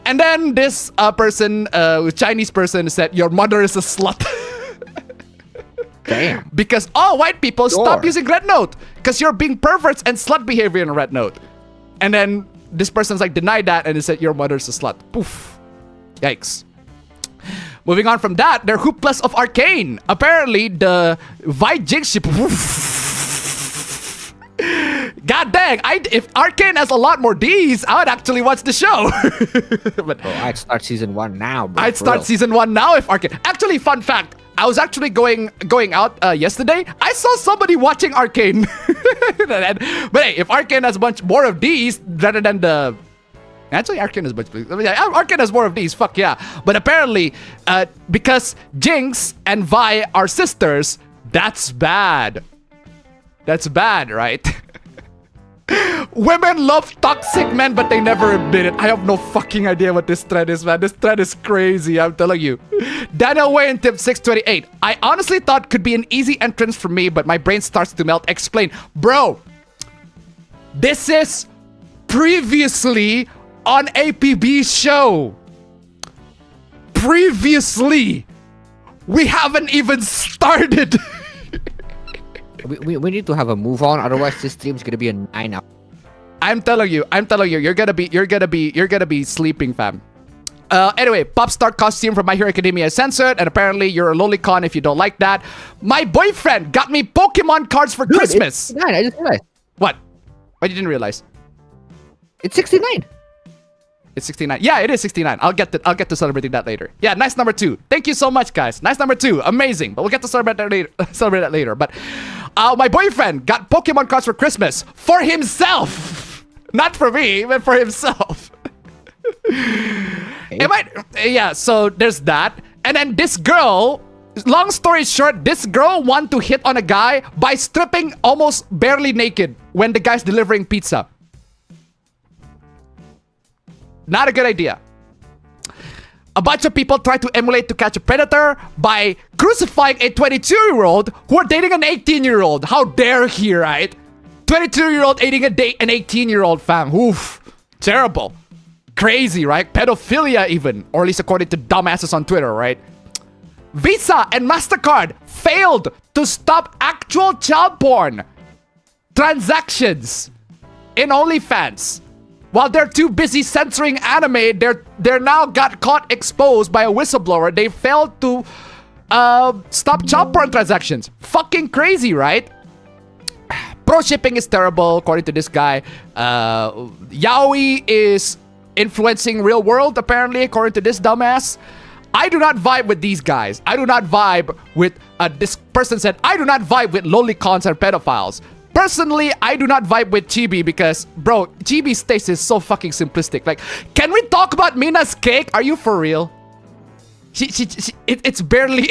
And then this Chinese person said, "Your mother is a slut." Damn. Because all white people stop Sure. using Red Note because you're being perverts and slut behavior in Red Note. And then this person's like denied that and they said, "Your mother's a slut." Poof. Yikes. Moving on from that, they're hoopless of Arcane. Apparently, the Vi Jing ship. God dang! If Arcane has a lot more Ds, I would actually watch the show. But Bro, I'd start season 1 now, bro. I'd for start real. season 1 now if Arcane. Actually, fun fact. I was actually going out yesterday. I saw somebody watching Arcane. But hey, if Arcane has a bunch more of these rather than the... Actually, Arcane has Arcane has more of these. Fuck yeah. But apparently, because Jinx and Vi are sisters, that's bad. That's bad, right? Women love toxic men, but they never admit it. I have no fucking idea what this thread is, man. This thread is crazy, I'm telling you. Daniel Wayne tip 628. I honestly thought could be an easy entrance for me, but my brain starts to melt. Explain. Bro, this is previously on APB show. Previously. We haven't even started. We need to have a move on, otherwise this stream's gonna be a 9 hour. I'm telling you, you're gonna be sleeping, fam. Anyway, pop star costume from My Hero Academia is censored, and apparently you're a lolicon if you don't like that. My boyfriend got me Pokemon cards for Christmas. It's 69, I just realized. What? What you didn't realize? It's 69. It's 69. Yeah, it is 69. I'll get to celebrating that later. Yeah, nice number 2. Thank you so much, guys. Nice number 2. Amazing. But we'll get to celebrate that later. But my boyfriend got Pokemon cards for Christmas for himself. Not for me, but for himself. Yeah, so there's that. And then this girl, long story short, this girl wanted to hit on a guy by stripping almost barely naked when the guy's delivering pizza. Not a good idea. A bunch of people try to emulate To Catch a Predator by crucifying a 22-year-old who are dating an 18-year-old. How dare he, right? 22-year-old dating an 18-year-old, fam. Oof. Terrible. Crazy, right? Pedophilia even. Or at least according to dumbasses on Twitter, right? Visa and MasterCard failed to stop actual child porn transactions in OnlyFans. While they're too busy censoring anime, they're now got caught exposed by a whistleblower. They failed to stop child porn transactions. Fucking crazy, right? Pro shipping is terrible, according to this guy. Yaoi is influencing real world, apparently, according to this dumbass. I do not vibe with these guys. I do not vibe with... this person said, I do not vibe with lolicons and pedophiles. Personally, I do not vibe with Chibi because, bro, Chibi's taste is so fucking simplistic. Like, can we talk about Mina's cake? Are you for real? It's barely...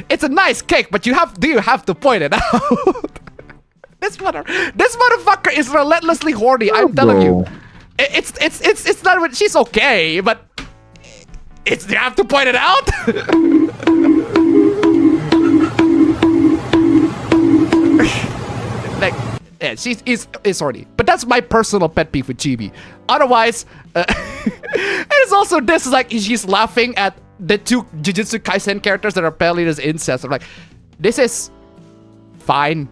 It's a nice cake, but you have to point it out? This motherfucker is relentlessly horny. I'm telling you. It's not... She's okay, but... you have to point it out? Like, yeah, she's horny. But that's my personal pet peeve with Chibi. Otherwise, it's also this is like she's laughing at the two Jujutsu Kaisen characters that are apparently as incest. I'm like, this is fine.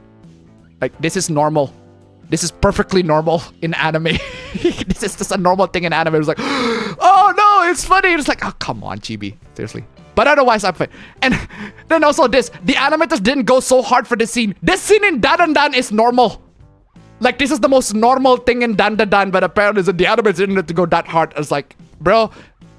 Like, this is normal. This is perfectly normal in anime. This is just a normal thing in anime. It's like, oh no, it's funny. It's like, oh, come on, Chibi. Seriously. But otherwise, I'm fine. And then also this, the animators didn't go so hard for this scene. This scene in Dan is normal. Like, this is the most normal thing in Dan, but apparently the animators didn't have to go that hard. It's like, bro,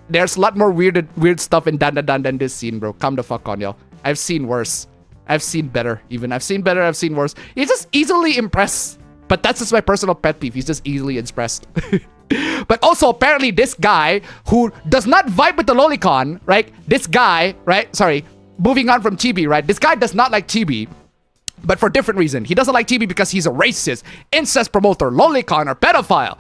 there's a lot more weird stuff in Dan Dan Dan than this scene, bro. Come the fuck on, yo. I've seen worse. I've seen better, even. I've seen better, I've seen worse. He's just easily impressed. But that's just my personal pet peeve. He's just easily impressed. But also, apparently, this guy who does not vibe with the lolicon, right? This guy, right? Sorry, moving on from chibi, right? This guy does not like chibi, but for different reason. He doesn't like chibi because he's a racist, incest promoter, lolicon, or pedophile.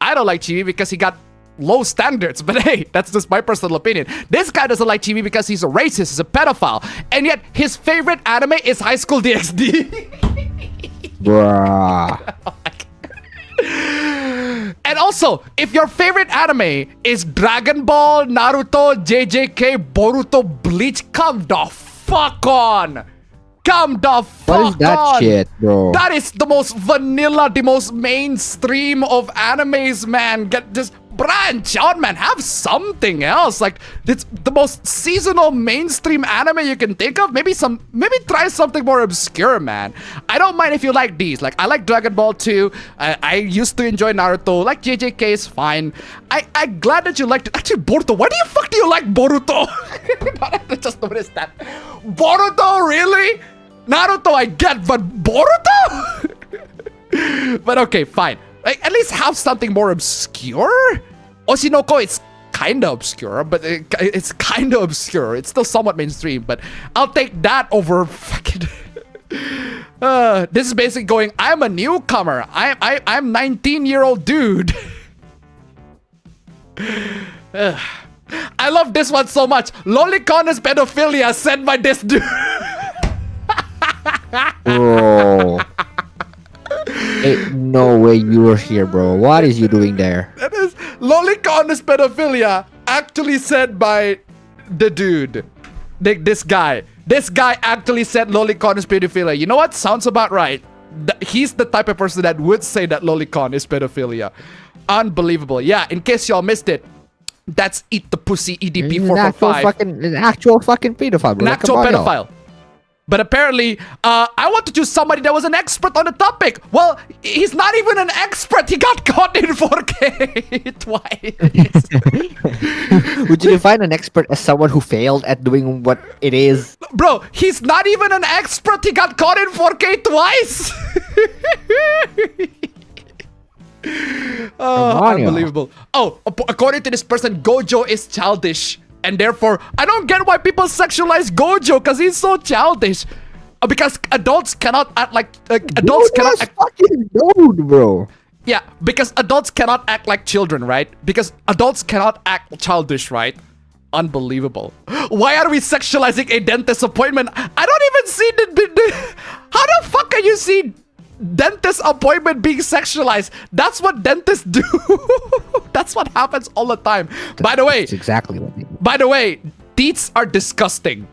I don't like chibi because he got low standards, but hey, that's just my personal opinion. This guy doesn't like chibi because he's a racist, he's a pedophile, and yet his favorite anime is High School DxD. Bruh. And also, if your favorite anime is Dragon Ball, Naruto, JJK, Boruto, Bleach, come the fuck on. Come the fuck on. What is that shit, bro? That is the most vanilla, the most mainstream of animes, man. Just branch out, man. Have something else. Like, it's the most seasonal mainstream anime you can think of. Maybe try something more obscure, man. I don't mind if you like these. Like, I like Dragon Ball too. I used to enjoy Naruto. Like, JJK is fine. I'm glad that you liked it. Actually, Boruto. Why the fuck do you like Boruto? I just noticed that. Boruto, really? Naruto I get, but Boruto? But okay, fine. Like, at least have something more obscure. Oshinoko, it's kind of obscure, but it's kind of obscure. It's still somewhat mainstream, but I'll take that over fucking... this is basically going, I'm a newcomer. I'm 19-year-old dude. I love this one so much. Lolicon is pedophilia said by this dude. Bro. Ain't no way you were here, bro. What is you doing there? That is Lolicon is pedophilia actually said by the dude. This guy. This guy actually said Lolicon is pedophilia. You know what? Sounds about right. He's the type of person that would say that Lolicon is pedophilia. Unbelievable. Yeah, in case y'all missed it, that's Eat the Pussy EDP 445. An actual fucking pedophile, bro. An actual pedophile. But apparently, I want to choose somebody that was an expert on the topic. Well, he's not even an expert. He got caught in 4K twice. Would you define an expert as someone who failed at doing what it is? Bro, he's not even an expert. He got caught in 4K twice. Oh, unbelievable. Oh, according to this person, Gojo is childish. And therefore, I don't get why people sexualize Gojo because he's so childish. Because adults cannot act like adults cannot act fucking dude, bro. Yeah, because adults cannot act like children, right? Because adults cannot act childish, right? Unbelievable. Why are we sexualizing a dentist appointment? I don't even see the how the fuck can you see dentist appointment being sexualized? That's what dentists do. That's what happens all the time. By the way, that's exactly what they do. By the way, teeths are disgusting.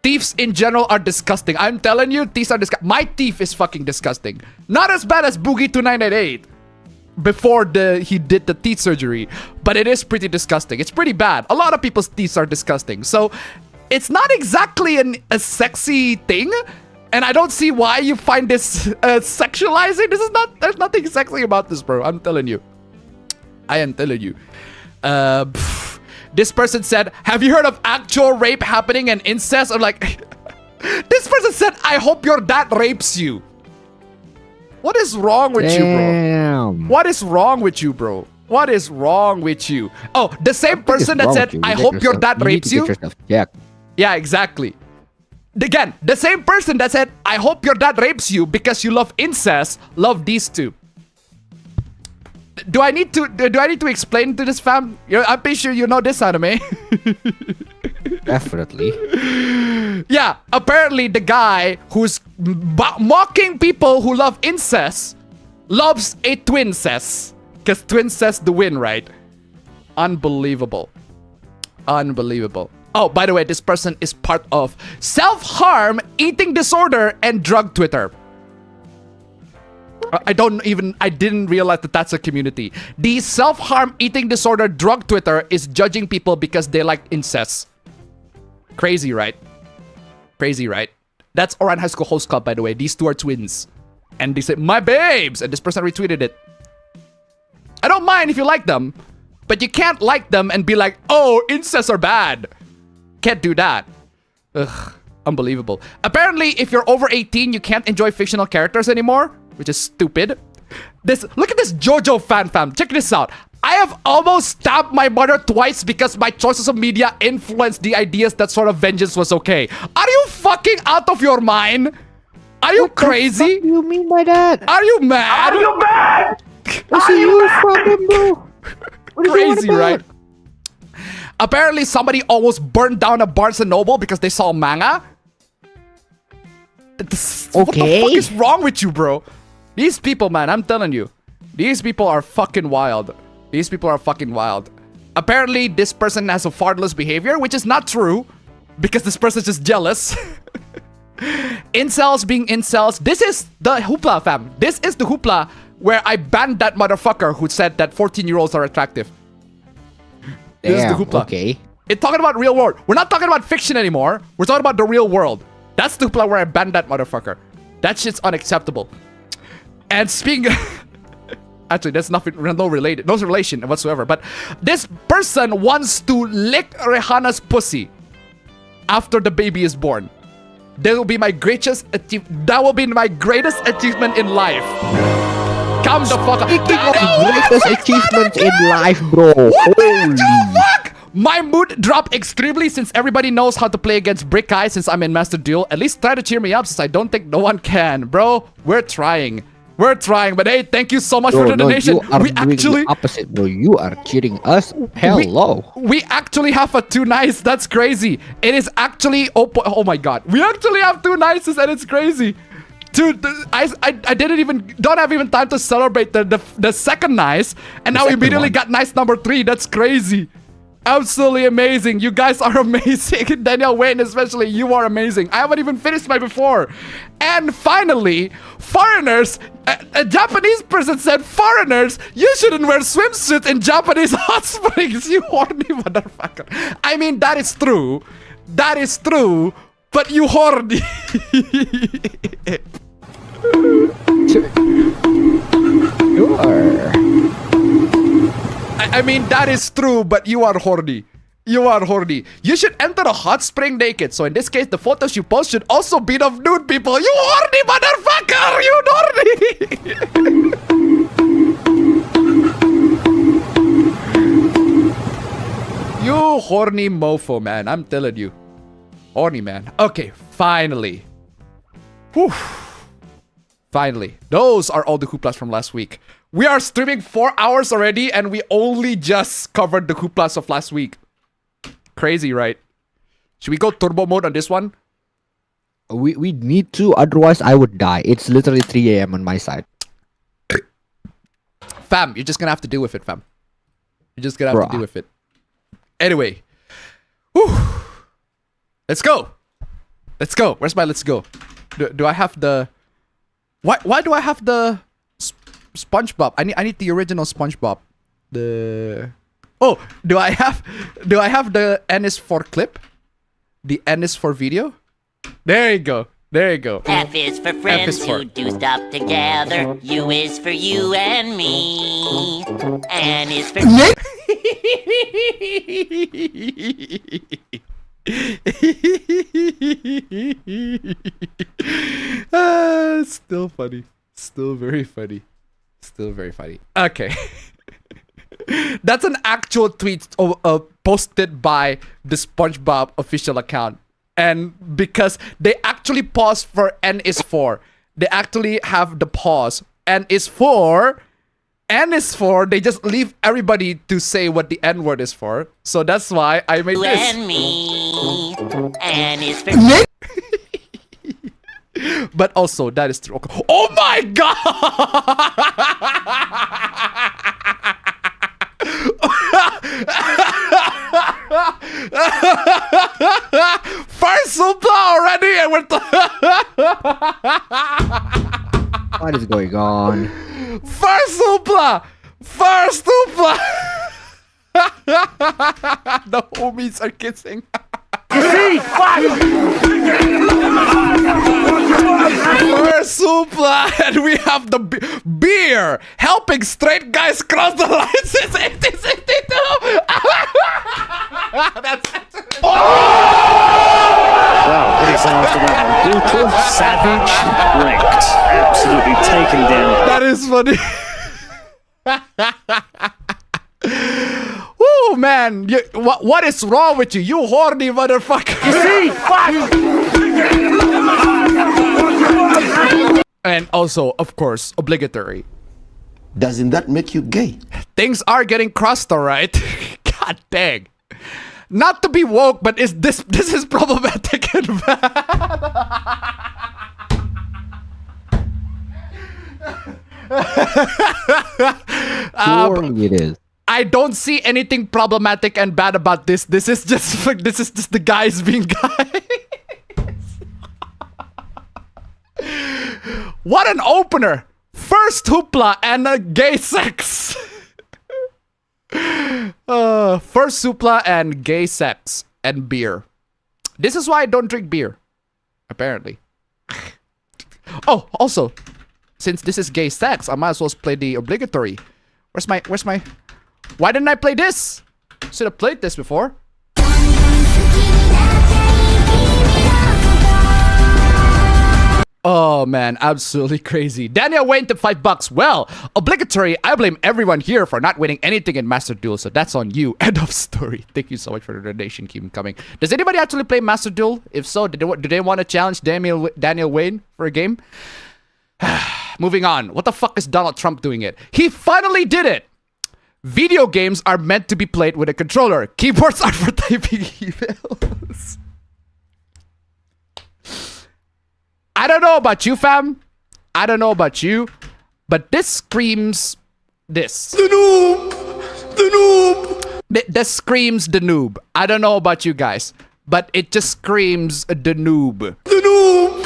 Thieves in general are disgusting. I'm telling you, teeth are disgusting. My teeth is fucking disgusting. Not as bad as Boogie 2998 before he did the teeth surgery, but it is pretty disgusting. It's pretty bad. A lot of people's teeth are disgusting. So it's not exactly a sexy thing. And I don't see why you find this sexualizing. There's nothing sexy about this, bro. I'm telling you. I am telling you. This person said, have you heard of actual rape happening and incest? I'm like, this person said, I hope your dad rapes you. What is wrong with you, bro? What is wrong with you, bro? What is wrong with you? Oh, the same person that said, I hope your dad rapes you. Yeah. Yeah, exactly. Again, the same person that said, I hope your dad rapes you because you love incest, love these two. Do I need to explain to this fam? I'm pretty sure you know this anime. Definitely. Yeah, apparently the guy who's mocking people who love incest loves a twincest. Because twincest the win, right? Unbelievable. Unbelievable. Oh, by the way, this person is part of self-harm, eating disorder, and drug Twitter. I didn't realize that that's a community. The self-harm, eating disorder, drug Twitter is judging people because they like incest. Crazy, right? Crazy, right? That's Oran High School Host Club, by the way. These two are twins. And they say, my babes! And this person retweeted it. I don't mind if you like them. but you can't like them and be like, oh, incels are bad. Can't do that. Ugh, unbelievable. Apparently, if you're over 18, you can't enjoy fictional characters anymore, which is stupid. Look at this JoJo fam. Check this out. I have almost stabbed my mother twice because my choices of media influenced the ideas that sort of vengeance was okay. Are you fucking out of your mind? Are you crazy? What do you mean by that? Are you mad? Are you mad? What's your problem, bro? What is Crazy, it about? right? Apparently, somebody almost burned down a Barnes & Noble because they saw manga. What the fuck is wrong with you, bro? These people, man, I'm telling you. These people are fucking wild. These people are fucking wild. Apparently, this person has a fartless behavior, which is not true. Because this person's just jealous. Incels being incels. This is the hoopla, fam. This is the hoopla where I banned that motherfucker who said that 14-year-olds are attractive. This is the hoopla. Okay. It's talking about real world. We're not talking about fiction anymore. We're talking about the real world. That's the hoopla where I banned that motherfucker. That shit's unacceptable. And speaking... Actually, that's nothing, no relation whatsoever. But this person wants to lick Rihanna's pussy after the baby is born. That will be my greatest achievement in life. Come the fuck up. Greatest achievement in life, bro. Holy fuck! My mood dropped extremely since everybody knows how to play against Brick Eye since I'm in Master Duel. At least try to cheer me up since I don't think no one can. Bro, we're trying. We're trying, but hey, thank you so much for the donation. You are doing the opposite, bro. You are cheating us. Hello. We actually have a 2 nice. That's crazy. It is actually oh my god. We actually have 2 nices and it's crazy. Dude, I don't have even time to celebrate the second nice, and now we immediately got nice number 3. That's crazy. Absolutely amazing. You guys are amazing. Daniel Wayne, especially, you are amazing. I haven't even finished my before. And finally, foreigners, a Japanese person said, foreigners, you shouldn't wear swimsuits in Japanese hot springs, you horny motherfucker. I mean, that is true. That is true, but you horny. You are. I mean, that is true, but you are horny. You are horny. You should enter a hot spring naked. So in this case, the photos you post should also be of nude people. You horny motherfucker! You horny! You horny mofo, man. I'm telling you. Horny, man. Okay, finally. Whew. Finally. Those are all the hooplas from last week. We are streaming 4 hours already, and we only just covered the hooplas of last week. Crazy, right? Should we go turbo mode on this one? We need to, otherwise I would die. It's literally 3 a.m. on my side. Fam, you're just gonna have to deal with it, fam. You're just gonna have to deal with it. Anyway. Whew. Let's go. Let's go. Where's my let's go? Do I have the... Why do I have the... SpongeBob? I need the original SpongeBob. Oh, do I have the N is for clip? The N is for video? There you go. There you go. F is for friends who do stuff together. U is for you and me. N is for... Still funny. Still very funny. Still very funny. Okay. That's an actual tweet posted by the SpongeBob official account. And because they actually pause for N is for. They actually have the pause. N is for. N is for. They just leave everybody to say what the N word is for. So that's why I made this. And me. N is for... But also, that is true. Oh my god! First super already, and we're What is going on? First super! First super! The homies are kissing. First supla, and we have the beer helping straight guys cross the line since 1862. That's Well, what is after that? Brutal, savage, wrecked. Absolutely taken down. That is funny. Woo, man. What is wrong with you? You horny motherfucker. And also, of course, obligatory. Doesn't that make you gay? Things are getting crossed, alright? God dang. Not to be woke, but this is problematic and bad. Surely it is. I don't see anything problematic and bad about this. This is just the guys being guys. What an opener! First hoopla and a gay sex. First hoopla and gay sex and beer. This is why I don't drink beer. Apparently. Oh, also, since this is gay sex, I might as well play the obligatory. Where's my? Why didn't I play this? Should have played this before. Oh man, absolutely crazy. Daniel Wayne to $5. Well, obligatory. I blame everyone here for not winning anything in Master Duel, so that's on you. End of story. Thank you so much for the donation. Keep them coming. Does anybody actually play Master Duel? If so, do they want to challenge Daniel Wayne for a game? Moving on. What the fuck is Donald Trump doing it? He finally did it. Video games are meant to be played with a controller. Keyboards are for typing emails. I don't know about you, fam. I don't know about you. But this screams this. The noob! The noob! This screams the noob. I don't know about you guys. But it just screams the noob. The noob!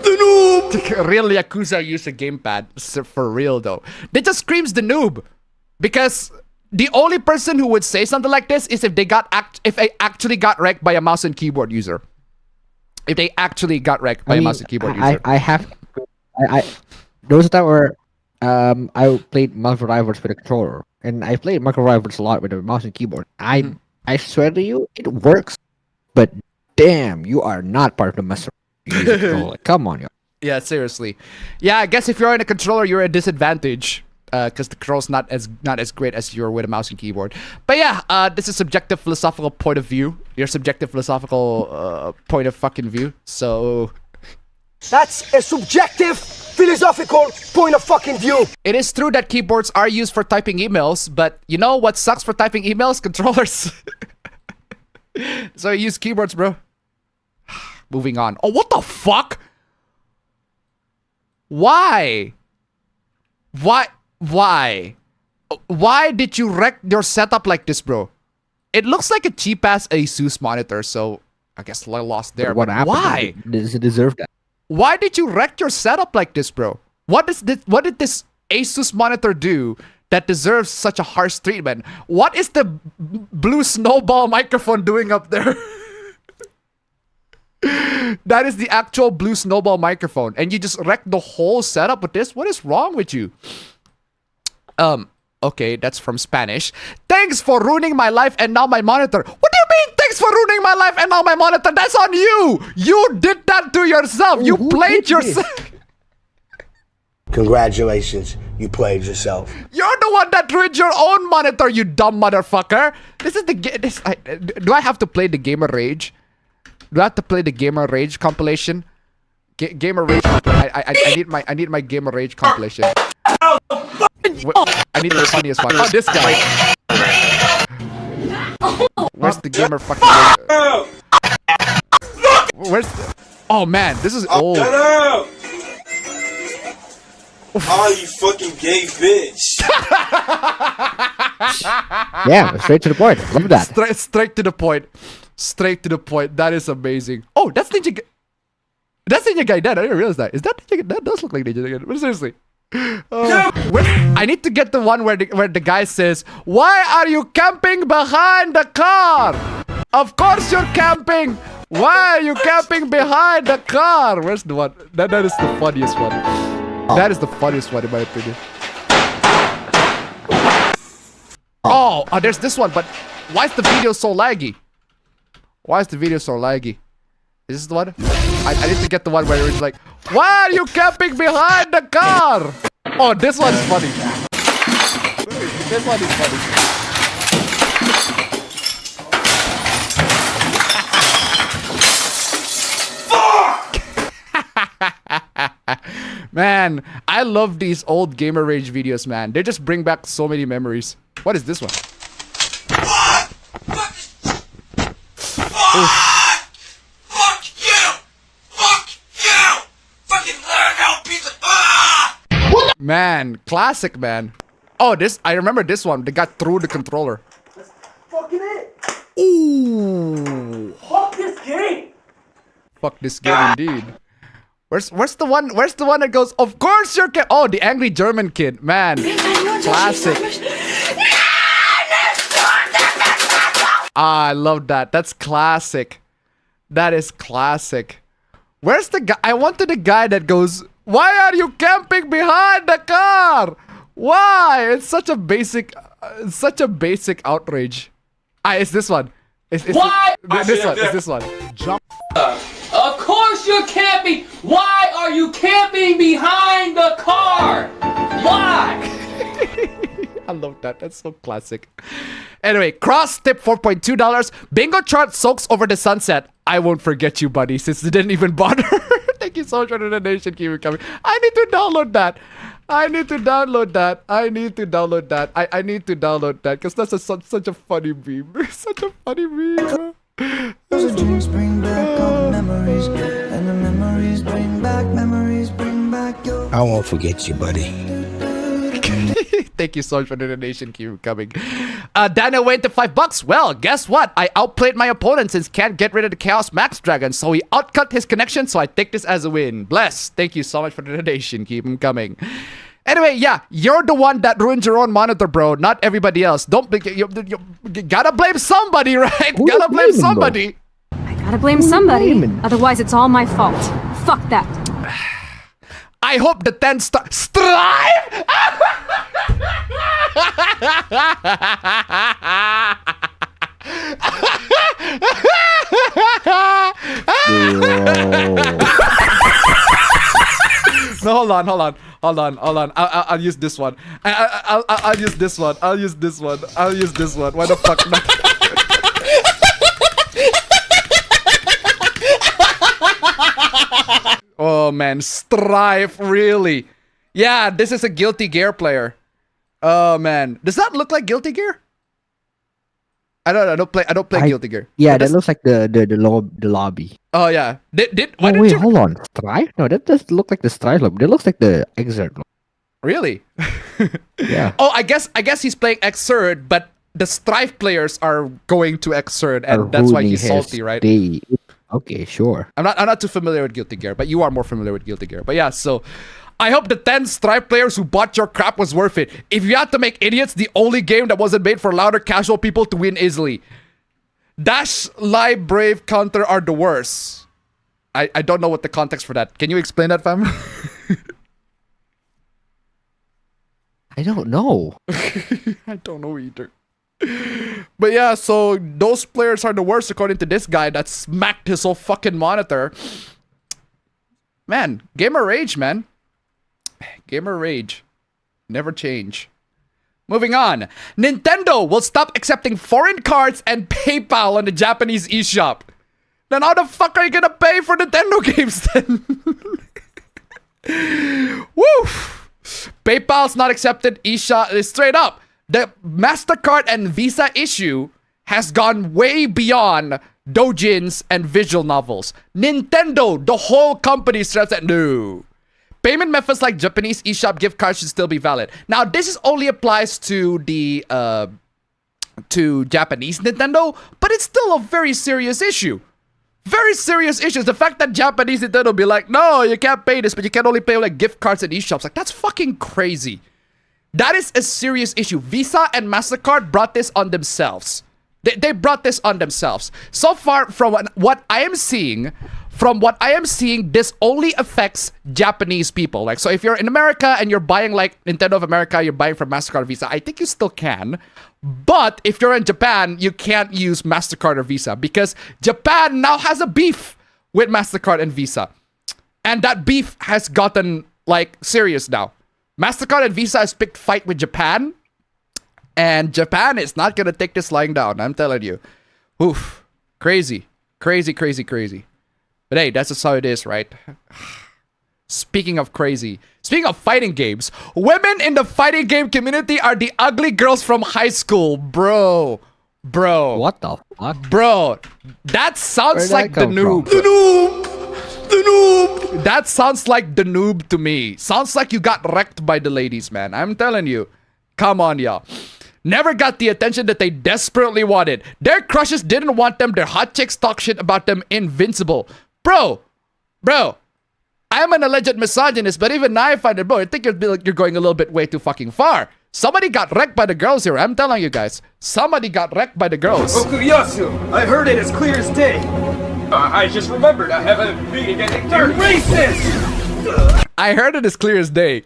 The noob! Real Yakuza use a gamepad. For real, though. It just screams the noob. Because the only person who would say something like this is if they actually got wrecked by a mouse and keyboard user. If they actually got wrecked by a mouse and keyboard user. There was a time where I played Marvel Rivals with a controller, and I played Marvel Rivals a lot with a mouse and keyboard. I swear to you, it works, but damn, you are not part of the master. Come on, yo. Yeah, seriously. Yeah, I guess if you're in a controller, you're at a disadvantage. Because the control's not as great as you're with a mouse and keyboard. But yeah, this is subjective philosophical point of view. Your subjective philosophical point of fucking view. So That's a subjective, philosophical point of fucking view. it is true that keyboards are used for typing emails, but you know what sucks for typing emails? Controllers. So I use keyboards, bro. Moving on. Oh, what the fuck? Why? Why? Why did you wreck your setup like this, bro? It looks like a cheap-ass Asus monitor, so I guess I lost there. What But happened? why? Does it deserve that? Why did you wreck your setup like this, bro? What did this Asus monitor do that deserves such a harsh treatment? What is the blue snowball microphone doing up there? That is the actual blue snowball microphone, and you just wrecked the whole setup with this? What is wrong with you? Okay, that's from Spanish. Thanks for ruining my life and now my monitor. What do you mean, thanks for ruining my life and now my monitor? That's on you! You did that to yourself! You Who played did yourself! Congratulations, you played yourself. You're the one that ruined your own monitor, you dumb motherfucker! This is the do I have to play the Gamer Rage? Do I have to play the Gamer Rage compilation? Gamer Rage. I need my Gamer Rage compilation. I need the funniest one. Oh, this guy. Where's the Gamer fucking Rage? Where's the... Oh man, this is old. Shut up! Oh, you fucking gay bitch. Yeah, straight to the point. Love that. Straight to the point. Straight to the point. That is amazing. Oh, that's Ninja. That's Ninja Gaiden. I didn't realize that. Is that Ninja? That does look like Ninja Gaiden. But seriously. I need to get the one where the guy says, "Why are you camping behind the car?" Of course you're camping. Why are you camping behind the car? Where's the one? That is the funniest one. That is the funniest one in my opinion. Oh, there's this one, but why is the video so laggy? Why is the video so laggy? Is this the one? I need to get the one where it's like, why are you camping behind the car? Oh, this one's funny. This one is funny. Man, I love these old Gamer Rage videos, man. They just bring back so many memories. What is this one? Fuck you! Fuck you! Fucking learn how piece of Man, classic, man. Oh, this, I remember this one. They got through the controller. That's fucking it. Ooh. Fuck this game. Fuck this game indeed. Where's the one that goes, of course you're oh, the angry German kid, man. Classic. Ah, I love that. That's classic. That is classic. Where's the guy? I wanted the guy that goes, why are you camping behind the car? Why? It's such a basic outrage. Ah, it's this one. Why? It's this one. Jump. Of course you're camping. Why are you camping behind the car? Why? I love that. That's so classic. Anyway, Cross tip $4.2. Bingo chart soaks over the sunset. I won't forget you, buddy, since they didn't even bother. Thank you so much for the donation. Keep it coming. I need to download that. I need to download that. I need to download that because that's such a funny meme. Such a funny meme. Those dreams bring back all the memories, and the memories bring back your. I won't forget you, buddy. Thank you so much for the donation. Keep coming. Daniel went to $5. Well, guess what? I outplayed my opponent since can't get rid of the Chaos Max Dragon, so he outcut his connection, so I take this as a win. Bless. Thank you so much for the donation. Keep him coming. Anyway, yeah, you're the one that ruined your own monitor, bro, not everybody else. Don't you gotta blame somebody, right? Gotta blame somebody. I gotta blame somebody. Otherwise, it's all my fault. Fuck that. I hope the 10 strive. No, hold on. I'll use this one. I'll use this one. Why the fuck not? Oh man, Strife, really? Yeah, this is a Guilty Gear player. Oh man, does that look like Guilty Gear? I don't play Guilty Gear. Yeah, that looks like the lobby. Oh yeah. Hold on. Strife? No, that does look like the Strife lobby. That looks like the Exert. Really? Yeah. Oh, I guess he's playing Xrd, but the Strife players are going to Xrd, and that's why he's salty, right? Okay, sure. I'm not too familiar with Guilty Gear, but you are more familiar with Guilty Gear. But yeah, so I hope the 10 Stripe players who bought your crap was worth it. If you had to make idiots the only game that wasn't made for louder casual people to win easily. Dash, Live, Brave, Counter are the worst. I don't know what the context for that. Can you explain that, fam? I don't know. I don't know either. But yeah, so those players are the worst according to this guy that smacked his whole fucking monitor. Man, Gamer Rage, man. Gamer Rage. Never change. Moving on. Nintendo will stop accepting foreign cards and PayPal on the Japanese eShop. Then how the fuck are you gonna pay for Nintendo games then? Woof. PayPal's not accepted. eShop is straight up. The MasterCard and Visa issue has gone way beyond doujins and visual novels. Nintendo, the whole company, stressed that no. Payment methods like Japanese eShop gift cards should still be valid. Now, this is only applies to the to Japanese Nintendo, but it's still a very serious issue. Very serious issues. The fact that Japanese Nintendo be like, no, you can't pay this, but you can only pay like gift cards and eShops. Like, that's fucking crazy. That is a serious issue. Visa and MasterCard brought this on themselves. They brought this on themselves. So far, from what I am seeing, this only affects Japanese people. Like, so if you're in America and you're buying like Nintendo of America, you're buying from MasterCard or Visa, I think you still can. But if you're in Japan, you can't use MasterCard or Visa because Japan now has a beef with MasterCard and Visa. And that beef has gotten like serious now. MasterCard and Visa has picked fight with Japan. And Japan is not going to take this lying down. I'm telling you. Oof. Crazy. Crazy, crazy, crazy. But hey, that's just how it is, right? Speaking of crazy. Speaking of fighting games. Women in the fighting game community are the ugly girls from high school. Bro. What the fuck? Bro. That sounds like the noob. The noob! That sounds like the noob to me. Sounds like you got wrecked by the ladies, man. I'm telling you. Come on, y'all. Never got the attention that they desperately wanted. Their crushes didn't want them. Their hot chicks talk shit about them. Invincible. Bro. I'm an alleged misogynist, but even now I find it, bro, I think you're going a little bit way too fucking far. Somebody got wrecked by the girls here. I'm telling you guys. Somebody got wrecked by the girls. Okuyasu, I heard it as clear as day. I just remembered I have a meeting at 8:30. Racist! I heard it as clear as day.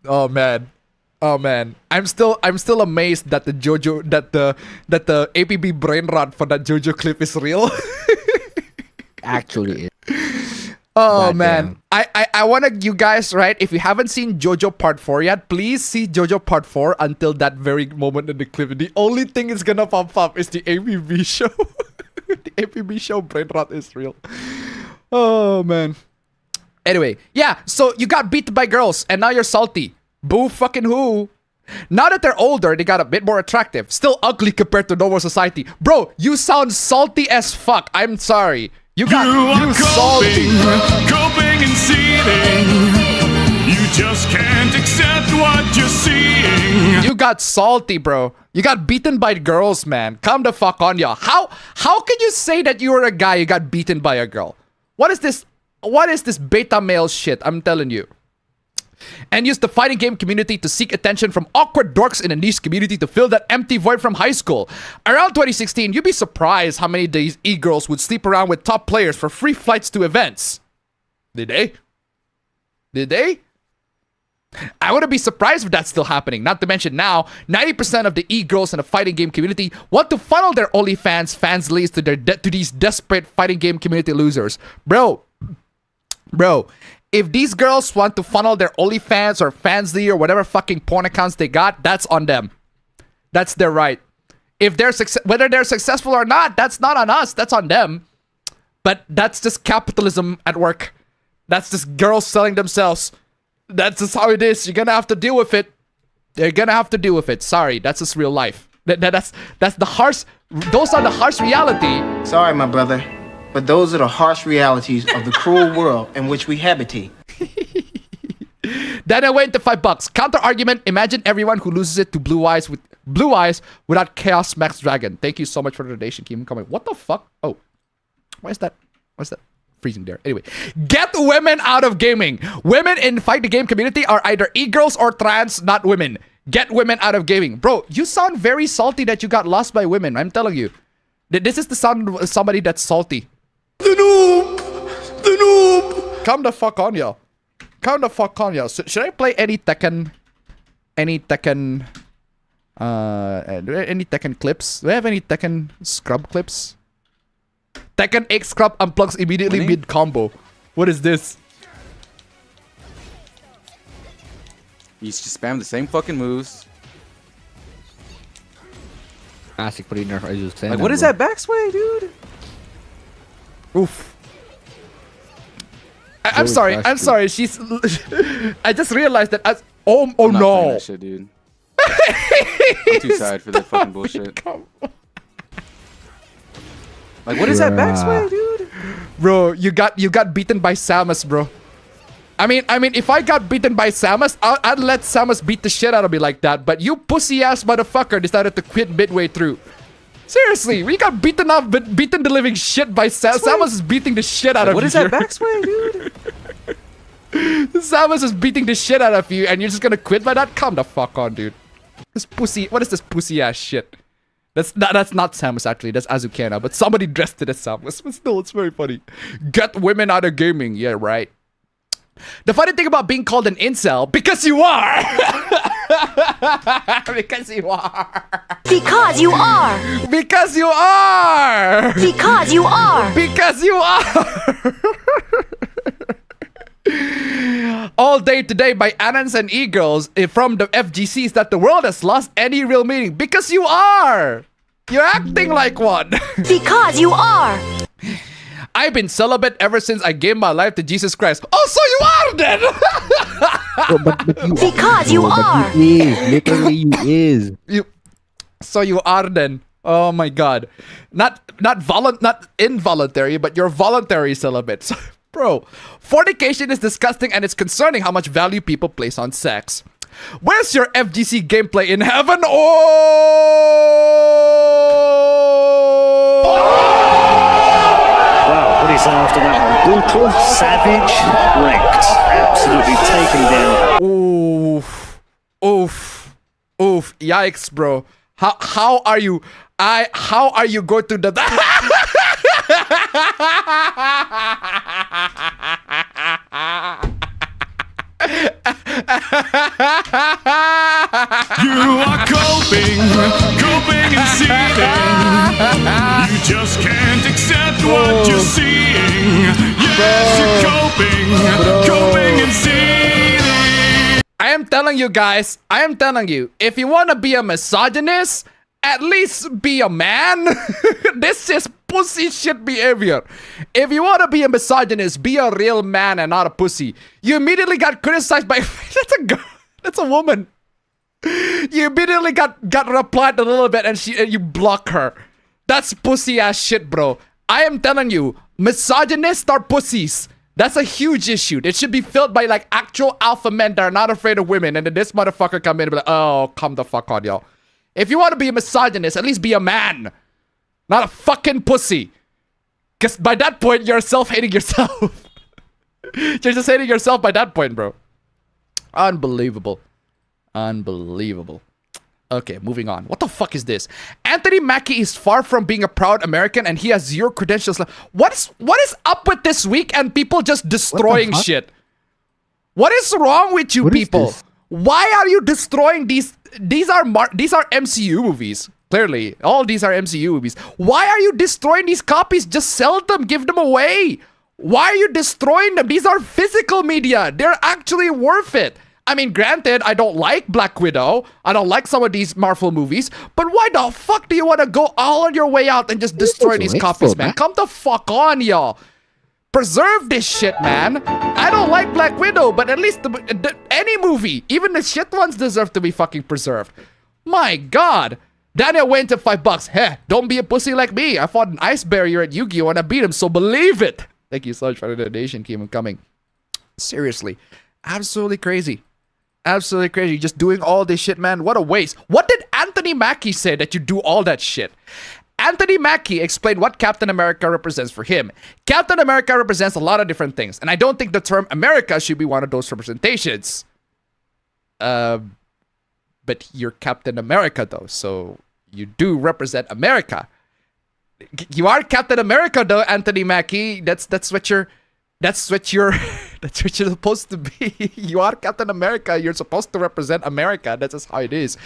Oh man. I'm still amazed that the APB brain rot for that JoJo clip is real. Actually, oh man. I want you guys, right? If you haven't seen JoJo Part 4 yet, please see JoJo Part 4 until that very moment in the clip. The only thing is gonna pop up is the APB show. The APB show brain rot is real. Oh man. Anyway, yeah, so you got beat by girls and now you're salty. Boo fucking who? Now that they're older, they got a bit more attractive. Still ugly compared to normal society. Bro, you sound salty as fuck. I'm sorry. You salty. Coping and seething. You just can't accept what you're seeing. You got salty, bro. You got beaten by girls, man. Come the fuck on, y'all. How can you say that you were a guy you got beaten by a girl? What is this beta male shit? I'm telling you. And use the fighting game community to seek attention from awkward dorks in a niche community to fill that empty void from high school. Around 2016, you'd be surprised how many of these e-girls would sleep around with top players for free flights to events. Did they? I wouldn't be surprised if that's still happening. Not to mention now, 90% of the e-girls in the fighting game community want to funnel their OnlyFans fans leads to these desperate fighting game community losers. Bro. If these girls want to funnel their OnlyFans or Fansly or whatever fucking porn accounts they got, that's on them. That's their right. If they're whether they're successful or not, that's not on us. That's on them. But that's just capitalism at work. That's just girls selling themselves. That's just how it is. You're gonna have to deal with it. You're gonna have to deal with it. Sorry, that's just real life. That's the harsh. Those are the harsh reality. Sorry, my brother. But those are the harsh realities of the cruel world in which we habitate. Then I went to $5. Counter argument. Imagine everyone who loses it to blue eyes without Chaos Max Dragon. Thank you so much for the donation. Keep coming. What the fuck? Oh, why is that freezing there? Anyway, get women out of gaming. Women in fight the game community are either e-girls or trans, not women. Get women out of gaming. Bro, you sound very salty that you got lost by women. I'm telling you. This is the sound of somebody that's salty. The noob! Come the fuck on, y'all. Should I play any Tekken clips? Do I have any Tekken scrub clips? Tekken 8 scrub unplugs immediately mid combo. What is this? You just spam the same fucking moves. Classic pretty nerf. I just saying. Like, what is that backsway, dude? Oof. I'm sorry. She's. I just realized that. Oh no. That shit, dude. I'm too tired for that fucking bullshit. Like, what is that backsway, dude? Bro, you got beaten by Samus, bro. I mean, if I got beaten by Samus, I'd let Samus beat the shit out of me like that. But you pussy ass motherfucker decided to quit midway through. Seriously, we got beaten the living shit by Samus. Samus is beating the shit out of you. What is that backsway, dude? Samus is beating the shit out of you, and you're just gonna quit by that? Come the fuck on, dude. This pussy. What is this pussy ass shit? That's not Samus actually. That's Azukena. But somebody dressed it as Samus. But still, it's very funny. Get women out of gaming. Yeah, right. The funny thing about being called an incel, because you are. Because you are. Because you are. Because you are. Because you are. Because you are. All Day Today by Anans and E-Girls from the FGCs that the world has lost any real meaning. Because you are. You're acting like one. Because you are. I've been celibate ever since I gave my life to Jesus Christ. Oh, so you are then. But you because you are. You is. Literally, you is. So you are then. Oh my God. Not involuntary, but you're voluntary celibate. So, bro, fornication is disgusting and it's concerning how much value people place on sex. Where's your FGC gameplay in heaven? Wow, what is after that one? Brutal, savage, wrecked. Absolutely taken down. Oof. Yikes, bro. How are you going to the You are coping and seething. You just can't accept what you're seeing. Yes, you're coping and seething. I am telling you guys, if you want to be a misogynist, at least be a man. This is pussy shit behavior. If you want to be a misogynist, be a real man and not a pussy. You immediately got criticized by that's a girl. That's a woman. You immediately got replied a little bit and you block her. That's pussy ass shit, bro. I am telling you, misogynists are pussies. That's a huge issue. It should be filled by like actual alpha men that are not afraid of women. And then this motherfucker come in and be like, oh, come the fuck on, y'all. If you want to be a misogynist, at least be a man. Not a fucking pussy. Because by that point, you're self-hating yourself. You're just hating yourself by that point, bro. Unbelievable. Okay, moving on. What the fuck is this? Anthony Mackie is far from being a proud American and he has zero credentials. What is up with this week and people just destroying shit? What is wrong with you people? Why are you destroying these? These are MCU movies. Clearly, all these are MCU movies. Why are you destroying these copies? Just sell them, give them away. Why are you destroying them? These are physical media. They're actually worth it. I mean, granted, I don't like Black Widow. I don't like some of these Marvel movies. But why the fuck do you want to go all on your way out and just destroy these copies, man? Come the fuck on, y'all. Preserve this shit, man. I don't like Black Widow, but at least any movie, even the shit ones, deserve to be fucking preserved. My God. Daniel went to $5. Heh, don't be a pussy like me. I fought an ice barrier at Yu-Gi-Oh! And I beat him, so believe it. Thank you so much for the donation. Keep coming. Seriously. Absolutely crazy. Absolutely crazy. Just doing all this shit, man. What a waste. What did Anthony Mackie say that you do all that shit? Anthony Mackie explained what Captain America represents for him. Captain America represents a lot of different things, and I don't think the term America should be one of those representations. But you're Captain America, though, so you do represent America. You are Captain America, though, Anthony Mackie. That's what you're supposed to be. You are Captain America. You're supposed to represent America. That's just how it is.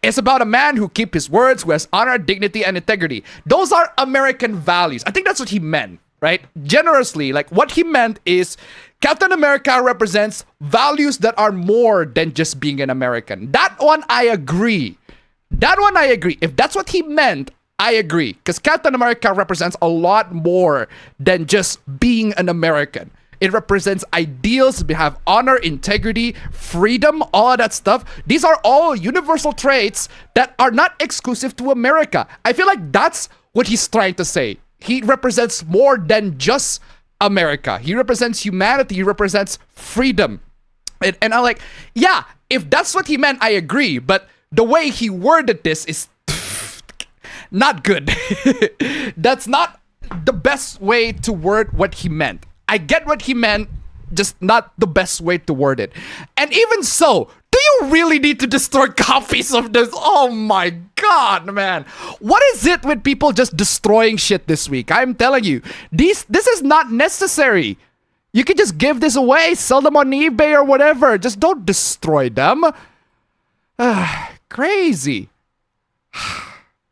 It's about a man who keeps his words, who has honor, dignity, and integrity. Those are American values. I think that's what he meant, right? Generously, like what he meant is Captain America represents values that are more than just being an American. That one I agree. If that's what he meant, I agree. Because Captain America represents a lot more than just being an American. It represents ideals. We have honor, integrity, freedom, all of that stuff. These are all universal traits that are not exclusive to America. I feel like that's what he's trying to say. He represents more than just America. He represents humanity. He represents freedom. And I'm like, yeah, if that's what he meant, I agree. But the way he worded this is not good. That's not the best way to word what he meant. I get what he meant, just not the best way to word it. And even so, do you really need to destroy copies of this? Oh my god, man. What is it with people just destroying shit this week? I'm telling you, this is not necessary. You can just give this away, sell them on eBay or whatever. Just don't destroy them. Crazy.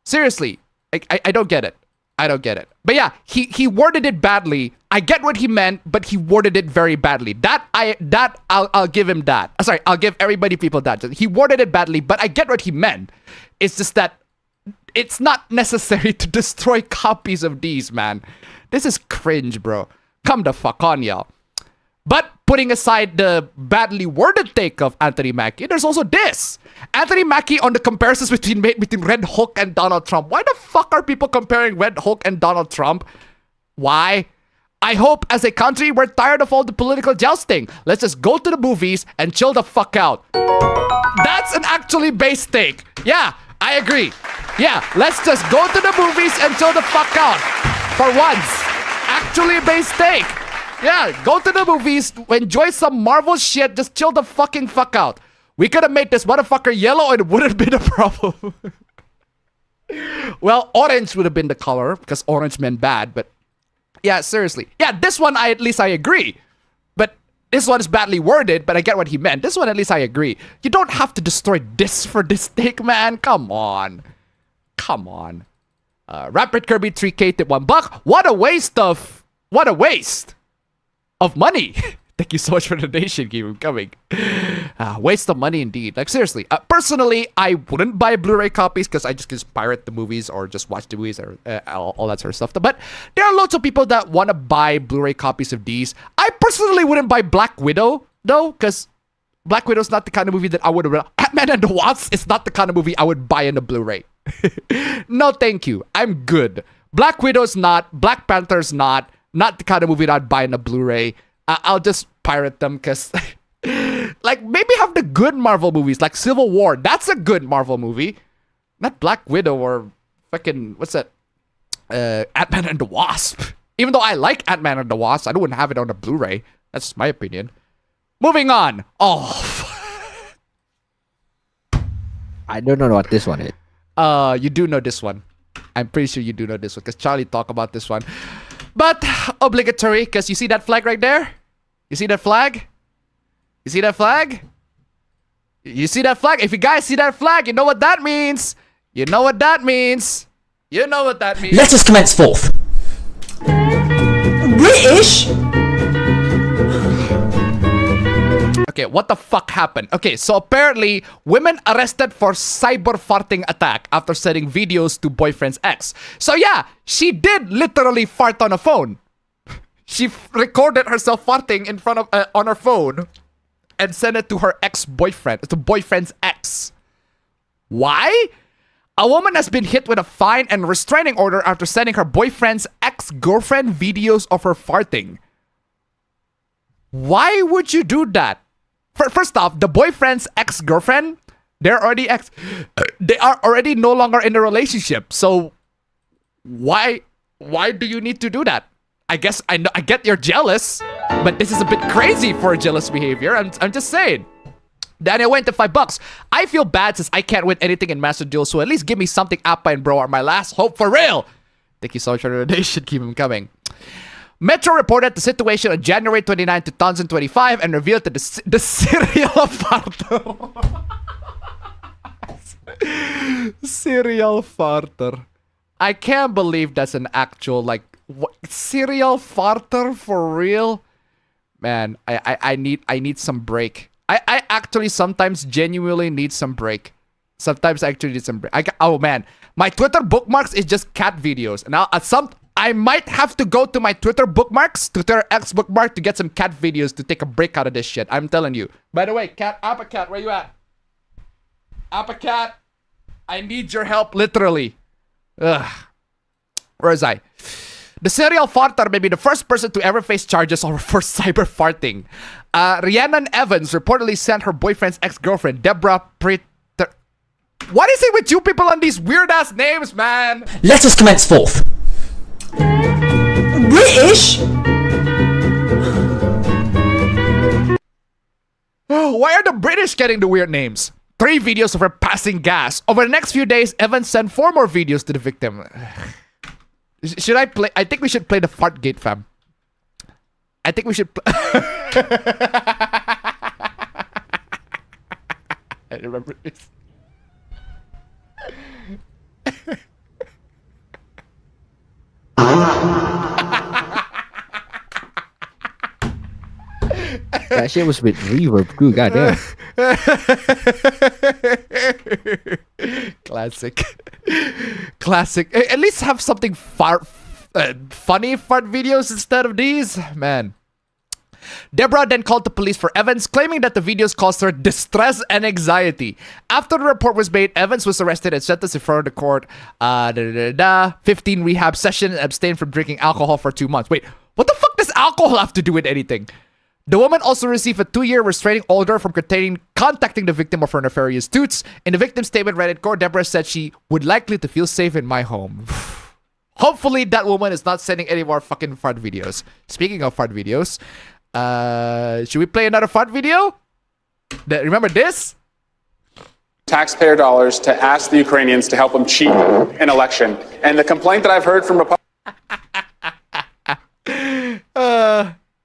Seriously, I don't get it. I don't get it. But yeah, he worded it badly. I get what he meant, but he worded it very badly. I'll give him that. Sorry, I'll give people that. He worded it badly, but I get what he meant. It's just that it's not necessary to destroy copies of these, man. This is cringe, bro. Come the fuck on, y'all. But putting aside the badly worded take of Anthony Mackie, there's also this. Anthony Mackie on the comparisons between Red Hulk and Donald Trump. Why the fuck are people comparing Red Hulk and Donald Trump? Why? I hope as a country we're tired of all the political jousting. Let's just go to the movies and chill the fuck out. That's an actually based take. Yeah, I agree. Yeah, let's just go to the movies and chill the fuck out. For once. Actually based take. Yeah, go to the movies, enjoy some Marvel shit, just chill the fucking fuck out. We could have made this motherfucker yellow and it wouldn't have been a problem. Well, orange would have been the color, because orange meant bad, but yeah, seriously. Yeah, this one, at least I agree. But this one is badly worded, but I get what he meant. This one, at least I agree. You don't have to destroy this for this take, man. Come on. Come on. Rapid Kirby 3K tip $1. What a waste of money. Thank you so much for the donation. Keep them coming. Waste of money indeed. Like seriously, personally, I wouldn't buy Blu-ray copies because I just pirate the movies or just watch the movies or all that sort of stuff. But there are lots of people that want to buy Blu-ray copies of these. I personally wouldn't buy Black Widow though, because Black Widow is not the kind of movie that I would. Ant-Man and the Wasp is not the kind of movie I would buy in a Blu-ray. No, thank you. I'm good. Black Widow's not. Black Panther's not. Not the kind of movie that I'd buy in a Blu-ray. I'll just pirate them because, like, maybe have the good Marvel movies like Civil War. That's a good Marvel movie. Not Black Widow or fucking, what's that? Ant-Man and the Wasp. Even though I like Ant-Man and the Wasp, I wouldn't have it on a Blu-ray. That's my opinion. Moving on. Oh. I don't know what this one is. You do know this one. I'm pretty sure you do know this one because Charlie talked about this one. But obligatory, because you see that flag right there? You see that flag? You see that flag? You see that flag? If you guys see that flag, you know what that means. You know what that means. You know what that means. Let us commence forth. British? Okay, what the fuck happened? Okay, so apparently, women arrested for cyber farting attack after sending videos to boyfriend's ex. So yeah, she did literally fart on a phone. She recorded herself farting in front of on her phone and sent it to her ex-boyfriend, to boyfriend's ex. Why? A woman has been hit with a fine and restraining order after sending her boyfriend's ex-girlfriend videos of her farting. Why would you do that? First off, the boyfriend's ex-girlfriend, they are already no longer in a relationship. So why do you need to do that? I guess I get you're jealous, but this is a bit crazy for jealous behavior. I'm just saying. Then I went to $5. I feel bad since I can't win anything in Master Duel, so at least give me something. Appa and Bro are my last hope for real. Thank you so much for the donation. Keep them coming. Metro reported the situation on January 29, 2025 and revealed that the serial farter. Serial farter. I can't believe that's an actual, like, what, serial farter for real? Man, I need some break. I actually sometimes genuinely need some break. Sometimes I actually need some break. Oh man, my Twitter bookmarks is just cat videos. And I might have to go to my Twitter bookmarks, Twitter X bookmark, to get some cat videos to take a break out of this shit. I'm telling you. By the way, Appa Cat, where you at? Appa Cat, I need your help, literally. Ugh. Where is I? The serial farter may be the first person to ever face charges for cyber farting. Rhiannon Evans reportedly sent her boyfriend's ex-girlfriend, Deborah Pritter. What is it with you people on these weird-ass names, man? Let us commence forth. British? Oh Why are the British getting the weird names? 3 videos of her passing gas. Over the next few days, Evans sent 4 more videos to the victim. Should I play? I think we should play the fart gate, fam. I think we should I remember this. That shit was with reverb too, goddamn. Classic. Classic. At least have something funny fart videos instead of these. Man. Deborah then called the police for Evans, claiming that the videos caused her distress and anxiety. After the report was made, Evans was arrested and sentenced in front of the court. 15 rehab session, abstained from drinking alcohol for 2 months. Wait, what the fuck does alcohol have to do with anything? The woman also received a 2-year restraining order from contacting the victim of her nefarious toots. In the victim's statement read in court, Deborah said she would likely to feel safe in my home. Hopefully that woman is not sending any more fucking fart videos. Speaking of fart videos, should we play another fart video? Remember this? Taxpayer dollars to ask the Ukrainians to help them cheat an election. And the complaint that I've heard from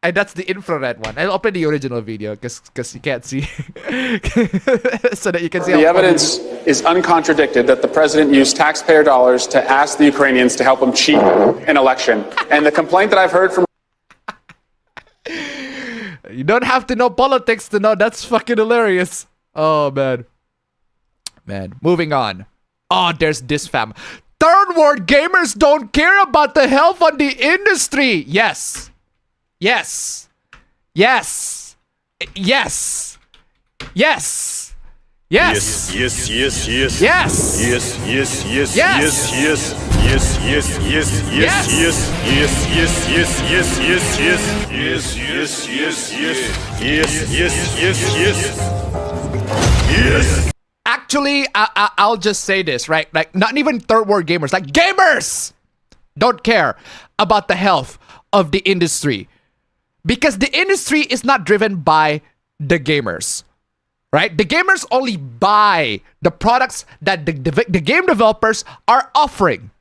and that's the infrared one. I'll play the original video because you can't see. So that you can see. The evidence is uncontradicted that the president used taxpayer dollars to ask the Ukrainians to help him cheat an election. And the complaint that I've heard from... You don't have to know politics to know that's fucking hilarious. Oh, man. Man, moving on. Oh, there's this, fam. Third world gamers don't care about the health of the industry. Yes. Yes. Yes. Yes. Yes. Yes. Yes, yes, yes. Yes. Yes, yes, yes. Yes. Yes, yes, yes, yes, yes, yes, yes, yes, yes, yes, yes, yes, yes, yes, yes, yes, yes, yes, yes. Actually, I'll just say this, right? Like, not even third world gamers, like gamers don't care about the health of the industry. Because the industry is not driven by the gamers, right? The gamers only buy the products that the game developers are offering.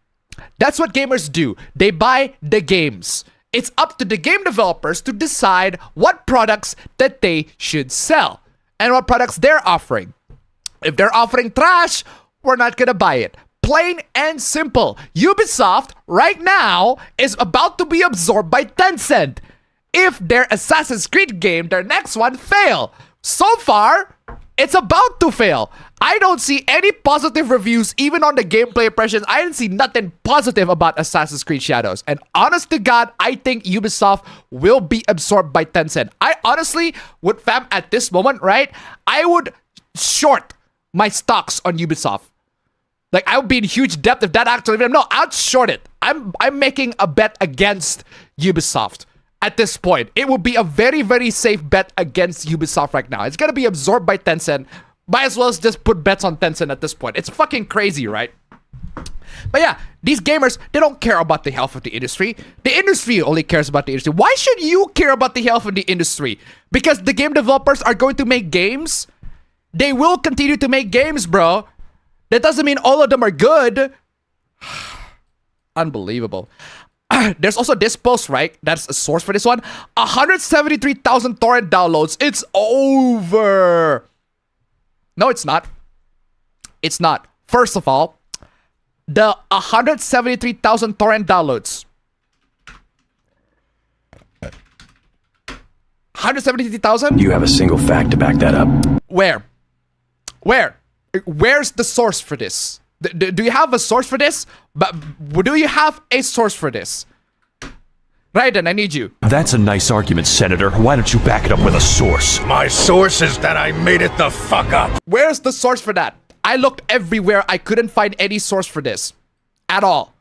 That's what gamers do. They buy the games. It's up to the game developers to decide what products that they should sell and what products they're offering. If they're offering trash, we're not gonna buy it. Plain and simple. Ubisoft right now is about to be absorbed by Tencent. If their Assassin's Creed game, their next one, fail. So far, it's about to fail. I don't see any positive reviews, even on the gameplay impressions. I didn't see nothing positive about Assassin's Creed Shadows. And honest to God, I think Ubisoft will be absorbed by Tencent. I honestly would, fam, at this moment, right? I would short my stocks on Ubisoft. Like, I would be in huge debt if that actually... No, I'd short it. I'm making a bet against Ubisoft. At this point, it would be a very, very safe bet against Ubisoft right now. It's gonna be absorbed by Tencent. Might as well just put bets on Tencent at this point. It's fucking crazy, right? But yeah, these gamers, they don't care about the health of the industry. The industry only cares about the industry. Why should you care about the health of the industry? Because the game developers are going to make games. They will continue to make games, bro. That doesn't mean all of them are good. Unbelievable. There's also this post, right? That's a source for this one. 173,000 torrent downloads. It's over. No, it's not. It's not. First of all, the 173,000 torrent downloads. 173,000? You have a single fact to back that up. Where? Where's the source for this? Do you have a source for this? But do you have a source for this? Raiden, I need you. That's a nice argument, Senator. Why don't you back it up with a source? My source is that I made it the fuck up. Where's the source for that? I looked everywhere. I couldn't find any source for this. At all.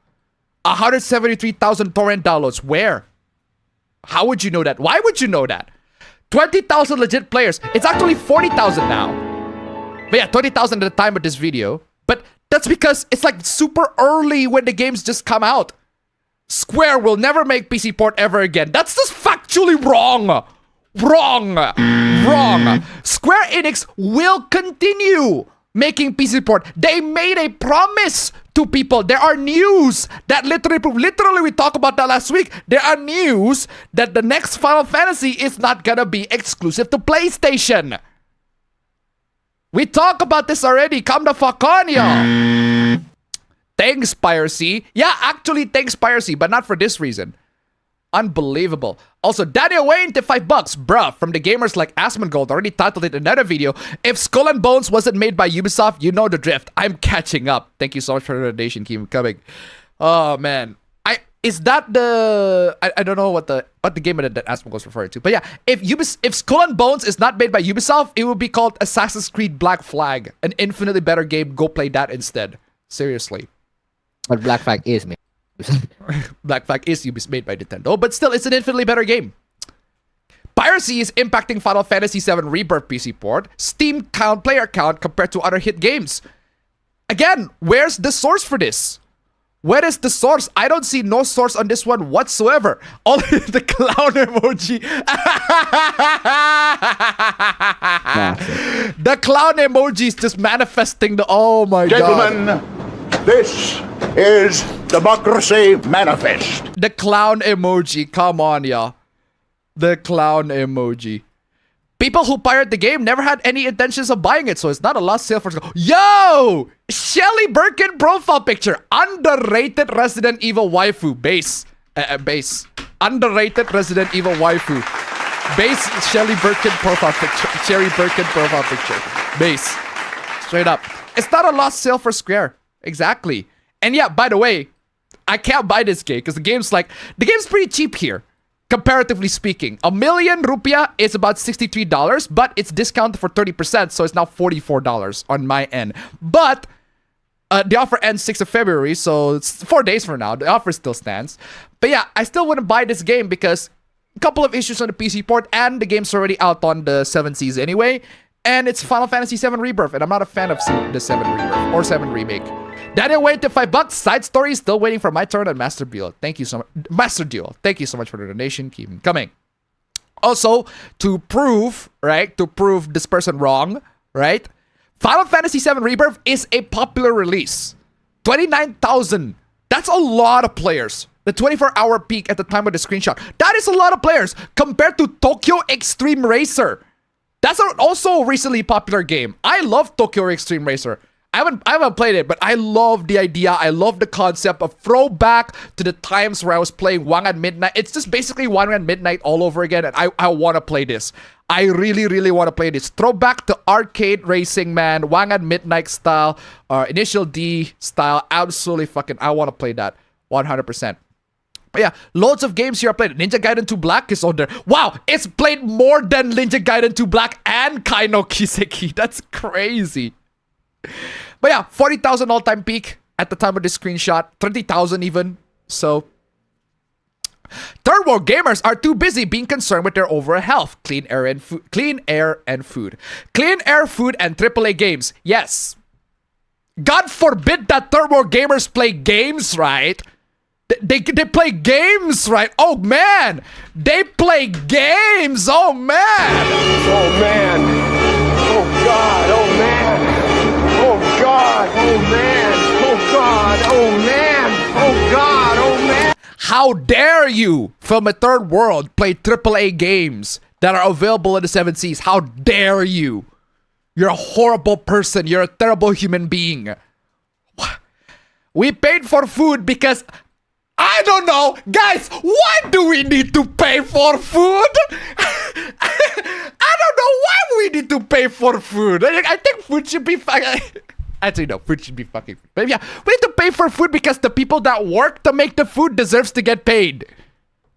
173,000 torrent downloads. Where? How would you know that? Why would you know that? 20,000 legit players. It's actually 40,000 now. But yeah, 20,000 at the time of this video. But that's because it's like super early when the games just come out. Square will never make PC port ever again. That's just factually wrong. Wrong. Wrong. Square Enix will continue making PC port. They made a promise to people. There are news that literally we talked about that last week. There are news that the next Final Fantasy is not gonna be exclusive to PlayStation. We talked about this already. Come the fuck on, y'all. Thanks, Piracy. Yeah, actually, thanks, Piracy, but not for this reason. Unbelievable. Also, Daniel Wayne to $5. Bruh, from the gamers like Asmongold already titled it in another video. If Skull and Bones wasn't made by Ubisoft, you know the drift. I'm catching up. Thank you so much for the donation. Keep coming. Oh, man. Is that the... I don't know what the game that Asmongold's referring to. But yeah, if Skull and Bones is not made by Ubisoft, it will be called Assassin's Creed Black Flag. An infinitely better game. Go play that instead. Seriously. But Black Flag is made. Black Flag is made by Nintendo, but still, it's an infinitely better game. Piracy is impacting Final Fantasy VII Rebirth PC port, Steam player count compared to other hit games. Again, where's the source for this? Where is the source? I don't see no source on this one whatsoever. Only the clown emoji. The clown emoji is just manifesting the... Oh my god. Gentlemen, this is Democracy Manifest. The clown emoji. Come on, y'all. The clown emoji. People who pirate the game never had any intentions of buying it, so it's not a lost sale for... Yo! Shelly Birkin profile picture. Underrated Resident Evil waifu. Base. Underrated Resident Evil waifu. Base Shelly Birkin profile picture. Sherry Birkin profile picture. Base. Straight up. It's not a lost sale for Square. Exactly. And yeah, by the way, I can't buy this game because the game's pretty cheap here. Comparatively speaking, 1,000,000 rupiah is about $63, but it's discounted for 30%, so it's now $44 on my end. But the offer ends 6th of February, so it's 4 days from now. The offer still stands. But yeah, I still wouldn't buy this game because a couple of issues on the PC port, and the game's already out on the 7 Seas anyway. And it's Final Fantasy VII Rebirth, and I'm not a fan of the 7 Rebirth or 7 Remake. Daniel waited to $5. Side story, still waiting for my turn on Master Duel. Thank you so much. Master Duel. Thank you so much for the donation. Keep them coming. Also, to prove this person wrong, right? Final Fantasy VII Rebirth is a popular release. 29,000. That's a lot of players. The 24-hour peak at the time of the screenshot. That is a lot of players compared to Tokyo Extreme Racer. That's also a recently popular game. I love Tokyo Extreme Racer. I haven't played it, but I love the idea. I love the concept of throwback to the times where I was playing Wang at Midnight. It's just basically Wang at Midnight all over again, and I want to play this. I really, really want to play this. Throwback to arcade racing, man. Wang at Midnight style, Initial D style. Absolutely fucking, I want to play that 100%. But yeah, loads of games here I played. Ninja Gaiden 2 Black is on there. Wow, it's played more than Ninja Gaiden 2 Black and Kaino Kiseki. That's crazy. But yeah, 40,000 all-time peak at the time of this screenshot. 30,000 even. So, third world gamers are too busy being concerned with their overall health. Clean air, food. Clean air, food, and AAA games. Yes. God forbid that third world gamers play games, right? They play games, right? Oh, man. They play games. Oh, man. Oh, man. Oh, God. Oh, man. Oh, God. Oh, man. Oh, God. Oh, man. Oh, God. Oh, man. How dare you, from a third world, play AAA games that are available in the 7 Seas? How dare you? You're a horrible person. You're a terrible human being. We paid for food because... I don't know. Guys, why do we need to pay for food? I don't know why we need to pay for food. I think food should be actually, no, food should be fucking free. But yeah, we need to pay for food because the people that work to make the food deserves to get paid.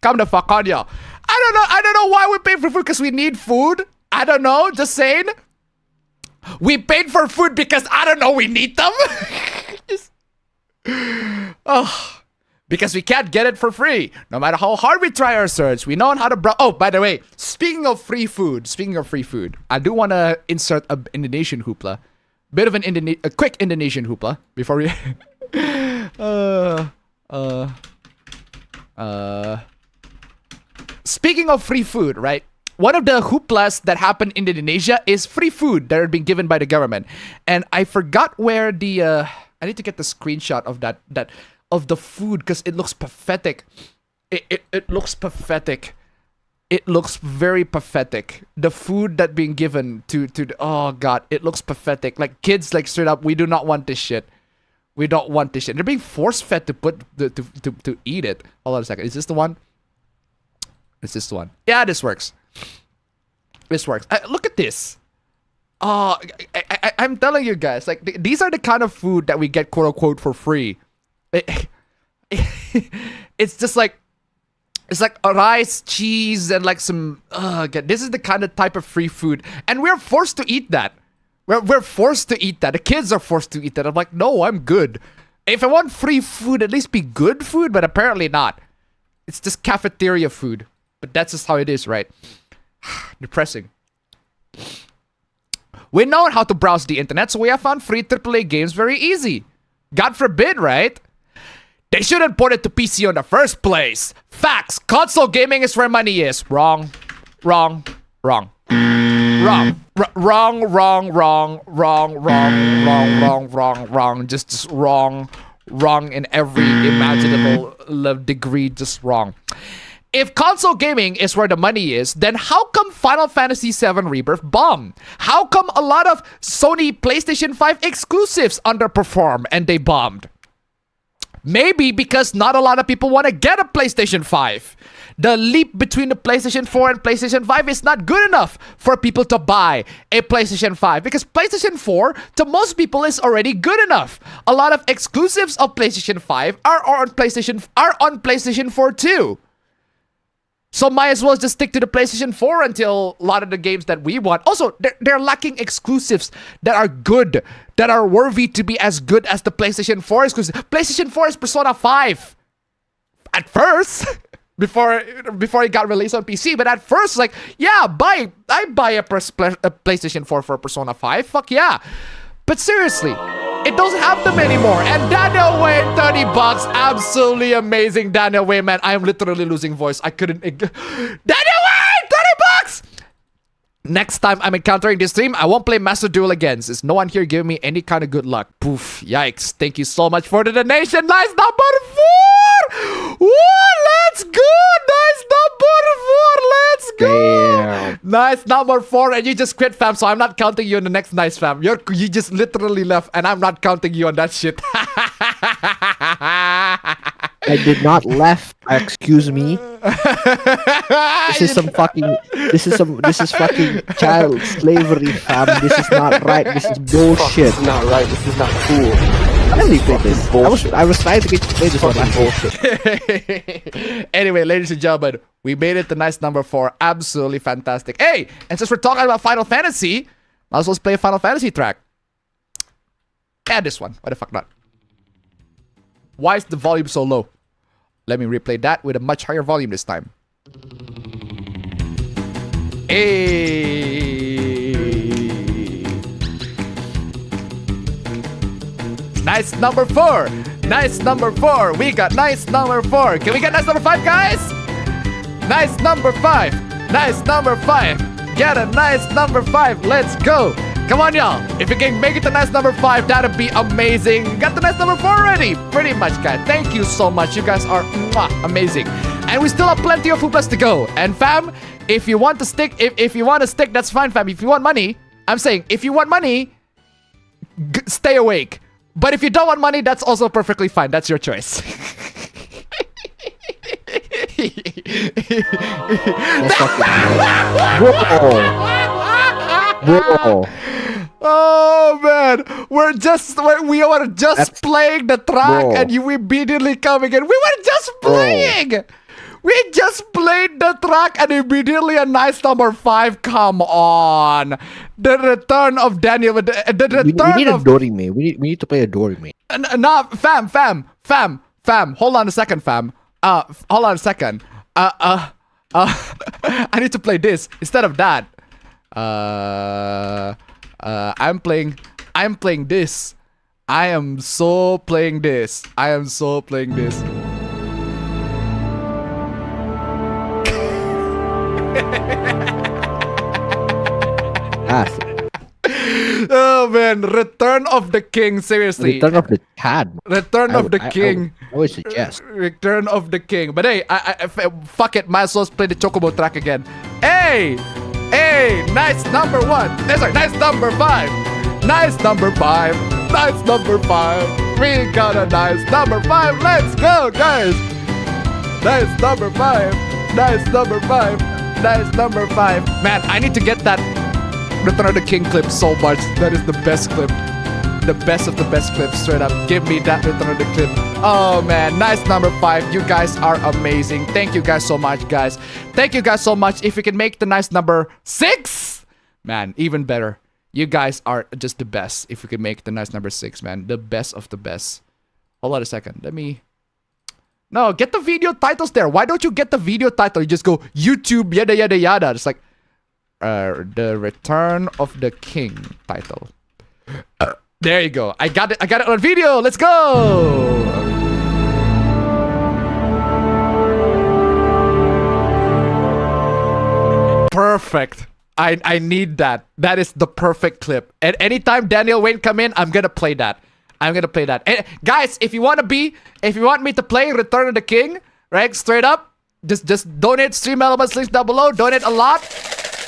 Come the fuck on, y'all. I don't know why we pay for food because we need food. I don't know, just saying. We paid for food because, I don't know, we need them. Because we can't get it for free. No matter how hard we try our search, we know how to... Oh, by the way, speaking of free food, I do want to insert an Indonesian hoopla. Bit of a quick Indonesian hoopla before we... Speaking of free food, right? one of the hooplas that happened in Indonesia is free food that are being given by the government. And I forgot where the I need to get the screenshot of that of the food because it looks pathetic. It looks pathetic. It looks very pathetic. The food that being given to oh god, it looks pathetic. Like kids, like straight up, we do not want this shit. We don't want this shit. They're being force fed to put to eat it. Hold on a second. Is this the one? Is this the one? Yeah, this works. This works. Look at this. Oh, I'm telling you guys, like these are the kind of food that we get quote unquote for free. It's just like. It's like rice, cheese, and like some. This is the kind of type of free food, and we're forced to eat that. We're forced to eat that. The kids are forced to eat that. I'm like, no, I'm good. If I want free food, at least be good food, but apparently not. It's just cafeteria food. But that's just how it is, right? Depressing. We know how to browse the internet, so we have found free AAA games very easy. God forbid, right? They shouldn't port it to PC in the first place. Facts. Console gaming is where money is. Wrong. Wrong. Wrong. Wrong. Wrong. Wrong. Wrong. Wrong. Wrong. Wrong. Wrong. Wrong. Just wrong. Wrong in every imaginable degree. Just wrong. If console gaming is where the money is, then how come Final Fantasy VII Rebirth bombed? How come a lot of Sony PlayStation 5 exclusives underperform and they bombed? Maybe because not a lot of people want to get a PlayStation 5. The leap between the PlayStation 4 and PlayStation 5 is not good enough for people to buy a PlayStation 5 because PlayStation 4 to most people is already good enough. A lot of exclusives of PlayStation 5 are on PlayStation 4 too. So might as well just stick to the PlayStation 4 until a lot of the games that we want. Also, they're lacking exclusives that are good, that are worthy to be as good as the PlayStation 4 exclusive. PlayStation 4 is Persona 5. At first, before it got released on PC, but at first, like, yeah, I buy a PlayStation 4 for Persona 5. Fuck yeah. But seriously, it doesn't have them anymore. And Daniel Wayne, $30. Absolutely amazing. Daniel Wayne, man. I am literally losing voice. I couldn't. Daniel Wayne, $30! Next time I'm encountering this stream, I won't play Master Duel again. Since no one here giving me any kind of good luck. Poof. Yikes. Thank you so much for the donation. Nice number 4. Woo, let's go. Nice number 4. Let's go. Damn. Nice number 4. And you just quit, fam. So I'm not counting you on the next nice, fam. You just literally left. And I'm not counting you on that shit. I did not left. Excuse me. This is some fucking. This is fucking child slavery, fam. This is not right. This is bullshit. This is not right. This is not cool. I really played this. I was trying to get you to play this one. Bullshit. Anyway, ladies and gentlemen, we made it to nice number 4. Absolutely fantastic. Hey, and since we're talking about Final Fantasy, might as well play a Final Fantasy track. And this one. Why the fuck not? Why is the volume so low? Let me replay that with a much higher volume this time. Hey. Nice number 4. Nice number 4. We got nice number 4. Can we get nice number 5, guys? Nice number 5. Nice number 5. Get a nice number 5. Let's go. Come on, y'all. If you can make it to nice number 5, that'd be amazing. Got the nice number 4 already. Pretty much, guys. Thank you so much. You guys are amazing. And we still have plenty of Hooplas to go. And fam, if you want to stick, if you want to stick, that's fine, fam. If you want money, I'm saying, if you want money, stay awake. But if you don't want money, that's also perfectly fine. That's your choice. Bro. Oh man, we were just playing the track, and you immediately coming in. We were just playing. We just played the track, and immediately a nice number 5. Come on, the return of Daniel. The return we need a Dorime. We need to play a Dorime. Nah, fam. Hold on a second, fam. Hold on a second. I need to play this instead of that. I'm playing this. I am so playing this. fantastic. Oh man, Return of the King, seriously. Return of the Tad. Return of the King. I would suggest. Return of the King. But hey, fuck it, might as well play the Chocobo track again. Hey! Hey! Nice number 1. Sorry, nice number 5. Nice number 5. Nice number 5. We got a nice number 5. Let's go, guys! Nice number 5. Nice number 5. Nice number 5. Man, I need to get that Return of the King clip so much. That is the best clip. The best of the best clips, straight up. Give me that Return of the clip. Oh man, nice number 5. You guys are amazing. Thank you guys so much, guys. Thank you guys so much. If you can make the nice number 6, man, even better. You guys are just the best. If you can make the nice number 6, man, the best of the best. Hold on a second. Let me. No, get the video titles there. Why don't you get the video title? You just go YouTube yada yada yada. It's like the Return of the King title. There you go. I got it. I got it on video. Let's go. Perfect. I need that. That is the perfect clip. And anytime Daniel Wayne come in, I'm gonna play that. I'm gonna play that. And guys, if you want me to play Return of the King, right? Straight up, just donate stream elements links down below. Donate a lot.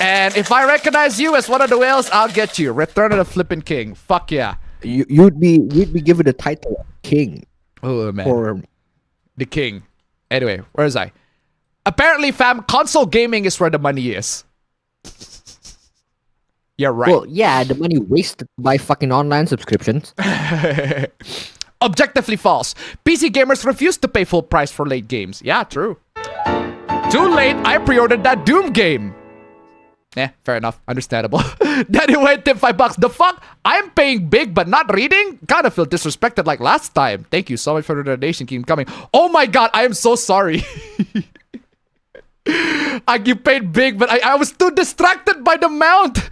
And if I recognize you as one of the whales, I'll get you. Return of the flipping King. Fuck yeah. You'd be given the title of King. Oh man. For the King. Anyway, where is I? Apparently, fam, console gaming is where the money is. You're right. Well, yeah, the money wasted by fucking online subscriptions. Objectively false. PC gamers refuse to pay full price for late games. Yeah, true. Too late, I pre-ordered that Doom game. Fair enough. Understandable. Daddy went tip $5. The fuck? I'm paying big but not reading? Kinda feel disrespected like last time. Thank you so much for the donation. Keep coming. Oh my god, I am so sorry. You paid big, but I was too distracted by the mount.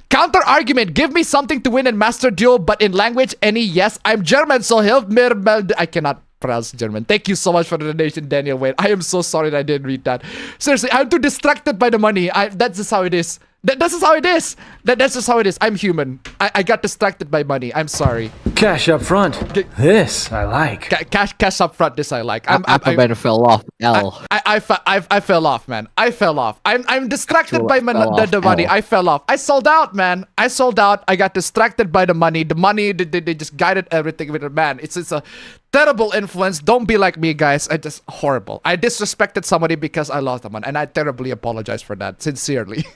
Counter argument. Give me something to win in Master Duel, but in language, any yes. I'm German, so help me. I cannot pronounce German. Thank you so much for the donation, Daniel Wayne. I am so sorry that I didn't read that. Seriously, I'm too distracted by the money. That's just how it is. That's just how it is. That's just how it is. I'm human. I got distracted by money. I'm sorry. Cash up front. This I like. Cash up front. This I like. I fell off. L. I fell off, man. I fell off. I'm distracted by the money. I fell off. I sold out, man. I sold out. I got distracted by the money. The money, they just guided everything with it, man. It's a terrible influence. Don't be like me, guys. I just horrible. I disrespected somebody because I lost them, and I terribly apologize for that. Sincerely.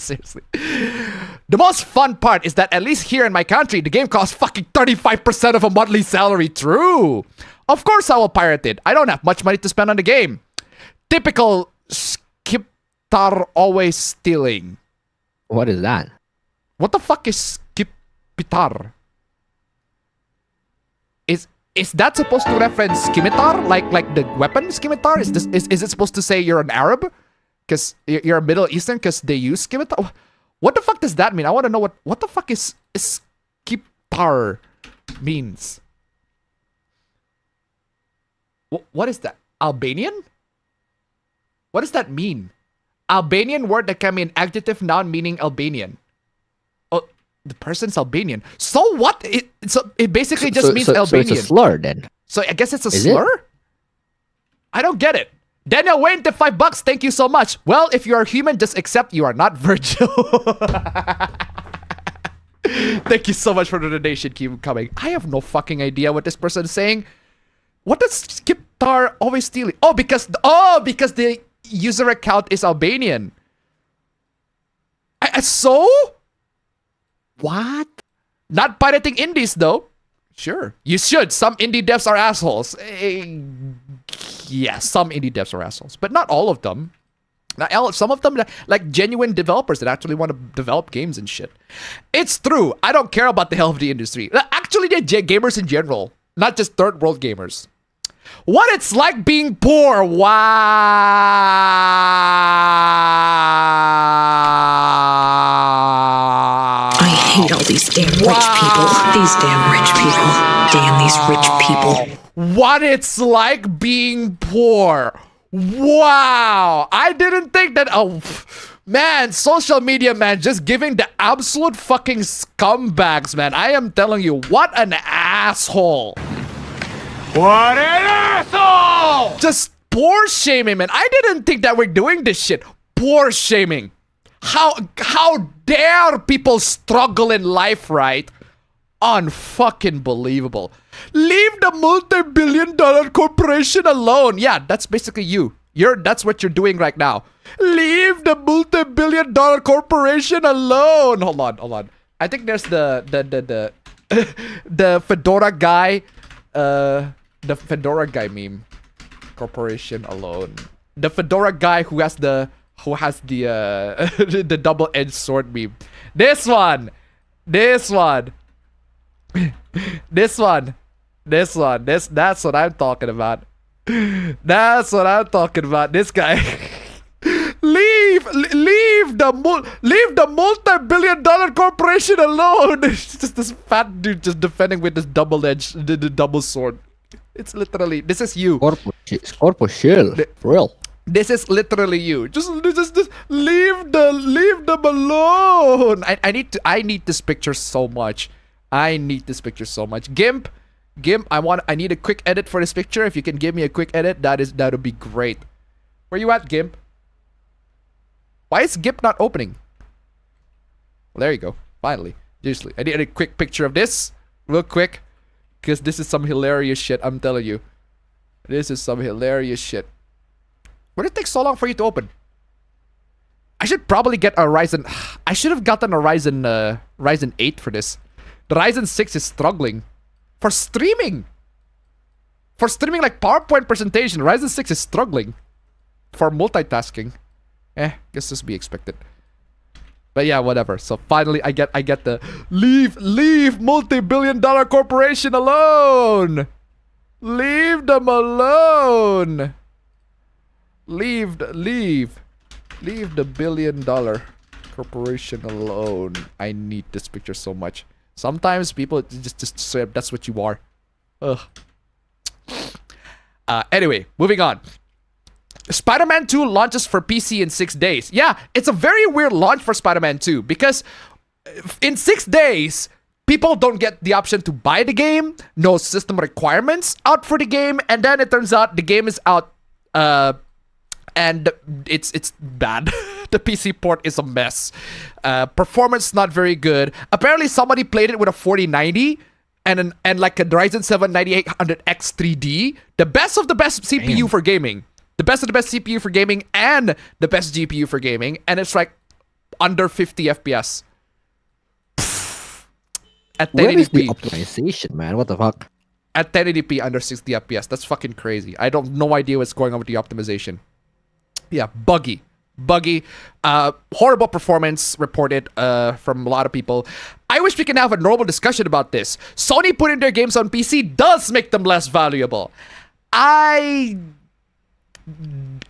Seriously. The most fun part is that at least here in my country, the game costs fucking 35% of a monthly salary. True. Of course I will pirate it. I don't have much money to spend on the game. Typical skiptar always stealing. What is that? What the fuck is skipitar? Is that supposed to reference scimitar? Like the weapon scimitar? Is it supposed to say you're an Arab? Because you're a Middle Eastern because they use scimitar? What the fuck does that mean? I want to know what the fuck is skiptar means. What is that? Albanian? What does that mean? Albanian word that can be an adjective noun meaning Albanian. Oh, the person's Albanian. So what? It basically just means Albanian. So it's a slur then. So I guess it's a slur? I don't get it. Daniel Wayne to $5. Thank you so much. Well, if you are human, just accept you are not Virgil. Thank you so much for the donation. Keep coming. I have no fucking idea what this person is saying. What does Skiptar always steal? Oh, because the user account is Albanian. So? What? Not pirating indies though. Sure. You should. Some indie devs are assholes. Yeah, some indie devs are assholes. But not all of them. Some of them, like genuine developers that actually want to develop games and shit. It's true. I don't care about the health of the industry. Actually, the gamers in general. Not just third world gamers. What it's like being poor. Wow. I hate all these damn rich people. These damn rich people. Damn these rich people. What it's like being poor. Wow. I didn't think that. Oh, Man, social media, man, just giving the absolute fucking scumbags, man. I am telling you, what an asshole. What an asshole! Just poor shaming, man. I didn't think that we're doing this shit. Poor shaming. How dare people struggle in life, right? Unfucking believable. Leave the multi-billion-dollar corporation alone. Yeah, that's basically you. That's what you're doing right now. Leave the multi-billion-dollar corporation alone. Hold on. I think there's the the fedora guy. The fedora guy meme. Corporation alone. The fedora guy who has the the double-edged sword meme. This one. That's what I'm talking about. That's what I'm talking about. This guy. leave the multi-billion-dollar corporation alone. It's just this fat dude just defending with this double-edged, the double sword. It's literally, this is you. Corpo shield, for real. This is literally you. Just leave them alone. I need this picture so much. Gimp, I need a quick edit for this picture. If you can give me a quick edit, that would be great. Where you at, Gimp? Why is Gimp not opening? Well, there you go. Finally. Seriously, I need a quick picture of this, real quick, because this is some hilarious shit. I'm telling you, this is some hilarious shit. Why did it take so long for you to open? I should probably get a Ryzen. I should have gotten a Ryzen 8 for this. The Ryzen 6 is struggling for streaming. For streaming like PowerPoint presentation, Ryzen 6 is struggling for multitasking. Guess this be expected. But yeah, whatever. So finally, I get the leave multi-billion-dollar corporation alone. Leave them alone. Leave the billion-dollar corporation alone. I need this picture so much. Sometimes people just say that's what you are. Ugh. Anyway, moving on. Spider-Man 2 launches for PC in 6 days. Yeah, it's a very weird launch for Spider-Man 2 because in 6 days, people don't get the option to buy the game, no system requirements out for the game, and then it turns out the game is out and it's bad. The PC port is a mess. Performance not very good. Apparently somebody played it with a 4090 and like a Ryzen 7 9800X 3D. The best of the best CPU for gaming. The best of the best CPU for gaming and the best GPU for gaming. And it's like under 50 FPS. At 1080p. Where is the optimization, man? What the fuck? At 1080p under 60 FPS. That's fucking crazy. I don't no idea what's going on with the optimization. Yeah, buggy. Horrible performance reported from a lot of people. I wish we can have a normal discussion about this. Sony putting their games on PC does make them less valuable. I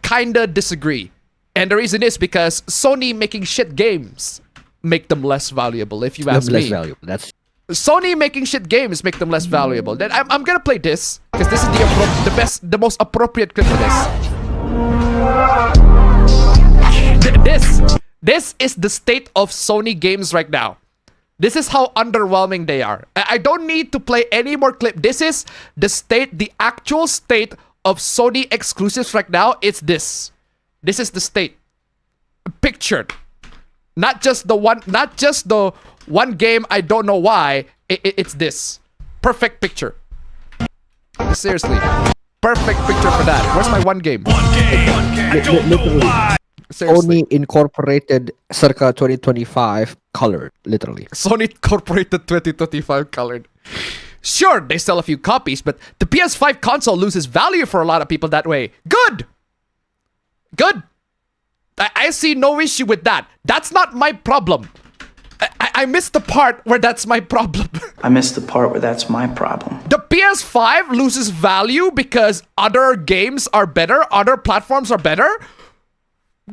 kinda disagree. And the reason is because Sony making shit games make them less valuable, if you ask me. Less valuable. That's Sony making shit games make them less valuable. Then I'm gonna play this because this is the most appropriate clip for this. This is the state of Sony games right now. This is how underwhelming they are. I don't need to play any more clip. This is the actual state of Sony exclusives right now. It's this. This is the state. Pictured. Not just the one game I don't know why. It's this. Perfect picture. Seriously. Perfect picture for that. Where's my one game? Sony Incorporated circa 2025 colored, literally. Sony Incorporated 2025 colored. Sure, they sell a few copies, but the PS5 console loses value for a lot of people that way. Good! I see no issue with that. That's not my problem. I missed the part where that's my problem. I missed the part where that's my problem. The PS5 loses value because other games are better, other platforms are better?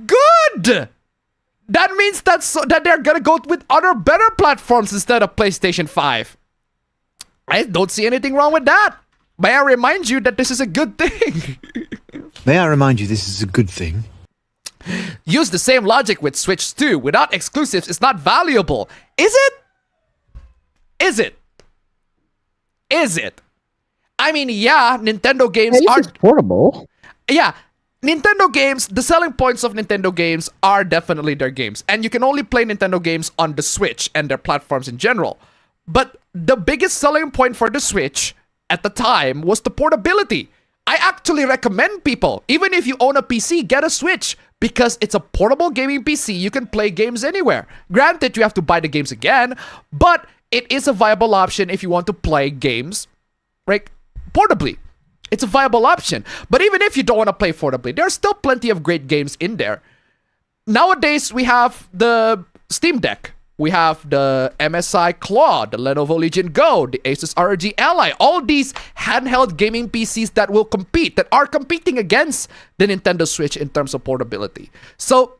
Good! That means that they're gonna go with other better platforms instead of PlayStation 5. I don't see anything wrong with that. May I remind you that this is a good thing? May I remind you this is a good thing? Use the same logic with Switch too. Without exclusives, it's not valuable. Is it? Is it? Is it? I mean, yeah, Nintendo games are portable. Yeah, Nintendo games, the selling points of Nintendo games are definitely their games. And you can only play Nintendo games on the Switch and their platforms in general. But the biggest selling point for the Switch at the time was the portability. I actually recommend people, even if you own a PC, get a Switch because it's a portable gaming PC. You can play games anywhere. Granted, you have to buy the games again, but it is a viable option if you want to play games, right, portably. It's a viable option. But even if you don't want to play portably, there are still plenty of great games in there. Nowadays, we have the Steam Deck. We have the MSI Claw, the Lenovo Legion Go, the Asus ROG Ally. All these handheld gaming PCs that will compete, that are competing against the Nintendo Switch in terms of portability. So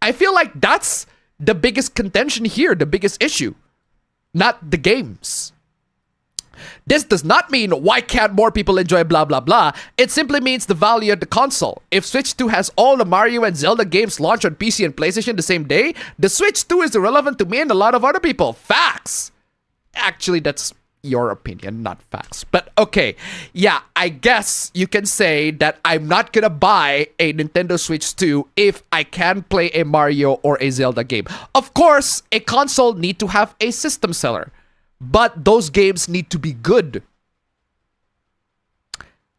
I feel like that's the biggest contention here, the biggest issue, not the games. This does not mean why can't more people enjoy blah blah blah. It simply means the value of the console. If Switch 2 has all the Mario and Zelda games launched on PC and PlayStation the same day, the Switch 2 is irrelevant to me and a lot of other people. Facts! Actually, that's your opinion, not facts. But okay, yeah, I guess you can say that I'm not gonna buy a Nintendo Switch 2 if I can play a Mario or a Zelda game. Of course, a console need to have a system seller. But those games need to be good.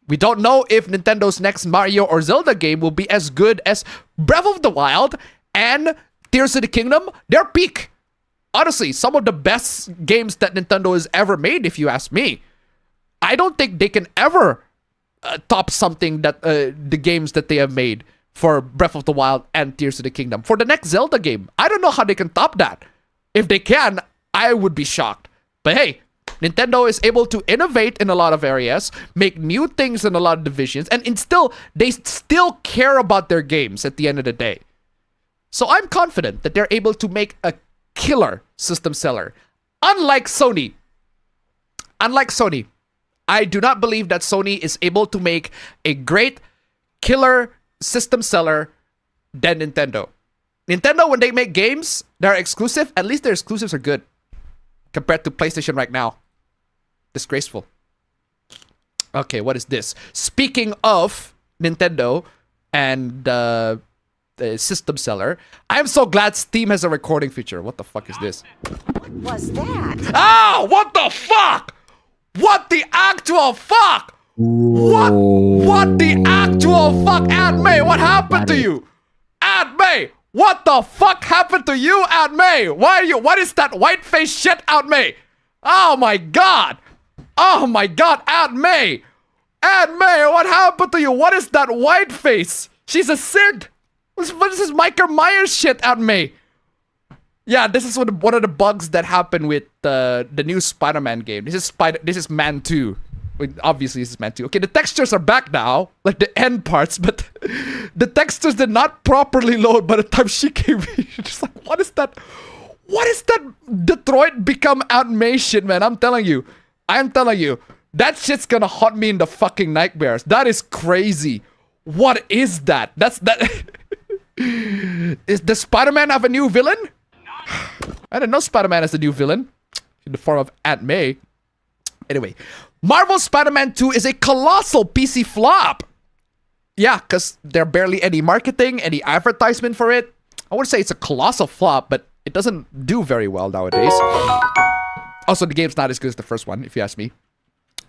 We don't know if Nintendo's next Mario or Zelda game will be as good as Breath of the Wild and Tears of the Kingdom. They're peak. Honestly, some of the best games that Nintendo has ever made, if you ask me. I don't think they can ever top something that the games that they have made for Breath of the Wild and Tears of the Kingdom. For the next Zelda game, I don't know how they can top that. If they can, I would be shocked. But hey, Nintendo is able to innovate in a lot of areas, make new things in a lot of divisions, and they still care about their games at the end of the day. So I'm confident that they're able to make a killer system seller. Unlike Sony, I do not believe that Sony is able to make a great killer system seller than Nintendo. Nintendo, when they make games that are exclusive, at least their exclusives are good. Compared to PlayStation right now. Disgraceful. Okay, what is this? Speaking of Nintendo and the system seller, I'm so glad Steam has a recording feature. What the fuck is this? What was that? Oh, what the fuck? What the actual fuck? What the actual fuck? Aunt May, what happened to you? Aunt May! What the fuck happened to you, Aunt May? What is that white face shit, Aunt May? Oh my god! Oh my god, Aunt May! Aunt May, what happened to you? What is that white face? She's a Sid! What is this Micah Myers shit, Aunt May? Yeah, this is one of the bugs that happened with the new Spider-Man game. This is Man 2. Obviously, this is Man 2. Okay, the textures are back now, like the end parts, but the textures did not properly load by the time she came in. Just like, what is that? What is that Detroit become animation, man? I'm telling you. That shit's gonna haunt me in the fucking nightmares. That is crazy. What is that? Does Spider-Man have a new villain? I didn't know Spider-Man has a new villain in the form of Aunt May. Anyway, Marvel Spider-Man 2 is a colossal PC flop. Yeah, because there are barely any marketing, any advertisement for it. I wouldn't say it's a colossal flop, but it doesn't do very well nowadays. Also, the game's not as good as the first one, if you ask me.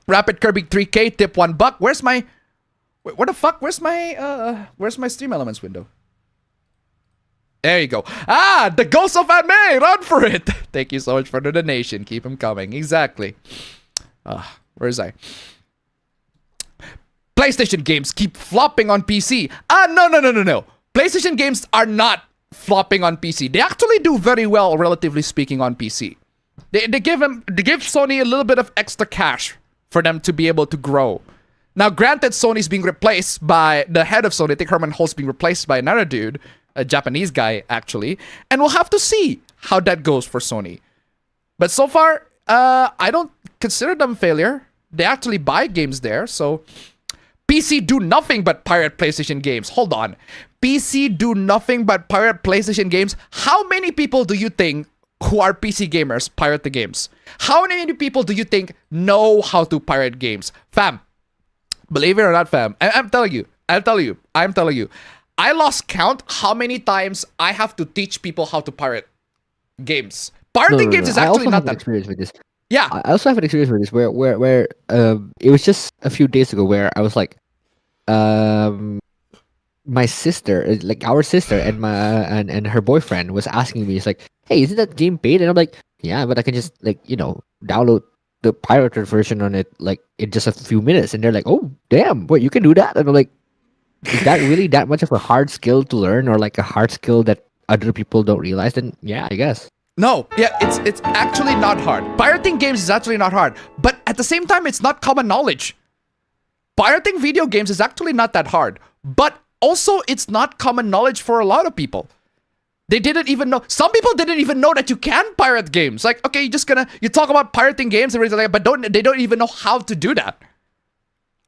Rapid Kirby 3K, tip $1. Where's my... Wait, where the fuck? Where's my Stream Elements window? There you go. Ah, the Ghost of Aunt May! Run for it! Thank you so much for the donation. Keep them coming. Exactly. Where is I? PlayStation games keep flopping on PC. No. PlayStation games are not flopping on PC. They actually do very well, relatively speaking, on PC. They give Sony a little bit of extra cash for them to be able to grow. Now, granted, Sony's being replaced by the head of Sony, I think Herman Holt's being replaced by another dude, a Japanese guy, actually. And we'll have to see how that goes for Sony. But so far, I don't consider them failure. They actually buy games there, so PC do nothing but pirate PlayStation games. Hold on. PC do nothing but pirate PlayStation games. How many people do you think who are PC gamers pirate the games? How many people do you think know how to pirate games? Fam, believe it or not, fam, I'm telling you. I lost count how many times I have to teach people how to pirate games. Pirating games is actually not that experience with this. Yeah. I also have an experience with this where it was just a few days ago where I was like, my sister, like our sister and and her boyfriend was asking me, it's like, hey, isn't that game paid? And I'm like, yeah, but I can just download the pirated version on it like in just a few minutes. And they're like, oh damn, what, you can do that? And I'm like, is that really that much of a hard skill to learn, or like a hard skill that other people don't realize? Then yeah, I guess. No, yeah, it's actually not hard. Pirating games is actually not hard, but at the same time, it's not common knowledge. Pirating video games is actually not that hard, but also it's not common knowledge for a lot of people. They didn't even know. Some people didn't even know that you can pirate games. Like, okay, you talk about pirating games and everything, but they don't even know how to do that.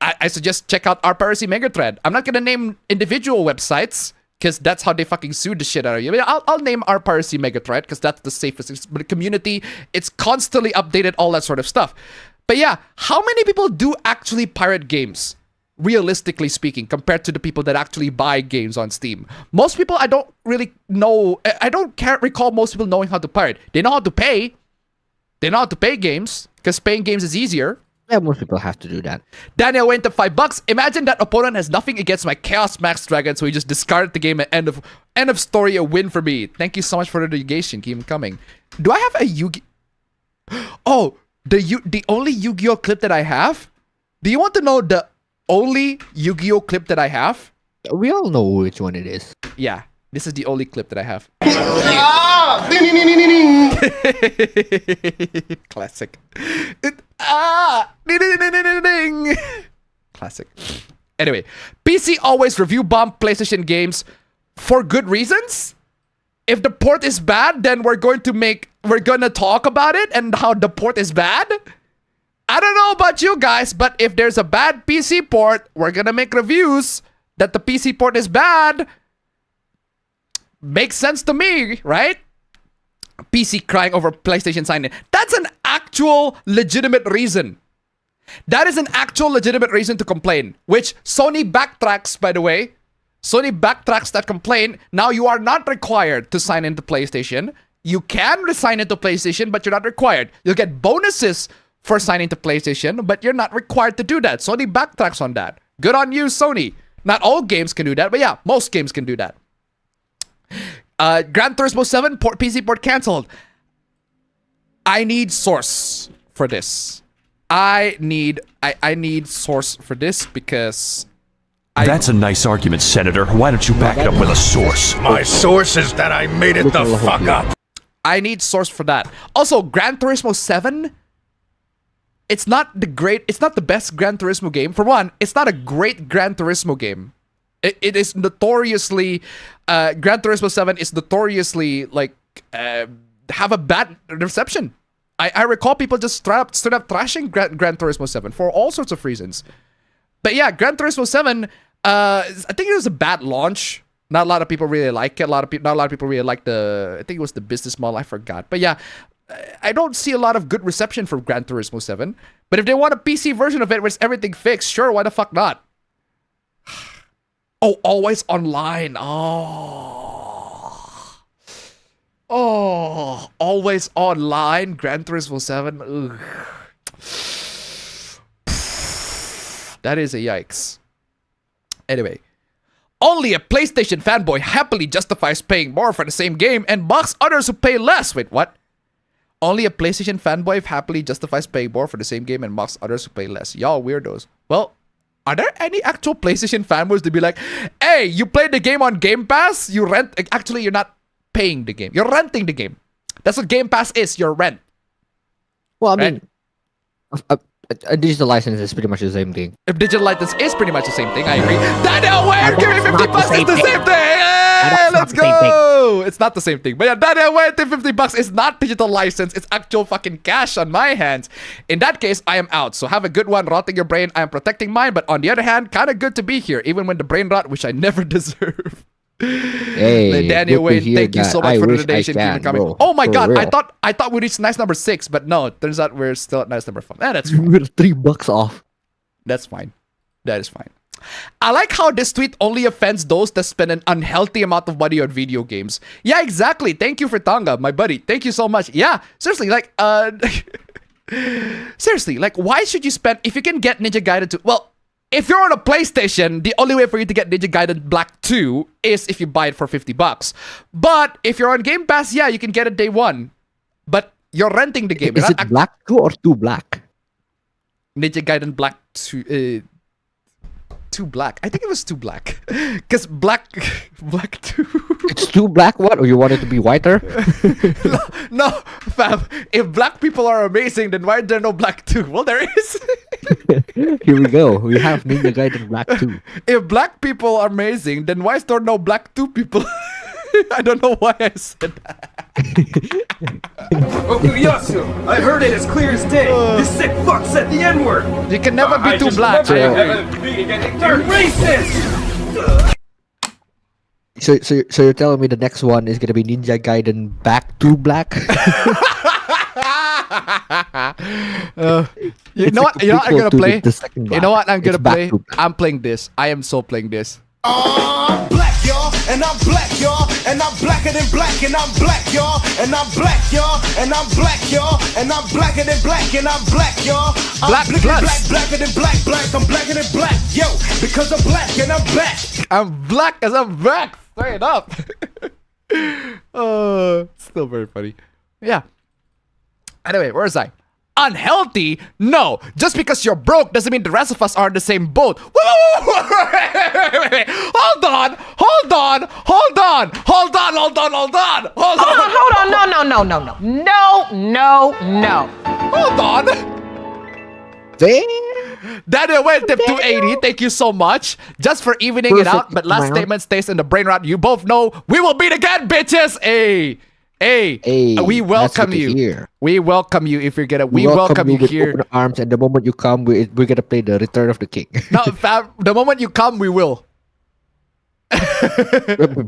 I suggest check out our Piracy Megathread. I'm not gonna name individual websites, because that's how they fucking sue the shit out of you. I'll name our Piracy Megathread, because that's the safest. But the community, it's constantly updated, all that sort of stuff. But yeah, how many people do actually pirate games? Realistically speaking, compared to the people that actually buy games on Steam. Most people, I don't really know. Can't recall most people knowing how to pirate. They know how to pay. They know how to pay games, because paying games is easier. Yeah, most people have to do that. Daniel went to $5. Imagine that opponent has nothing against my Chaos Max Dragon, so he just discarded the game at end of story, a win for me. Thank you so much for the dedication. Keep them coming. Do I have a Yu-Gi-Oh? Oh, the only Yu-Gi-Oh clip that I have? Do you want to know the only Yu-Gi-Oh clip that I have? We all know which one it is. Yeah, this is the only clip that I have. Classic. Classic. Anyway, PC always review bomb PlayStation games for good reasons. If the port is bad, then we're gonna talk about it and how the port is bad. I don't know about you guys, but if there's a bad PC port, we're gonna make reviews that the PC port is bad. Makes sense to me, right? PC crying over PlayStation sign-in. That's an actual legitimate reason. That is an actual legitimate reason to complain, which Sony backtracks, by the way. Sony backtracks that complaint. Now you are not required to sign into PlayStation. You can sign into PlayStation, but you're not required. You'll get bonuses for signing to PlayStation, but you're not required to do that. Sony backtracks on that. Good on you, Sony. Not all games can do that, but yeah, most games can do that. Gran Turismo 7 PC port cancelled. I need source for this. I need source for this because That's a nice argument, Senator. Why don't you back it up with a source? My source is that I made it the fuck up. I need source for that. Also, Gran Turismo 7, it's not the best Gran Turismo game. For one, it's not a great Gran Turismo game. It is notoriously, Gran Turismo 7 is notoriously, have a bad reception. I recall people just straight up trashing Gran Turismo 7 for all sorts of reasons. But yeah, Gran Turismo 7, I think it was a bad launch. Not a lot of people really like it. Not a lot of people really like I think it was the business model, I forgot. But yeah, I don't see a lot of good reception for Gran Turismo 7. But if they want a PC version of it with everything fixed, sure, why the fuck not? Oh, always online. Oh, always online. Gran Turismo 7. Ugh. That is a yikes. Anyway, only a PlayStation fanboy happily justifies paying more for the same game and mocks others who pay less. Wait, what? Only a PlayStation fanboy happily justifies paying more for the same game and mocks others who pay less. Y'all weirdos. Well, are there any actual PlayStation fanboys to be like, hey, you played the game on Game Pass? You rent. Actually, you're not paying the game. You're renting the game. That's what Game Pass is. Your rent. Well, I mean, A digital license is pretty much the same thing. If digital license is pretty much the same thing, I agree. Daniel Wayne, give me 50 bucks. It's the same thing. Hey, let's go. It's not the same thing. But yeah, Daniel Wayne, 50 bucks is not digital license. It's actual fucking cash on my hands. In that case, I am out. So have a good one, rotting your brain. I am protecting mine. But on the other hand, kind of good to be here, even when the brain rot, which I never deserve. Hey, Daniel Wayne, thank you so much for the donation. Keep it coming. Bro, oh my god, real. I thought we reached nice number 6, but no, turns out we're still at nice number 5. That's fine. We're $3 off. That's fine. That is fine. I like how this tweet only offends those that spend an unhealthy amount of money on video games. Yeah, exactly. Thank you for Tonga, my buddy. Thank you so much. Yeah, seriously, like, seriously, like, why should you spend, if you can get Ninja Gaiden 2, well, if you're on a PlayStation, the only way for you to get Ninja Gaiden Black 2 is if you buy it for 50 bucks. But if you're on Game Pass, yeah, you can get it day 1. But you're renting the game. Is it Black 2 or 2 Black? Ninja Gaiden Black 2... 2 Black. I think it was 2 Black. Because Black 2... It's 2 Black what? Or you want it to be whiter? no, fam. If black people are amazing, then why is there no Black 2? Well, there is. Here we go. We have Ninja Gaiden Black 2. If black people are amazing, then why is there no Black 2 people? I don't know why I said that. Okuyasu, I heard it as clear as day. This sick fuck said the N-word. You can never be too black. I have a meeting getting third racist. So you're telling me the next one is gonna be Ninja Gaiden Back to Black? You know what? You know what I'm gonna play? You know what I'm gonna play? Black. I'm playing this. I am so playing this. I'm black, y'all, and I'm black, y'all, and I'm blacker than black, and I'm black, y'all, and I'm black, y'all, and I'm black, y'all, and I'm blacker than black, and I'm black, y'all. I'm Black plus. blacker than black, I'm blacker than black, yo, because I'm black and I'm back. I'm black as I'm back. Straight up. Still very funny. Yeah. Anyway, where was I? Unhealthy? No. Just because you're broke doesn't mean the rest of us are in the same boat. Wait. Hold on. No. Hold on. Daniel went tip 280. Thank you so much. Just for evening it out. But last statement stays in the brain rot. You both know we will meet again, bitches. Hey, we welcome you. We welcome you if you're gonna. We welcome you with here. Open arms, and the moment you come, we're gonna play the Return of the King. No, fam, the moment you come, we will.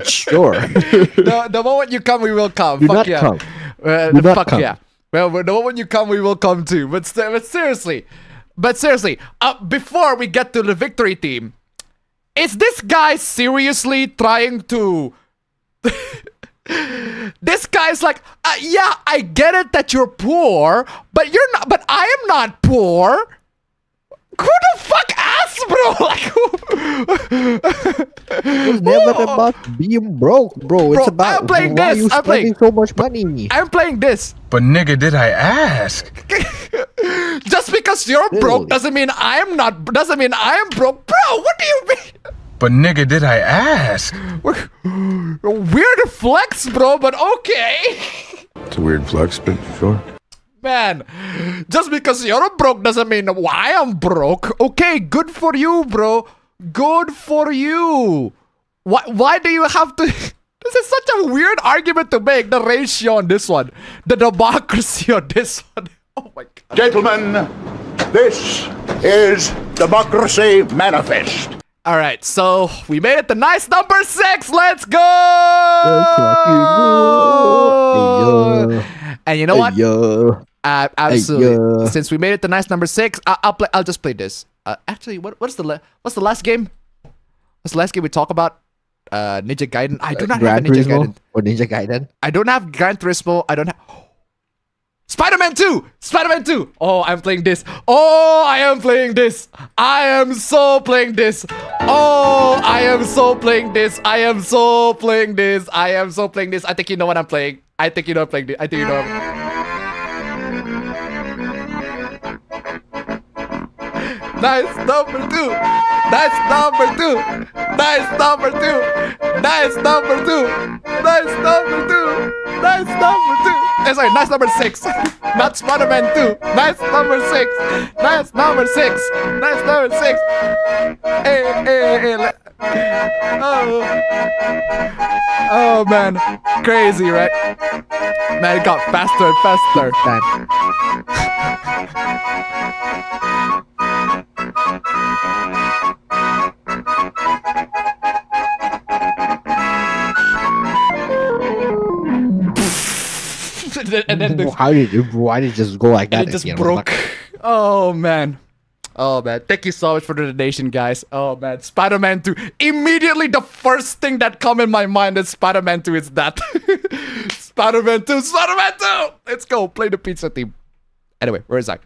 Sure. The moment you come, we will come. Do fuck not yeah. come. Do not fuck come. yeah. Well, the moment you come, we will come too. But seriously, before we get to the victory team, is this guy seriously trying to? This guy's like, yeah, I get it that you're poor, but you're not. But I am not poor. Who the fuck asked, bro? Like, It's never about being broke, bro. It's about why you spending so much money. I'm playing this. But nigga, did I ask? Just because you're broke doesn't mean I am not. Doesn't mean I am broke, bro. What do you mean? But nigga, did I ask? Weird flex, bro. But okay. It's a weird flex, but sure. Man, just because you're broke doesn't mean I am broke. Okay, good for you, bro. Good for you. Why do you have to... This is such a weird argument to make. The ratio on this one. The democracy on this one. Oh my God. Gentlemen, this is Democracy Manifest. All right, so we made it to nice number 6. Let's go! And you know what? Absolutely. Since we made it to nice number 6, I'll just play this. Actually, what's the last game? What's the last game we talk about? Ninja Gaiden. I do not have a Ninja Gaiden. Or Ninja Gaiden. I don't have Gran Turismo. I don't have. Spider-Man 2! Spider-Man 2! Oh, I'm playing this. Oh, I am playing this. I am so playing this. Oh, I am so playing this. I am so playing this. I am so playing this. I think you know what I'm playing. I think you know I'm playing this. I think you know. Nice number 2. Nice number 2. Nice number 2. Nice number 2. Nice number 2. Nice number 2. Sorry, nice number 6. Not Spider-Man 2. Nice number 6. Nice number 6. Nice number 6. Hey. Oh man, crazy, right? Man, it got faster and faster. And then why did it just go like that? And it just broke. Oh man. Thank you so much for the donation, guys. Oh man, Spider-Man 2. Immediately the first thing that come in my mind is Spider-Man 2 is that. Spider-Man 2. Let's go play the pizza team. Anyway, where is I?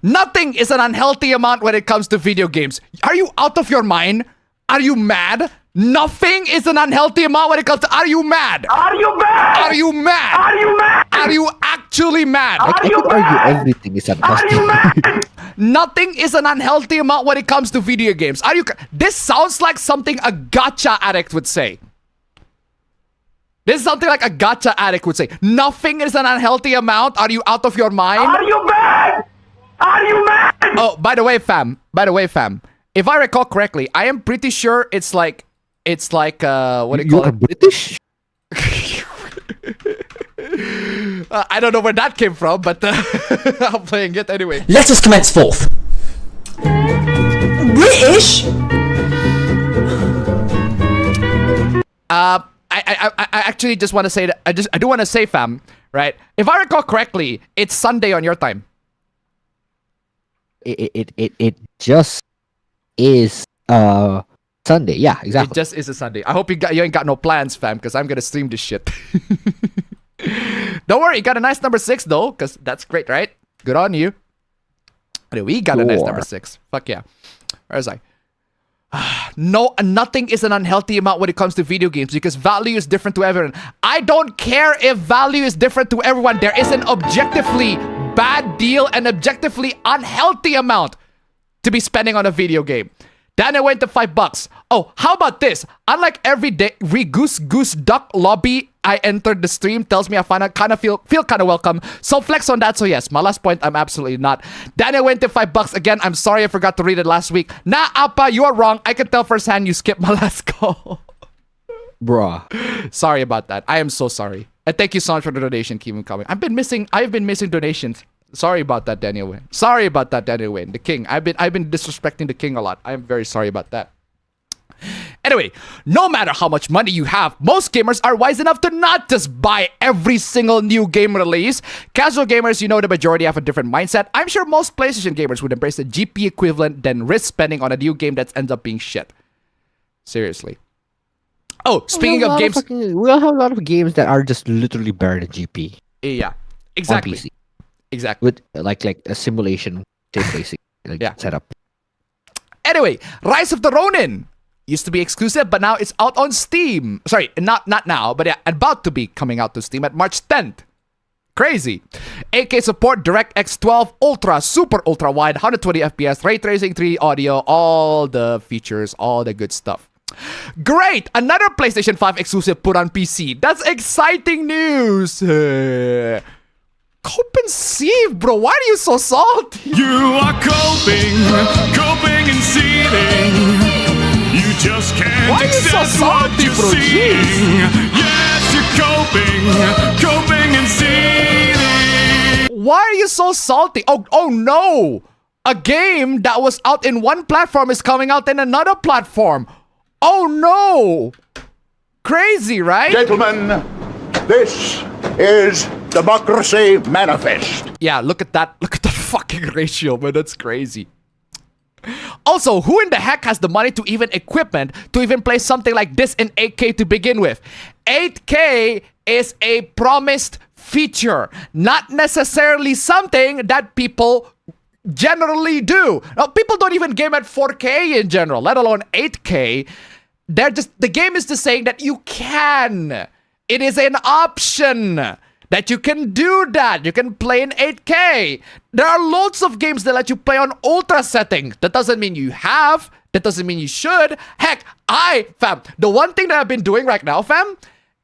Nothing is an unhealthy amount when it comes to video games. Are you out of your mind? Are you mad? Nothing is an unhealthy amount when it comes to... Are you mad? Are you mad? Are you mad? Are you mad? Are you actually mad? I could argue everything is unhealthy. Are you mad? Nothing is an unhealthy amount when it comes to video games. Are you... This sounds like something a gacha addict would say. This is something like a gacha addict would say. Nothing is an unhealthy amount. Are you out of your mind? Are you mad? Are you mad? Oh, by the way, fam. If I recall correctly, I am pretty sure it's like what do you call it? British? I don't know where that came from, but I'm playing it anyway. Let us commence forth. British? I actually just want to say that I do want to say, fam, right? If I recall correctly, it's Sunday on your time. It just is Sunday. Yeah, exactly. It just is a Sunday. I hope you ain't got no plans, fam, because I'm gonna stream this shit. Don't worry, you got a nice number 6 though, because that's great, right? Good on you. Anyway, we got a nice number 6. Fuck yeah. Where was I? No, nothing is an unhealthy amount when it comes to video games because value is different to everyone. I don't care if value is different to everyone. There is an objectively bad deal and objectively unhealthy amount to be spending on a video game. Then I went to $5. Oh, how about this? Unlike every day, goose duck lobby I entered the stream tells me I kind of feel kind of welcome. So flex on that. So yes, my last point, I'm absolutely not. Then I went to $5 again. I'm sorry I forgot to read it last week. Nah, Appa, you are wrong. I can tell firsthand you skipped my last call. Bruh. Sorry about that. I am so sorry. And thank you so much for the donation. Keep them coming. I've been missing donations. Sorry about that, Daniel Wayne. Sorry about that, Daniel Wayne. The king. I've been disrespecting the king a lot. I am very sorry about that. Anyway, no matter how much money you have, most gamers are wise enough to not just buy every single new game release. Casual gamers, you know, the majority have a different mindset. I'm sure most PlayStation gamers would embrace the GP equivalent than risk spending on a new game that ends up being shit. Seriously. Oh, speaking of games... we all have a lot of games that are just literally buried in GP. Yeah, exactly. On PC. Exactly. With like a simulation tape basic setup. Anyway, Rise of the Ronin used to be exclusive, but now it's out on Steam. Sorry, not now, but yeah, about to be coming out to Steam at March 10th. Crazy. 8K support, DirectX 12, Ultra, Super Ultra Wide, 120 FPS, Ray Tracing, 3D audio, all the features, all the good stuff. Great! Another PlayStation 5 exclusive put on PC. That's exciting news. Cope and seethe, bro. Why are you so salty? You are coping and seething. You just can't Why are you so accept salty, what you're bro? seeing. Yes, you're coping and seething. Why are you so salty? Oh no! A game that was out in one platform is coming out in another platform. Oh no! Crazy, right? Gentlemen, this is Democracy Manifest. Yeah, look at that. Look at that fucking ratio, man. That's crazy. Also, who in the heck has the money to even equipment to even play something like this in 8K to begin with? 8K is a promised feature, not necessarily something that people generally do. Now, people don't even game at 4K in general, let alone 8K. The game is just saying that you can. It is an option that you can do that. You can play in 8K. There are loads of games that let you play on ultra settings. That doesn't mean you have. That doesn't mean you should. Heck, fam, the one thing that I've been doing right now, fam,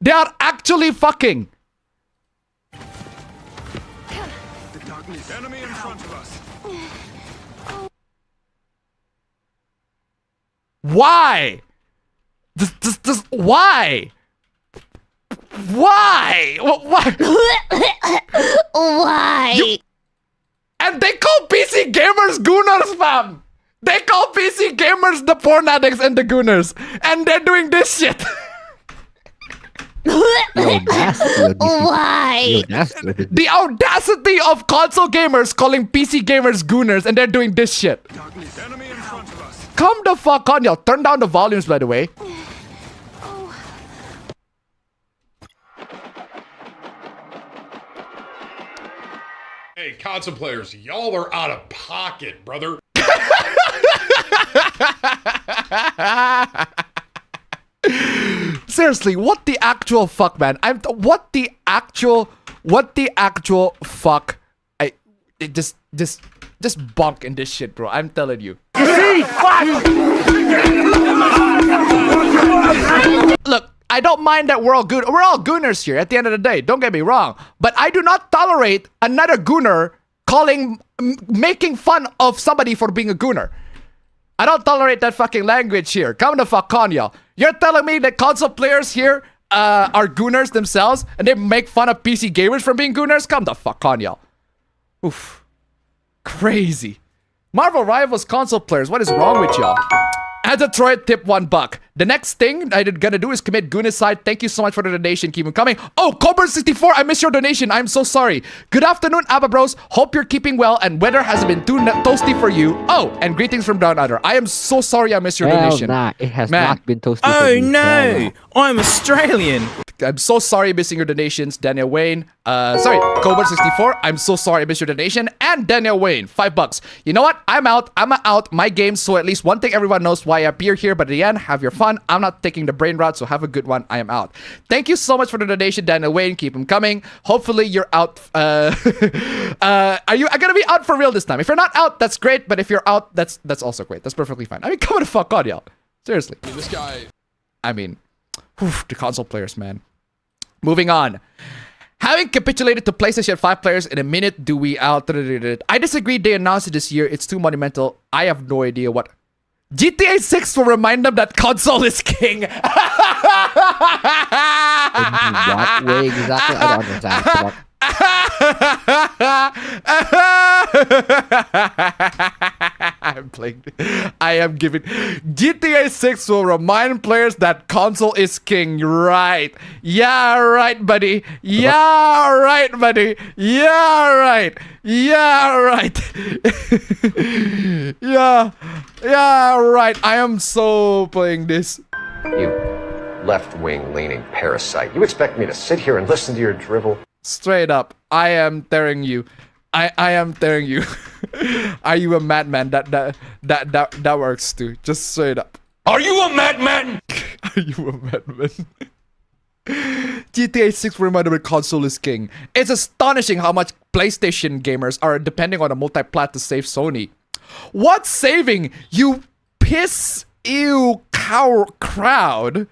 They are actually fucking. Enemy in front of us. Why? Why? Why? Why? Why? And they call PC gamers gooners, fam. They call PC gamers the porn addicts and the gooners, and they're doing this shit. Why? The audacity of console gamers calling PC gamers gooners, and they're doing this shit. Come the fuck on, y'all. Turn down the volumes, by the way. Hey, console players, y'all are out of pocket, brother. Seriously, what the actual fuck, man? What the actual fuck? Just bonk in this shit, bro. I'm telling you. Look, I don't mind that we're all good. We're all gooners here at the end of the day. Don't get me wrong. But I do not tolerate another gooner making fun of somebody for being a gooner. I don't tolerate that fucking language here. Come the fuck on, y'all. You're telling me that console players here are gooners themselves and they make fun of PC gamers for being gooners? Come the fuck on, y'all. Oof. Crazy. Marvel Rivals console players, what is wrong with y'all? As a Detroit tip $1. The next thing I'm gonna do is commit goonicide. Thank you so much for the donation. Keep them coming. Oh, Cobra64, I missed your donation. I'm so sorry. Good afternoon, Abba Bros. Hope you're keeping well and weather hasn't been too toasty for you. Oh, and greetings from Down Under. I am so sorry I missed your donation. Nah, it has not been toasty for Oh me. no, I'm Australian. I'm so sorry missing your donations, Daniel Wayne. Sorry, Cobra64. I'm so sorry I missed your donation. And Daniel Wayne, $5. You know what? I'm out. I'm out my game. So at least one thing everyone knows why I appear here. But at the end, have your fun. I'm not taking the brain route. So have a good one. I am out. Thank you so much for the donation, Daniel Wayne. Keep them coming. Hopefully you're out. Are you gonna be out for real this time? If you're not out, that's great. But if you're out, that's also great. That's perfectly fine. I mean, come the fuck on, y'all. Seriously. This guy. I mean, the console players, man. Moving on. Having capitulated to PlayStation 5 players in a minute, do we out? I disagree. They announced it this year. It's too monumental. I have no idea what. GTA 6 will remind them that console is king. In what way exactly? I don't understand. I'm playing. I am giving. GTA 6 will remind players that console is king. Right. Yeah, right, buddy. Yeah, right, buddy. Yeah, right. Yeah, right. Yeah, right. I am so playing this. You left-wing leaning parasite. You expect me to sit here and listen to your drivel? Straight up, I am tearing you. I am tearing you. Are you a madman? That works too. Just straight up. Are you a madman? Are you a madman? GTA 6 reminded me console is king. It's astonishing how much PlayStation gamers are depending on a multi-plat to save Sony. What's saving you? Piss you crowd.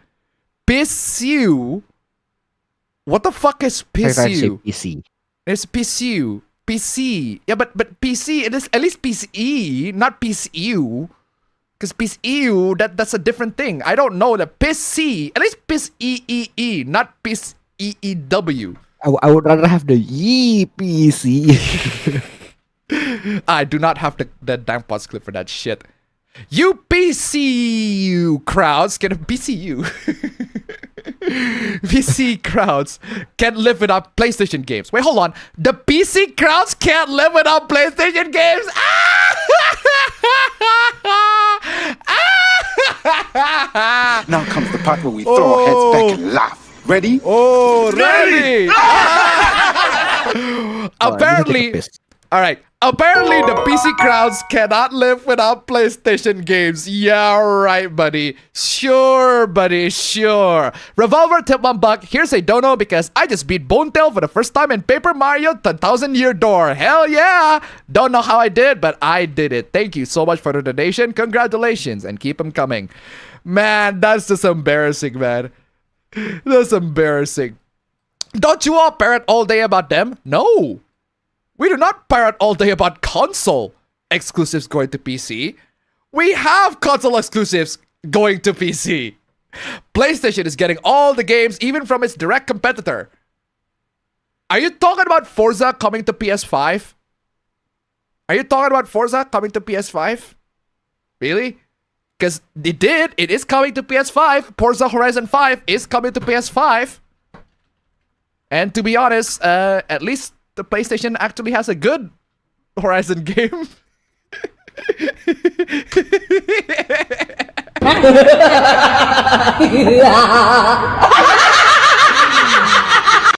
Piss you. What the fuck is piss you? PC. It's piss you. PC. Yeah, but PC, it is at least PC, not piss you. Because piss you, that's a different thing. I don't know. The piss C, at least piss EEE, not piss EEW. I would rather have the EPC. I do not have the damn pause clip for that shit. You PCU crowds can PCU. PC crowds can't live without PlayStation games. Wait, hold on. The PC crowds can't live without PlayStation games. Now comes the part where we throw our heads back and laugh. Ready? Oh, ready! Apparently, all right. Apparently, the PC crowds cannot live without PlayStation games. Yeah, right, buddy. Sure, buddy, sure. Revolver tip $1. Here's a dono because I just beat Bonetail for the first time in Paper Mario 1000 Year Door. Hell yeah! Don't know how I did, but I did it. Thank you so much for the donation. Congratulations, and keep them coming. Man, that's just embarrassing, man. That's embarrassing. Don't you all parrot all day about them? No. We do not parrot all day about console exclusives going to PC. We have console exclusives going to PC. PlayStation is getting all the games, even from its direct competitor. Are you talking about Forza coming to PS5? Are you talking about Forza coming to PS5? Really? Because it did. It is coming to PS5. Forza Horizon 5 is coming to PS5. And to be honest, at least the PlayStation actually has a good Horizon game.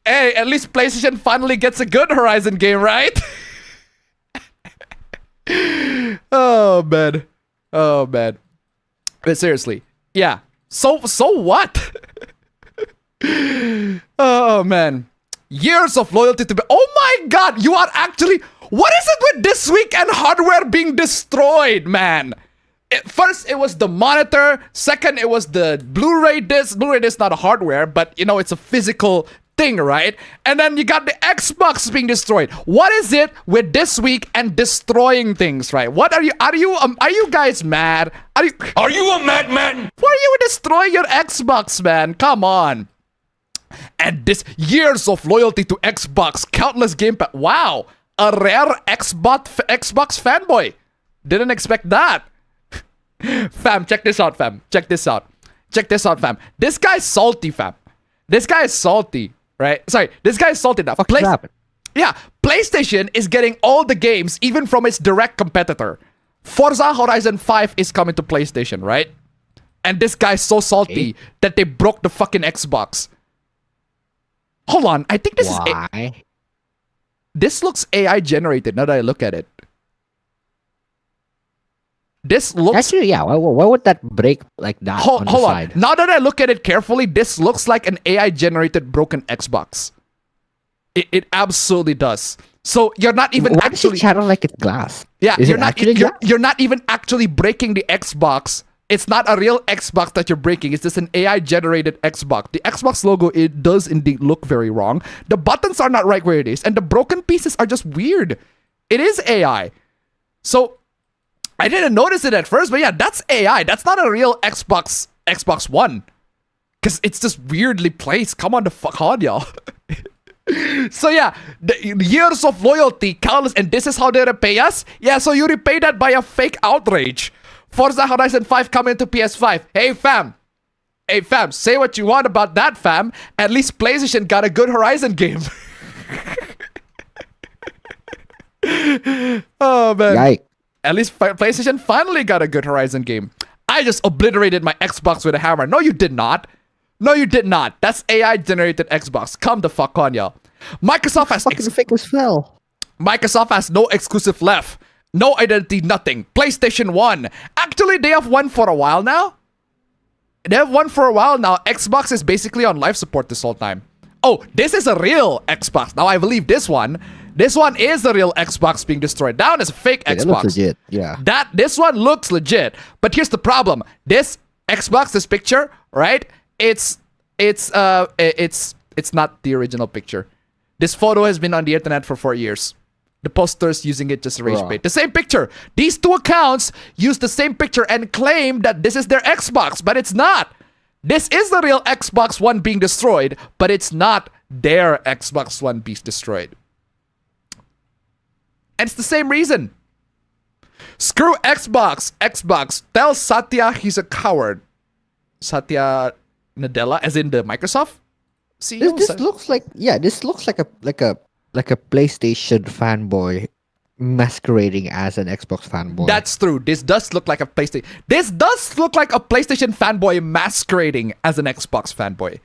Hey, at least PlayStation finally gets a good Horizon game, right? Oh man. Oh man. But seriously, yeah. So what? Oh man. Years of loyalty to oh my god, you are actually what is it with this week and hardware being destroyed, man? First, it was the monitor. Second, it was the Blu-ray disc. Blu-ray disc not a hardware, but you know, it's a physical thing, right? And then you got the Xbox being destroyed. What is it with this week and destroying things, right? What are you guys mad? Are you a madman? Why are you destroying your Xbox, man? Come on. And this years of loyalty to Xbox, countless gamepad. Wow, a rare Xbox fanboy. Didn't expect that. Fam, check this out, fam. Check this out. Check this out, fam. This guy's salty, fam. This guy is salty, right? Sorry, this guy is salty now. Yeah, PlayStation is getting all the games, even from its direct competitor. Forza Horizon 5 is coming to PlayStation, right? And this guy's so salty that they broke the fucking Xbox. Hold on, I think this is... This looks AI generated now that I look at it. This looks... Actually, yeah. Why would that break like that on the side? Now that I look at it carefully, this looks like an AI-generated broken Xbox. It absolutely does. So you're not even Why actually... does it shadow like it's glass? Yeah, Is it actually glass? You're not even actually breaking the Xbox. It's not a real Xbox that you're breaking. It's just an AI-generated Xbox. The Xbox logo, it does indeed look very wrong. The buttons are not right where it is. And the broken pieces are just weird. It is AI. So... I didn't notice it at first, but yeah, that's AI. That's not a real Xbox One. Because it's just weirdly placed. Come on the fuck on, y'all. So yeah, the years of loyalty, countless, and this is how they repay us? Yeah, so you repay that by a fake outrage. Forza Horizon 5 coming to PS5. Hey fam, say what you want about that, fam. At least PlayStation got a good Horizon game. Oh man. Yikes. At least PlayStation finally got a good Horizon game. I just obliterated my Xbox with a hammer. No, you did not. No, you did not. That's AI-generated Xbox. Come the fuck on, y'all. Microsoft has... Microsoft has no exclusive left. No identity, nothing. PlayStation 1. Actually, they have one for a while now. Xbox is basically on life support this whole time. Oh, this is a real Xbox. Now, I believe this one. This one is the real Xbox being destroyed. That one is a fake Xbox. It looks legit, yeah. This one looks legit. But here's the problem. This Xbox, this picture, right? It's not the original picture. This photo has been on the internet for 4 years. The posters using it just rage bait. The same picture. These two accounts use the same picture and claim that this is their Xbox, but it's not. This is the real Xbox One being destroyed, but it's not their Xbox One being destroyed. And it's the same reason. Screw Xbox. Xbox. Tell Satya he's a coward. Satya Nadella, as in the Microsoft CEO. This looks like a PlayStation fanboy masquerading as an Xbox fanboy. That's true. This does look like a PlayStation. This does look like a PlayStation fanboy masquerading as an Xbox fanboy.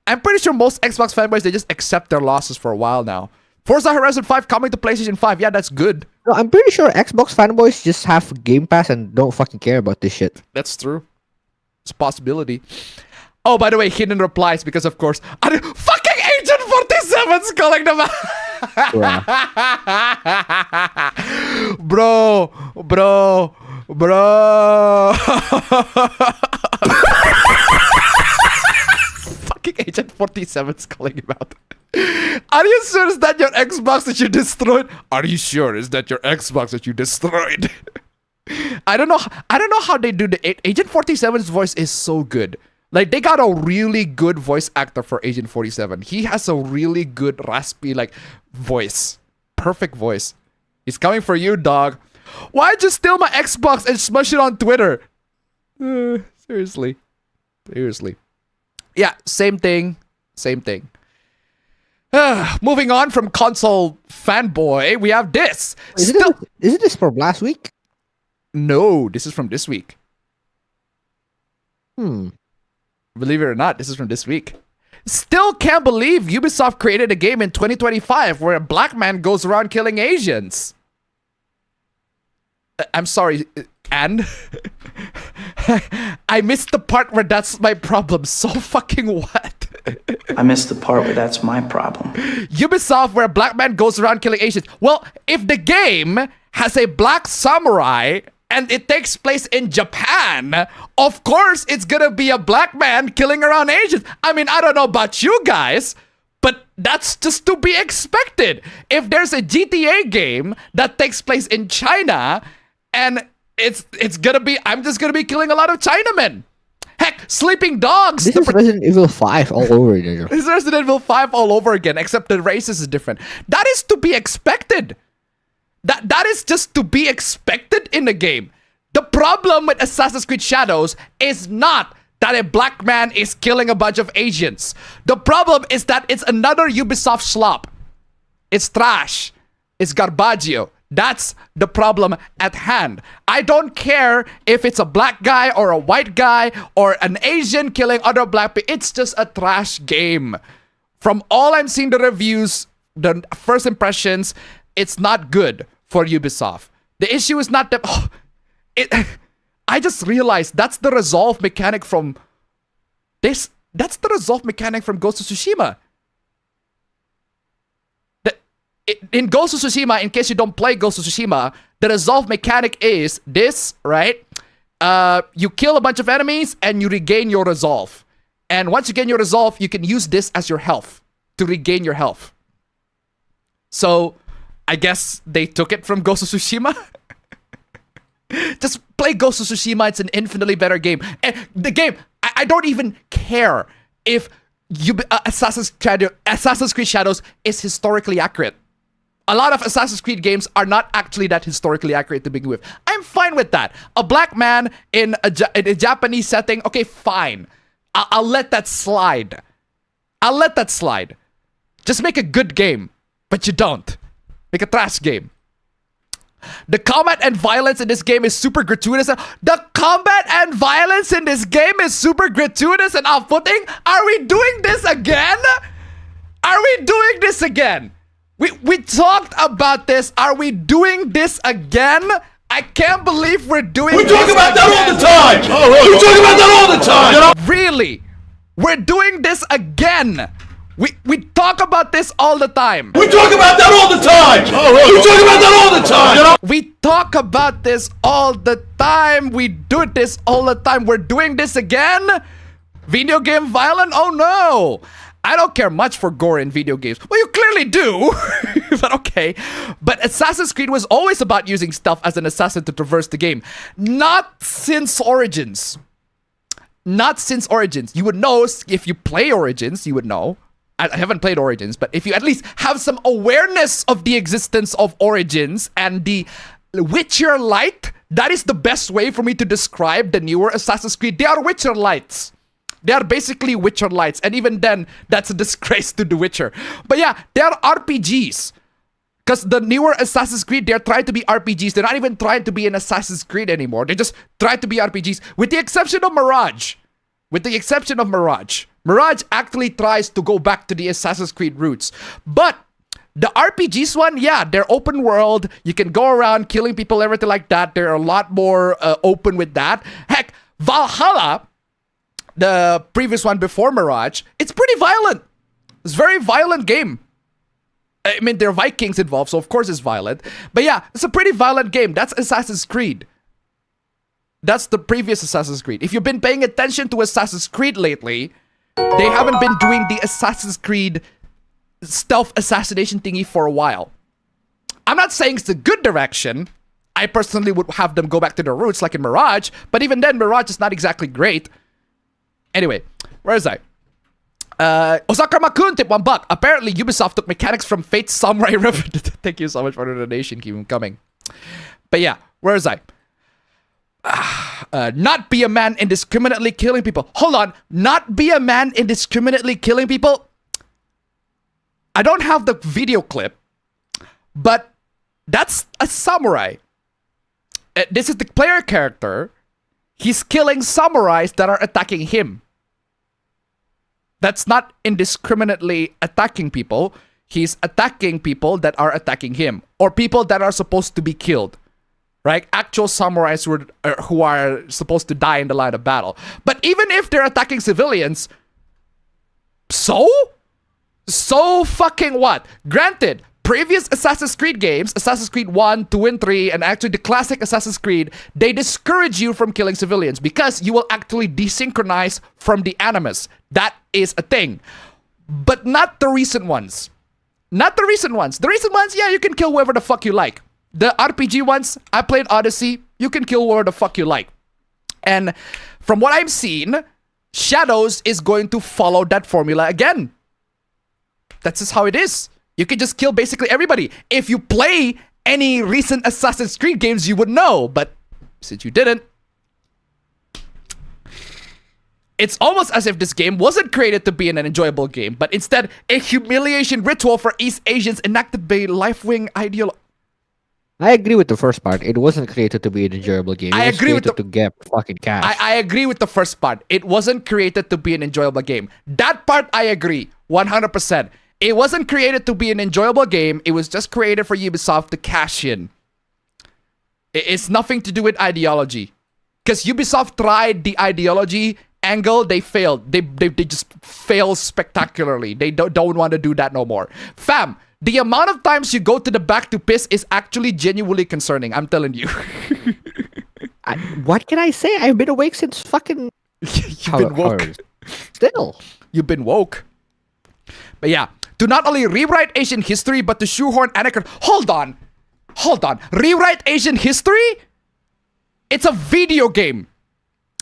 I'm pretty sure most Xbox fanboys, they just accept their losses for a while now. Forza Horizon 5 coming to PlayStation 5. Yeah, that's good. No, I'm pretty sure Xbox fanboys just have Game Pass and don't fucking care about this shit. That's true. It's a possibility. Oh, by the way, hidden replies because, of course, fucking Agent 47's calling them out. Bro. Fucking 47 is calling him out. Are you sure is that your Xbox that you destroyed? Are you sure is that your Xbox that you destroyed? I don't know how they do the Agent 47's voice is so good. Like, they got a really good voice actor for Agent 47. He has a really good raspy like voice. Perfect voice. He's coming for you, dog. Why'd you steal my Xbox and smush it on Twitter? Seriously. Yeah, same thing. Moving on from console fanboy, we have this. Isn't this from last week? No, this is from this week. Believe it or not, this is from this week. Still can't believe Ubisoft created a game in 2025 where a black man goes around killing Asians. I'm sorry, and I missed the part where that's my problem. So fucking what? I missed the part where that's my problem. Ubisoft where a black man goes around killing Asians. Well, if the game has a black samurai and it takes place in Japan, of course it's gonna be a black man killing around Asians. I mean, I don't know about you guys, but that's just to be expected. If there's a GTA game that takes place in China and it's gonna be, I'm just gonna be killing a lot of Chinamen. Heck, sleeping dogs. This is Resident Evil 5 all over again. This is Resident Evil 5 all over again, except the races is different. That is to be expected. That is just to be expected in the game. The problem with Assassin's Creed Shadows is not that a black man is killing a bunch of Asians. The problem is that it's another Ubisoft slop. It's trash. It's garbaggio. That's the problem at hand. I don't care if it's a black guy or a white guy or an Asian killing other black people. It's just a trash game. From all I'm seeing the reviews, the first impressions, it's not good for Ubisoft. The issue is not that... I just realized that's the resolve mechanic from this. That's the resolve mechanic from Ghost of Tsushima. In Ghost of Tsushima, in case you don't play Ghost of Tsushima, the resolve mechanic is this, right? You kill a bunch of enemies and you regain your resolve. And once you gain your resolve, you can use this as your health to regain your health. So, I guess they took it from Ghost of Tsushima. Just play Ghost of Tsushima. It's an infinitely better game. And the game, I don't even care if Assassin's Creed Shadows is historically accurate. A lot of Assassin's Creed games are not actually that historically accurate to begin with. I'm fine with that. A black man in a Japanese setting, okay, fine. I'll let that slide. Just make a good game, but you don't. Make a trash game. The combat and violence in this game is super gratuitous. The combat and violence in this game is super gratuitous and off-putting. Are we doing this again? We talked about this. Are we doing this again? I can't believe we're doing this. We talk about that all the time. We talk about that all the time. Really? We're doing this again. We talk about this all the time. We talk about that all the time. We talk about that all the time. We talk about this all the time. We do this all the time. We're doing this again? Video game violent? Oh no. I don't care much for gore in video games. Well, you clearly do. But okay. But Assassin's Creed was always about using stealth as an assassin to traverse the game. Not since Origins. You would know if you play Origins, you would know. I haven't played Origins, but if you at least have some awareness of the existence of Origins and the Witcher light, that is the best way for me to describe the newer Assassin's Creed. They are Witcher lights. They are basically Witcher lights, and even then, that's a disgrace to The Witcher. But yeah, they are RPGs. Because the newer Assassin's Creed, they're trying to be RPGs. They're not even trying to be an Assassin's Creed anymore. They just try to be RPGs, with the exception of Mirage. Mirage actually tries to go back to the Assassin's Creed roots. But the RPGs one, yeah, they're open world. You can go around killing people, everything like that. They're a lot more open with that. Heck, Valhalla, the previous one before Mirage, it's pretty violent. It's a very violent game. I mean, there are Vikings involved, so of course it's violent. But yeah, it's a pretty violent game. That's Assassin's Creed. That's the previous Assassin's Creed. If you've been paying attention to Assassin's Creed lately, They haven't been doing the Assassin's Creed stealth assassination thingy for a while. I'm not saying it's a good direction. I personally would have them go back to their roots like in Mirage, but even then, Mirage is not exactly great. Anyway, where is I? Osaka-kun tip $1. Apparently, Ubisoft took mechanics from Fate's Samurai River. Thank you so much for the donation. Keep them coming. But yeah, where is I? Not be a man indiscriminately killing people. Hold on. Not be a man indiscriminately killing people? I don't have the video clip, but that's a samurai. This is the player character. He's killing samurais that are attacking him. That's not indiscriminately attacking people. He's attacking people that are attacking him, or people that are supposed to be killed, right? Actual samurais who are supposed to die in the line of battle. But even if they're attacking civilians, so fucking what? Granted, previous Assassin's Creed games, Assassin's Creed 1, 2, and 3, and actually the classic Assassin's Creed, they discourage you from killing civilians because you will actually desynchronize from the animus. That is a thing. But not the recent ones. Not the recent ones. The recent ones, yeah, you can kill whoever the fuck you like. The RPG ones, I played Odyssey, you can kill whoever the fuck you like. And from what I've seen, Shadows is going to follow that formula again. That's just how it is. You can just kill basically everybody. If you play any recent Assassin's Creed games, you would know. But since you didn't, it's almost as if this game wasn't created to be an enjoyable game, but instead a humiliation ritual for East Asians enacted by left-wing ideology. I agree with the first part. It wasn't created to be an enjoyable game. It was created to get fucking cash. I agree with the first part. It wasn't created to be an enjoyable game. That part I agree 100%. It wasn't created to be an enjoyable game. It was just created for Ubisoft to cash in. It's nothing to do with ideology. Because Ubisoft tried the ideology angle, they failed. They just failed spectacularly. They don't want to do that no more. Fam, the amount of times you go to the back to piss is actually genuinely concerning. I'm telling you. What can I say? I've been awake since fucking... You've been woke. Still. You've been woke. But yeah. To not only rewrite Asian history, but to shoehorn anachronism. Hold on. Rewrite Asian history? It's a video game.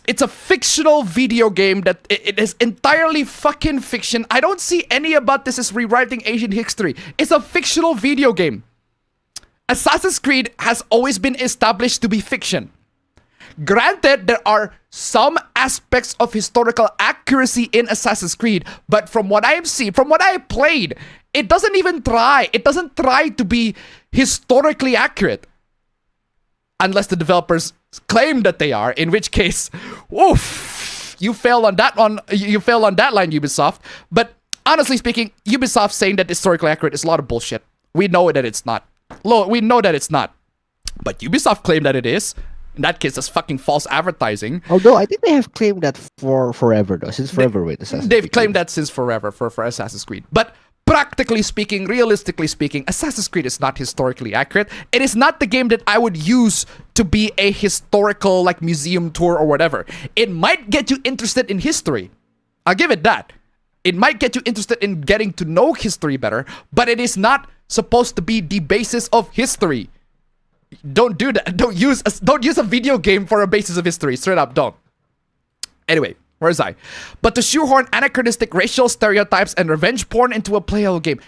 It's a fictional video game that it is entirely fucking fiction. I don't see any about this as rewriting Asian history. It's a fictional video game. Assassin's Creed has always been established to be fiction. Granted, there are some aspects of historical accuracy in Assassin's Creed, but from what I've seen, from what I played, it doesn't even try. It doesn't try to be historically accurate. Unless the developers claim that they are, in which case, oof, you failed on that line, Ubisoft. But honestly speaking, Ubisoft saying that historically accurate is a lot of bullshit. We know that it's not. We know that it's not. But Ubisoft claimed that it is. In that case, that's fucking false advertising. Although I think they have claimed that for forever, though. Since forever with Assassin's Creed. They've claimed that since forever for Assassin's Creed. But practically speaking, realistically speaking, Assassin's Creed is not historically accurate. It is not the game that I would use to be a historical, like, museum tour or whatever. It might get you interested in history. I'll give it that. It might get you interested in getting to know history better, but it is not supposed to be the basis of history. Don't do that. Don't use a video game for a basis of history. Straight up, don't. Anyway, where's I? But to shoehorn anachronistic racial stereotypes and revenge porn into a playable game.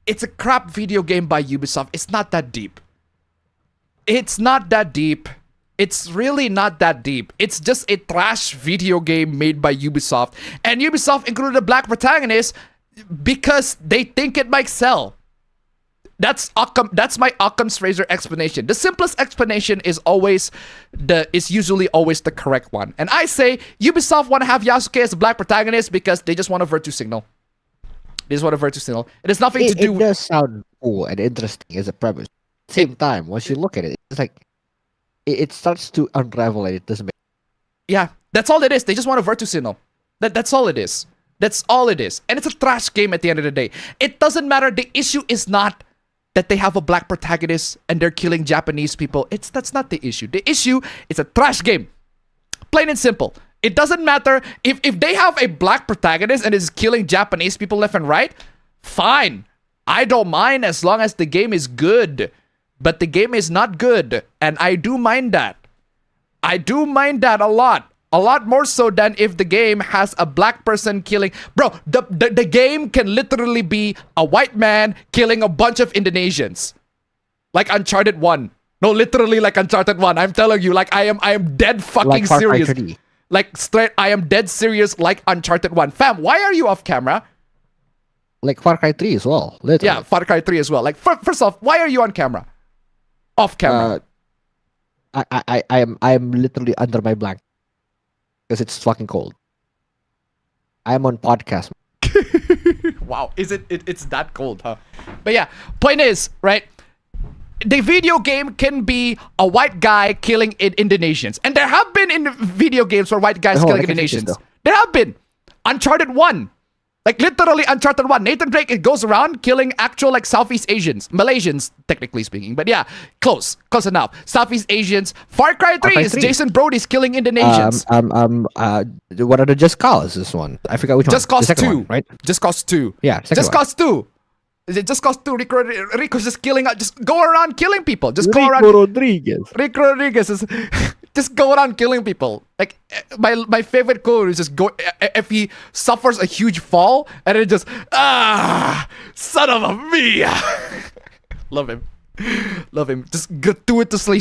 It's a crap video game by Ubisoft. It's not that deep. It's not that deep. It's really not that deep. It's just a trash video game made by Ubisoft. And Ubisoft included a black protagonist because they think it might sell. That's my Occam's razor explanation. The simplest explanation is usually always the correct one. And I say Ubisoft want to have Yasuke as a black protagonist because they just want a virtue signal. They just want a virtue signal. It has nothing to do. It does sound cool and interesting as a premise. At the same time, once you look at it, it's like it starts to unravel and it doesn't make. Yeah, that's all it is. They just want a virtue signal. That's all it is. That's all it is. And it's a trash game at the end of the day. It doesn't matter. The issue is not that they have a black protagonist and they're killing Japanese people. That's not the issue. The issue is a trash game. Plain and simple. It doesn't matter if they have a black protagonist and is killing Japanese people left and right. Fine, I don't mind as long as the game is good. But the game is not good, and I do mind that. I do mind that a lot more so than if the game has a black person killing. Bro, the game can literally be a white man killing a bunch of Indonesians, like Uncharted 1. No, literally like Uncharted 1. I'm telling you, like I am dead fucking Like Far Cry serious. 3. Like straight, I am dead serious like Uncharted 1. Fam, why are you off camera? Like Far Cry 3 as well. Literally. Yeah, Far Cry 3 as well. Like first off, why are you on camera? Off camera. I'm literally under my blanket because it's fucking cold. I'm on podcast. Wow, is it's that cold, huh? But yeah, point is, right? The video game can be a white guy killing Indonesians. And there have been in video games where white guys killing Indonesians. There have been. Uncharted 1. Like literally Uncharted 1. Nathan Drake, it goes around killing actual like Southeast Asians. Malaysians, technically speaking. But yeah, close enough. Southeast Asians. Far Cry 3 is Jason Brody's killing Indonesians. What are the Just Cause, this one? I forgot which one. Just Cause The second 2. one, right? Just Cause 2. Yeah, Just Cause 2. Is it Just Cause 2? Rico's just killing, just go around killing people. Just go around. Rico Rodriguez is just go around killing people. Like my favorite quote is just go if he suffers a huge fall and it just son of a me. Love him. Just gratuitously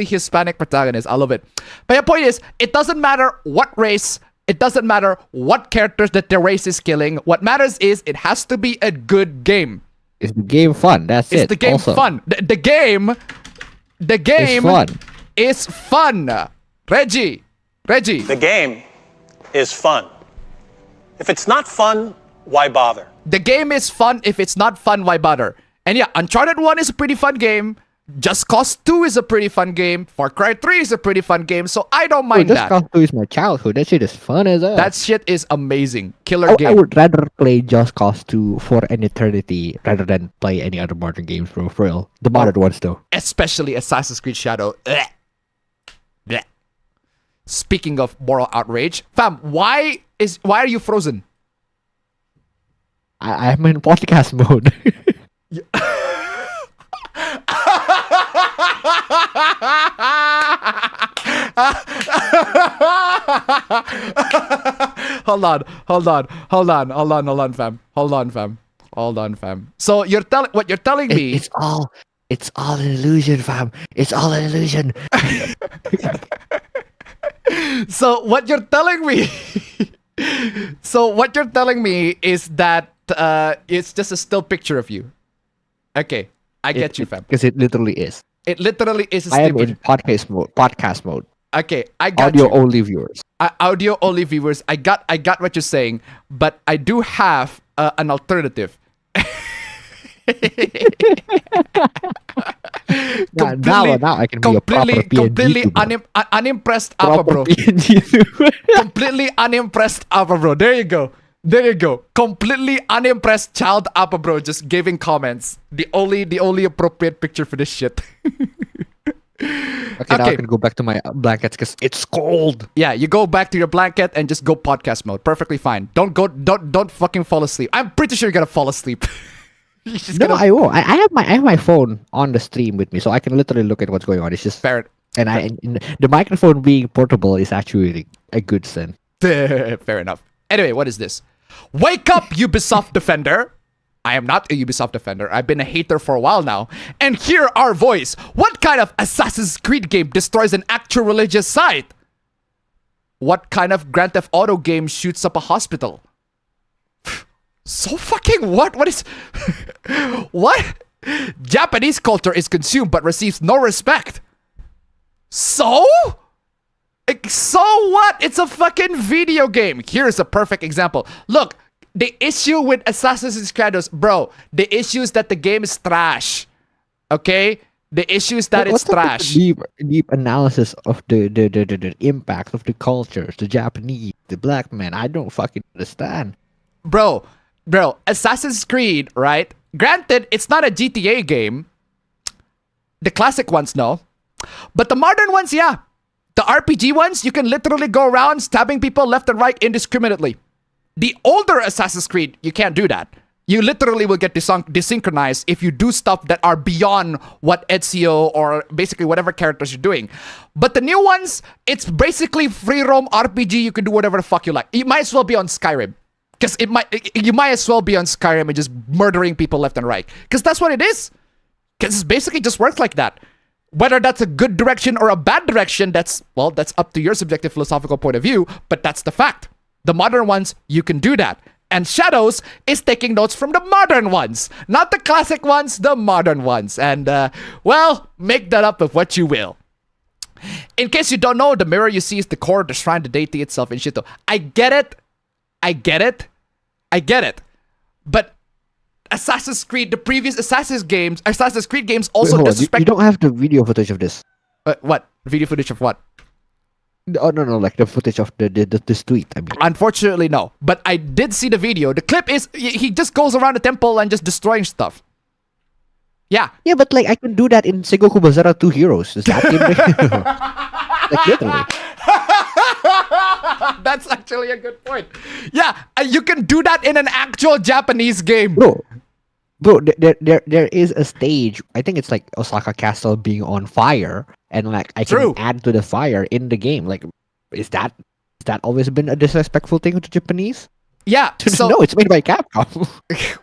Hispanic protagonist. I love it. But your point is, it doesn't matter what race. It doesn't matter what characters that the race is killing. What matters is it has to be a good game. Is the game fun? That's it. Is the game fun? The game is fun. Reggie. The game is fun. If it's not fun, why bother? The game is fun. If it's not fun, why bother? And yeah, Uncharted 1 is a pretty fun game. Just Cause 2 is a pretty fun game. Far Cry 3 is a pretty fun game. So I don't mind that. Just Cause 2 is my childhood. That shit is fun as hell. That shit is amazing. Killer game. I would rather play Just Cause 2 for an eternity rather than play any other modern games, bro. For real. The modern ones, though. Especially Assassin's Creed Shadow. Blech. Speaking of moral outrage, fam, why are you frozen? I'm in podcast mode. Hold on, fam. So you're telling me it's all an illusion, fam. It's all an illusion. So what you're telling me is that it's just a still picture of you. Okay, I get you, fam. Because it literally is. It literally is a I am still in podcast mode. Okay, I got audio you. only viewers. Audio only viewers. I got what you're saying, but I do have an alternative. Now I can be a proper completely unimpressed Alpha bro. Completely unimpressed Alpha bro. There you go. Completely unimpressed child Alpha bro just giving comments. The only appropriate picture for this shit. Okay, now I can go back to my blankets because it's cold. Yeah, you go back to your blanket and just go podcast mode. Perfectly fine. Don't fucking fall asleep. I'm pretty sure you're gonna fall asleep. I won't. I have my phone on the stream with me, so I can literally look at what's going on. It's just fair. And the microphone being portable is actually a good sin. Fair enough. Anyway, what is this? Wake up, Ubisoft defender. I am not a Ubisoft defender. I've been a hater for a while now. And hear our voice. What kind of Assassin's Creed game destroys an actual religious site? What kind of Grand Theft Auto game shoots up a hospital? So fucking what? What is... What? Japanese culture is consumed but receives no respect. So? So what? It's a fucking video game. Here's a perfect example. Look, the issue with Assassin's Creed, bro, the issue is that the game is trash. Okay? The issue is that it's trash. Deep analysis of the impact of the cultures, the Japanese, the black man. I don't fucking understand. Bro, Assassin's Creed, right? Granted, it's not a GTA game. The classic ones, no. But the modern ones, yeah. The RPG ones, you can literally go around stabbing people left and right indiscriminately. The older Assassin's Creed, you can't do that. You literally will get desynchronized if you do stuff that are beyond what Ezio or basically whatever characters you're doing. But the new ones, it's basically free roam RPG. You can do whatever the fuck you like. You might as well be on Skyrim. Because you might as well be on Skyrim and just murdering people left and right. Because that's what it is. Because it basically just works like that. Whether that's a good direction or a bad direction, that's up to your subjective philosophical point of view, but that's the fact. The modern ones, you can do that. And Shadows is taking notes from the modern ones. Not the classic ones, the modern ones. And, make that up with what you will. In case you don't know, the mirror you see is the core of the shrine, the deity itself, and shit. I get it. But Assassin's Creed, the previous Assassin's Creed games also disrespect... You don't have the video footage of this. What? Video footage of what? Oh, no, like the footage of this tweet, I mean. Unfortunately, no. But I did see the video. The clip is, he just goes around the temple and just destroying stuff. Yeah. Yeah, but like, I can do that in Sengoku Bazara 2 Heroes. Is that game? Like, literally. That's actually a good point. Yeah, you can do that in an actual Japanese game. Bro, there is a stage. I think it's like Osaka Castle being on fire, and like I can add to the fire in the game. Like, is that always been a disrespectful thing to Japanese? Yeah. So no, it's made by Capcom.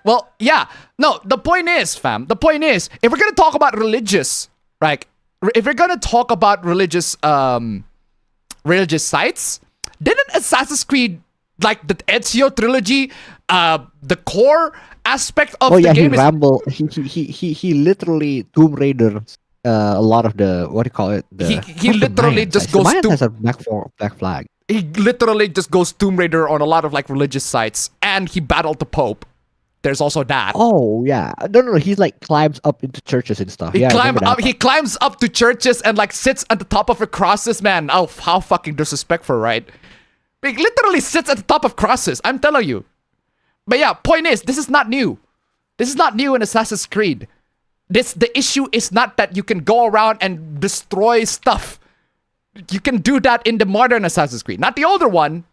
Well, yeah. No, the point is, fam. The point is, if we're gonna talk about religious, like, if we're gonna talk about religious sites, didn't Assassin's Creed, like the Ezio trilogy, the core aspect of the game he literally Tomb Raider a lot of the, what do you call it? He literally just goes to has a black flag. He literally just goes Tomb Raider on a lot of like religious sites, and he battled the Pope. There's also that. Oh yeah, no. He's like climbs up into churches and stuff. He climbs up to churches and like sits at the top of the crosses, man. Oh, how fucking disrespectful, right? He literally sits at the top of crosses. I'm telling you. But yeah, point is, this is not new. This is not new in Assassin's Creed. The issue is not that you can go around and destroy stuff. You can do that in the modern Assassin's Creed, not the older one.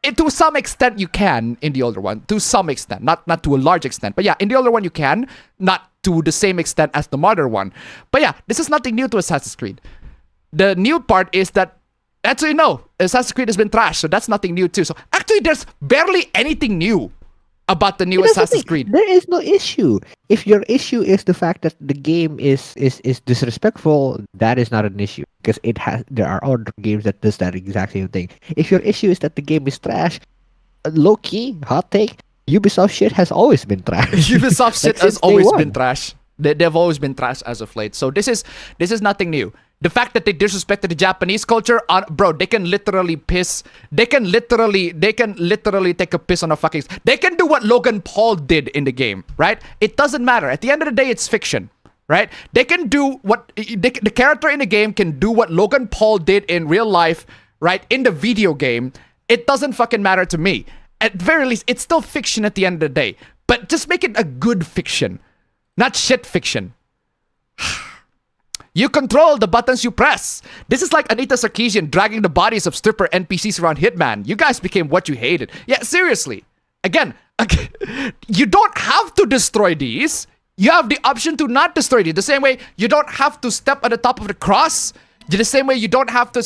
To some extent, you can in the older one. To some extent, not to a large extent, but yeah, in the older one you can, not to the same extent as the modern one. But yeah, this is nothing new to Assassin's Creed. The new part is that actually no, Assassin's Creed has been trashed, so that's nothing new too. So actually, there's barely anything new about the new Assassin's Creed. There is no issue. If your issue is the fact that the game is disrespectful, that is not an issue, because there are other games that does that exact same thing. If your issue is that the game is trash, low key hot take, Ubisoft shit has always been trash. Ubisoft shit has always been trash. They've always been trash as of late. So this is nothing new. The fact that they disrespected the Japanese culture, bro, they can literally piss. They can literally take a piss on a fucking. They can do what Logan Paul did in the game, right? It doesn't matter. At the end of the day, it's fiction, right? They can do what the character in the game can do what Logan Paul did in real life, right? In the video game, it doesn't fucking matter to me. At the very least, it's still fiction at the end of the day. But just make it a good fiction, not shit fiction. You control the buttons you press. This is like Anita Sarkeesian dragging the bodies of stripper NPCs around Hitman. You guys became what you hated. Yeah, seriously. Again, you don't have to destroy these. You have the option to not destroy these. The same way you don't have to step at the top of the cross. The same way you don't have to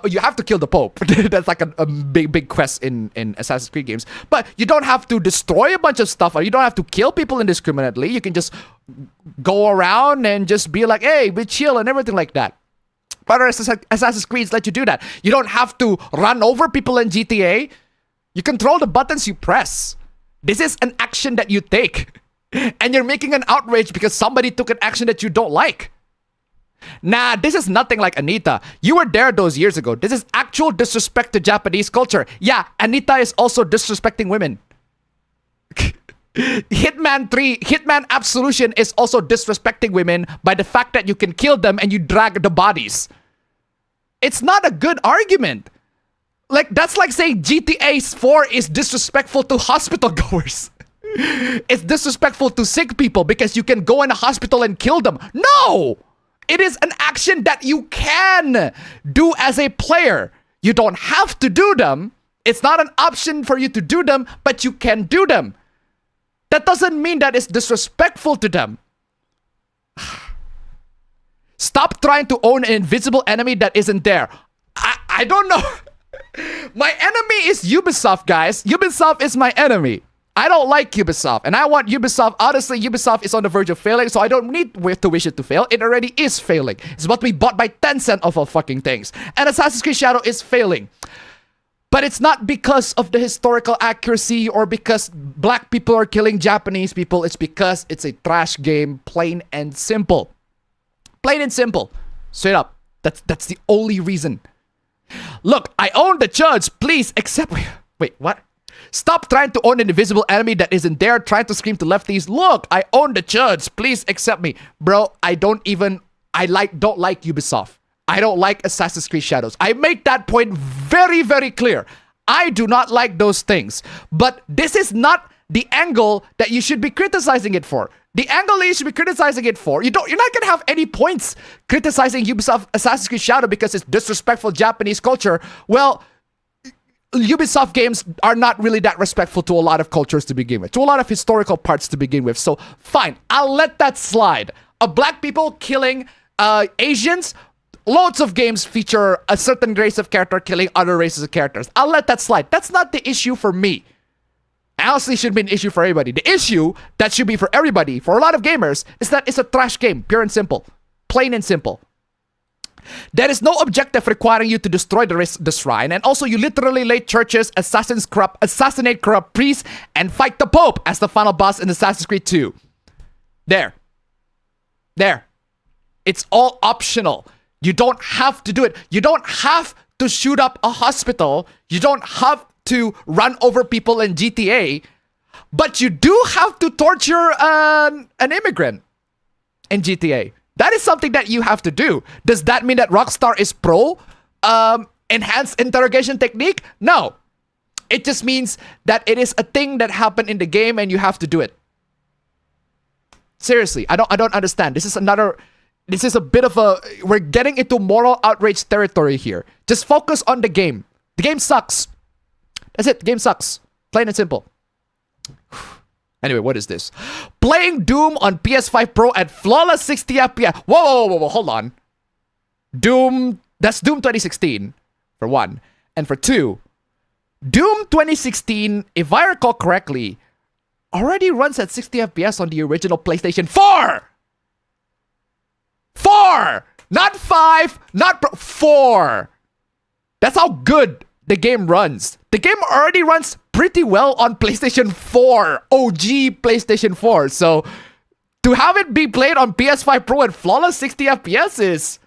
you have to kill the Pope. That's like a big quest in Assassin's Creed games. But you don't have to destroy a bunch of stuff, or you don't have to kill people indiscriminately. You can just go around and just be like, hey, be chill and everything like that. But Assassin's Creed let you do that. You don't have to run over people in GTA. You control the buttons you press. This is an action that you take. And you're making an outrage because somebody took an action that you don't like. Nah, this is nothing like Anita. You were there those years ago. This is actual disrespect to Japanese culture. Yeah, Anita is also disrespecting women. Hitman Absolution is also disrespecting women by the fact that you can kill them and you drag the bodies. It's not a good argument. Like, that's like saying GTA 4 is disrespectful to hospital goers. It's disrespectful to sick people because you can go in a hospital and kill them. No! It is an action that you can do as a player. You don't have to do them. It's not an option for you to do them, but you can do them. That doesn't mean that it's disrespectful to them. Stop trying to own an invisible enemy that isn't there. I don't know. My enemy is Ubisoft, guys. Ubisoft is my enemy. I don't like Ubisoft, and I want Ubisoft. Honestly, Ubisoft is on the verge of failing, so I don't need to wish it to fail. It already is failing. It's what we bought by Tencent of all fucking things. And Assassin's Creed Shadow is failing. But it's not because of the historical accuracy or because black people are killing Japanese people. It's because it's a trash game, plain and simple. Plain and simple. Straight up. That's the only reason. Look, I own the judge. Please accept me. Wait, what? Stop trying to own an invisible enemy that isn't there, trying to scream to lefties. Look, I own the judge. Please accept me. Bro, don't like Ubisoft. I don't like Assassin's Creed Shadows. I make that point very, very clear. I do not like those things. But this is not the angle that you should be criticizing it for. The angle that you should be criticizing it for, you're not going to have any points criticizing Ubisoft Assassin's Creed Shadow because it's disrespectful Japanese culture. Well, Ubisoft games are not really that respectful to a lot of cultures to begin with, to a lot of historical parts to begin with. So fine, I'll let that slide. Black people killing Asians, loads of games feature a certain race of character killing other races of characters. I'll let that slide. That's not the issue for me. Honestly, should be an issue for everybody. The issue that should be for everybody, for a lot of gamers, is that it's a trash game, pure and simple. Plain and simple. There is no objective requiring you to destroy the shrine, and also you literally lay churches, assassinate corrupt priests, and fight the Pope as the final boss in Assassin's Creed 2. There. It's all optional. You don't have to do it. You don't have to shoot up a hospital. You don't have to run over people in GTA, but you do have to torture an immigrant in GTA. That is something that you have to do. Does that mean that Rockstar is pro enhanced interrogation technique? No. It just means that it is a thing that happened in the game and you have to do it. Seriously, I don't understand. This is a bit of a, we're getting into moral outrage territory here. Just focus on the game. The game sucks. That's it. The game sucks. Plain and simple. Anyway, what is this? Playing Doom on PS5 Pro at flawless 60 FPS. Whoa, hold on. That's Doom 2016, for one. And for two, Doom 2016, if I recall correctly, already runs at 60 FPS on the original PlayStation 4! 4! Not 5, not 4! That's how good the game runs. The game already runs pretty well on PlayStation 4, OG PlayStation 4. So to have it be played on PS5 Pro at flawless 60 FPS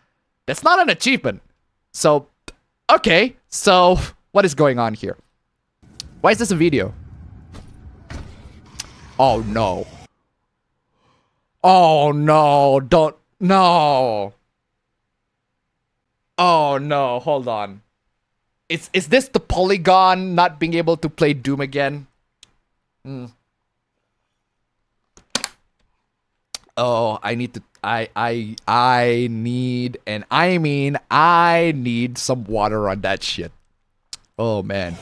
that's not an achievement. So, okay. So what is going on here? Why is this a video? Oh no. Oh no, no. Oh no, hold on. Is this the Polygon not being able to play Doom again? Oh, I need to I need some water on that shit. Oh man.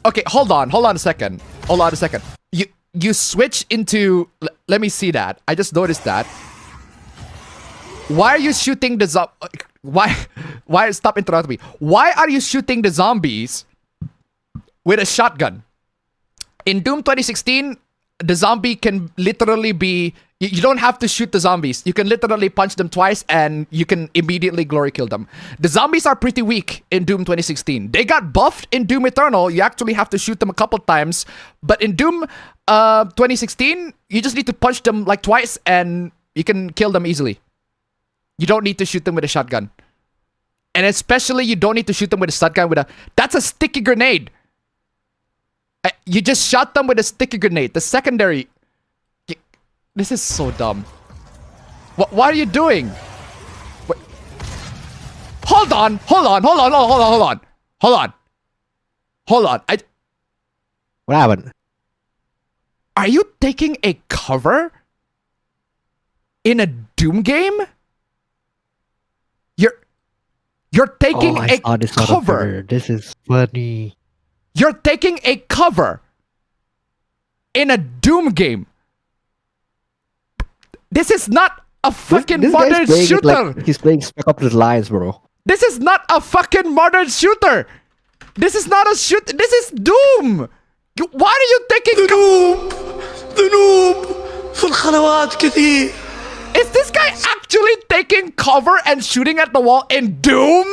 Okay, hold on a second. You switch into, let me see that. I just noticed that. Why are you shooting the why stop interrupting me? Why are you shooting the zombies with a shotgun? In Doom 2016, the zombie can literally be, you don't have to shoot the zombies. You can literally punch them twice and you can immediately glory kill them. The zombies are pretty weak in Doom 2016. They got buffed in Doom Eternal. You actually have to shoot them a couple times. But in Doom 2016, you just need to punch them like twice and you can kill them easily. You don't need to shoot them with a shotgun. And especially you don't need to shoot them with a shotgun that's a sticky grenade. You just shot them with a sticky grenade. The secondary... This is so dumb. What are you doing? Wait. Hold on. What happened? Are you taking a cover in a Doom game? You're taking I a saw this on cover. Twitter. This is funny. You're taking a cover in a Doom game. This is not a fucking This modern guy's playing it shooter. like he's playing Spec Ops: The Lines, bro. This is not a fucking modern shooter. This is not a shoot. This is Doom. Why are you taking ذنوب في الخلوات كثير. Is this guy actually taking cover and shooting at the wall in Doom?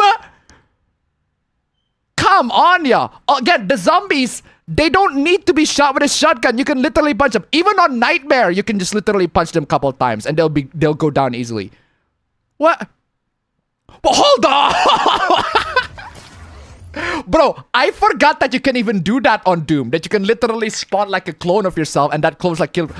Come on, yeah. Again, the zombies, they don't need to be shot with a shotgun. You can literally punch them. Even on Nightmare, you can just literally punch them a couple times and they'll go down easily. What? Well, hold on! Bro, I forgot that you can even do that on Doom. That you can literally spawn like a clone of yourself and that clone's like kill. Bro!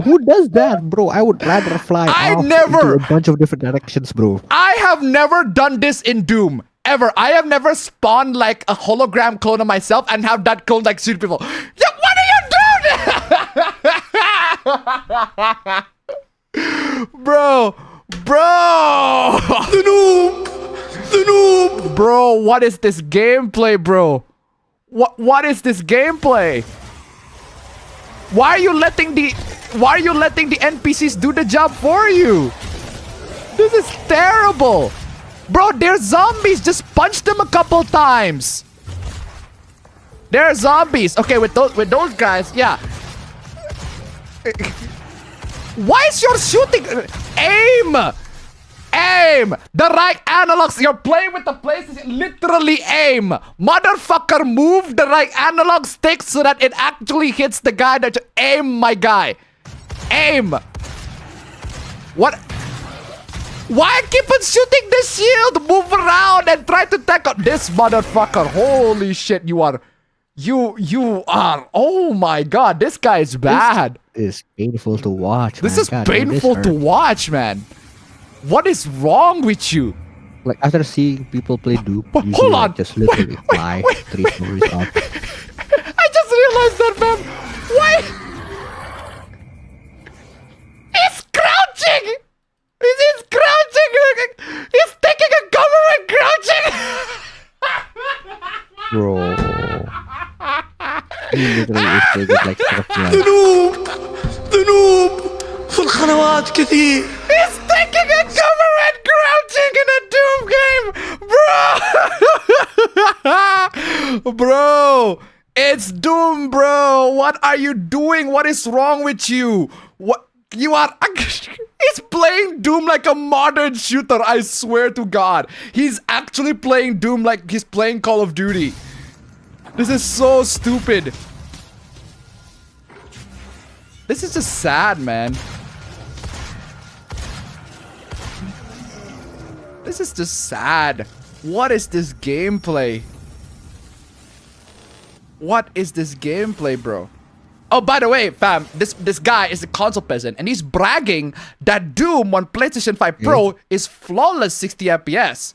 Who does that, bro? I would rather fly off into a bunch of different directions, bro. I have never done this in Doom. Ever. I have never spawned like a hologram clone of myself and have that clone like shoot people. Yeah, what are you doing? Bro. The noob. Bro, what is this gameplay, bro? What is this gameplay? Why are you letting the NPCs do the job for you? This is terrible. Bro, they're zombies. Just punch them a couple times. They're zombies. Okay, with those guys, yeah. Why is your shooting? Aim! The right analogs. You're playing with the PlayStation. Literally aim. Motherfucker, move the right analog stick so that it actually hits the guy that you aim, my guy. Aim. What? Why keep on shooting the shield? Move around and try to tackle this motherfucker. Holy shit, you are. Oh my god, this guy is bad. This is painful to watch. This man. is God, painful to watch, man. What is wrong with you? Like after seeing people play Doom, hold on. Just literally fly 3 stories up. I just realized that, man. Why? He's crouching. He's crouching. He's taking a cover and crouching. Bro. He literally is taking like ذنوب في الخلوات كثير. He's taking a cover and crouching in a Doom game, bro. Bro, it's Doom, bro. What are you doing? What is wrong with you? What you are? He's playing Doom like a modern shooter. I swear to God, he's actually playing Doom like he's playing Call of Duty. This is so stupid. This is just sad, man. This is just sad. What is this gameplay? What is this gameplay, bro? Oh, by the way, fam, this guy is a console peasant, and he's bragging that Doom on PlayStation 5 Pro is flawless 60 FPS.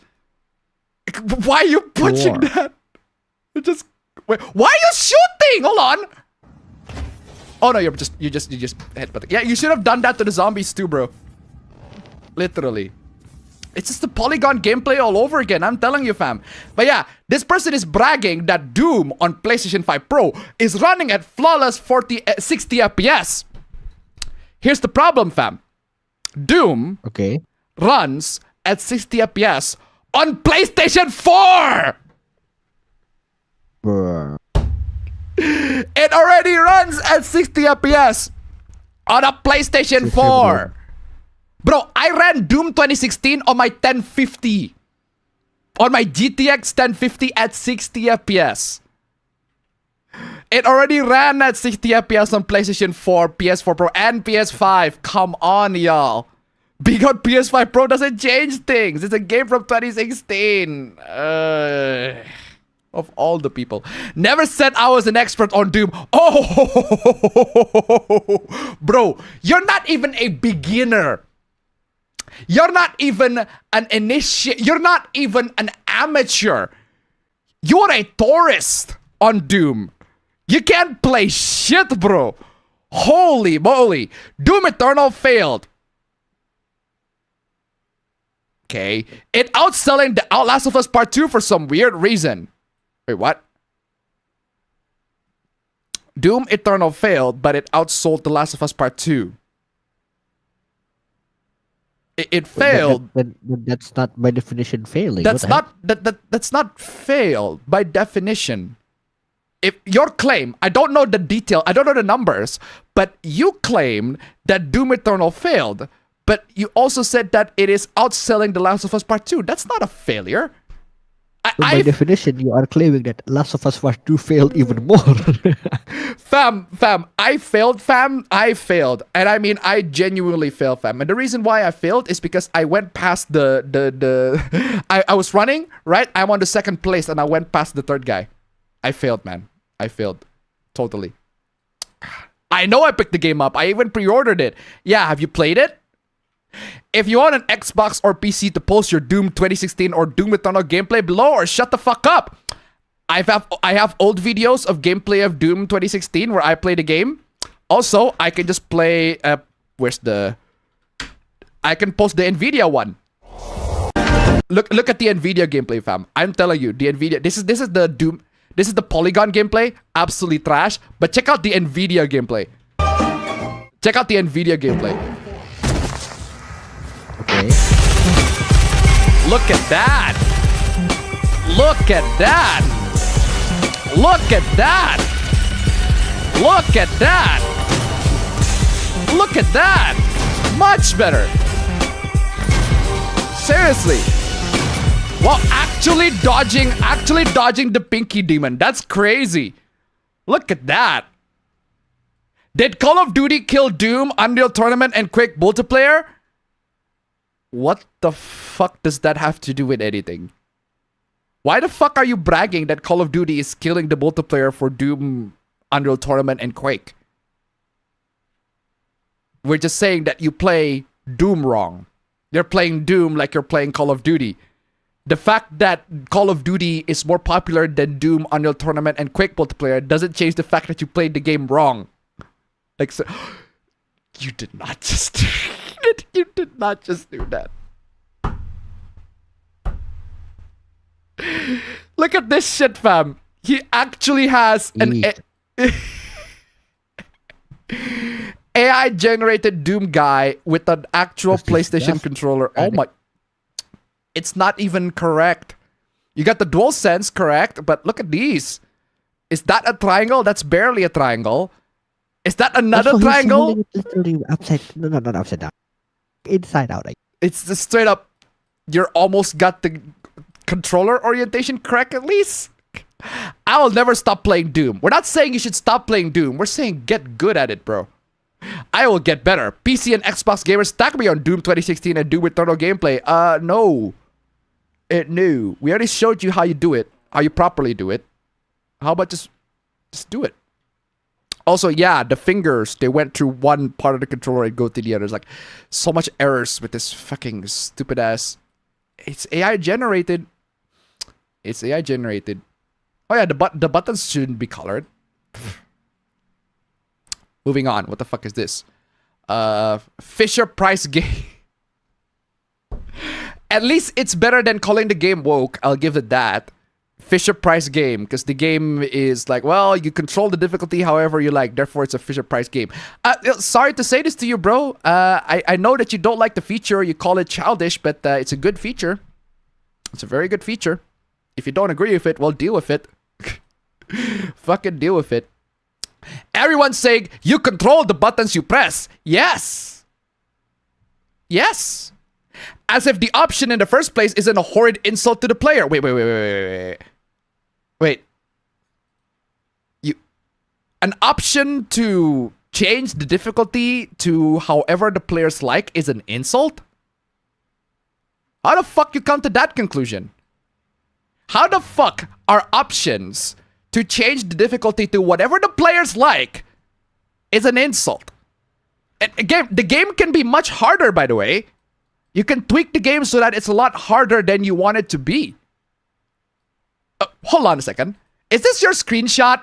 Why are you pushing that? Just wait. Why are you shooting? Hold on. Oh no, you just headbutting. Yeah, you should have done that to the zombies too, bro. Literally. It's just the polygon gameplay all over again. I'm telling you, fam. But yeah, this person is bragging that Doom on PlayStation 5 Pro is running at flawless 60 FPS. Here's the problem, fam. Doom runs at 60 FPS on PlayStation 4. Bruh. It already runs at 60 FPS on a PlayStation 4. Bro, I ran Doom 2016 on my 1050. On my GTX 1050 at 60 FPS. It already ran at 60 FPS on PlayStation 4, PS4 Pro, and PS5. Come on, y'all. Being on PS5 Pro doesn't change things. It's a game from 2016. Of all the people. Never said I was an expert on Doom. Oh, bro, you're not even a beginner. You're not even an initiate. You're not even an amateur. You're a tourist on Doom. You can't play shit, bro. Holy moly. Doom Eternal failed. Okay. It outselling the Last of Us Part 2 for some weird reason. Wait, what? Doom Eternal failed, but it outsold The Last of Us Part 2. It failed. But that's not by definition failing. That's not that's not failed by definition. If your claim, I don't know the detail, I don't know the numbers, but you claimed that Doom Eternal failed, but you also said that it is outselling The Last of Us Part 2. That's not a failure. By definition, you are claiming that Last of Us Part 2 failed even more. Fam, I failed, I failed. And I mean, I genuinely failed, fam. And the reason why I failed is because I went past I was running, right? I'm on the second place and I went past the third guy. I failed, man. I failed. Totally. I know I picked the game up. I even pre-ordered it. Yeah, have you played it? If you want an Xbox or PC to post your Doom 2016 or Doom Eternal gameplay below, or shut the fuck up. I have old videos of gameplay of Doom 2016 where I play the game. Also, I can just play I can post the Nvidia one. Look at the Nvidia gameplay, fam. I'm telling you, the Nvidia this is the Doom, this is the Polygon gameplay, absolutely trash, but check out the Nvidia gameplay. Check out the Nvidia gameplay. Okay. Look at that. Look at that. Look at that. Look at that. Look at that. Much better. Seriously. Well, actually dodging the Pinky Demon. That's crazy. Look at that. Did Call of Duty kill Doom, Unreal Tournament, and Quake multiplayer? What the fuck does that have to do with anything? Why the fuck are you bragging that Call of Duty is killing the multiplayer for Doom, Unreal Tournament, and Quake? We're just saying that you play Doom wrong. You're playing Doom like you're playing Call of Duty. The fact that Call of Duty is more popular than Doom, Unreal Tournament, and Quake multiplayer doesn't change the fact that you played the game wrong. Like, so, you did not just... You did not just do that. Look at this shit, fam. He actually has an AI generated Doom guy with an actual PlayStation controller. Oh my. It's not even correct. You got the DualSense correct, but look at these. Is that a triangle? That's barely a triangle. Is that another triangle? Literally upside. No, not upside down. Inside out. It's just straight up. You're almost got the controller orientation correct at least. I will never stop playing Doom. We're not saying you should stop playing Doom. We're saying get good at it, bro. I will get better. PC and Xbox gamers stack me on Doom 2016 and Doom Eternal gameplay. No. No. We already showed you how you do it. How you properly do it. How about just do it? Also, yeah, the fingers, they went through one part of the controller and go to the other. There's like so much errors with this fucking stupid ass. It's AI generated. It's AI generated. Oh yeah, the buttons shouldn't be colored. Moving on. What the fuck is this? Fisher Price game. At least it's better than calling the game woke. I'll give it that. Fisher Price game, because the game is like, well, you control the difficulty however you like, therefore it's a Fisher Price game. Sorry to say this to you, bro. I know that you don't like the feature, you call it childish, but it's a good feature. It's a very good feature. If you don't agree with it, well, deal with it. Fucking deal with it. Everyone's saying you control the buttons you press. Yes. Yes. As if the option in the first place isn't a horrid insult to the player. Wait. An option to change the difficulty to however the players like is an insult? How the fuck you come to that conclusion? How the fuck are options to change the difficulty to whatever the players like is an insult? And again, the game can be much harder, by the way. You can tweak the game so that it's a lot harder than you want it to be. Hold on a second. Is this your screenshot?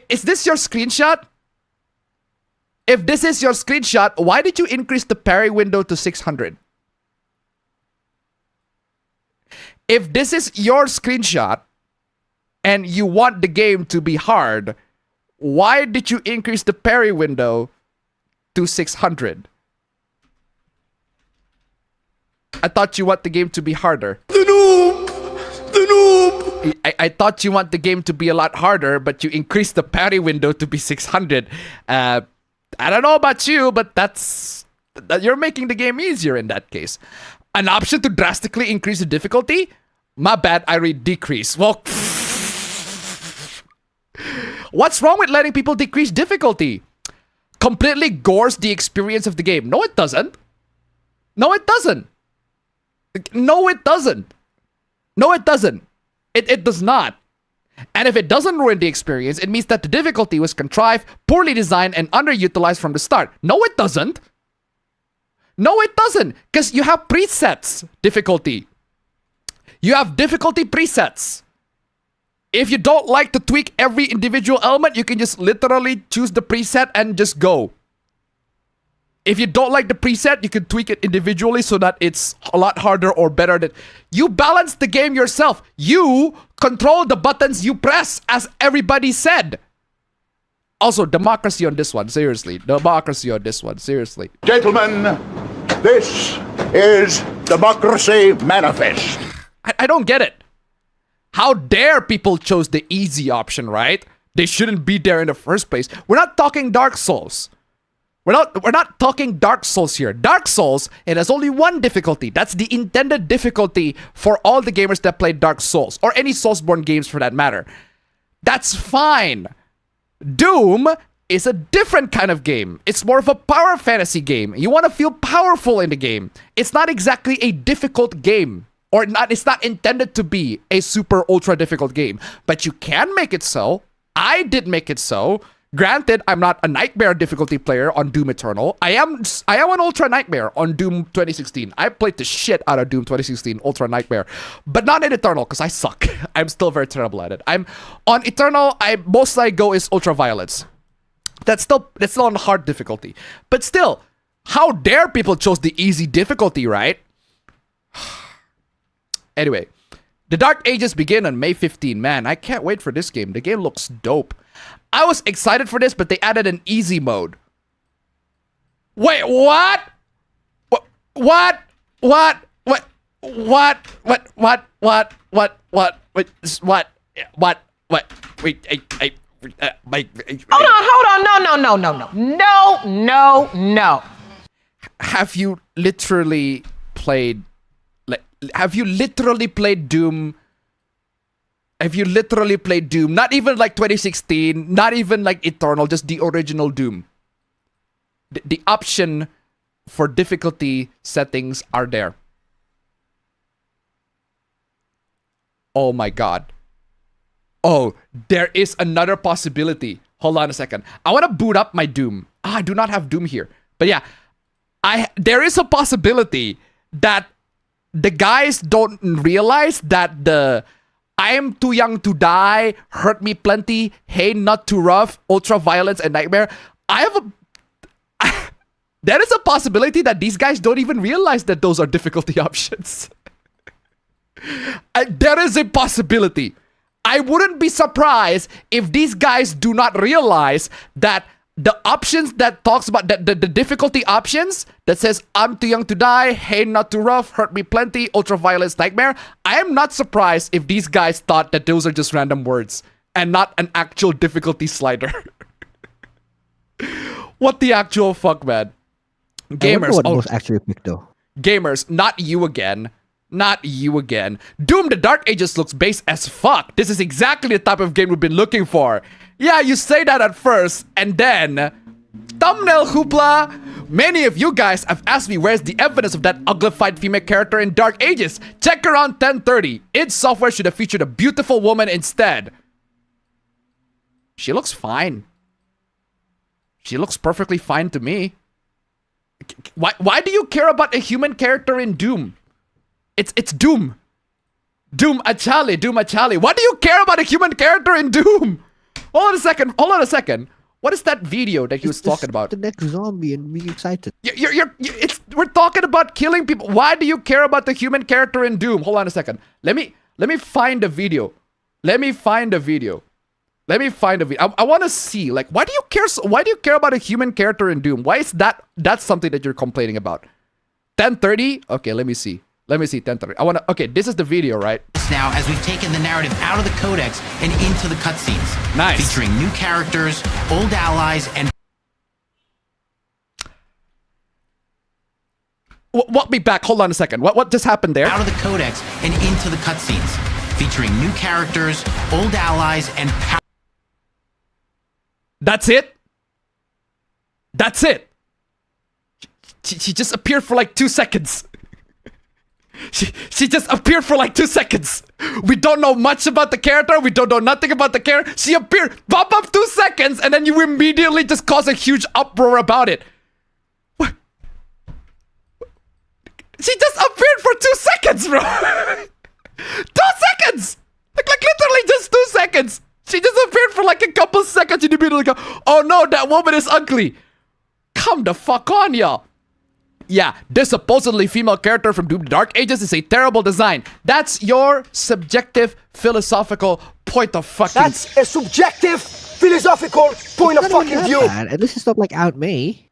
Is this your screenshot? If this is your screenshot, why did you increase the parry window to 600? If this is your screenshot and you want the game to be hard, why did you increase the parry window to 600? I thought you want the game to be harder. The noob! I thought you want the game to be a lot harder, but you increased the parry window to be 600. I don't know about you, but you're making the game easier in that case. An option to drastically increase the difficulty? My bad, I read decrease. Well, what's wrong with letting people decrease difficulty? Completely gores the experience of the game. No, it doesn't. No, it doesn't. No, it doesn't. No, it doesn't. It does not. And if it doesn't ruin the experience, it means that the difficulty was contrived, poorly designed, and underutilized from the start. No, it doesn't. No, it doesn't. Because you have presets difficulty. You have difficulty presets. If you don't like to tweak every individual element, you can just literally choose the preset and just go. If you don't like the preset, you can tweak it individually so that it's a lot harder or better. You balance the game yourself. You control the buttons you press, as everybody said. Also, democracy on this one, seriously. Democracy on this one, seriously. Gentlemen, this is Democracy Manifest. I don't get it. How dare people chose the easy option, right? They shouldn't be there in the first place. We're not talking Dark Souls. We're not talking Dark Souls here. Dark Souls, it has only one difficulty. That's the intended difficulty for all the gamers that play Dark Souls, or any Soulsborne games for that matter. That's fine. Doom is a different kind of game. It's more of a power fantasy game. You want to feel powerful in the game. It's not exactly a difficult game. Or not, it's not intended to be a super ultra difficult game. But you can make it so. I did make it so. Granted, I'm not a nightmare difficulty player on Doom Eternal. I am an ultra nightmare on Doom 2016. I played the shit out of Doom 2016 ultra nightmare, but not in Eternal because I suck. I'm still very terrible at it. I'm on Eternal. Most I go is ultra violence. That's still on hard difficulty. But still, how dare people chose the easy difficulty, right? Anyway, the Dark Ages begin on May 15. Man, I can't wait for this game. The game looks dope. I was excited for this, but they added an easy mode. Wait, what? What? Wait, Hold on. No. Have you literally played Doom? Have you literally played Doom? Not even like 2016, not even like Eternal, just the original Doom. The option for difficulty settings are there. Oh my god. Oh, there is another possibility. Hold on a second. I want to boot up my Doom. I do not have Doom here. But yeah, there is a possibility that the guys don't realize that the I am too young to die, hurt me plenty, hey not too rough, ultra violence and nightmare. There is a possibility that these guys don't even realize that those are difficulty options. There is a possibility. I wouldn't be surprised if these guys do not realize that the options that talks about the difficulty options that says I'm too young to die, hey not too rough, hurt me plenty, ultra violence, nightmare. I am not surprised if these guys thought that those are just random words and not an actual difficulty slider. What the actual fuck, man? Gamers, what was actually picked though. Gamers, not you again. Not you again. Doom the Dark Ages looks base as fuck. This is exactly the type of game we've been looking for. Yeah, you say that at first, and then thumbnail hoopla. Many of you guys have asked me where's the evidence of that uglified female character in Dark Ages. Check around 1030. id Software should have featured a beautiful woman instead. She looks fine. She looks perfectly fine to me. Why do you care about a human character in Doom? It's Doom. Doom Achali. Why do you care about a human character in Doom? Hold on a second. What is that video that he was talking about? The next zombie and be excited. We're talking about killing people. Why do you care about the human character in Doom? Hold on a second. Let me find a video. I want to see, like, why do you care about a human character in Doom? Why is that's something that you're complaining about? 10:30? Okay, let me see. 10:30. Okay, this is the video, right? Now, as we've taken the narrative out of the codex and into the cutscenes. Nice. Featuring new characters, old allies, and... Walk me back. Hold on a second. What just happened there? Out of the codex and into the cutscenes. Featuring new characters, old allies, and... That's it? She just appeared for like 2 seconds. She just appeared for like 2 seconds. We don't know much about the character. We don't know nothing about the character. She appeared, pop up 2 seconds, and then you immediately just cause a huge uproar about it. What? She just appeared for 2 seconds, bro. 2 seconds! Like literally just 2 seconds. She just appeared for like a couple seconds and you immediately go, oh no, that woman is ugly. Come the fuck on, y'all. Yeah, this supposedly female character from Doom Dark Ages is a terrible design. That's your subjective philosophical point of fucking... That's a subjective philosophical point of fucking view. At least it's not like Out May.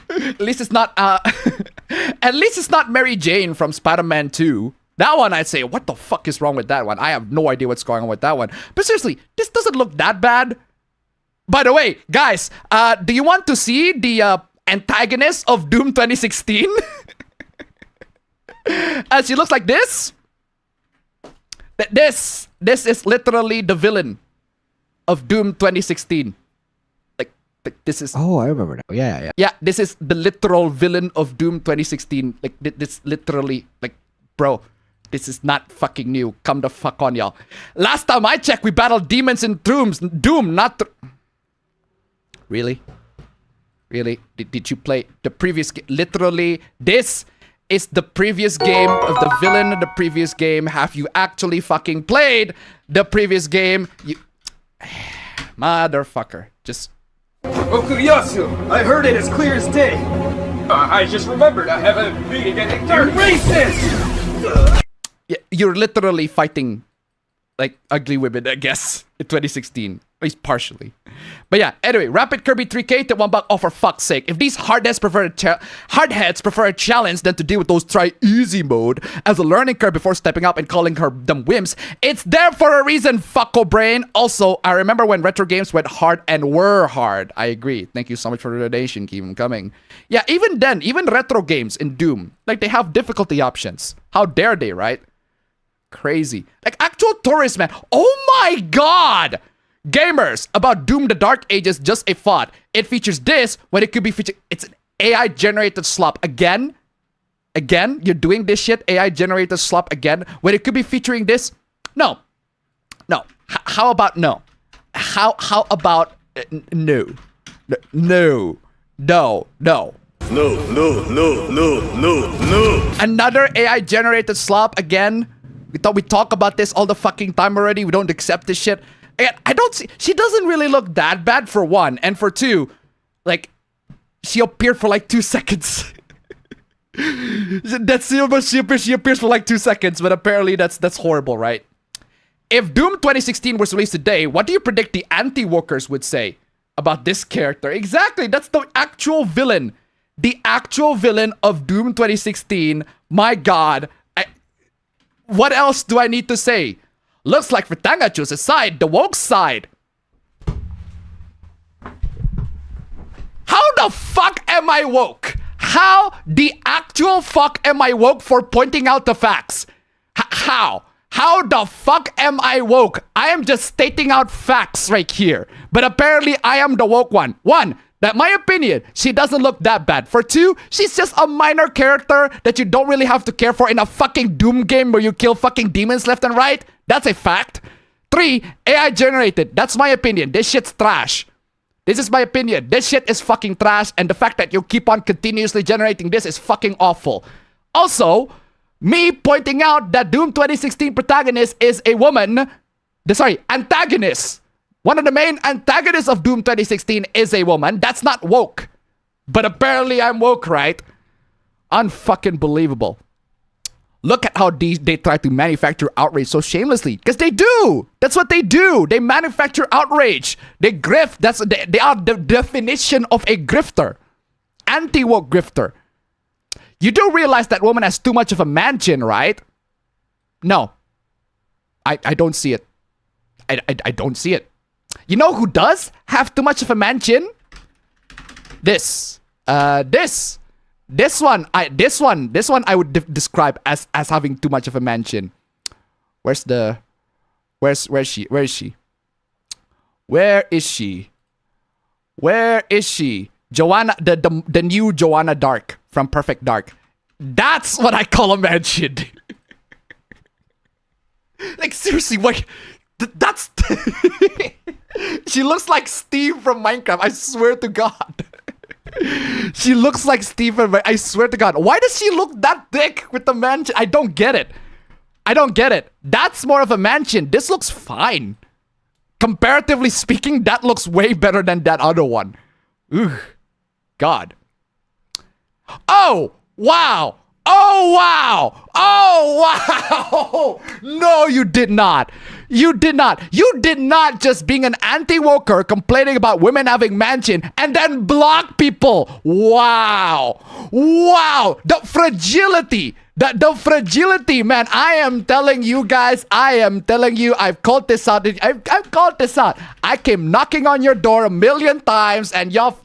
At least it's not at least it's not Mary Jane from Spider-Man 2. That one I'd say, what the fuck is wrong with that one? I have no idea what's going on with that one. But seriously, this doesn't look that bad. By the way, guys, do you want to see the antagonist of Doom 2016? She looks like this. This is literally the villain of Doom 2016. Like this is... Oh, I remember now. Yeah. Yeah, this is the literal villain of Doom 2016. Like, this literally... Like, bro, this is not fucking new. Come the fuck on, y'all. Last time I checked, we battled demons in Doom, not... Really? Really? Did you play the previous game? Literally, this is the previous game of the villain of the previous game. Have you actually fucking played the previous game? You... Motherfucker. Just... Okuyasu! I heard it as clear as day! I just remembered I haven't beat again. They're racist! Yeah, you're literally fighting like ugly women, I guess, in 2016. At least partially. But yeah, anyway, Rapid Kirby 3K to $1. Oh, for fuck's sake. If these hardheads prefer a challenge than to deal with those try easy mode as a learning curve before stepping up and calling them wimps, it's there for a reason, fucko brain. Also, I remember when retro games went hard and were hard. I agree. Thank you so much for the donation. Keep them coming. Yeah, even then, even retro games in Doom, like they have difficulty options. How dare they, right? Crazy. Like actual tourists, man. Oh my god! Gamers, about Doom the Dark Ages, just a thought. It features this when it could be featured. It's an AI generated slop. Again? You're doing this shit? AI generated slop again? When it could be featuring this? No. How about no? How about no? No. Another AI generated slop again? We thought we talk about this all the fucking time already. We don't accept this shit. Again, I don't see... She doesn't really look that bad, for one. And for two, like, she appeared for like 2 seconds. She appears for like 2 seconds, but apparently that's horrible, right? If Doom 2016 was released today, what do you predict the anti-wokers would say about this character? Exactly, that's the actual villain. The actual villain of Doom 2016. My god. What else do I need to say? Looks like Fritanga chose a side, the woke side. How the fuck am I woke? How the actual fuck am I woke for pointing out the facts? How? How the fuck am I woke? I am just stating out facts right here. But apparently I am the woke one. One, that my opinion, she doesn't look that bad. For two, she's just a minor character that you don't really have to care for in a fucking Doom game where you kill fucking demons left and right. That's a fact. 3, AI generated. That's my opinion. This shit's trash. This is my opinion. This shit is fucking trash, and the fact that you keep on continuously generating this is fucking awful. Also, me pointing out that Doom 2016 protagonist is a woman. Antagonist. One of the main antagonists of Doom 2016 is a woman. That's not woke. But apparently I'm woke, right? Unfucking believable. Look at how they try to manufacture outrage so shamelessly. Because they do. That's what they do. They manufacture outrage. They grift. They are the definition of a grifter. Anti-woke grifter. You do realize that woman has too much of a mansion, right? No. I don't see it. I don't see it. You know who does have too much of a mansion? This one I would describe as having too much of a mansion. Where is she? Joanna, the new Joanna Dark from Perfect Dark. That's what I call a mansion. Like seriously, what? That's she looks like Steve from Minecraft. I swear to God. She looks like Steve from I swear to God. Why does she look that thick with the mansion? I don't get it. That's more of a mansion. This looks fine. Comparatively speaking, that looks way better than that other one. Ugh. God. Oh, wow. No, you did not. You did not just being an anti-woker complaining about women having mansion and then block people. Wow. The fragility. The fragility, man. I am telling you guys. I've called this out. I've called this out. I came knocking on your door 1,000,000 times and y'all...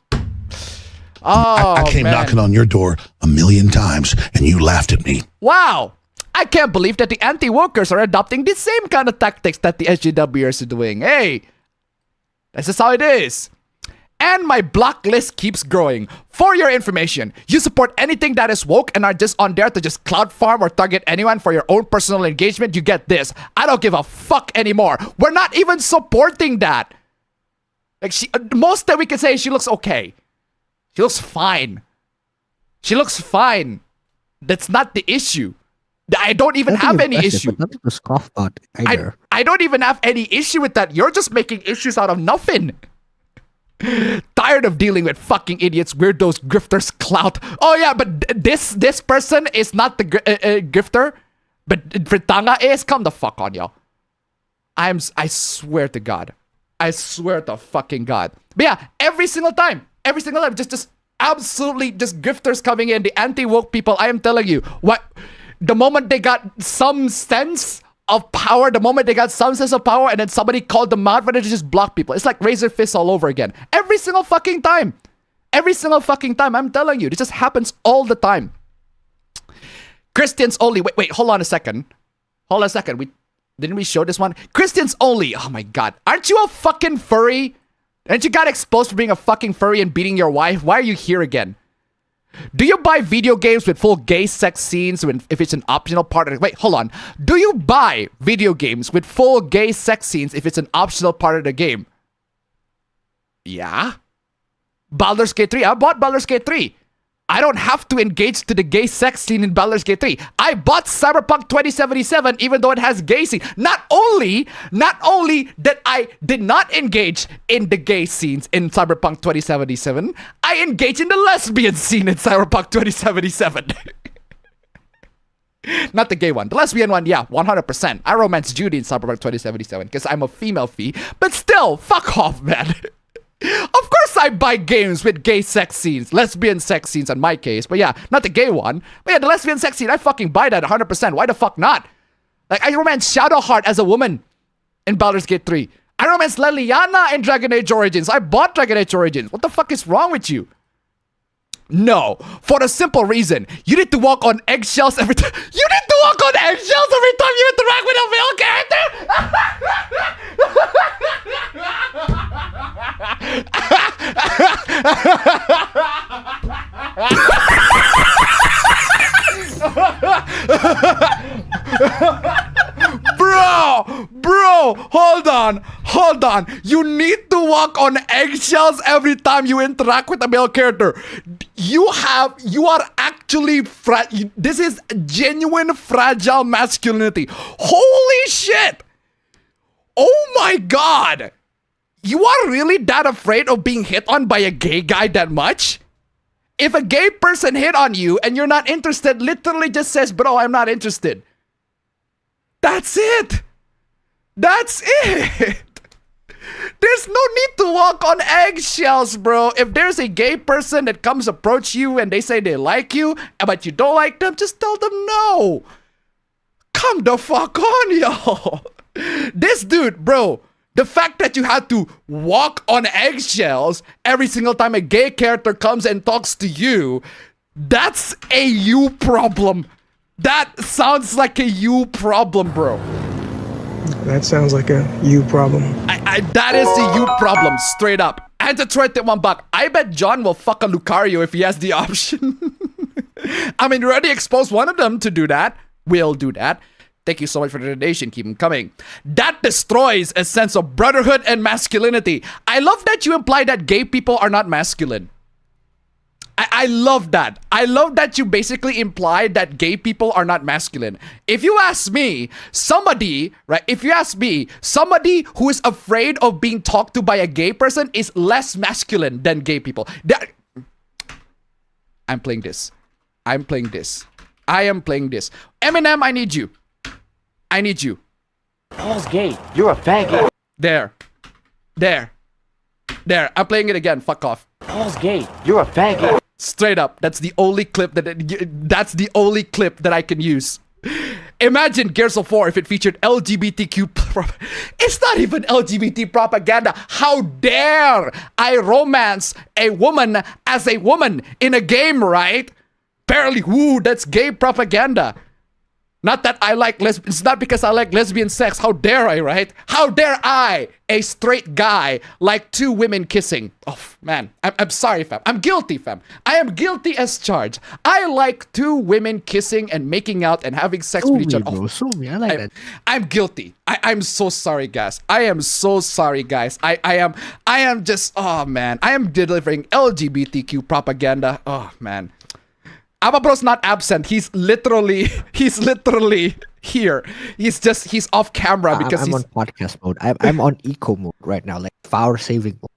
I came knocking on your door 1,000,000 times and you laughed at me. Wow. I can't believe that the anti-wokers are adopting the same kind of tactics that the SJWers are doing. Hey, this is how it is. And my block list keeps growing. For your information, you support anything that is woke and are just on there to just cloud farm or target anyone for your own personal engagement, you get this. I don't give a fuck anymore. We're not even supporting that. Like most that we can say, she looks okay. She looks fine. That's not the issue. I don't even have any issue. Nothing to scoff about either. I don't even have any issue with that. You're just making issues out of nothing. Tired of dealing with fucking idiots, weirdos, grifters, clout. Oh yeah, but this person is not the grifter, but Fritanga is. Come the fuck on, y'all. I swear to God. I swear to fucking God. But yeah, every single time, just absolutely just grifters coming in, the anti-woke people. I am telling you, the moment they got some sense of power, and then somebody called them out, but they just block people. It's like RazorFist all over again. Every single fucking time. I'm telling you, this just happens all the time. Christians only. Wait, hold on a second. Didn't we show this one? Christians only. Oh my God. Aren't you a fucking furry? And you got exposed for being a fucking furry and beating your wife? Why are you here again? Do you buy video games with full gay sex scenes if it's an optional part of it? Wait, hold on. Do you buy video games with full gay sex scenes if it's an optional part of the game? Yeah. Baldur's Gate 3. I bought Baldur's Gate 3. I don't have to engage to the gay sex scene in Baldur's Gate 3. I bought Cyberpunk 2077 even though it has gay scene. Not only that I did not engage in the gay scenes in Cyberpunk 2077, I engaged in the lesbian scene in Cyberpunk 2077. Not the gay one. The lesbian one, yeah, 100%. I romanced Judy in Cyberpunk 2077 because I'm a female fee. But still, fuck off, man. Of course I buy games with gay sex scenes, lesbian sex scenes in my case, but yeah, not the gay one. But yeah, the lesbian sex scene, I fucking buy that 100%. Why the fuck not? Like, I romanced Shadowheart as a woman in Baldur's Gate 3. I romanced Leliana in Dragon Age Origins. I bought Dragon Age Origins. What the fuck is wrong with you? No, for the simple reason, you need to walk on eggshells every time. You need to walk on eggshells every time you interact with a male character. Bro, hold on. You need to walk on eggshells every time you interact with a male character. You are actually this is genuine fragile masculinity. Holy shit. Oh my God. You are really that afraid of being hit on by a gay guy that much? If a gay person hit on you and you're not interested, literally just says, bro, I'm not interested. That's it. That's it. There's no need to walk on eggshells, bro. If there's a gay person that comes approach you and they say they like you, but you don't like them, just tell them no. Come the fuck on, yo. This dude, bro, the fact that you had to walk on eggshells every single time a gay character comes and talks to you, that's a you problem. That sounds like a you problem, bro. That sounds like a you problem. That is a you problem, straight up. And to try $1 buck, I bet John will fuck a Lucario if he has the option. I mean, we already exposed one of them to do that. We'll do that. Thank you so much for the donation. Keep them coming. That destroys a sense of brotherhood and masculinity. I love that you imply that gay people are not masculine. I love that. I love that you basically imply that gay people are not masculine. If you ask me, somebody, right? If you ask me, somebody who is afraid of being talked to by a gay person is less masculine than gay people. I'm playing this. I'm playing this. I am playing this. Eminem, I need you. I need you. Paul's gay. You're a faggot. There. There. There. I'm playing it again. Fuck off. Paul's gay. You're a faggot. Straight up. That's the only clip that I can use. Imagine Gears of War if it featured LGBTQ. It's not even LGBT propaganda. How dare I romance a woman as a woman in a game, right? Barely. Woo, that's gay propaganda. Not that I like lesbians. It's not because I like lesbian sex. How dare I, right? How dare I, a straight guy, like two women kissing? Oh, man. I'm sorry, fam. I'm guilty, fam. I am guilty as charged. I like two women kissing and making out and having sex with each other. Oh, I like that. I'm guilty. I'm so sorry, guys. I am so sorry, guys. I am just, oh, man. I am delivering LGBTQ propaganda. Oh, man. Ababro's not absent. He's literally here. He's off camera because I'm on podcast mode. I'm on eco mode right now, like power saving mode.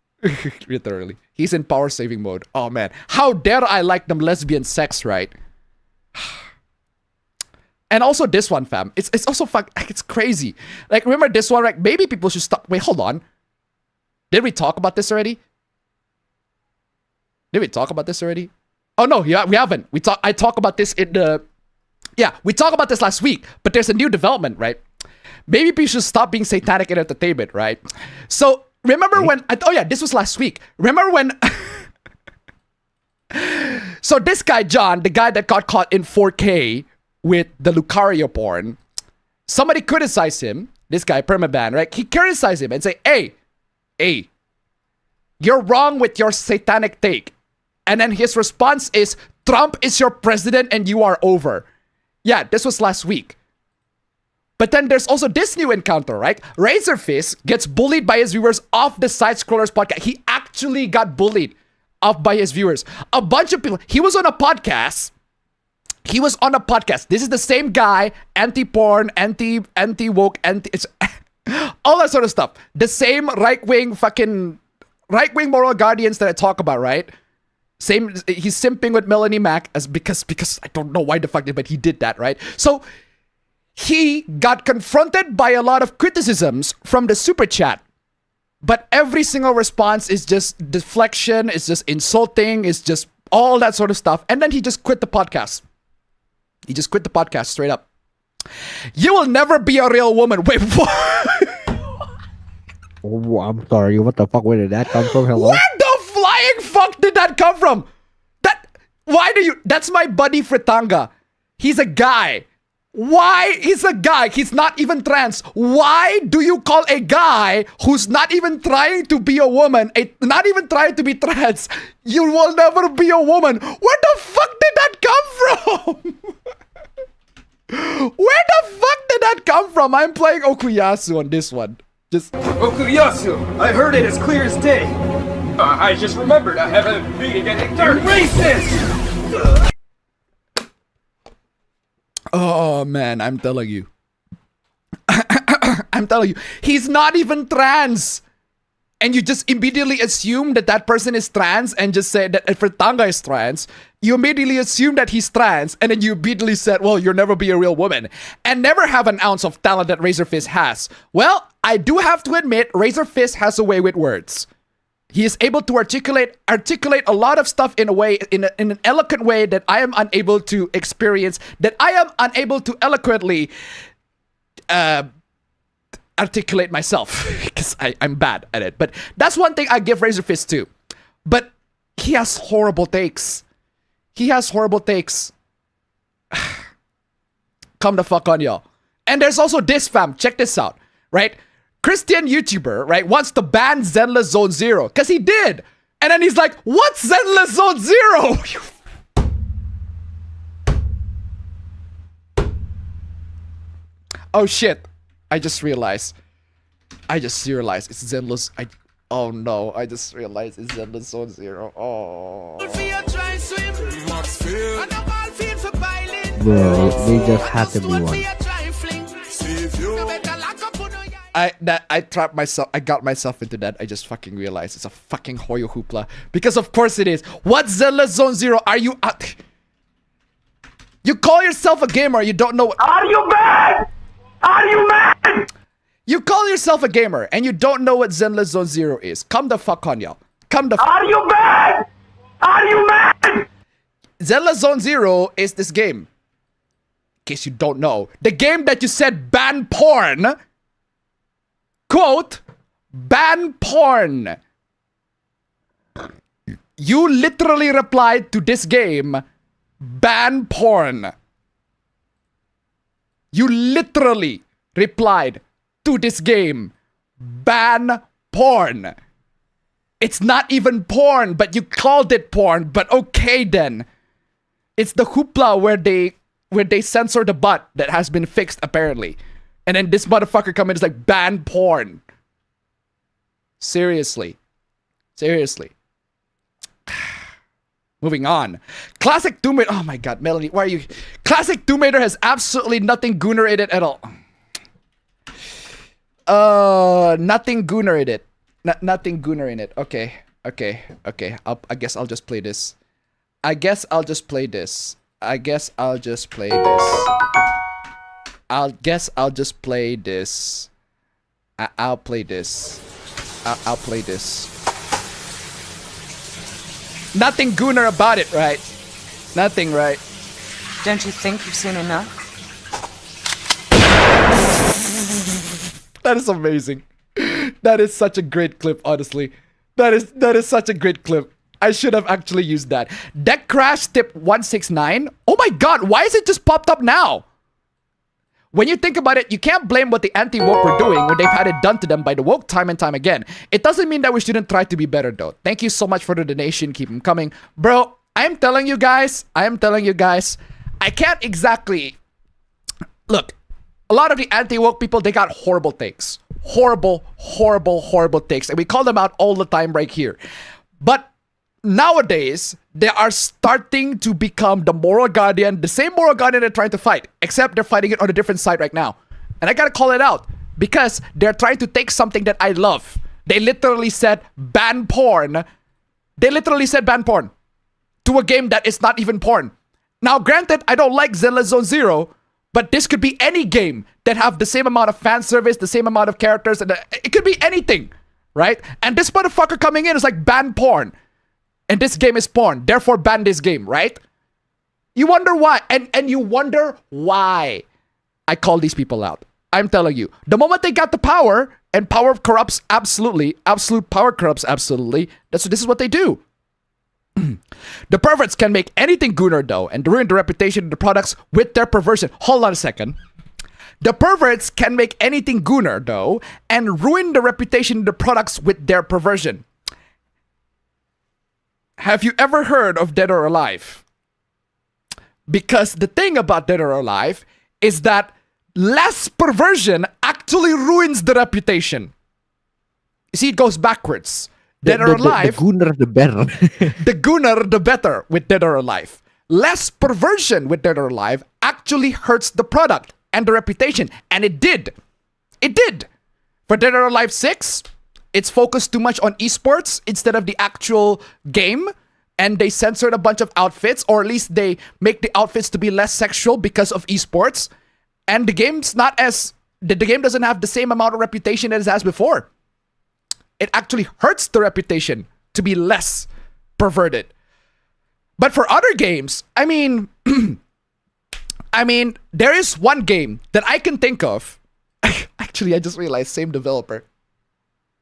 Literally. He's in power saving mode. Oh man. How dare I like them lesbian sex, right? And also this one, fam. It's also it's crazy. Like, remember this one, right? Maybe people should stop. Wait, hold on. Did we talk about this already? Oh no, yeah, we haven't. I talked about this in the... Yeah, we talked about this last week, but there's a new development, right? Maybe people should stop being satanic in entertainment, right? So, remember when... Oh yeah, this was last week. Remember when... So this guy, John, the guy that got caught in 4K with the Lucario porn, somebody criticized him, this guy, Permaban, right? He criticized him and say, hey, you're wrong with your satanic take. And then his response is, Trump is your president and you are over. Yeah, this was last week. But then there's also this new encounter, right? RazorFist gets bullied by his viewers off the Side Scrollers podcast. He actually got bullied off by his viewers. A bunch of people. He was on a podcast. This is the same guy, anti-porn, anti-woke, it's all that sort of stuff. The same right-wing moral guardians that I talk about, right? Same, he's simping with Melanie Mac because I don't know why the fuck, but he did that, right? So he got confronted by a lot of criticisms from the super chat, but every single response is just deflection, it's just insulting, it's just all that sort of stuff, and then he just quit the podcast. He just quit the podcast straight up. You will never be a real woman. Wait, what? Oh, I'm sorry. What the fuck? Where did that come from? Hello? Where the flying fuck did that come from? That's my buddy Fritanga. He's a guy. Why? He's a guy. He's not even trans. Why do you call a guy who's not even trying to be a woman, not even trying to be trans, you will never be a woman? Where the fuck did that come from? Where the fuck did that come from? I'm playing Okuyasu on this one. Okuyasu! I heard it as clear as day. I just remembered I have a meeting at 8:30. Racist! Oh man, I'm telling you. I'm telling you. He's not even trans. and you just immediately assume that that person is trans and just say that if Tanga is trans, you immediately assume that he's trans, and then you immediately said, well, you'll never be a real woman and never have an ounce of talent that RazorFist has. Well, I do have to admit, RazorFist has a way with words. He is able to articulate a lot of stuff in a way, in an eloquent way that I am unable to experience, that I am unable to eloquently articulate myself because I'm bad at it. But that's one thing I give RazorFist to. But he has horrible takes. He has horrible takes. Come the fuck on, y'all. And there's also this, fam. Check this out, right? Christian YouTuber, right, wants to ban Zenless Zone Zero because he did. And then he's like, what's Zenless Zone Zero? Oh shit. I just realized it's Zenless. Oh no, I just realized it's Zenless Zone Zero. Oh. Bro, they just had to be one. I trapped myself. I got myself into that. I just fucking realized it's a fucking Hoyo hoopla. Because of course it is. What's Zenless Zone Zero? Are you you call yourself a gamer, you don't know what— Are you mad? Are you mad? You call yourself a gamer and you don't know what Zenless Zone Zero is. Come the fuck on, y'all. Come the fuck— Are you mad? Are you mad? Zenless Zone Zero is this game. In case you don't know. The game that you said ban porn. Quote, ban porn. You literally replied to this game, ban porn. You literally replied to this game, ban porn. It's not even porn, but you called it porn, but okay then. It's the hoopla where they censor the butt that has been fixed apparently. And then this motherfucker come in and is like, ban porn. Seriously. Seriously. Moving on. Classic Tomb Raider. Oh my god, Melanie, why are you— Classic Tomb Raider has absolutely nothing Gooner in it at all. Nothing Gooner in it. Nothing Gooner in it. Okay. I guess I'll just play this. I'll play this. I'll play this. Nothing Gooner about it, right? Nothing, right? Don't you think you've seen enough? That is amazing. That is such a great clip, honestly. That is such a great clip. I should have actually used that. Deck Crash tip 169. Oh my god, why is it just popped up now? When you think about it, you can't blame what the anti-woke were doing when they've had it done to them by the woke time and time again. It doesn't mean that we shouldn't try to be better though. Thank you so much for the donation. Keep them coming. Bro, I'm telling you guys, I can't exactly— Look, a lot of the anti-woke people, they got horrible takes. Horrible takes. And we call them out all the time right here. But nowadays, they are starting to become the moral guardian, the same moral guardian they're trying to fight, except they're fighting it on a different side right now. And I gotta call it out because they're trying to take something that I love. They literally said ban porn. They literally said ban porn to a game that is not even porn. Now, granted, I don't like Zenless Zone Zero, but this could be any game that have the same amount of fan service, the same amount of characters, and it could be anything, right? And this motherfucker coming in is like ban porn. And this game is porn, therefore ban this game, right? You wonder why, and you wonder why I call these people out. I'm telling you, the moment they got the power, and power corrupts absolutely, absolute power corrupts absolutely, this is what they do. The perverts can make anything gooner though, and ruin the reputation of the products with their perversion. Hold on a second. The perverts can make anything gooner though, and ruin the reputation of the products with their perversion. Have you ever heard of Dead or Alive? Because the thing about Dead or Alive is that less perversion actually ruins the reputation. You see, it goes backwards. Dead or Alive. The gooner, the better. The gooner, the better with Dead or Alive. Less perversion with Dead or Alive actually hurts the product and the reputation. And it did. It did. For Dead or Alive 6, it's focused too much on esports instead of the actual game, and they censored a bunch of outfits, or at least they make the outfits to be less sexual because of esports, and the game's not as the game doesn't have the same amount of reputation as it has before. It actually hurts the reputation to be less perverted. But for other games, I mean, there is one game that I can think of. Actually, I just realized same developer.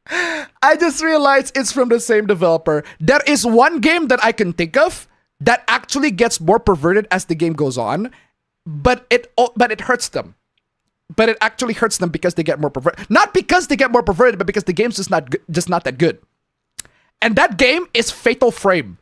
I just realized it's from the same developer. There is one game that I can think of that actually gets more perverted as the game goes on, but it hurts them. But it actually hurts them because they get more perverted. Not because they get more perverted, but because the game's just not that good. And that game is Fatal Frame.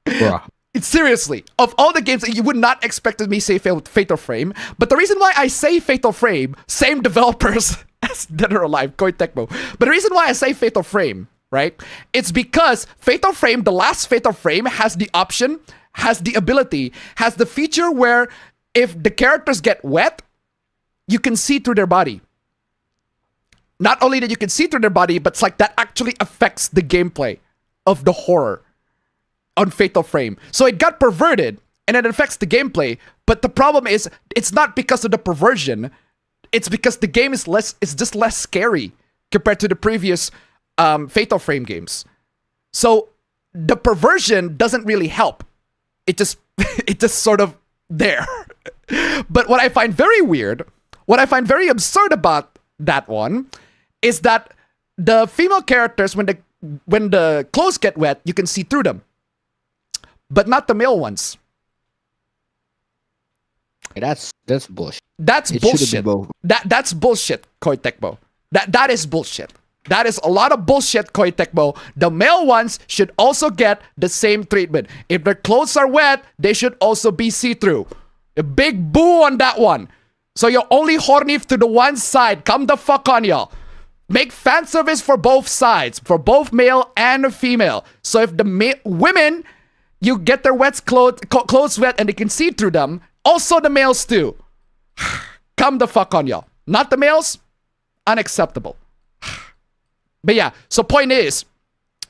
Bruh. Seriously, of all the games, you would not expect me to say Fatal Frame. But the reason why I say Fatal Frame, same developers as Dead or Alive, Koei Tecmo. But the reason why I say Fatal Frame, right? It's because Fatal Frame, the last Fatal Frame, has the option, has the ability, has the feature where if the characters get wet, you can see through their body. Not only that you can see through their body, but it's like that actually affects the gameplay of the horror on Fatal Frame. So it got perverted and it affects the gameplay. But the problem is, it's not because of the perversion. It's because the game is just less scary compared to the previous Fatal Frame games. So the perversion doesn't really help. It just sort of there. But what I find very weird, what I find very absurd about that one is that the female characters, when the clothes get wet, you can see through them. But not the male ones. That's bullshit. That's bullshit. That's bullshit, Koei Tecmo. That is bullshit. That is a lot of bullshit, Koei Tecmo. The male ones should also get the same treatment. If their clothes are wet, they should also be see-through. A big boo on that one. So you're only horny to the one side. Come the fuck on, y'all. Make fan service for both sides, for both male and female. So if the women, you get their clothes wet and they can see through them, also the males too. Come the fuck on, y'all. Not the males, unacceptable. But yeah, so point is,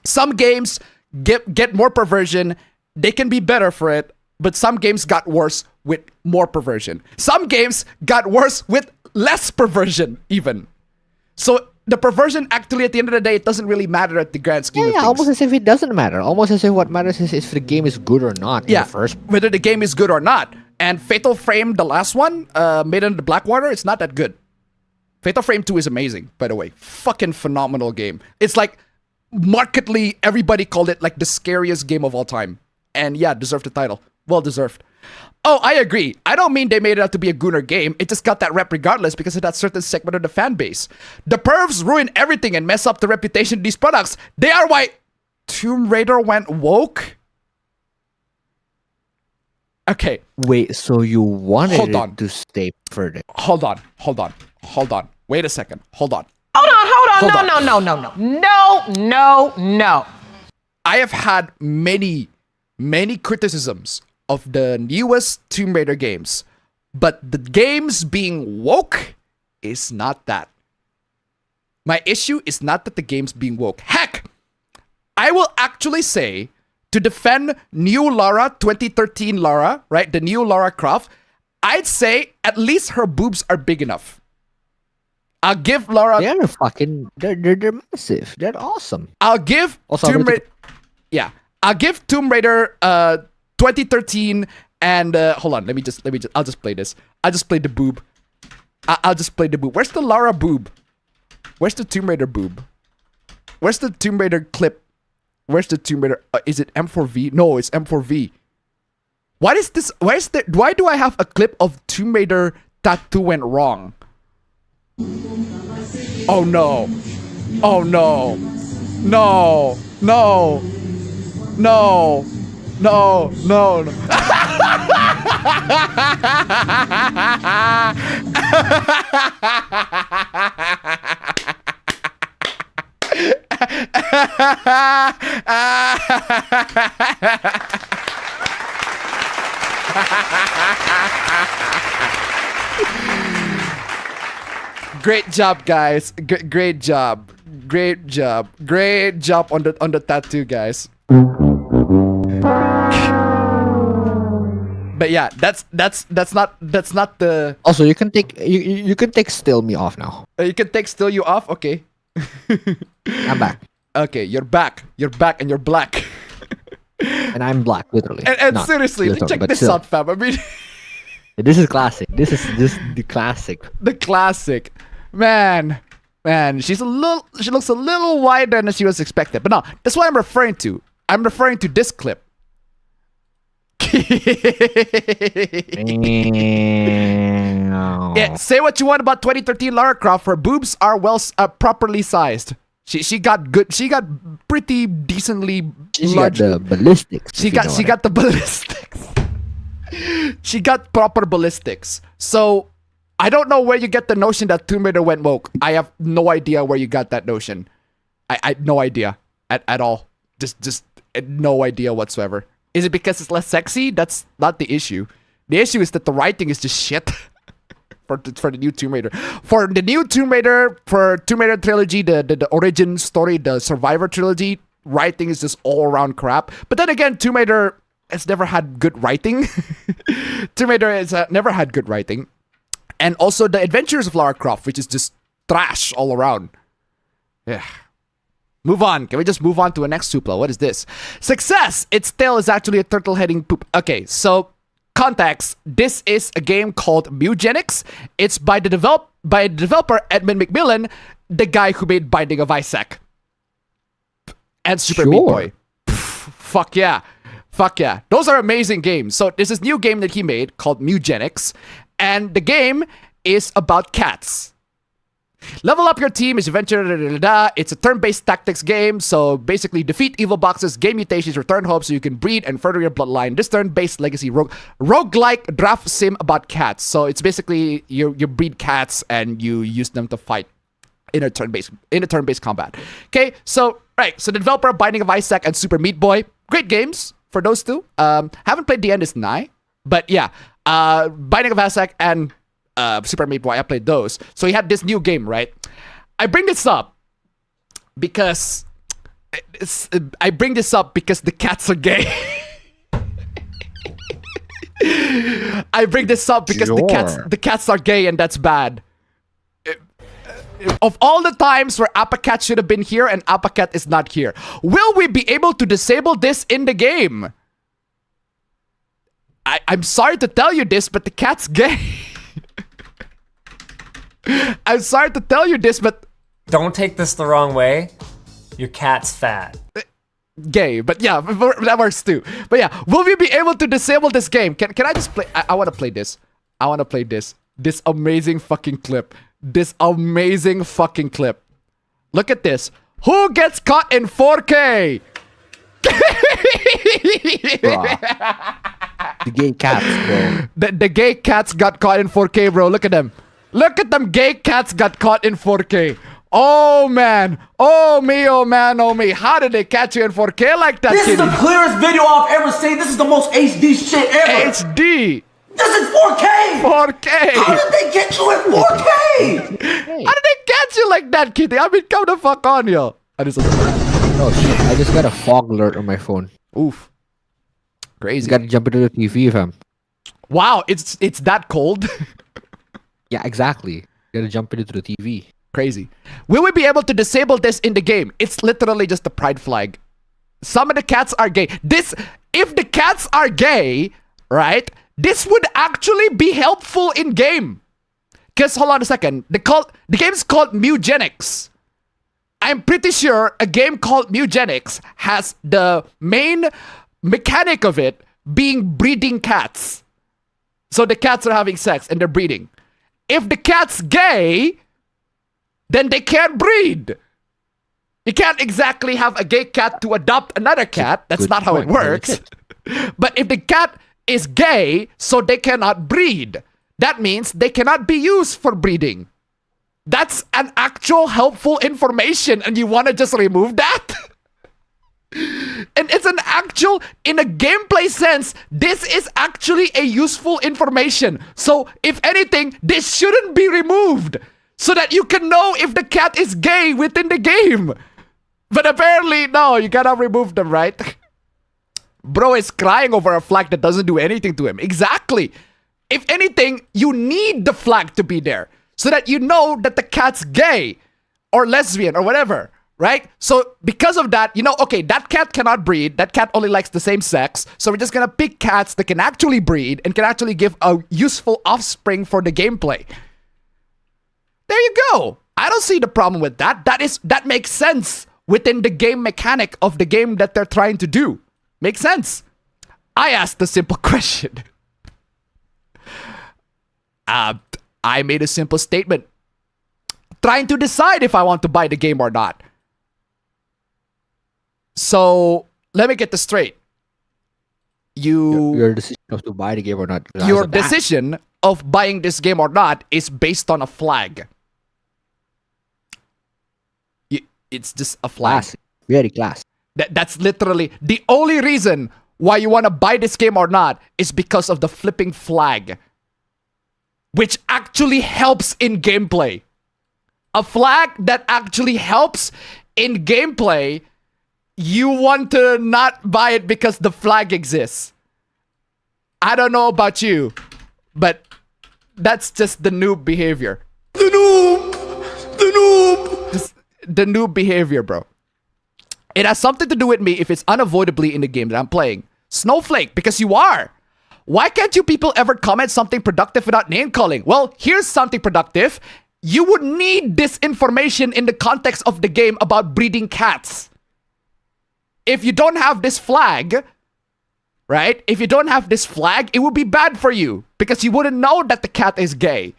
some games get more perversion. They can be better for it, but some games got worse with more perversion. Some games got worse with less perversion even. So the perversion actually, at the end of the day, it doesn't really matter at the grand scheme of things. Almost as if it doesn't matter. Almost as if what matters is if the game is good or not. Yeah, in the first. Whether the game is good or not. And Fatal Frame, the last one, made under the Blackwater, it's not that good. Fatal Frame 2 is amazing, by the way. Fucking phenomenal game. It's like, markedly, everybody called it like the scariest game of all time. And yeah, deserved the title. Well deserved. Oh, I agree. I don't mean they made it out to be a gooner game. It just got that rep regardless because of that certain segment of the fan base. The pervs ruin everything and mess up the reputation of these products. They are why Tomb Raider went woke? Okay. Wait, so you wanted it to stay further? Hold on. Wait a second. Hold on. No. I have had many criticisms of the newest Tomb Raider games, but the games being woke is not that. My issue is not that the game's being woke. Heck, I will actually say, to defend new Lara, 2013 Lara, right? The new Lara Croft, I'd say at least her boobs are big enough. I'll give Lara... They're massive. They're awesome. I'll give Tomb Raider... Yeah. I'll give Tomb Raider 2013 and... hold on, let me just... I'll just play this. I'll just play the boob. I'll just play the boob. Where's the Lara boob? Where's the Tomb Raider boob? Where's the Tomb Raider clip? Where's the Tomb Raider? Is it M4V? No, it's M4V. What is this? Why do I have a clip of Tomb Raider tattoo went wrong? Oh no. Oh no. No. No. No. No. No. No. Great job, guys. Great job. Great job on the tattoo, guys. But yeah, that's not the. Also, you can take still me off now. You can take still you off. Okay. I'm back. Okay, you're back, and you're black. And I'm black, literally. And Not seriously, literally, check but this still. out, fam. I mean, This is classic. This is the classic. the classic, man. She looks a little wider than she was expected. But no, that's what I'm referring to. I'm referring to this clip. Yeah, say what you want about 2013 Lara Croft. Her boobs are properly sized. She got pretty decently large. Got the ballistics. She got the ballistics. She got proper ballistics. So I don't know where you get the notion that Tomb Raider went woke. I have no idea where you got that notion. I no idea at all. Just no idea whatsoever. Is it because it's less sexy? That's not the issue. The issue is that the writing is just shit. For the new Tomb Raider. For the new Tomb Raider, for Tomb Raider trilogy, the origin story, the Survivor trilogy, writing is just all around crap. But then again, Tomb Raider has never had good writing. Tomb Raider has never had good writing. And also the Adventures of Lara Croft, which is just trash all around. Yeah. Move on. Can we just move on to a next supla? What is this? Success! Its tail is actually a turtle heading poop. Okay, so context. This is a game called Mugenics. It's by the developer Edmund McMillan, the guy who made Binding of Isaac. And Super Meat Boy. Fuck yeah. Fuck yeah. Those are amazing games. So there's this new game that he made called Mugenics. And the game is about cats. Level up your team is adventure. It's a turn-based tactics game. So basically, defeat evil boxes, gain mutations, return hope so you can breed and further your bloodline. This turn-based legacy roguelike draft sim about cats. So it's basically you breed cats and you use them to fight in a turn-based combat. Okay, so right. So the developer of Binding of Isaac and Super Meat Boy, great games for those two. Haven't played The End is Nigh, but yeah, Binding of Isaac and Super Meat Boy, I played those. So he had this new game, right? I bring this up because the cats are gay. I bring this up because the cats are gay and that's bad. Of all the times where Appacat should have been here and Appacat is not here, will we be able to disable this in the game? I'm sorry to tell you this, but the cat's gay. I'm sorry to tell you this, but... Don't take this the wrong way. Your cat's fat. Gay, but yeah, that works too. But yeah, will we be able to disable this game? Can I just play? I want to play this. I want to play this. This amazing fucking clip. This amazing fucking clip. Look at this. Who gets caught in 4K? The gay cats, bro. The gay cats got caught in 4K, bro. Look at them. Look at them gay cats got caught in 4K. Oh, man. Oh, me, oh, man, oh, me. How did they catch you in 4K like that, This is the clearest video I've ever seen. This is the most HD shit ever. HD. This is 4K. 4K. How did they get you in 4K? How did they catch you like that, Kitty? I mean, come the fuck on, yo. Oh, shit. I just got a fog alert on my phone. Oof. Crazy. You gotta jump into the TV, fam. Wow, it's that cold? Yeah, exactly. You gotta jump into the TV. Crazy. Will we be able to disable this in the game? It's literally just a pride flag. Some of the cats are gay. If the cats are gay, right, this would actually be helpful in game. Because, hold on a second. The game's called Mugenics. I'm pretty sure a game called Mugenics has the main mechanic of it being breeding cats. So the cats are having sex and they're breeding. If the cat's gay, then they can't breed. You can't exactly have a gay cat to adopt another cat. That's not how it works. But if the cat is gay, so they cannot breed, that means they cannot be used for breeding. That's an actual helpful information, and you want to just remove that? And it's an actual, in a gameplay sense, this is actually a useful information. So, if anything, this shouldn't be removed. so that you can know if the cat is gay within the game. But apparently, no, you cannot remove them, right? Bro is crying over a flag that doesn't do anything to him. Exactly. If anything, you need the flag to be there so that you know that the cat's gay or lesbian or whatever, right? So because of that, you know, okay, that cat cannot breed. That cat only likes the same sex. So we're just going to pick cats that can actually breed and can actually give a useful offspring for the gameplay. There you go. I don't see the problem with that. That makes sense within the game mechanic of the game that they're trying to do. Makes sense. I asked a simple question. I made a simple statement. Trying to decide if I want to buy the game or not. So, let me get this straight. Your decision of to buy the game or not. Your decision of buying this game or not is based on a flag. It's just a flag. Classic. Very classic. That's literally the only reason why you want to buy this game or not is because of the flipping flag, which actually helps in gameplay. A flag that actually helps in gameplay, you want to not buy it because the flag exists. I don't know about you, but that's just the noob behavior. The noob! Just the noob behavior, bro. It has something to do with me if it's unavoidably in the game that I'm playing. Snowflake, because you are. Why can't you people ever comment something productive without name calling? Well, here's something productive. You would need this information in the context of the game about breeding cats. If you don't have this flag, right? If you don't have this flag, it would be bad for you because you wouldn't know that the cat is gay.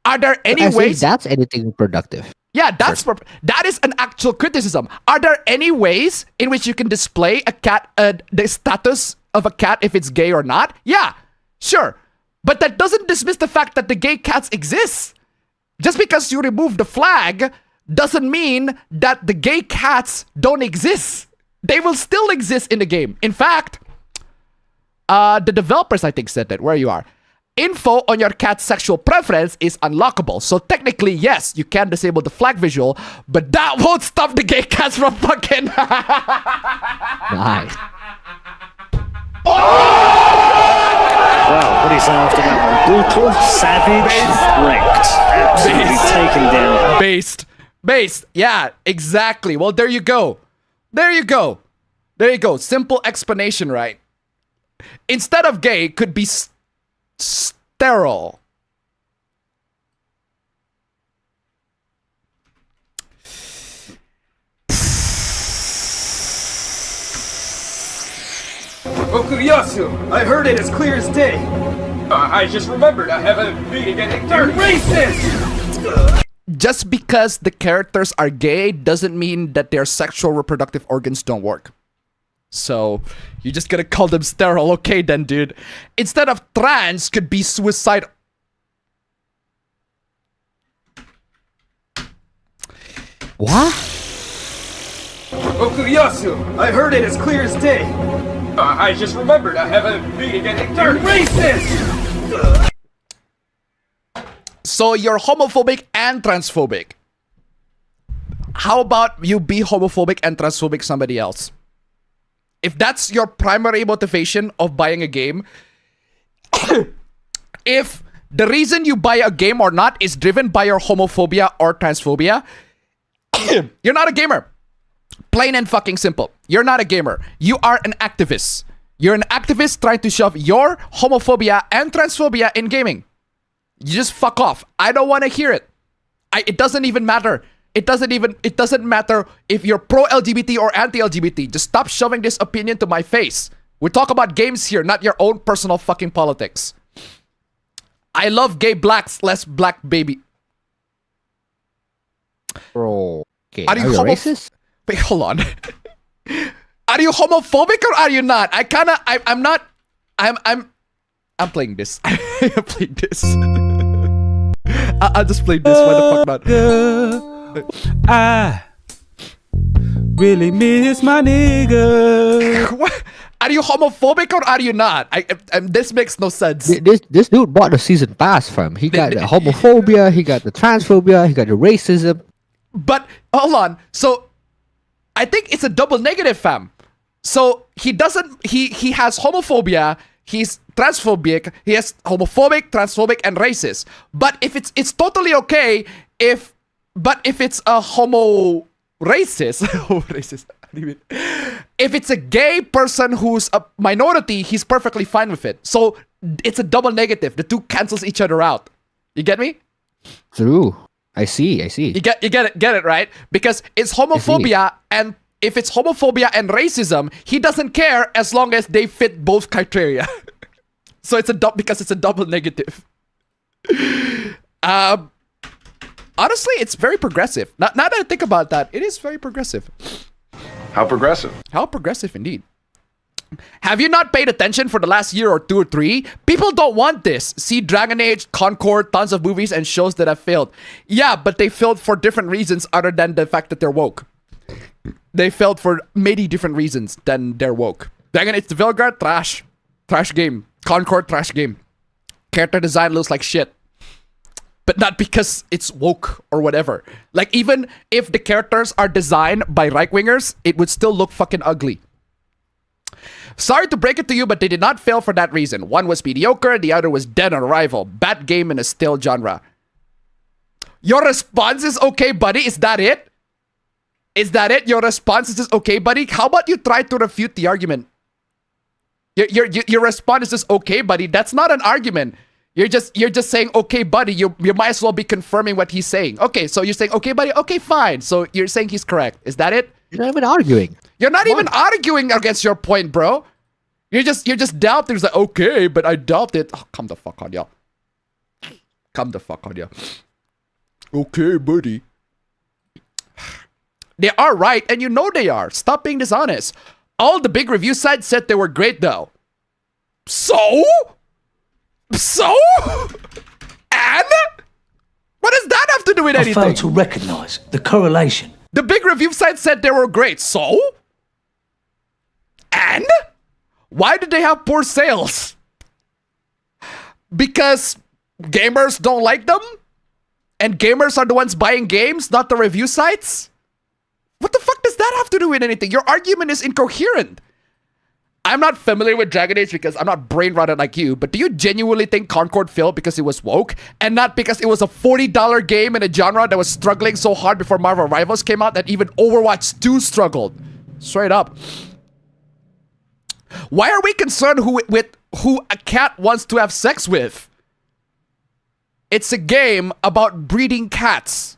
Are there any ways? That's anything productive. Yeah, that is an actual criticism. Are there any ways in which you can display a cat, the status of a cat if it's gay or not? Yeah, sure. But that doesn't dismiss the fact that the gay cats exist. Just because you remove the flag doesn't mean that the gay cats don't exist. They will still exist in the game. In fact, the developers, I think, said that. Where you are. Info on your cat's sexual preference is unlockable. So technically, yes, you can disable the flag visual, but that won't stop the gay cats from fucking... Nice. Wow, what do you say after that one? Brutal, savage, wrecked. Absolutely taken down. Based. Yeah, exactly. Well, there you go. There you go. Simple explanation, right? Instead of gay, could be sterile. Okuyasu, I heard it as clear as day. I just remembered I have a meeting at 8:30. Racist! Just because the characters are gay doesn't mean that their sexual reproductive organs don't work. So, you're just gonna call them sterile. Okay then, dude. Instead of trans, could be suicidal. What? Okuyasu, I heard it as clear as day. I just remembered I have a meeting at 8:30. Racist! So you're homophobic and transphobic. How about you be homophobic and transphobic somebody else? If that's your primary motivation of buying a game, if the reason you buy a game or not is driven by your homophobia or transphobia, you're not a gamer. Plain and fucking simple. You're not a gamer. You are an activist. You're an activist trying to shove your homophobia and transphobia in gaming. You just fuck off. I don't want to hear it. It doesn't even matter. It doesn't matter if you're pro-LGBT or anti-LGBT. Just stop shoving this opinion to my face. We talk about games here, not your own personal fucking politics. I love gay blacks, less black baby. Bro, okay. Are you racist? Wait, hold on. Are you homophobic or are you not? I'm not. I'm playing this. I'm playing this. I'll just play this. Why the fuck not? I really miss my nigga. What? Are you homophobic or are you not? This makes no sense. This dude bought the season pass from. He got the homophobia, he got the transphobia, he got the racism. But hold on. So I think it's a double negative, fam. So he has homophobia, he's transphobic, he has homophobic, transphobic, and racist. But if it's totally okay if it's a homo racist, if it's a gay person who's a minority, he's perfectly fine with it. So it's a double negative. The two cancels each other out. You get me? True. I see. You get it, right? Because it's homophobia, and if it's homophobia and racism, he doesn't care as long as they fit both criteria. So it's because it's a double negative. Honestly, it's very progressive. Now that I think about that, it is very progressive. How progressive? How progressive indeed. Have you not paid attention for the last year or 2 or 3? People don't want this. See Dragon Age, Concord, tons of movies and shows that have failed. Yeah, but they failed for different reasons other than the fact that they're woke. They failed for many different reasons than they're woke. Dragon Age, the Vilgard, trash. Trash game. Concord, trash game. Character design looks like shit. But not because it's woke or whatever. Like, even if the characters are designed by right-wingers, it would still look fucking ugly. Sorry to break it to you, but they did not fail for that reason. One was mediocre, the other was dead on arrival. Bad game in a still genre. Your response is okay, buddy? Is that it? Is that it? Your response is just okay, buddy? How about you try to refute the argument? Your response is just okay, buddy. That's not an argument. You're just saying okay, buddy. You might as well be confirming what he's saying. Okay, so you're saying okay, buddy. Okay, fine. So you're saying he's correct. Is that it? You're not even arguing. You're not even arguing against your point, bro. You're just doubting. It's like, okay, but I doubt it. Oh, come the fuck on, y'all. Come the fuck on, y'all. Okay, buddy. They are right, and you know they are. Stop being dishonest. All the big review sites said they were great, though. So? And? What does that have to do with anything? I fail to recognize the correlation. The big review site said they were great. So? And? Why did they have poor sales? Because gamers don't like them? And gamers are the ones buying games, not the review sites? What the fuck does that have to do with anything? Your argument is incoherent. I'm not familiar with Dragon Age because I'm not brain-rotted like you, but do you genuinely think Concord failed because it was woke and not because it was a $40 game in a genre that was struggling so hard before Marvel Rivals came out that even Overwatch 2 struggled? Straight up. Why are we concerned with who a cat wants to have sex with? It's a game about breeding cats.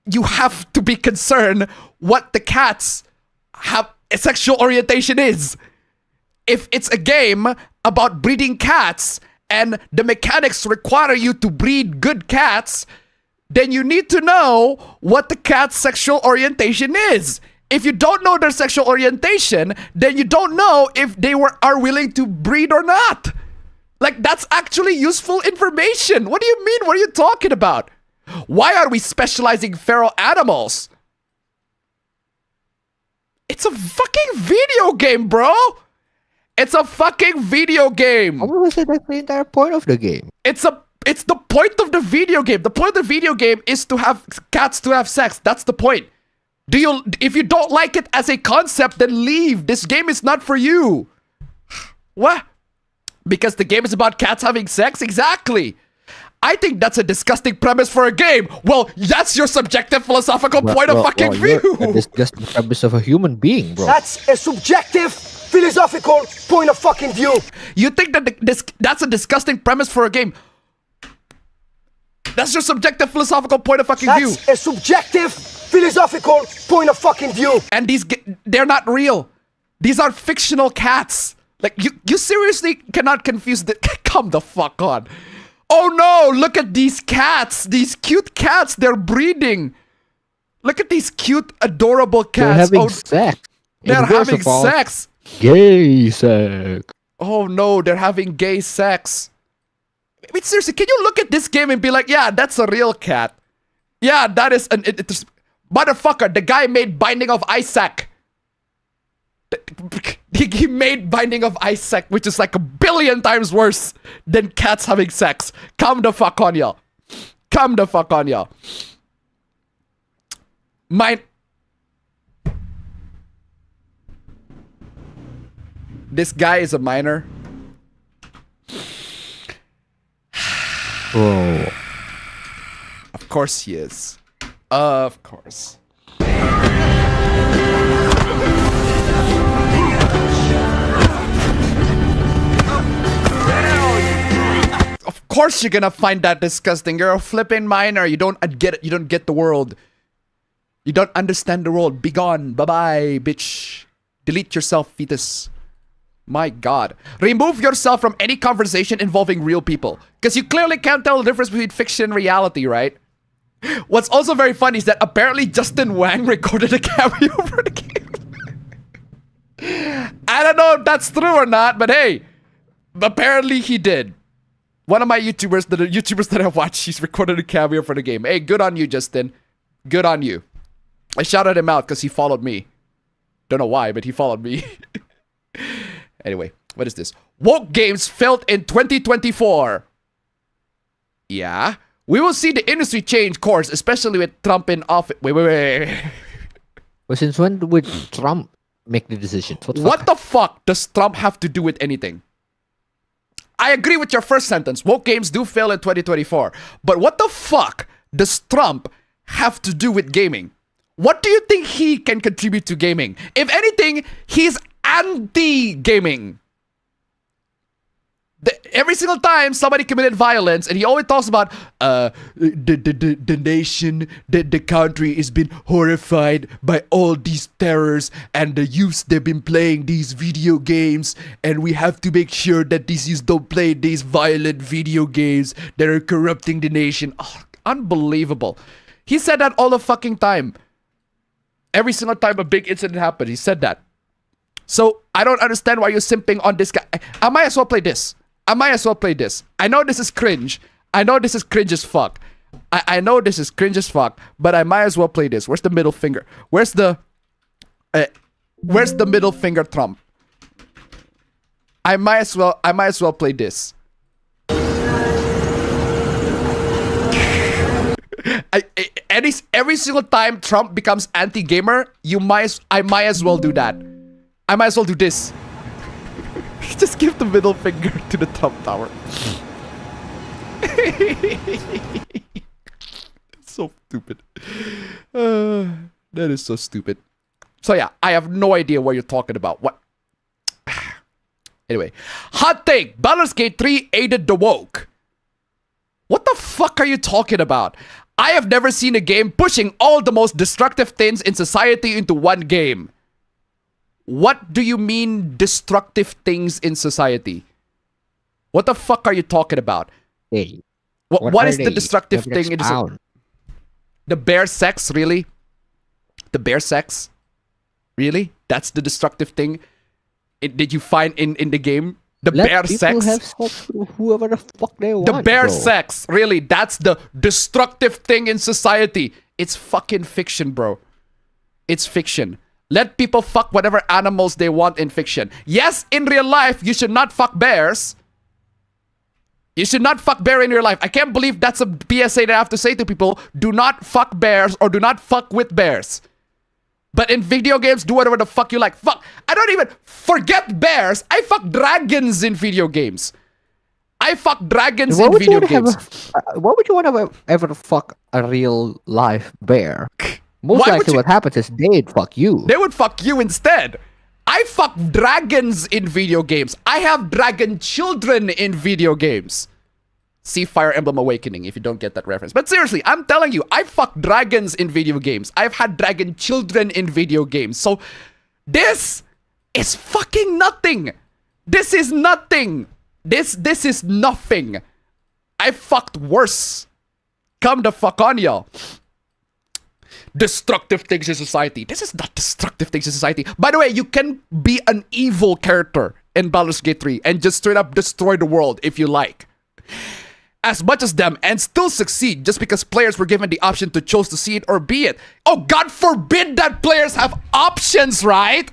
You have to be concerned what the cats have a sexual orientation is. If it's a game about breeding cats and the mechanics require you to breed good cats, then you need to know what the cat's sexual orientation is. If you don't know their sexual orientation, then you don't know if they are willing to breed or not. Like, that's actually useful information. What do you mean? What are you talking about? Why are we specializing feral animals? It's a fucking video game, bro. It's a fucking video game. How was it that's the entire point of the game? It's the point of the video game. The point of the video game is to have cats to have sex. That's the point. If you don't like it as a concept, then leave. This game is not for you. What? Because the game is about cats having sex? Exactly. I think that's a disgusting premise for a game. Well, that's your subjective philosophical point of fucking view. It's just the premise of a human being, bro. That's a subjective philosophical point of fucking view. You think that that's a disgusting premise for a game? That's your subjective philosophical point of fucking view. That's a subjective philosophical point of fucking view. And they're not real. These are fictional cats. Like, you seriously cannot confuse the... Come the fuck on. Oh no, look at these cats. These cute cats, they're breeding. Look at these cute, adorable cats. They're having sex. They're having sex. Gay sex. Oh no, they're having gay sex. I mean, seriously, can you look at this game and be like, yeah, that's a real cat. Yeah, that is motherfucker, the guy made Binding of Isaac. He made Binding of Isaac, which is like 1 billion times worse than cats having sex. Come the fuck on, y'all. Come the fuck on, y'all. This guy is a minor. Oh. Of course he is. Of course. Of course you're gonna find that disgusting. You're a flipping minor. You don't get it. You don't get the world. You don't understand the world. Be gone. Bye-bye, bitch. Delete yourself, fetus. My God. Remove yourself from any conversation involving real people. Because you clearly can't tell the difference between fiction and reality, right? What's also very funny is that apparently Justin Wang recorded a cameo for the game. I don't know if that's true or not, but hey, apparently he did. One of my YouTubers, the YouTubers that I watch, he's recorded a cameo for the game. Hey, good on you, Justin. Good on you. I shouted him out because he followed me. Don't know why, but he followed me. Anyway, what is this? Woke games failed in 2024. Yeah. We will see the industry change course, especially with Trump in office. Wait. Well, since when would Trump make the decisions? What the fuck does Trump have to do with anything? I agree with your first sentence. Woke games do fail in 2024. But what the fuck does Trump have to do with gaming? What do you think he can contribute to gaming? If anything, he's anti-gaming. Every single time somebody committed violence, and he always talks about the nation, the country is been horrified by all these terrors, and the youths, they've been playing these video games, and we have to make sure that these youths don't play these violent video games that are corrupting the nation. Oh, unbelievable. He said that all the fucking time. Every single time a big incident happened, he said that. So, I don't understand why you're simping on this guy. I might as well play this. I know this is cringe. I know this is cringe as fuck. I know this is cringe as fuck, but I might as well play this. Where's the middle finger? Where's the middle finger, Trump? I might as well play this. Every single time Trump becomes anti-gamer, I might as well do that. I might as well do this. Just give the middle finger to the Trump Tower. So stupid. That is so stupid. So yeah, I have no idea what you're talking about. What? Anyway, hot take. Baldur's Gate 3 aided the woke. What the fuck are you talking about? I have never seen a game pushing all the most destructive things in society into one game. What do you mean destructive things in society? What the fuck are you talking about? Hey, what is the destructive thing? The bear sex, really? The bear sex? Really? That's the destructive thing did you find in the game? The bear sex? Have sex with whoever the fuck they want. The bear sex, really? That's the destructive thing in society. It's fucking fiction, bro. It's fiction. Let people fuck whatever animals they want in fiction. Yes, in real life, you should not fuck bears. You should not fuck bear in real life. I can't believe that's a PSA that I have to say to people. Do not fuck bears or do not fuck with bears. But in video games, do whatever the fuck you like. Fuck. I don't even forget bears. I fuck dragons in video games. I fuck dragons in video games. Why would you want to ever fuck a real life bear? Most likely what happens is they'd fuck you. They would fuck you instead. I fuck dragons in video games. I have dragon children in video games. See Fire Emblem Awakening if you don't get that reference. But seriously, I'm telling you, I fuck dragons in video games. I've had dragon children in video games. So this is fucking nothing. This is nothing. This is nothing. I fucked worse. Come the fuck on, y'all. Destructive things in society. This is not destructive things in society. By the way, you can be an evil character in Baldur's Gate 3 and just straight up destroy the world if you like. As much as them and still succeed just because players were given the option to choose to see it or be it. Oh, God forbid that players have options, right?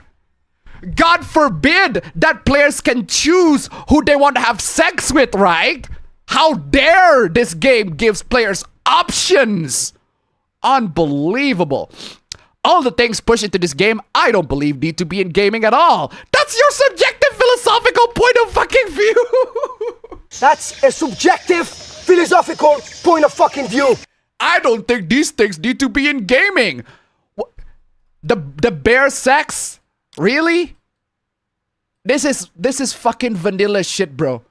God forbid that players can choose who they want to have sex with, right? How dare this game gives players options. Unbelievable. All the things pushed into this game, I don't believe need to be in gaming at all. That's your subjective philosophical point of fucking view. That's a subjective philosophical point of fucking view. I don't think these things need to be in gaming. The bear sex? Really? This is fucking vanilla shit, bro.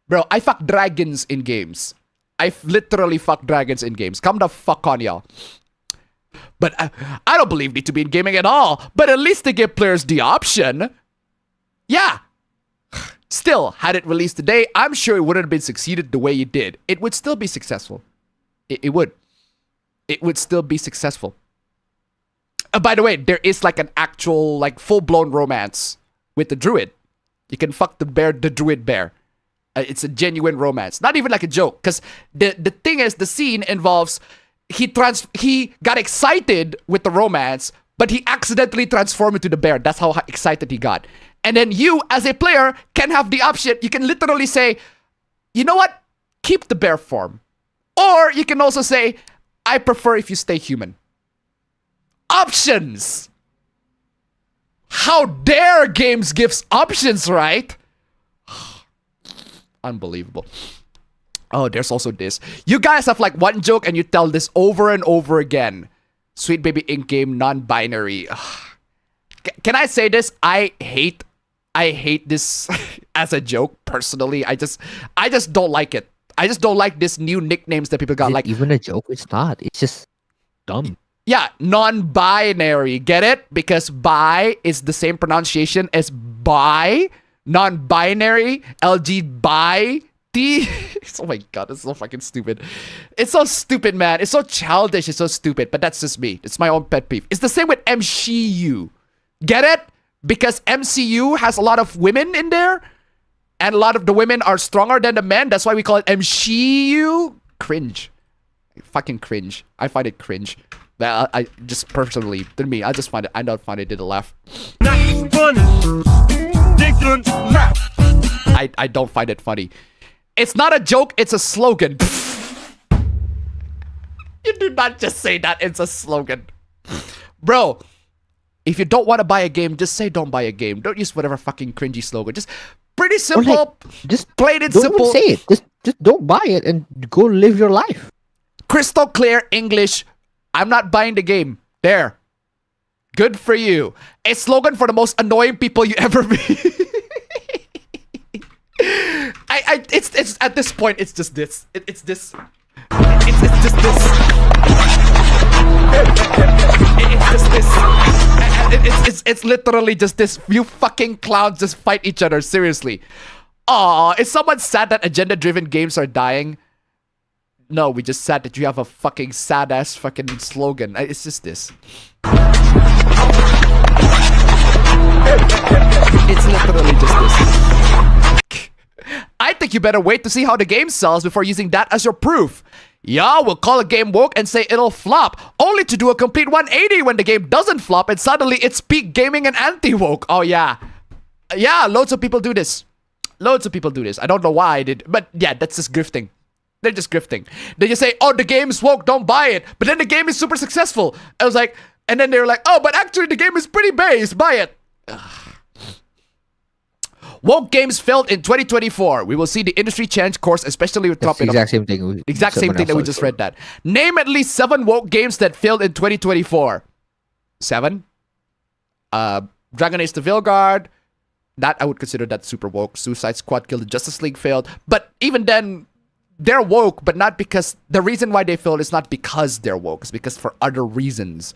Bro, I fuck dragons in games. I literally fuck dragons in games. Come the fuck on, y'all. But I don't believe need to be in gaming at all. But at least they give players the option. Yeah. Still, had it released today, I'm sure it wouldn't have been succeeded the way it did. It would still be successful. It would. It would still be successful. By the way, there is like an actual, like, full-blown romance with the druid. You can fuck the druid bear. It's a genuine romance. Not even like a joke. Because the thing is, the scene involves... He got excited with the romance, but he accidentally transformed into the bear. That's how excited he got. And then you, as a player, can have the option. You can literally say, you know what? Keep the bear form. Or you can also say, I prefer if you stay human. Options! How dare games gives options, right? Unbelievable. Oh, there's also this. You guys have like one joke and you tell this over and over again. Sweet baby in-game non-binary. Can I say this? I hate this as a joke personally. I just don't like it. I just don't like this new nicknames that people got. Like even a joke? It's not. It's just dumb. Yeah, non-binary. Get it? Because bi is the same pronunciation as bi. Non-binary. LG bi. Oh my god, it's so fucking stupid. It's so stupid, man. It's so childish. It's so stupid. But that's just me. It's my own pet peeve. It's the same with MCU. Get it? Because MCU has a lot of women in there. And a lot of the women are stronger than the men. That's why we call it MCU. Cringe. Fucking cringe. I find it cringe. I just personally, to me, I just find it, I don't find it, did a laugh. I don't find it funny. It's not a joke, it's a slogan. You do not just say that, it's a slogan. Bro, if you don't want to buy a game, just say don't buy a game. Don't use whatever fucking cringy slogan. Just pretty simple. Like, just plain and don't simple. Say it. Just don't buy it and go live your life. Crystal clear English. I'm not buying the game. There. Good for you. A slogan for the most annoying people you ever meet. It's at this point, it's just this. It's just this. It's just this. It's literally just this. You fucking clowns just fight each other. Seriously. Aw, is someone sad that agenda-driven games are dying? No, we just sad that you have a fucking sad-ass fucking slogan. It's just this. It's literally just this. I think you better wait to see how the game sells before using that as your proof. Y'all will call a game woke and say it'll flop, only to do a complete 180 when the game doesn't flop and suddenly it's peak gaming and anti-woke. Oh yeah. Yeah, loads of people do this. Loads of people do this. I don't know why I did, but yeah, that's just grifting. They're just grifting. They just say, oh, the game's woke, don't buy it. But then the game is super successful. I was like, and then they were like, oh, but actually the game is pretty base, buy it. Ugh. Woke games failed in 2024. We will see the industry change course, especially with That's the exact same thing. Exact same thing that we just read that. Name at least 7 woke games that failed in 2024. 7? Dragon Age the Veilguard. That I would consider that super woke. Suicide Squad Kill the Justice League failed. But even then, they're woke, but not because... The reason why they failed is not because they're woke. It's because for other reasons.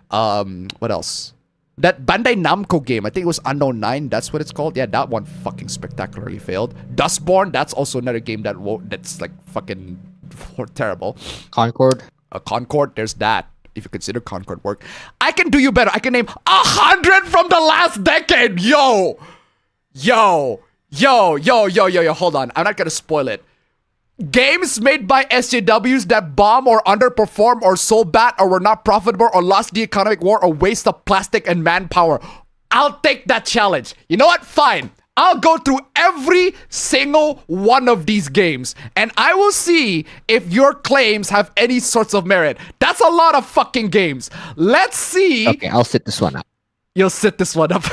What else? That Bandai Namco game, I think it was Unknown 9. That's what it's called. Yeah, that one fucking spectacularly failed. Dustborn, that's also another game that's like fucking terrible. Concord. Concord, there's that. If you consider Concord work. I can do you better. I can name 100 from the last decade. Yo. Hold on. I'm not gonna spoil it. Games made by SJWs that bomb or underperform or sold bad or were not profitable or lost the economic war or waste of plastic and manpower. I'll take that challenge. You know what? Fine. I'll go through every single one of these games and I will see if your claims have any sorts of merit. That's a lot of fucking games. Let's see. Okay, I'll sit this one up. You'll sit this one up.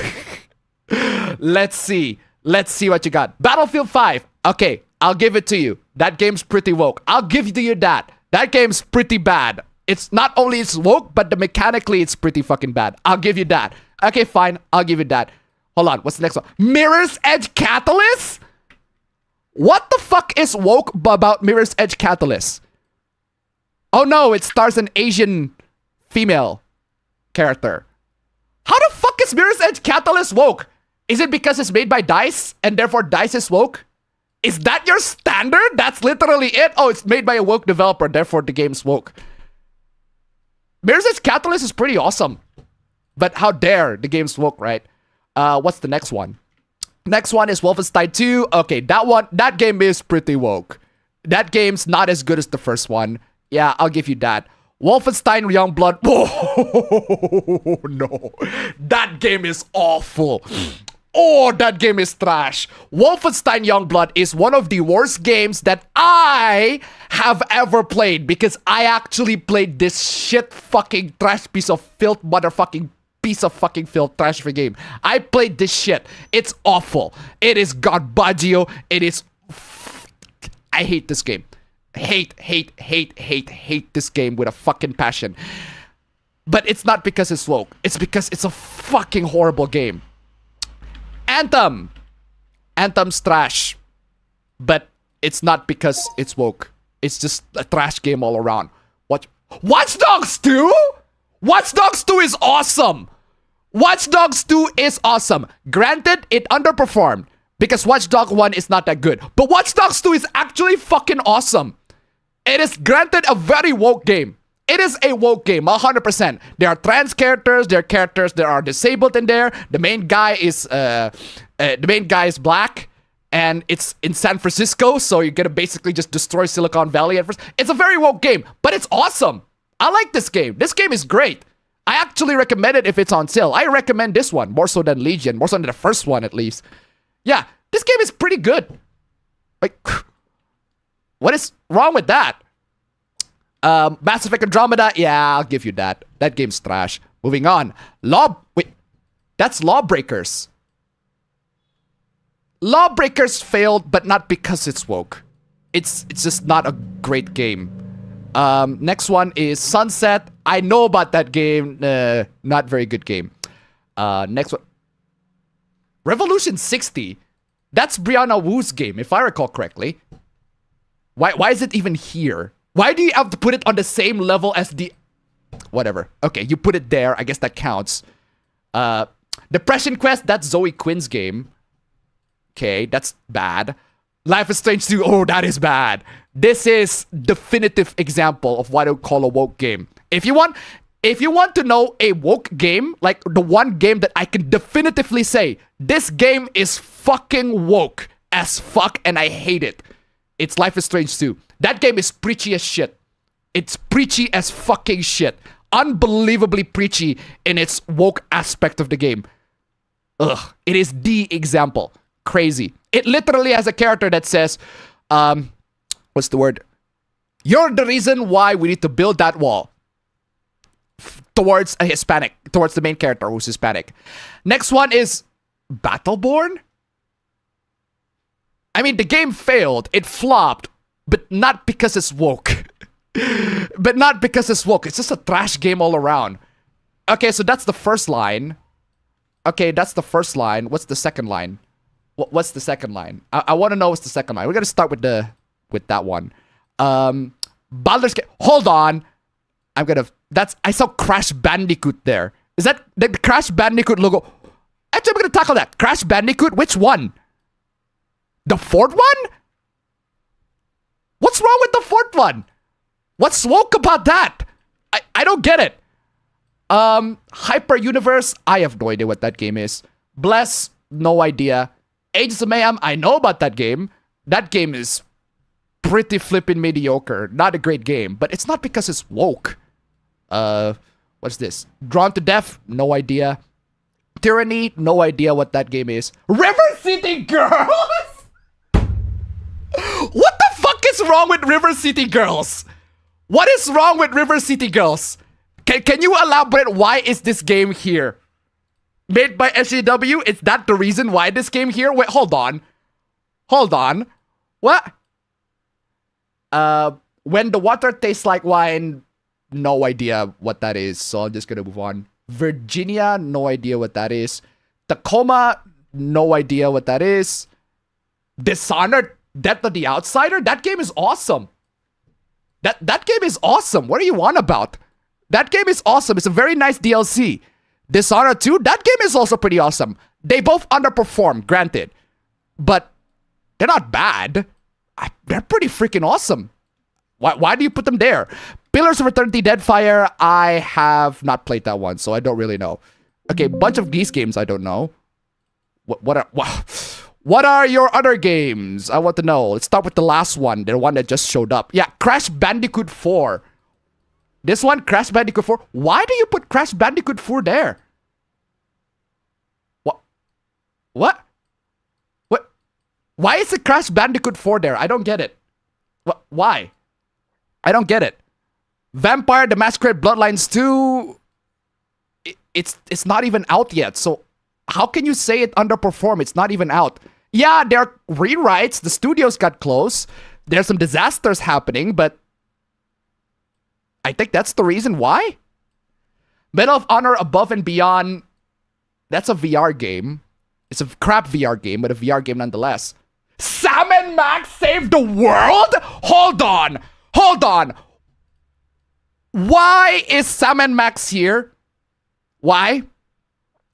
Let's see. Let's see what you got. Battlefield 5. Okay, I'll give it to you. That game's pretty woke. I'll give you that. That game's pretty bad. It's not only it's woke, but mechanically it's pretty fucking bad. I'll give you that. Okay, fine. I'll give you that. Hold on, what's the next one? Mirror's Edge Catalyst? What the fuck is woke about Mirror's Edge Catalyst? Oh no, it stars an Asian female character. How the fuck is Mirror's Edge Catalyst woke? Is it because it's made by DICE and therefore DICE is woke? Is that your standard? That's literally it? Oh, it's made by a woke developer, therefore the game's woke. Mirror's Edge Catalyst is pretty awesome. But how dare the game's woke, right? What's the next one? Next one is Wolfenstein 2. Okay, that game is pretty woke. That game's not as good as the first one. Yeah, I'll give you that. Wolfenstein Youngblood. Oh, no. That game is awful. Oh, that game is trash. Wolfenstein Youngblood is one of the worst games that I have ever played because I actually played this shit fucking trash piece of filth motherfucking piece of fucking filth trash of a game. I played this shit. It's awful. It is garbaggio. It is... I hate this game. Hate this game with a fucking passion. But it's not because it's woke. It's because it's a fucking horrible game. Anthem. Anthem's trash. But it's not because it's woke. It's just a trash game all around. Watch Dogs 2? Watch Dogs 2 is awesome. Watch Dogs 2 is awesome. Granted, it underperformed because Watch Dogs 1 is not that good. But Watch Dogs 2 is actually fucking awesome. It is granted a very woke game. It is a woke game, 100%. There are trans characters. There are characters that are disabled in there. The main guy is black, and it's in San Francisco. So you're gonna basically just destroy Silicon Valley at first. It's a very woke game, but it's awesome. I like this game. This game is great. I actually recommend it if it's on sale. I recommend this one more so than Legion, more so than the first one at least. Yeah, this game is pretty good. Like, what is wrong with that? Mass Effect Andromeda, yeah, I'll give you that. That game's trash. Moving on. That's Lawbreakers. Lawbreakers failed, but not because it's woke. It's just not a great game. Next one is Sunset. I know about that game. Not very good game. Next one. Revolution 60. That's Brianna Wu's game, if I recall correctly. Why is it even here? Why do you have to put it on the same level as the... Whatever. Okay, you put it there. I guess that counts. Depression Quest, that's Zoe Quinn's game. Okay, that's bad. Life is Strange 2, oh, that is bad. This is definitive example of what I would call a woke game. If you want to know a woke game, like the one game that I can definitively say, this game is fucking woke as fuck and I hate it. It's Life is Strange 2. That game is preachy as shit. It's preachy as fucking shit. Unbelievably preachy in its woke aspect of the game. Ugh. It is the example. Crazy. It literally has a character that says, what's the word? You're the reason why we need to build that wall. Towards a Hispanic. Towards the main character who's Hispanic. Next one is Battleborn? I mean, the game failed. It flopped. But not because it's woke. But not because it's woke. It's just a trash game all around. Okay, so that's the first line. Okay, that's the first line. What's the second line? What's the second line? I want to know what's the second line. We're gonna start with that one. Baldur's Gate. Hold on. I saw Crash Bandicoot there. Is that the Crash Bandicoot logo? Actually, I'm gonna tackle that. Crash Bandicoot. Which one? The fourth one? What's wrong with the fourth one? What's woke about that? I don't get it. Hyper Universe. I have no idea what that game is. Bless. No idea. Ages of Mayhem. I know about that game. That game is pretty flippin' mediocre. Not a great game. But it's not because it's woke. What's this? Drawn to Death. No idea. Tyranny, no idea what that game is. River City Girls? What the fuck is wrong with River City Girls? What is wrong with River City Girls? Can you elaborate why is this game here? Made by SJW? Is that the reason why this game here? Wait, hold on. Hold on. What? When the water tastes like wine, no idea what that is. So I'm just gonna move on. Virginia, no idea what that is. Tacoma, no idea what that is. Dishonored, Death of the Outsider? That game is awesome. That game is awesome. What are you on about? That game is awesome. It's a very nice DLC. Dishonored 2, that game is also pretty awesome. They both underperform, granted. But they're not bad. They're pretty freaking awesome. Why do you put them there? Pillars of Eternity, Deadfire, I have not played that one, so I don't really know. Okay, bunch of these games I don't know. What are your other games? I want to know. Let's start with the last one, the one that just showed up. Yeah, Crash Bandicoot 4. This one, Crash Bandicoot 4. Why do you put Crash Bandicoot 4 there? What? Why is it Crash Bandicoot 4 there? I don't get it. Why? I don't get it. Vampire the Masquerade Bloodlines 2. It's not even out yet. So how can you say it underperformed? It's not even out. Yeah, there are rewrites. The studios got close. There's some disasters happening, but I think that's the reason why. Medal of Honor Above and Beyond. That's a VR game. It's a crap VR game, but a VR game nonetheless. Sam and Max Save the World? Hold on. Hold on. Why is Sam and Max here? Why?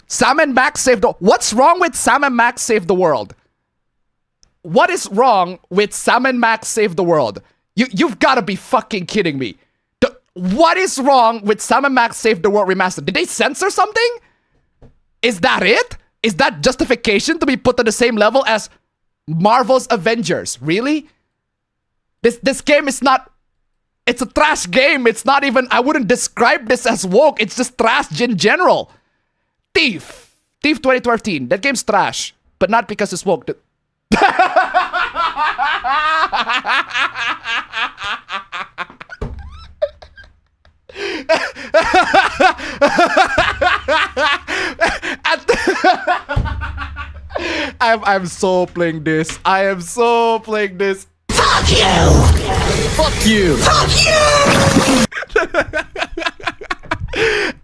Sam and Max Save the... What's wrong with Sam and Max Save the World? What is wrong with Sam and Max Save the World? You've got to be fucking kidding me. What is wrong with Sam and Max Save the World Remastered? Did they censor something? Is that it? Is that justification to be put on the same level as Marvel's Avengers? Really? This game is not... It's a trash game. It's not even... I wouldn't describe this as woke. It's just trash in general. Thief 2013. That game's trash. But not because it's woke. I'm so playing this. I am so playing this. Fuck you! Fuck you! Fuck you!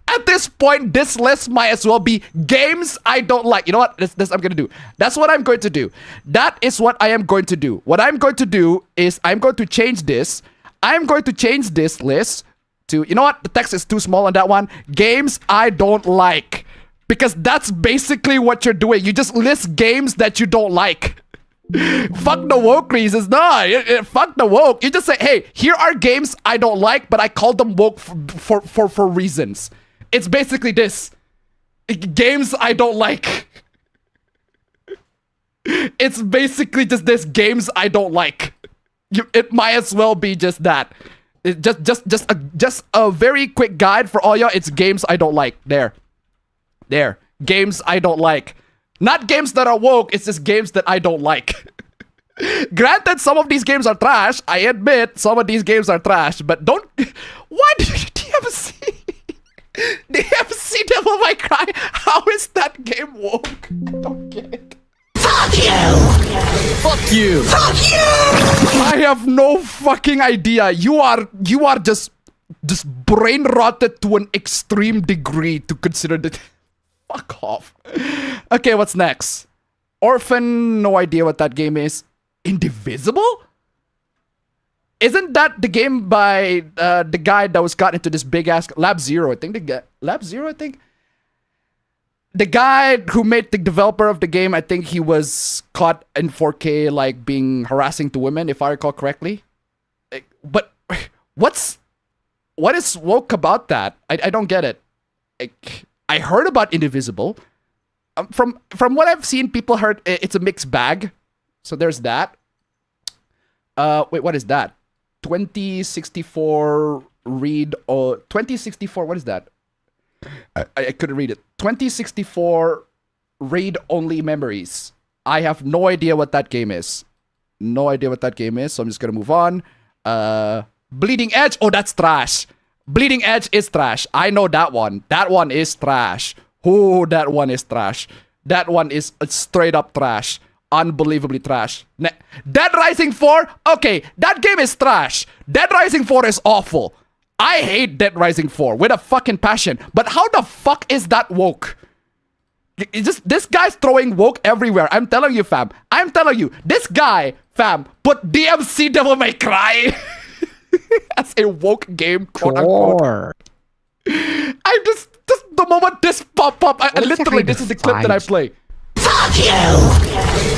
At this point, this list might as well be games I don't like. You know what? This I'm gonna do. That's what I'm going to do. That is what I am going to do. What I'm going to do is I'm going to change this. I'm going to change this list to, you know what? The text is too small on that one. Games I don't like. Because that's basically what you're doing. You just list games that you don't like. Fuck the woke reasons. No, fuck the woke. You just say, hey, here are games I don't like, but I call them woke for reasons. It's basically this. Games I don't like. It's basically just this. Games I don't like. It might as well be just that. Just a very quick guide for all y'all. It's games I don't like. There. Games I don't like. Not games that are woke. It's just games that I don't like. Granted, some of these games are trash. I admit some of these games are trash. But don't... Why do you have a see? Do you have seen Devil May Cry? How is that game woke? I don't get it. Fuck you! Fuck you! Fuck you! I have no fucking idea. You are just brain rotted to an extreme degree to consider that. Fuck off. Okay, what's next? Orphan, no idea what that game is. Indivisible? Isn't that the game by the guy that was got into this big ass Lab Zero? I think the guy who made the developer of the game, I think he was caught in 4K like being harassing to women, if I recall correctly. But what is woke about that? I don't get it. I heard about Indivisible. From what I've seen, people heard it's a mixed bag. So there's that. Wait, what is that? 2064 read or 2064, what is that? I couldn't read it. 2064 read-only memories. I have no idea what that game is. No idea what that game is, so I'm just gonna move on. Bleeding Edge. Oh, that's trash. Bleeding Edge is trash. I know that one. That one is trash. Oh, that one is trash. That one is straight up trash. Unbelievably trash. Dead Rising 4? Okay, that game is trash. Dead Rising 4 is awful. I hate Dead Rising 4 with a fucking passion. But how the fuck is that woke? This guy's throwing woke everywhere. I'm telling you, fam. I'm telling you. This guy, fam, put DMC Devil May Cry as a woke game, quote unquote. I just the moment this pop up, I literally, this is the clip that I play. Fuck you!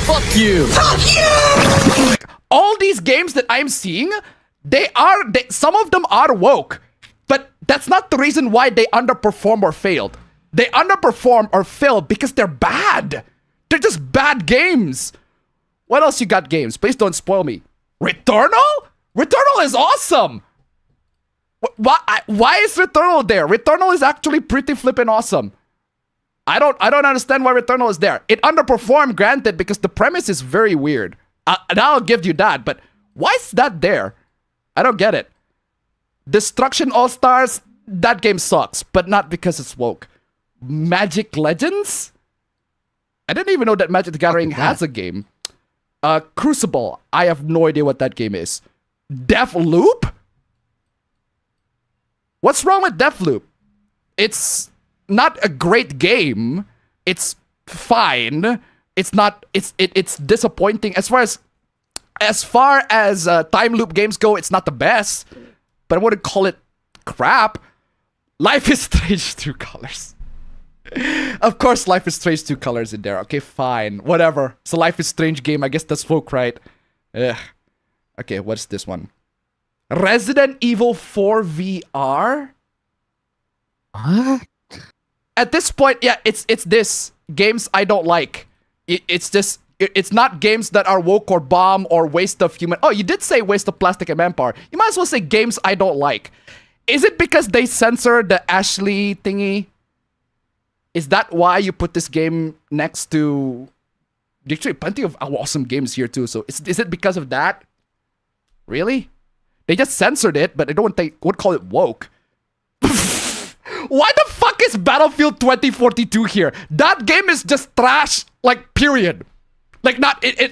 Fuck you! Fuck you! All these games that I'm seeing, some of them are woke, but that's not the reason why they underperform or failed. They underperform or fail because they're bad. They're just bad games. What else you got games? Please don't spoil me. Returnal? Returnal is awesome. Why is Returnal there? Returnal is actually pretty flippin' awesome. I don't understand why Returnal is there. It underperformed, granted, because the premise is very weird. And I'll give you that, but why is that there? I don't get it. Destruction All-Stars, that game sucks, but not because it's woke. Magic Legends? I didn't even know that Magic the Gathering has a game. Crucible, I have no idea what that game is. Deathloop? What's wrong with Deathloop? It's not a great game. It's fine. It's not. It's disappointing as far as time loop games go. It's not the best, but I wouldn't call it crap. Life is Strange 2 Colors. Of course, Life is Strange 2 Colors in there. Okay, fine, whatever. It's a Life is Strange game. I guess that's folk, right? Ugh. Okay, what's this one? Resident Evil 4 VR? What? At this point, yeah, it's this. Games I don't like. It's not games that are woke or bomb or waste of human... Oh, you did say waste of plastic and manpower. You might as well say games I don't like. Is it because they censored the Ashley thingy? Is that why you put this game next to... There's actually plenty of awesome games here too, so is it because of that? Really? They just censored it, but I don't would call it woke. Why the fuck is Battlefield 2042 here? That game is just trash, like, period. Like,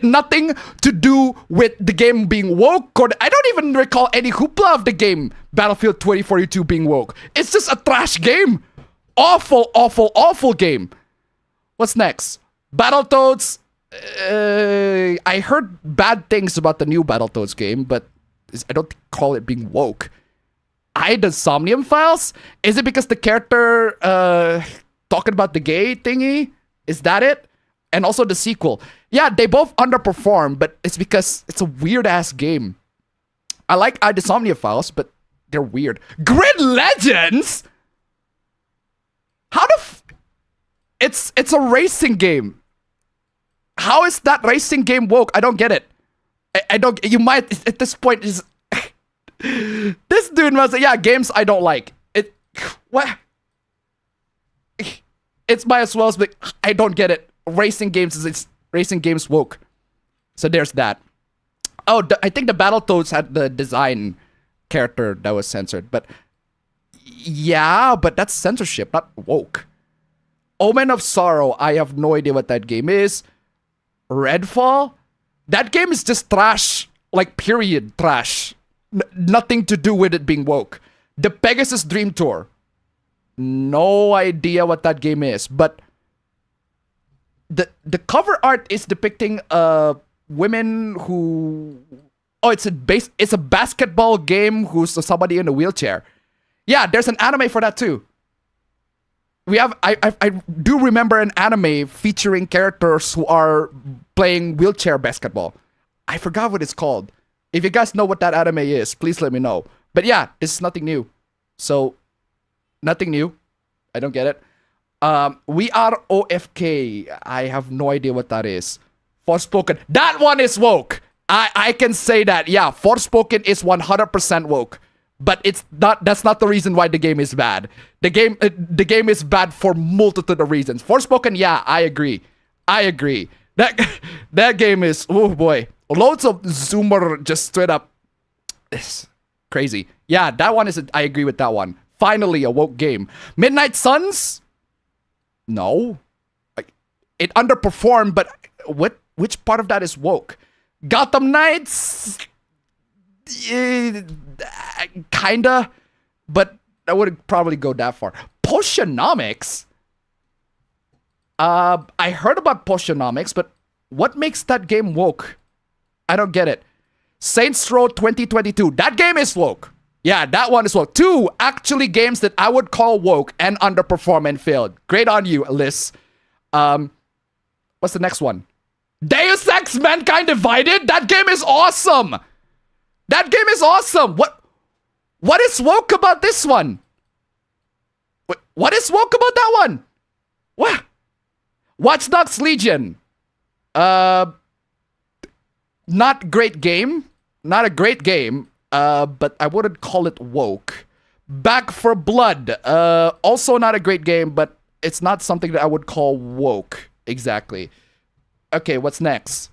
nothing to do with the game being woke, or I don't even recall any hoopla of the game Battlefield 2042 being woke. It's just a trash game. Awful, awful, awful game. What's next? Battletoads. I heard bad things about the new Battletoads game, but I don't call it being woke. The Somnium Files? Is it because the character talking about the gay thingy? Is that it? And also the sequel. Yeah, they both underperform, but it's because it's a weird-ass game. I like the Somnium Files, but they're weird. Grid Legends? How the it's a racing game. How is that racing game woke? I don't get it. I don't... You might... At this point, is... This dude must say, yeah, games I don't like. What? It's might as well be... I don't get it. Racing games racing games woke. So there's that. Oh, I think the Battletoads had the design character that was censored. But... Yeah, but that's censorship, not woke. Omen of Sorrow. I have no idea what that game is. Redfall? That game is just trash. Like, period, trash. Nothing to do with it being woke. The Pegasus Dream Tour. No idea what that game is, but the cover art is depicting women who... Oh, it's a basketball game who's somebody in a wheelchair. Yeah, there's an anime for that too. I do remember an anime featuring characters who are playing wheelchair basketball. I forgot what it's called. If you guys know what that anime is, please let me know. But yeah, this is nothing new. So, nothing new. I don't get it. We Are OFK. I have no idea what that is. Forspoken. That one is woke. I can say that. Yeah, Forspoken is 100% woke. but it's not. That's not the reason why the game is bad. The game is bad for multitude of reasons. Forspoken, yeah, I agree. That game is, oh boy, loads of zoomer, just straight up. It's crazy. Yeah, that one is. I agree with that one. Finally, a woke game. Midnight Suns. No, it underperformed, but which part of that is woke? Gotham Knights. Kinda, but I wouldn't probably go that far. Potionomics. I heard about Potionomics, but what makes that game woke? I don't get it. Saints Row 2022. That game is woke. Yeah, that one is woke. 2 actually games that I would call woke and underperform and failed. Great on you, Liz. What's the next one? Deus Ex Mankind Divided. That game is awesome. That game is awesome. What is woke about this one? What is woke about that one? What? Watch Dogs Legion. Not great game. Not a great game. But I wouldn't call it woke. Back for Blood. Also not a great game, but it's not something that I would call woke. Exactly. Okay, what's next?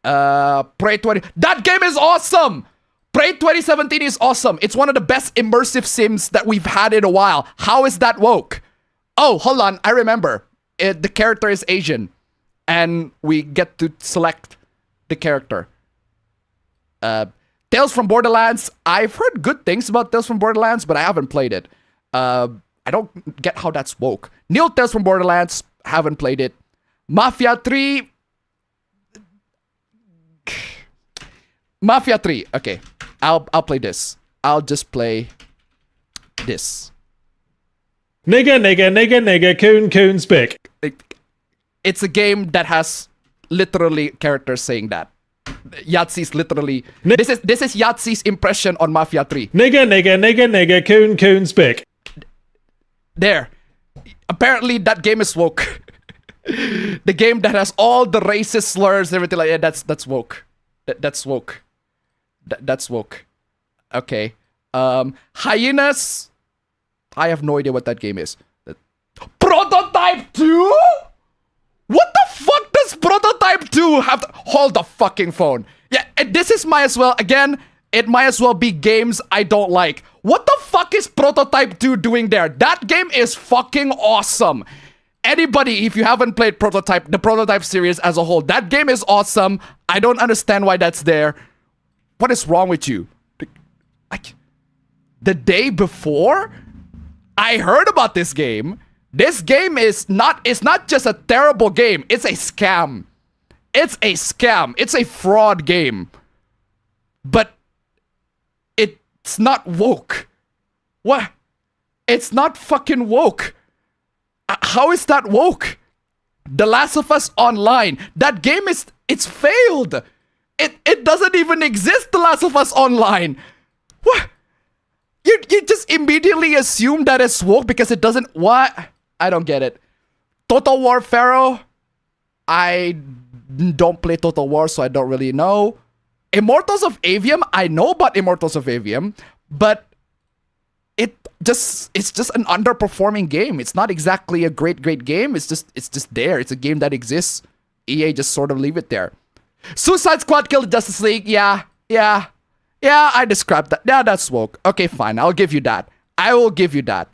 Prey 20. That game is awesome! Prey 2017 is awesome. It's one of the best immersive sims that we've had in a while. How is that woke? Oh, hold on. I remember. The character is Asian. And we get to select the character. Tales from Borderlands. I've heard good things about Tales from Borderlands, but I haven't played it. I don't get how that's woke. Neo Tales from Borderlands. Haven't played it. Mafia 3. Mafia 3. Okay. I'll play this. I'll just play this. Nigga, coon, spick. It's a game that has literally characters saying that. Yahtzee's literally... This is Yahtzee's impression on Mafia 3. Nigga, coon, spick. There. Apparently that game is woke. The game that has all the racist slurs and everything like that, that's woke. That's woke. That's woke. Okay. Hyenas. I have no idea what that game is. Prototype 2? What the fuck does Prototype 2 have to... Hold the fucking phone. Yeah, this is might as well... Again, it might as well be games I don't like. What the fuck is Prototype 2 doing there? That game is fucking awesome. Anybody, if you haven't played Prototype, the Prototype series as a whole, that game is awesome. I don't understand why that's there. What is wrong with you? Like, the day before, I heard about this game. This game is not just a terrible game. It's a scam. It's a scam. It's a fraud game. But it's not woke. What? It's not fucking woke. How is that woke? The Last of Us Online. That game it's failed. It doesn't even exist, The Last of Us Online. What? You just immediately assume that it's woke because it doesn't... What? I don't get it. Total War Pharaoh. I don't play Total War, so I don't really know. Immortals of Avium. I know about Immortals of Avium, but it's just an underperforming game. It's not exactly a great game. It's just there. It's a game that exists. EA just sort of leave it there. Suicide Squad killed the Justice League. Yeah, I described that. Yeah, that's woke. Okay, fine. I'll give you that. I will give you that.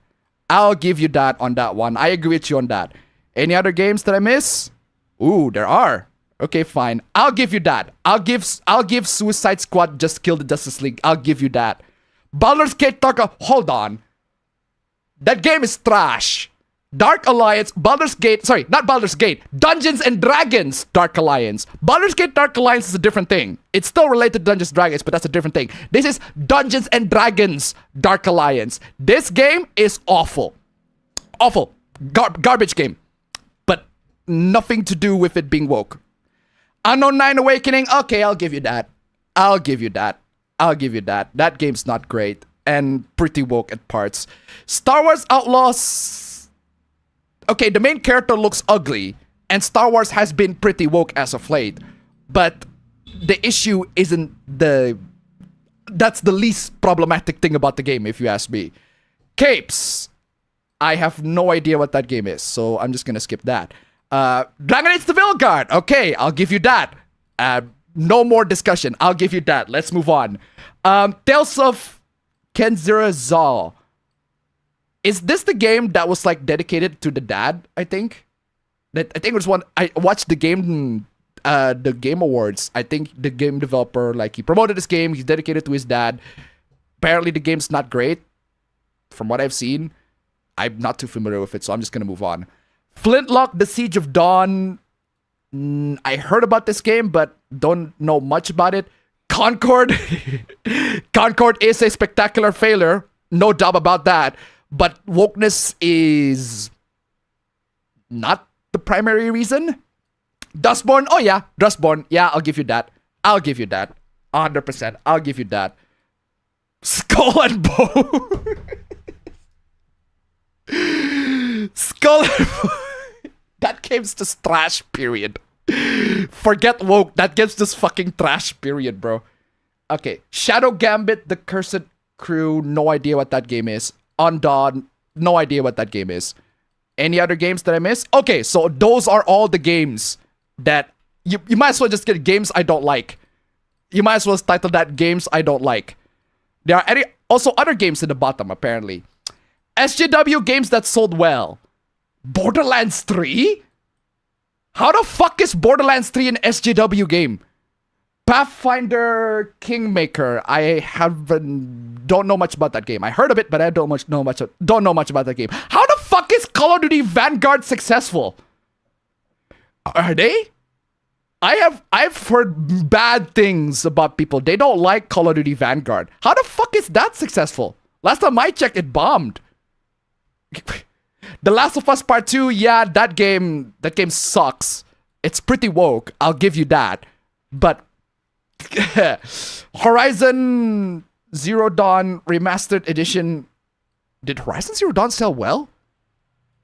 I'll give you that on that one. I agree with you on that. Any other games that I miss? Ooh, there are. Okay, fine. I'll give you that. I'll give Suicide Squad just killed the Justice League. I'll give you that. Baldur's Gate Dark... Hold on. That game is trash. Dark Alliance, Baldur's Gate... Sorry, not Baldur's Gate. Dungeons and Dragons Dark Alliance. Baldur's Gate Dark Alliance is a different thing. It's still related to Dungeons and Dragons, but that's a different thing. This is Dungeons and Dragons Dark Alliance. This game is awful. Awful. Garbage game. But nothing to do with it being woke. Unknown 9 Awakening. Okay, I'll give you that. I'll give you that. That game's not great. And pretty woke at parts. Star Wars Outlaws... Okay, the main character looks ugly, and Star Wars has been pretty woke as of late, but the issue isn't the That's the least problematic thing about the game, if you ask me. Capes. I have no idea what that game is, so I'm just gonna skip that. Dragon Age the Veilguard. Okay, I'll give you that. No more discussion. I'll give you that. Let's move on. Tales of Kenzura Zal. Is this the game that was like dedicated to the dad? I think it was one. I watched the Game Awards. I think the game developer, like, he promoted this game. He's dedicated to his dad. Apparently, the game's not great, from what I've seen. I'm not too familiar with it, so I'm just gonna move on. Flintlock: The Siege of Dawn. I heard about this game, but don't know much about it. Concord. Concord is a spectacular failure. No doubt about that. But wokeness is not the primary reason. Dustborn. Oh yeah, Dustborn. Yeah, I'll give you that. I'll give you that. 100%. I'll give you that. Skull and Bone. Skull and Bone. That game's just trash, period. Forget woke. That game's just fucking trash, period, bro. Okay. Shadow Gambit, The Cursed Crew. No idea what that game is. Undawn. No idea what that game is. Any other games that I missed? Okay, so those are all the games that you might as well just get games I don't like. You might as well title that games I don't like. There are also other games in the bottom, apparently. SJW games that sold well. Borderlands 3? How the fuck is Borderlands 3 an SJW game? Pathfinder Kingmaker. I don't know much about that game. I heard of it, but I don't know much about that game. How the fuck is Call of Duty Vanguard successful? Are they? I've heard bad things about people. They don't like Call of Duty Vanguard. How the fuck is that successful? Last time I checked, it bombed. The Last of Us Part 2, yeah, that game sucks. It's pretty woke. I'll give you that. But Horizon Zero Dawn Remastered Edition. Did Horizon Zero Dawn sell well?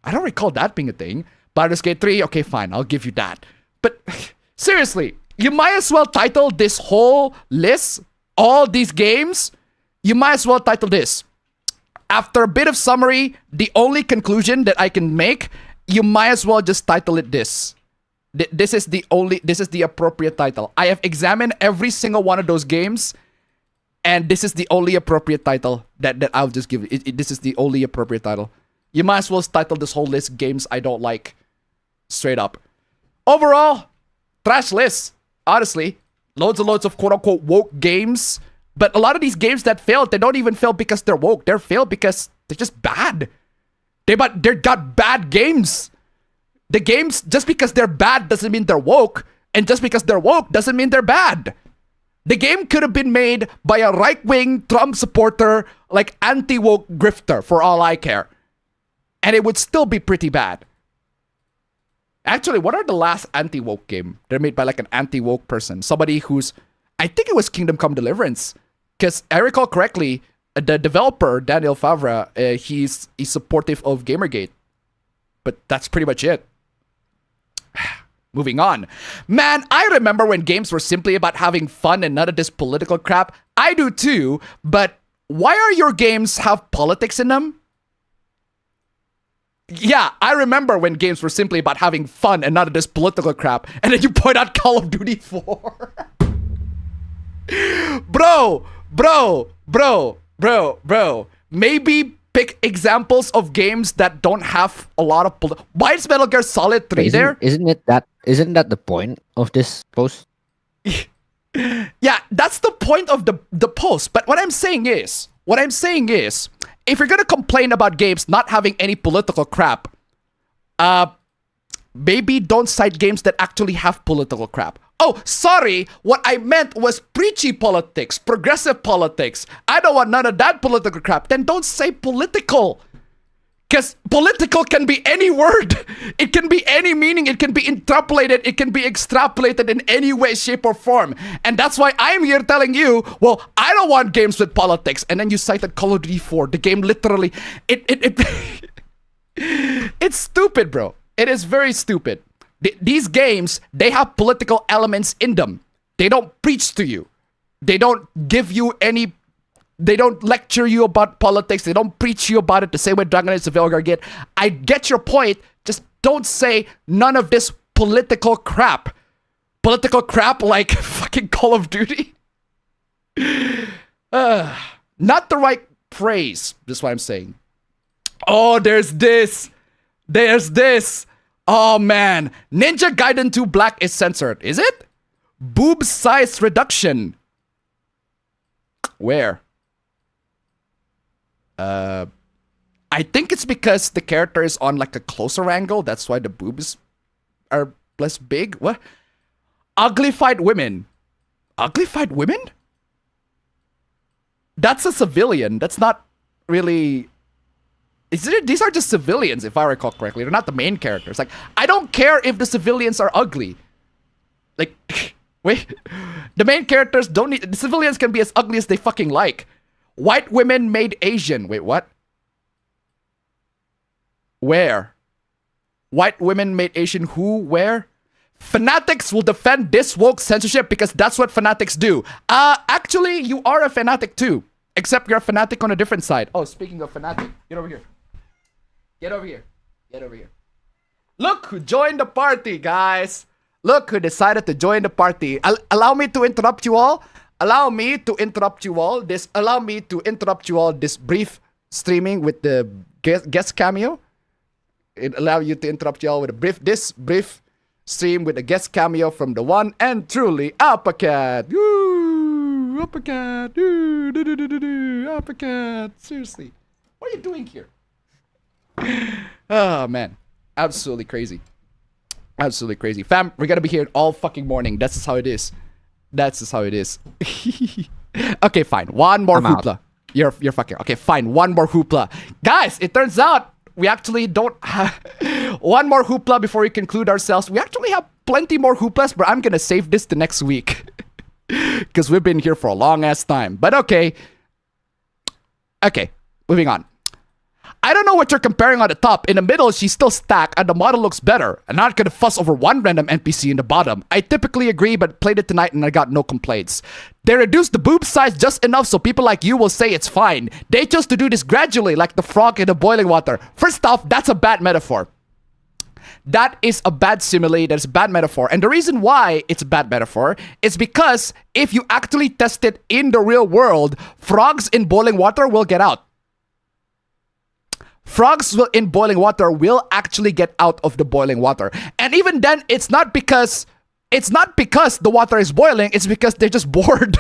I don't recall that being a thing. Baldur's Gate 3, okay, fine, I'll give you that. But seriously, you might as well title this whole list, all these games, you might as well title this. After a bit of summary, the only conclusion that I can make, you might as well just title it this. This is the appropriate title. I have examined every single one of those games, and this is the only appropriate title that I'll just give it. This is the only appropriate title. You might as well title this whole list games I don't like. Straight up. Overall, trash list. Honestly, loads and loads of quote-unquote woke games. But a lot of these games that failed, they don't even fail because they're woke. They're failed because they're just bad. They got bad games. The games, just because they're bad doesn't mean they're woke. And just because they're woke doesn't mean they're bad. The game could have been made by a right-wing Trump supporter, like anti-woke grifter, for all I care. And it would still be pretty bad. Actually, what are the last anti-woke game? They're made by like an anti-woke person. Somebody who's... I think it was Kingdom Come Deliverance. Because I recall correctly, the developer, Daniel Favre, he's supportive of Gamergate. But that's pretty much it. Moving on. Man, I remember when games were simply about having fun and none of this political crap. I do too, but why are your games have politics in them? Yeah, I remember when games were simply about having fun and none of this political crap. And then you point out Call of Duty 4. Bro. Maybe pick examples of games that don't have a lot of why is Metal Gear Solid 3 there? Isn't that the point of this post? Yeah, that's the point of the post. But what I'm saying is, if you're gonna complain about games not having any political crap, maybe don't cite games that actually have political crap. Oh, sorry, what I meant was preachy politics, progressive politics. I don't want none of that political crap. Then don't say political. Because political can be any word. It can be any meaning. It can be interpolated. It can be extrapolated in any way, shape, or form. And that's why I'm here telling you, well, I don't want games with politics. And then you cited Call of Duty 4. The game literally... It's stupid, bro. It is very stupid. These games, they have political elements in them. They don't preach to you. They don't give you any They don't lecture you about politics. They don't preach you about it the same way Dragon Age Vilgar get. I get your point. Just don't say none of this political crap. Political crap like fucking Call of Duty. Not the right phrase. That's what I'm saying. Oh, there's this. There's this. Oh, man. Ninja Gaiden 2 Black is censored. Is it? Boob size reduction. Where? I think it's because the character is on like a closer angle. That's why the boobs are less big. What? Uglified women. Uglified women? That's a civilian. That's not really... These are just civilians, if I recall correctly. They're not the main characters. Like, I don't care if the civilians are ugly. Like, wait. The main characters don't need... The civilians can be as ugly as they fucking like. White women made Asian. Wait, what? Where? White women made Asian who? Where? Fanatics will defend this woke censorship because that's what fanatics do. Actually, you are a fanatic too. Except you're a fanatic on a different side. Oh, speaking of fanatic, get over here. Get over here. Get over here. Look who joined the party, guys. Look who decided to join the party. Allow me to interrupt you all. Allow me to interrupt you all. Allow me to interrupt you all this brief streaming with the guest cameo. It allow you to interrupt you all with a brief stream with a guest cameo from the one and truly Uppercat. Woo! Uppercat. Uppercat. Seriously. What are you doing here? Oh, man. Absolutely crazy. Absolutely crazy. Fam, we're gonna be here all fucking morning. That's just how it is. That's just how it is. Okay, fine. One more hoopla. You're fucking... Okay, fine. One more hoopla. Guys, it turns out we actually don't have... One more hoopla before we conclude ourselves. We actually have plenty more hooplas, but I'm gonna save this to next week. Because we've been here for a long-ass time. But okay. Okay, moving on. I don't know what you're comparing on the top. In the middle, she's still stacked, and the model looks better. I'm not gonna fuss over one random NPC in the bottom. I typically agree, but played it tonight and I got no complaints. They reduced the boob size just enough so people like you will say it's fine. They chose to do this gradually, like the frog in the boiling water. First off, that's a bad metaphor. That is a bad simile, that's a bad metaphor. And the reason why it's a bad metaphor is because if you actually test it in the real world, frogs in boiling water will get out. Frogs in boiling water will actually get out of the boiling water. And even then, it's not because the water is boiling, it's because they're just bored.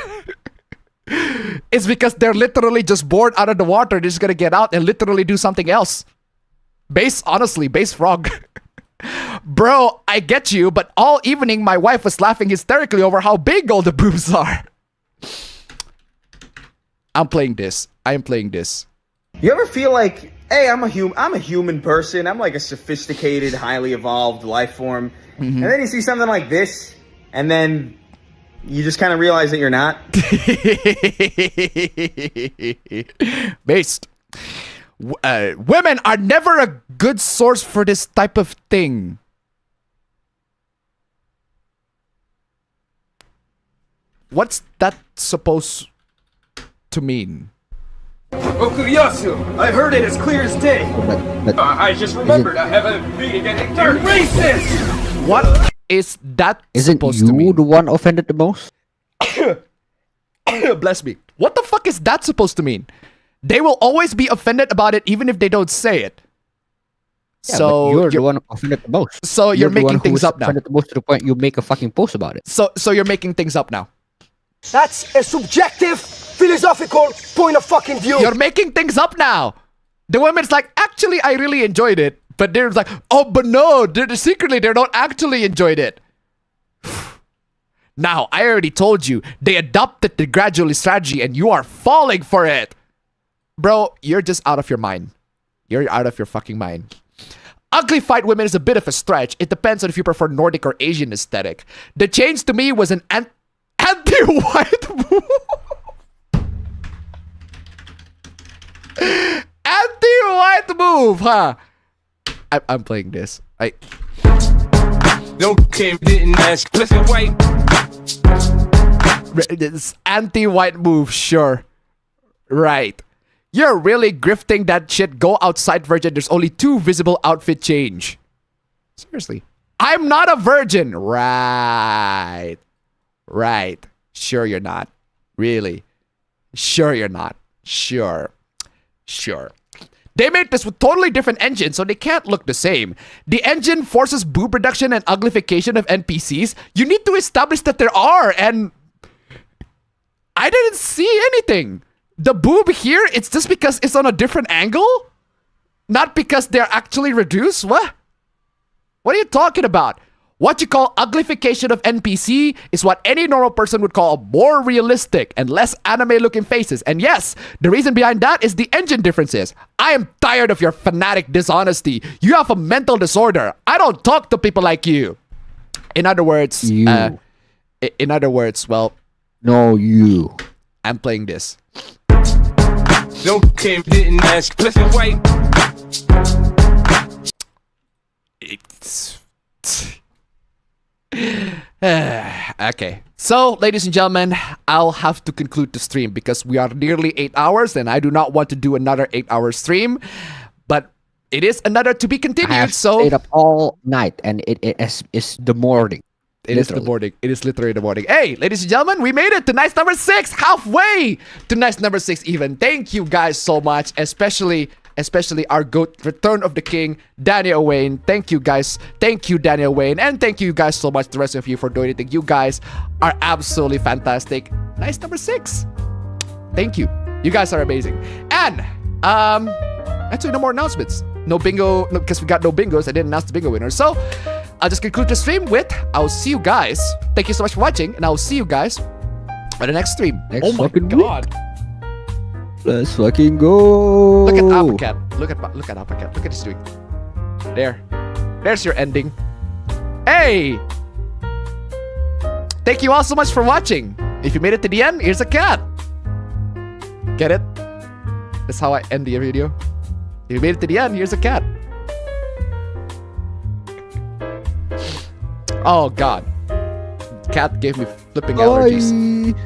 It's because they're literally just bored out of the water. They're just gonna get out and literally do something else. Honestly, base frog. Bro, I get you, but all evening my wife was laughing hysterically over how big all the boobs are. I'm playing this. I am playing this. You ever feel like, hey, I'm a human person. I'm like a sophisticated, highly evolved life form. And then you see something like this, and then you just kind of realize that you're not. Based. Women are never a good source for this type of thing. What's that supposed to mean? Okuyasu, I heard it as clear as day. I just remembered I have a meeting at 8:30. Racist! What is that supposed to mean? Isn't you the one offended the most? Bless me. What the fuck is that supposed to mean? They will always be offended about it even if they don't say it. Yeah, so you're the one offended the most. So you're making things up now. Offended the most to the point you make a fucking post about it. So you're making things up now. That's a subjective, philosophical point of fucking view. You're making things up now. The woman's like, actually, I really enjoyed it. But they're like, oh, but no, secretly, they don't actually enjoyed it. Now, I already told you, they adopted the gradually strategy and you are falling for it. Bro, you're just out of your mind. You're out of your fucking mind. Ugly fight women is a bit of a stretch. It depends on if you prefer Nordic or Asian aesthetic. The change to me was an anti-white move. Anti-white move, huh? I'm playing this. Didn't ask. Listen, wait. This anti-white move, sure. Right. You're really grifting that shit. Go outside, virgin. There's only 2 visible outfit change. Seriously. I'm not a virgin. Right. Right. Sure you're not. Really. Sure you're not. Sure. They made this with totally different engines, so they can't look the same. The engine forces boob reduction and uglification of NPCs. You need to establish that there are, and I didn't see anything. The boob here, it's just because it's on a different angle? Not because they're actually reduced? What? What are you talking about? What you call uglification of NPC is what any normal person would call more realistic and less anime-looking faces. And yes, the reason behind that is the engine differences. I am tired of your fanatic dishonesty. You have a mental disorder. I don't talk to people like you. In other words, well... No, you. I'm playing this. No Kim didn't ask. Listen, wait. Okay. So, ladies and gentlemen, I'll have to conclude the stream because we are nearly 8 hours and I do not want to do another 8-hour stream. But it is another to be continued. I have stayed up all night and it's the morning. It is the morning. It is literally the morning. Hey, ladies and gentlemen, we made it to night number 6. Halfway to night number 6 even. Thank you guys so much. Especially our GOAT, Return of the King, Daniel Wayne. Thank you guys. Thank you, Daniel Wayne. And thank you guys so much, the rest of you, for donating. You guys are absolutely fantastic. Nice number 6. Thank you. You guys are amazing. And, actually, no more announcements. No bingo, because we got no bingos. I didn't announce the bingo winner. So, I'll just conclude the stream with, I'll see you guys. Thank you so much for watching, and I'll see you guys on the next stream. Oh my god. Let's fucking go. Look at APB. Look at APB. Look at this doing. There. There's your ending. Hey! Thank you all so much for watching. If you made it to the end, here's a cat. Get it? That's how I end the video. If you made it to the end, here's a cat. Oh god. Cat gave me flipping allergies.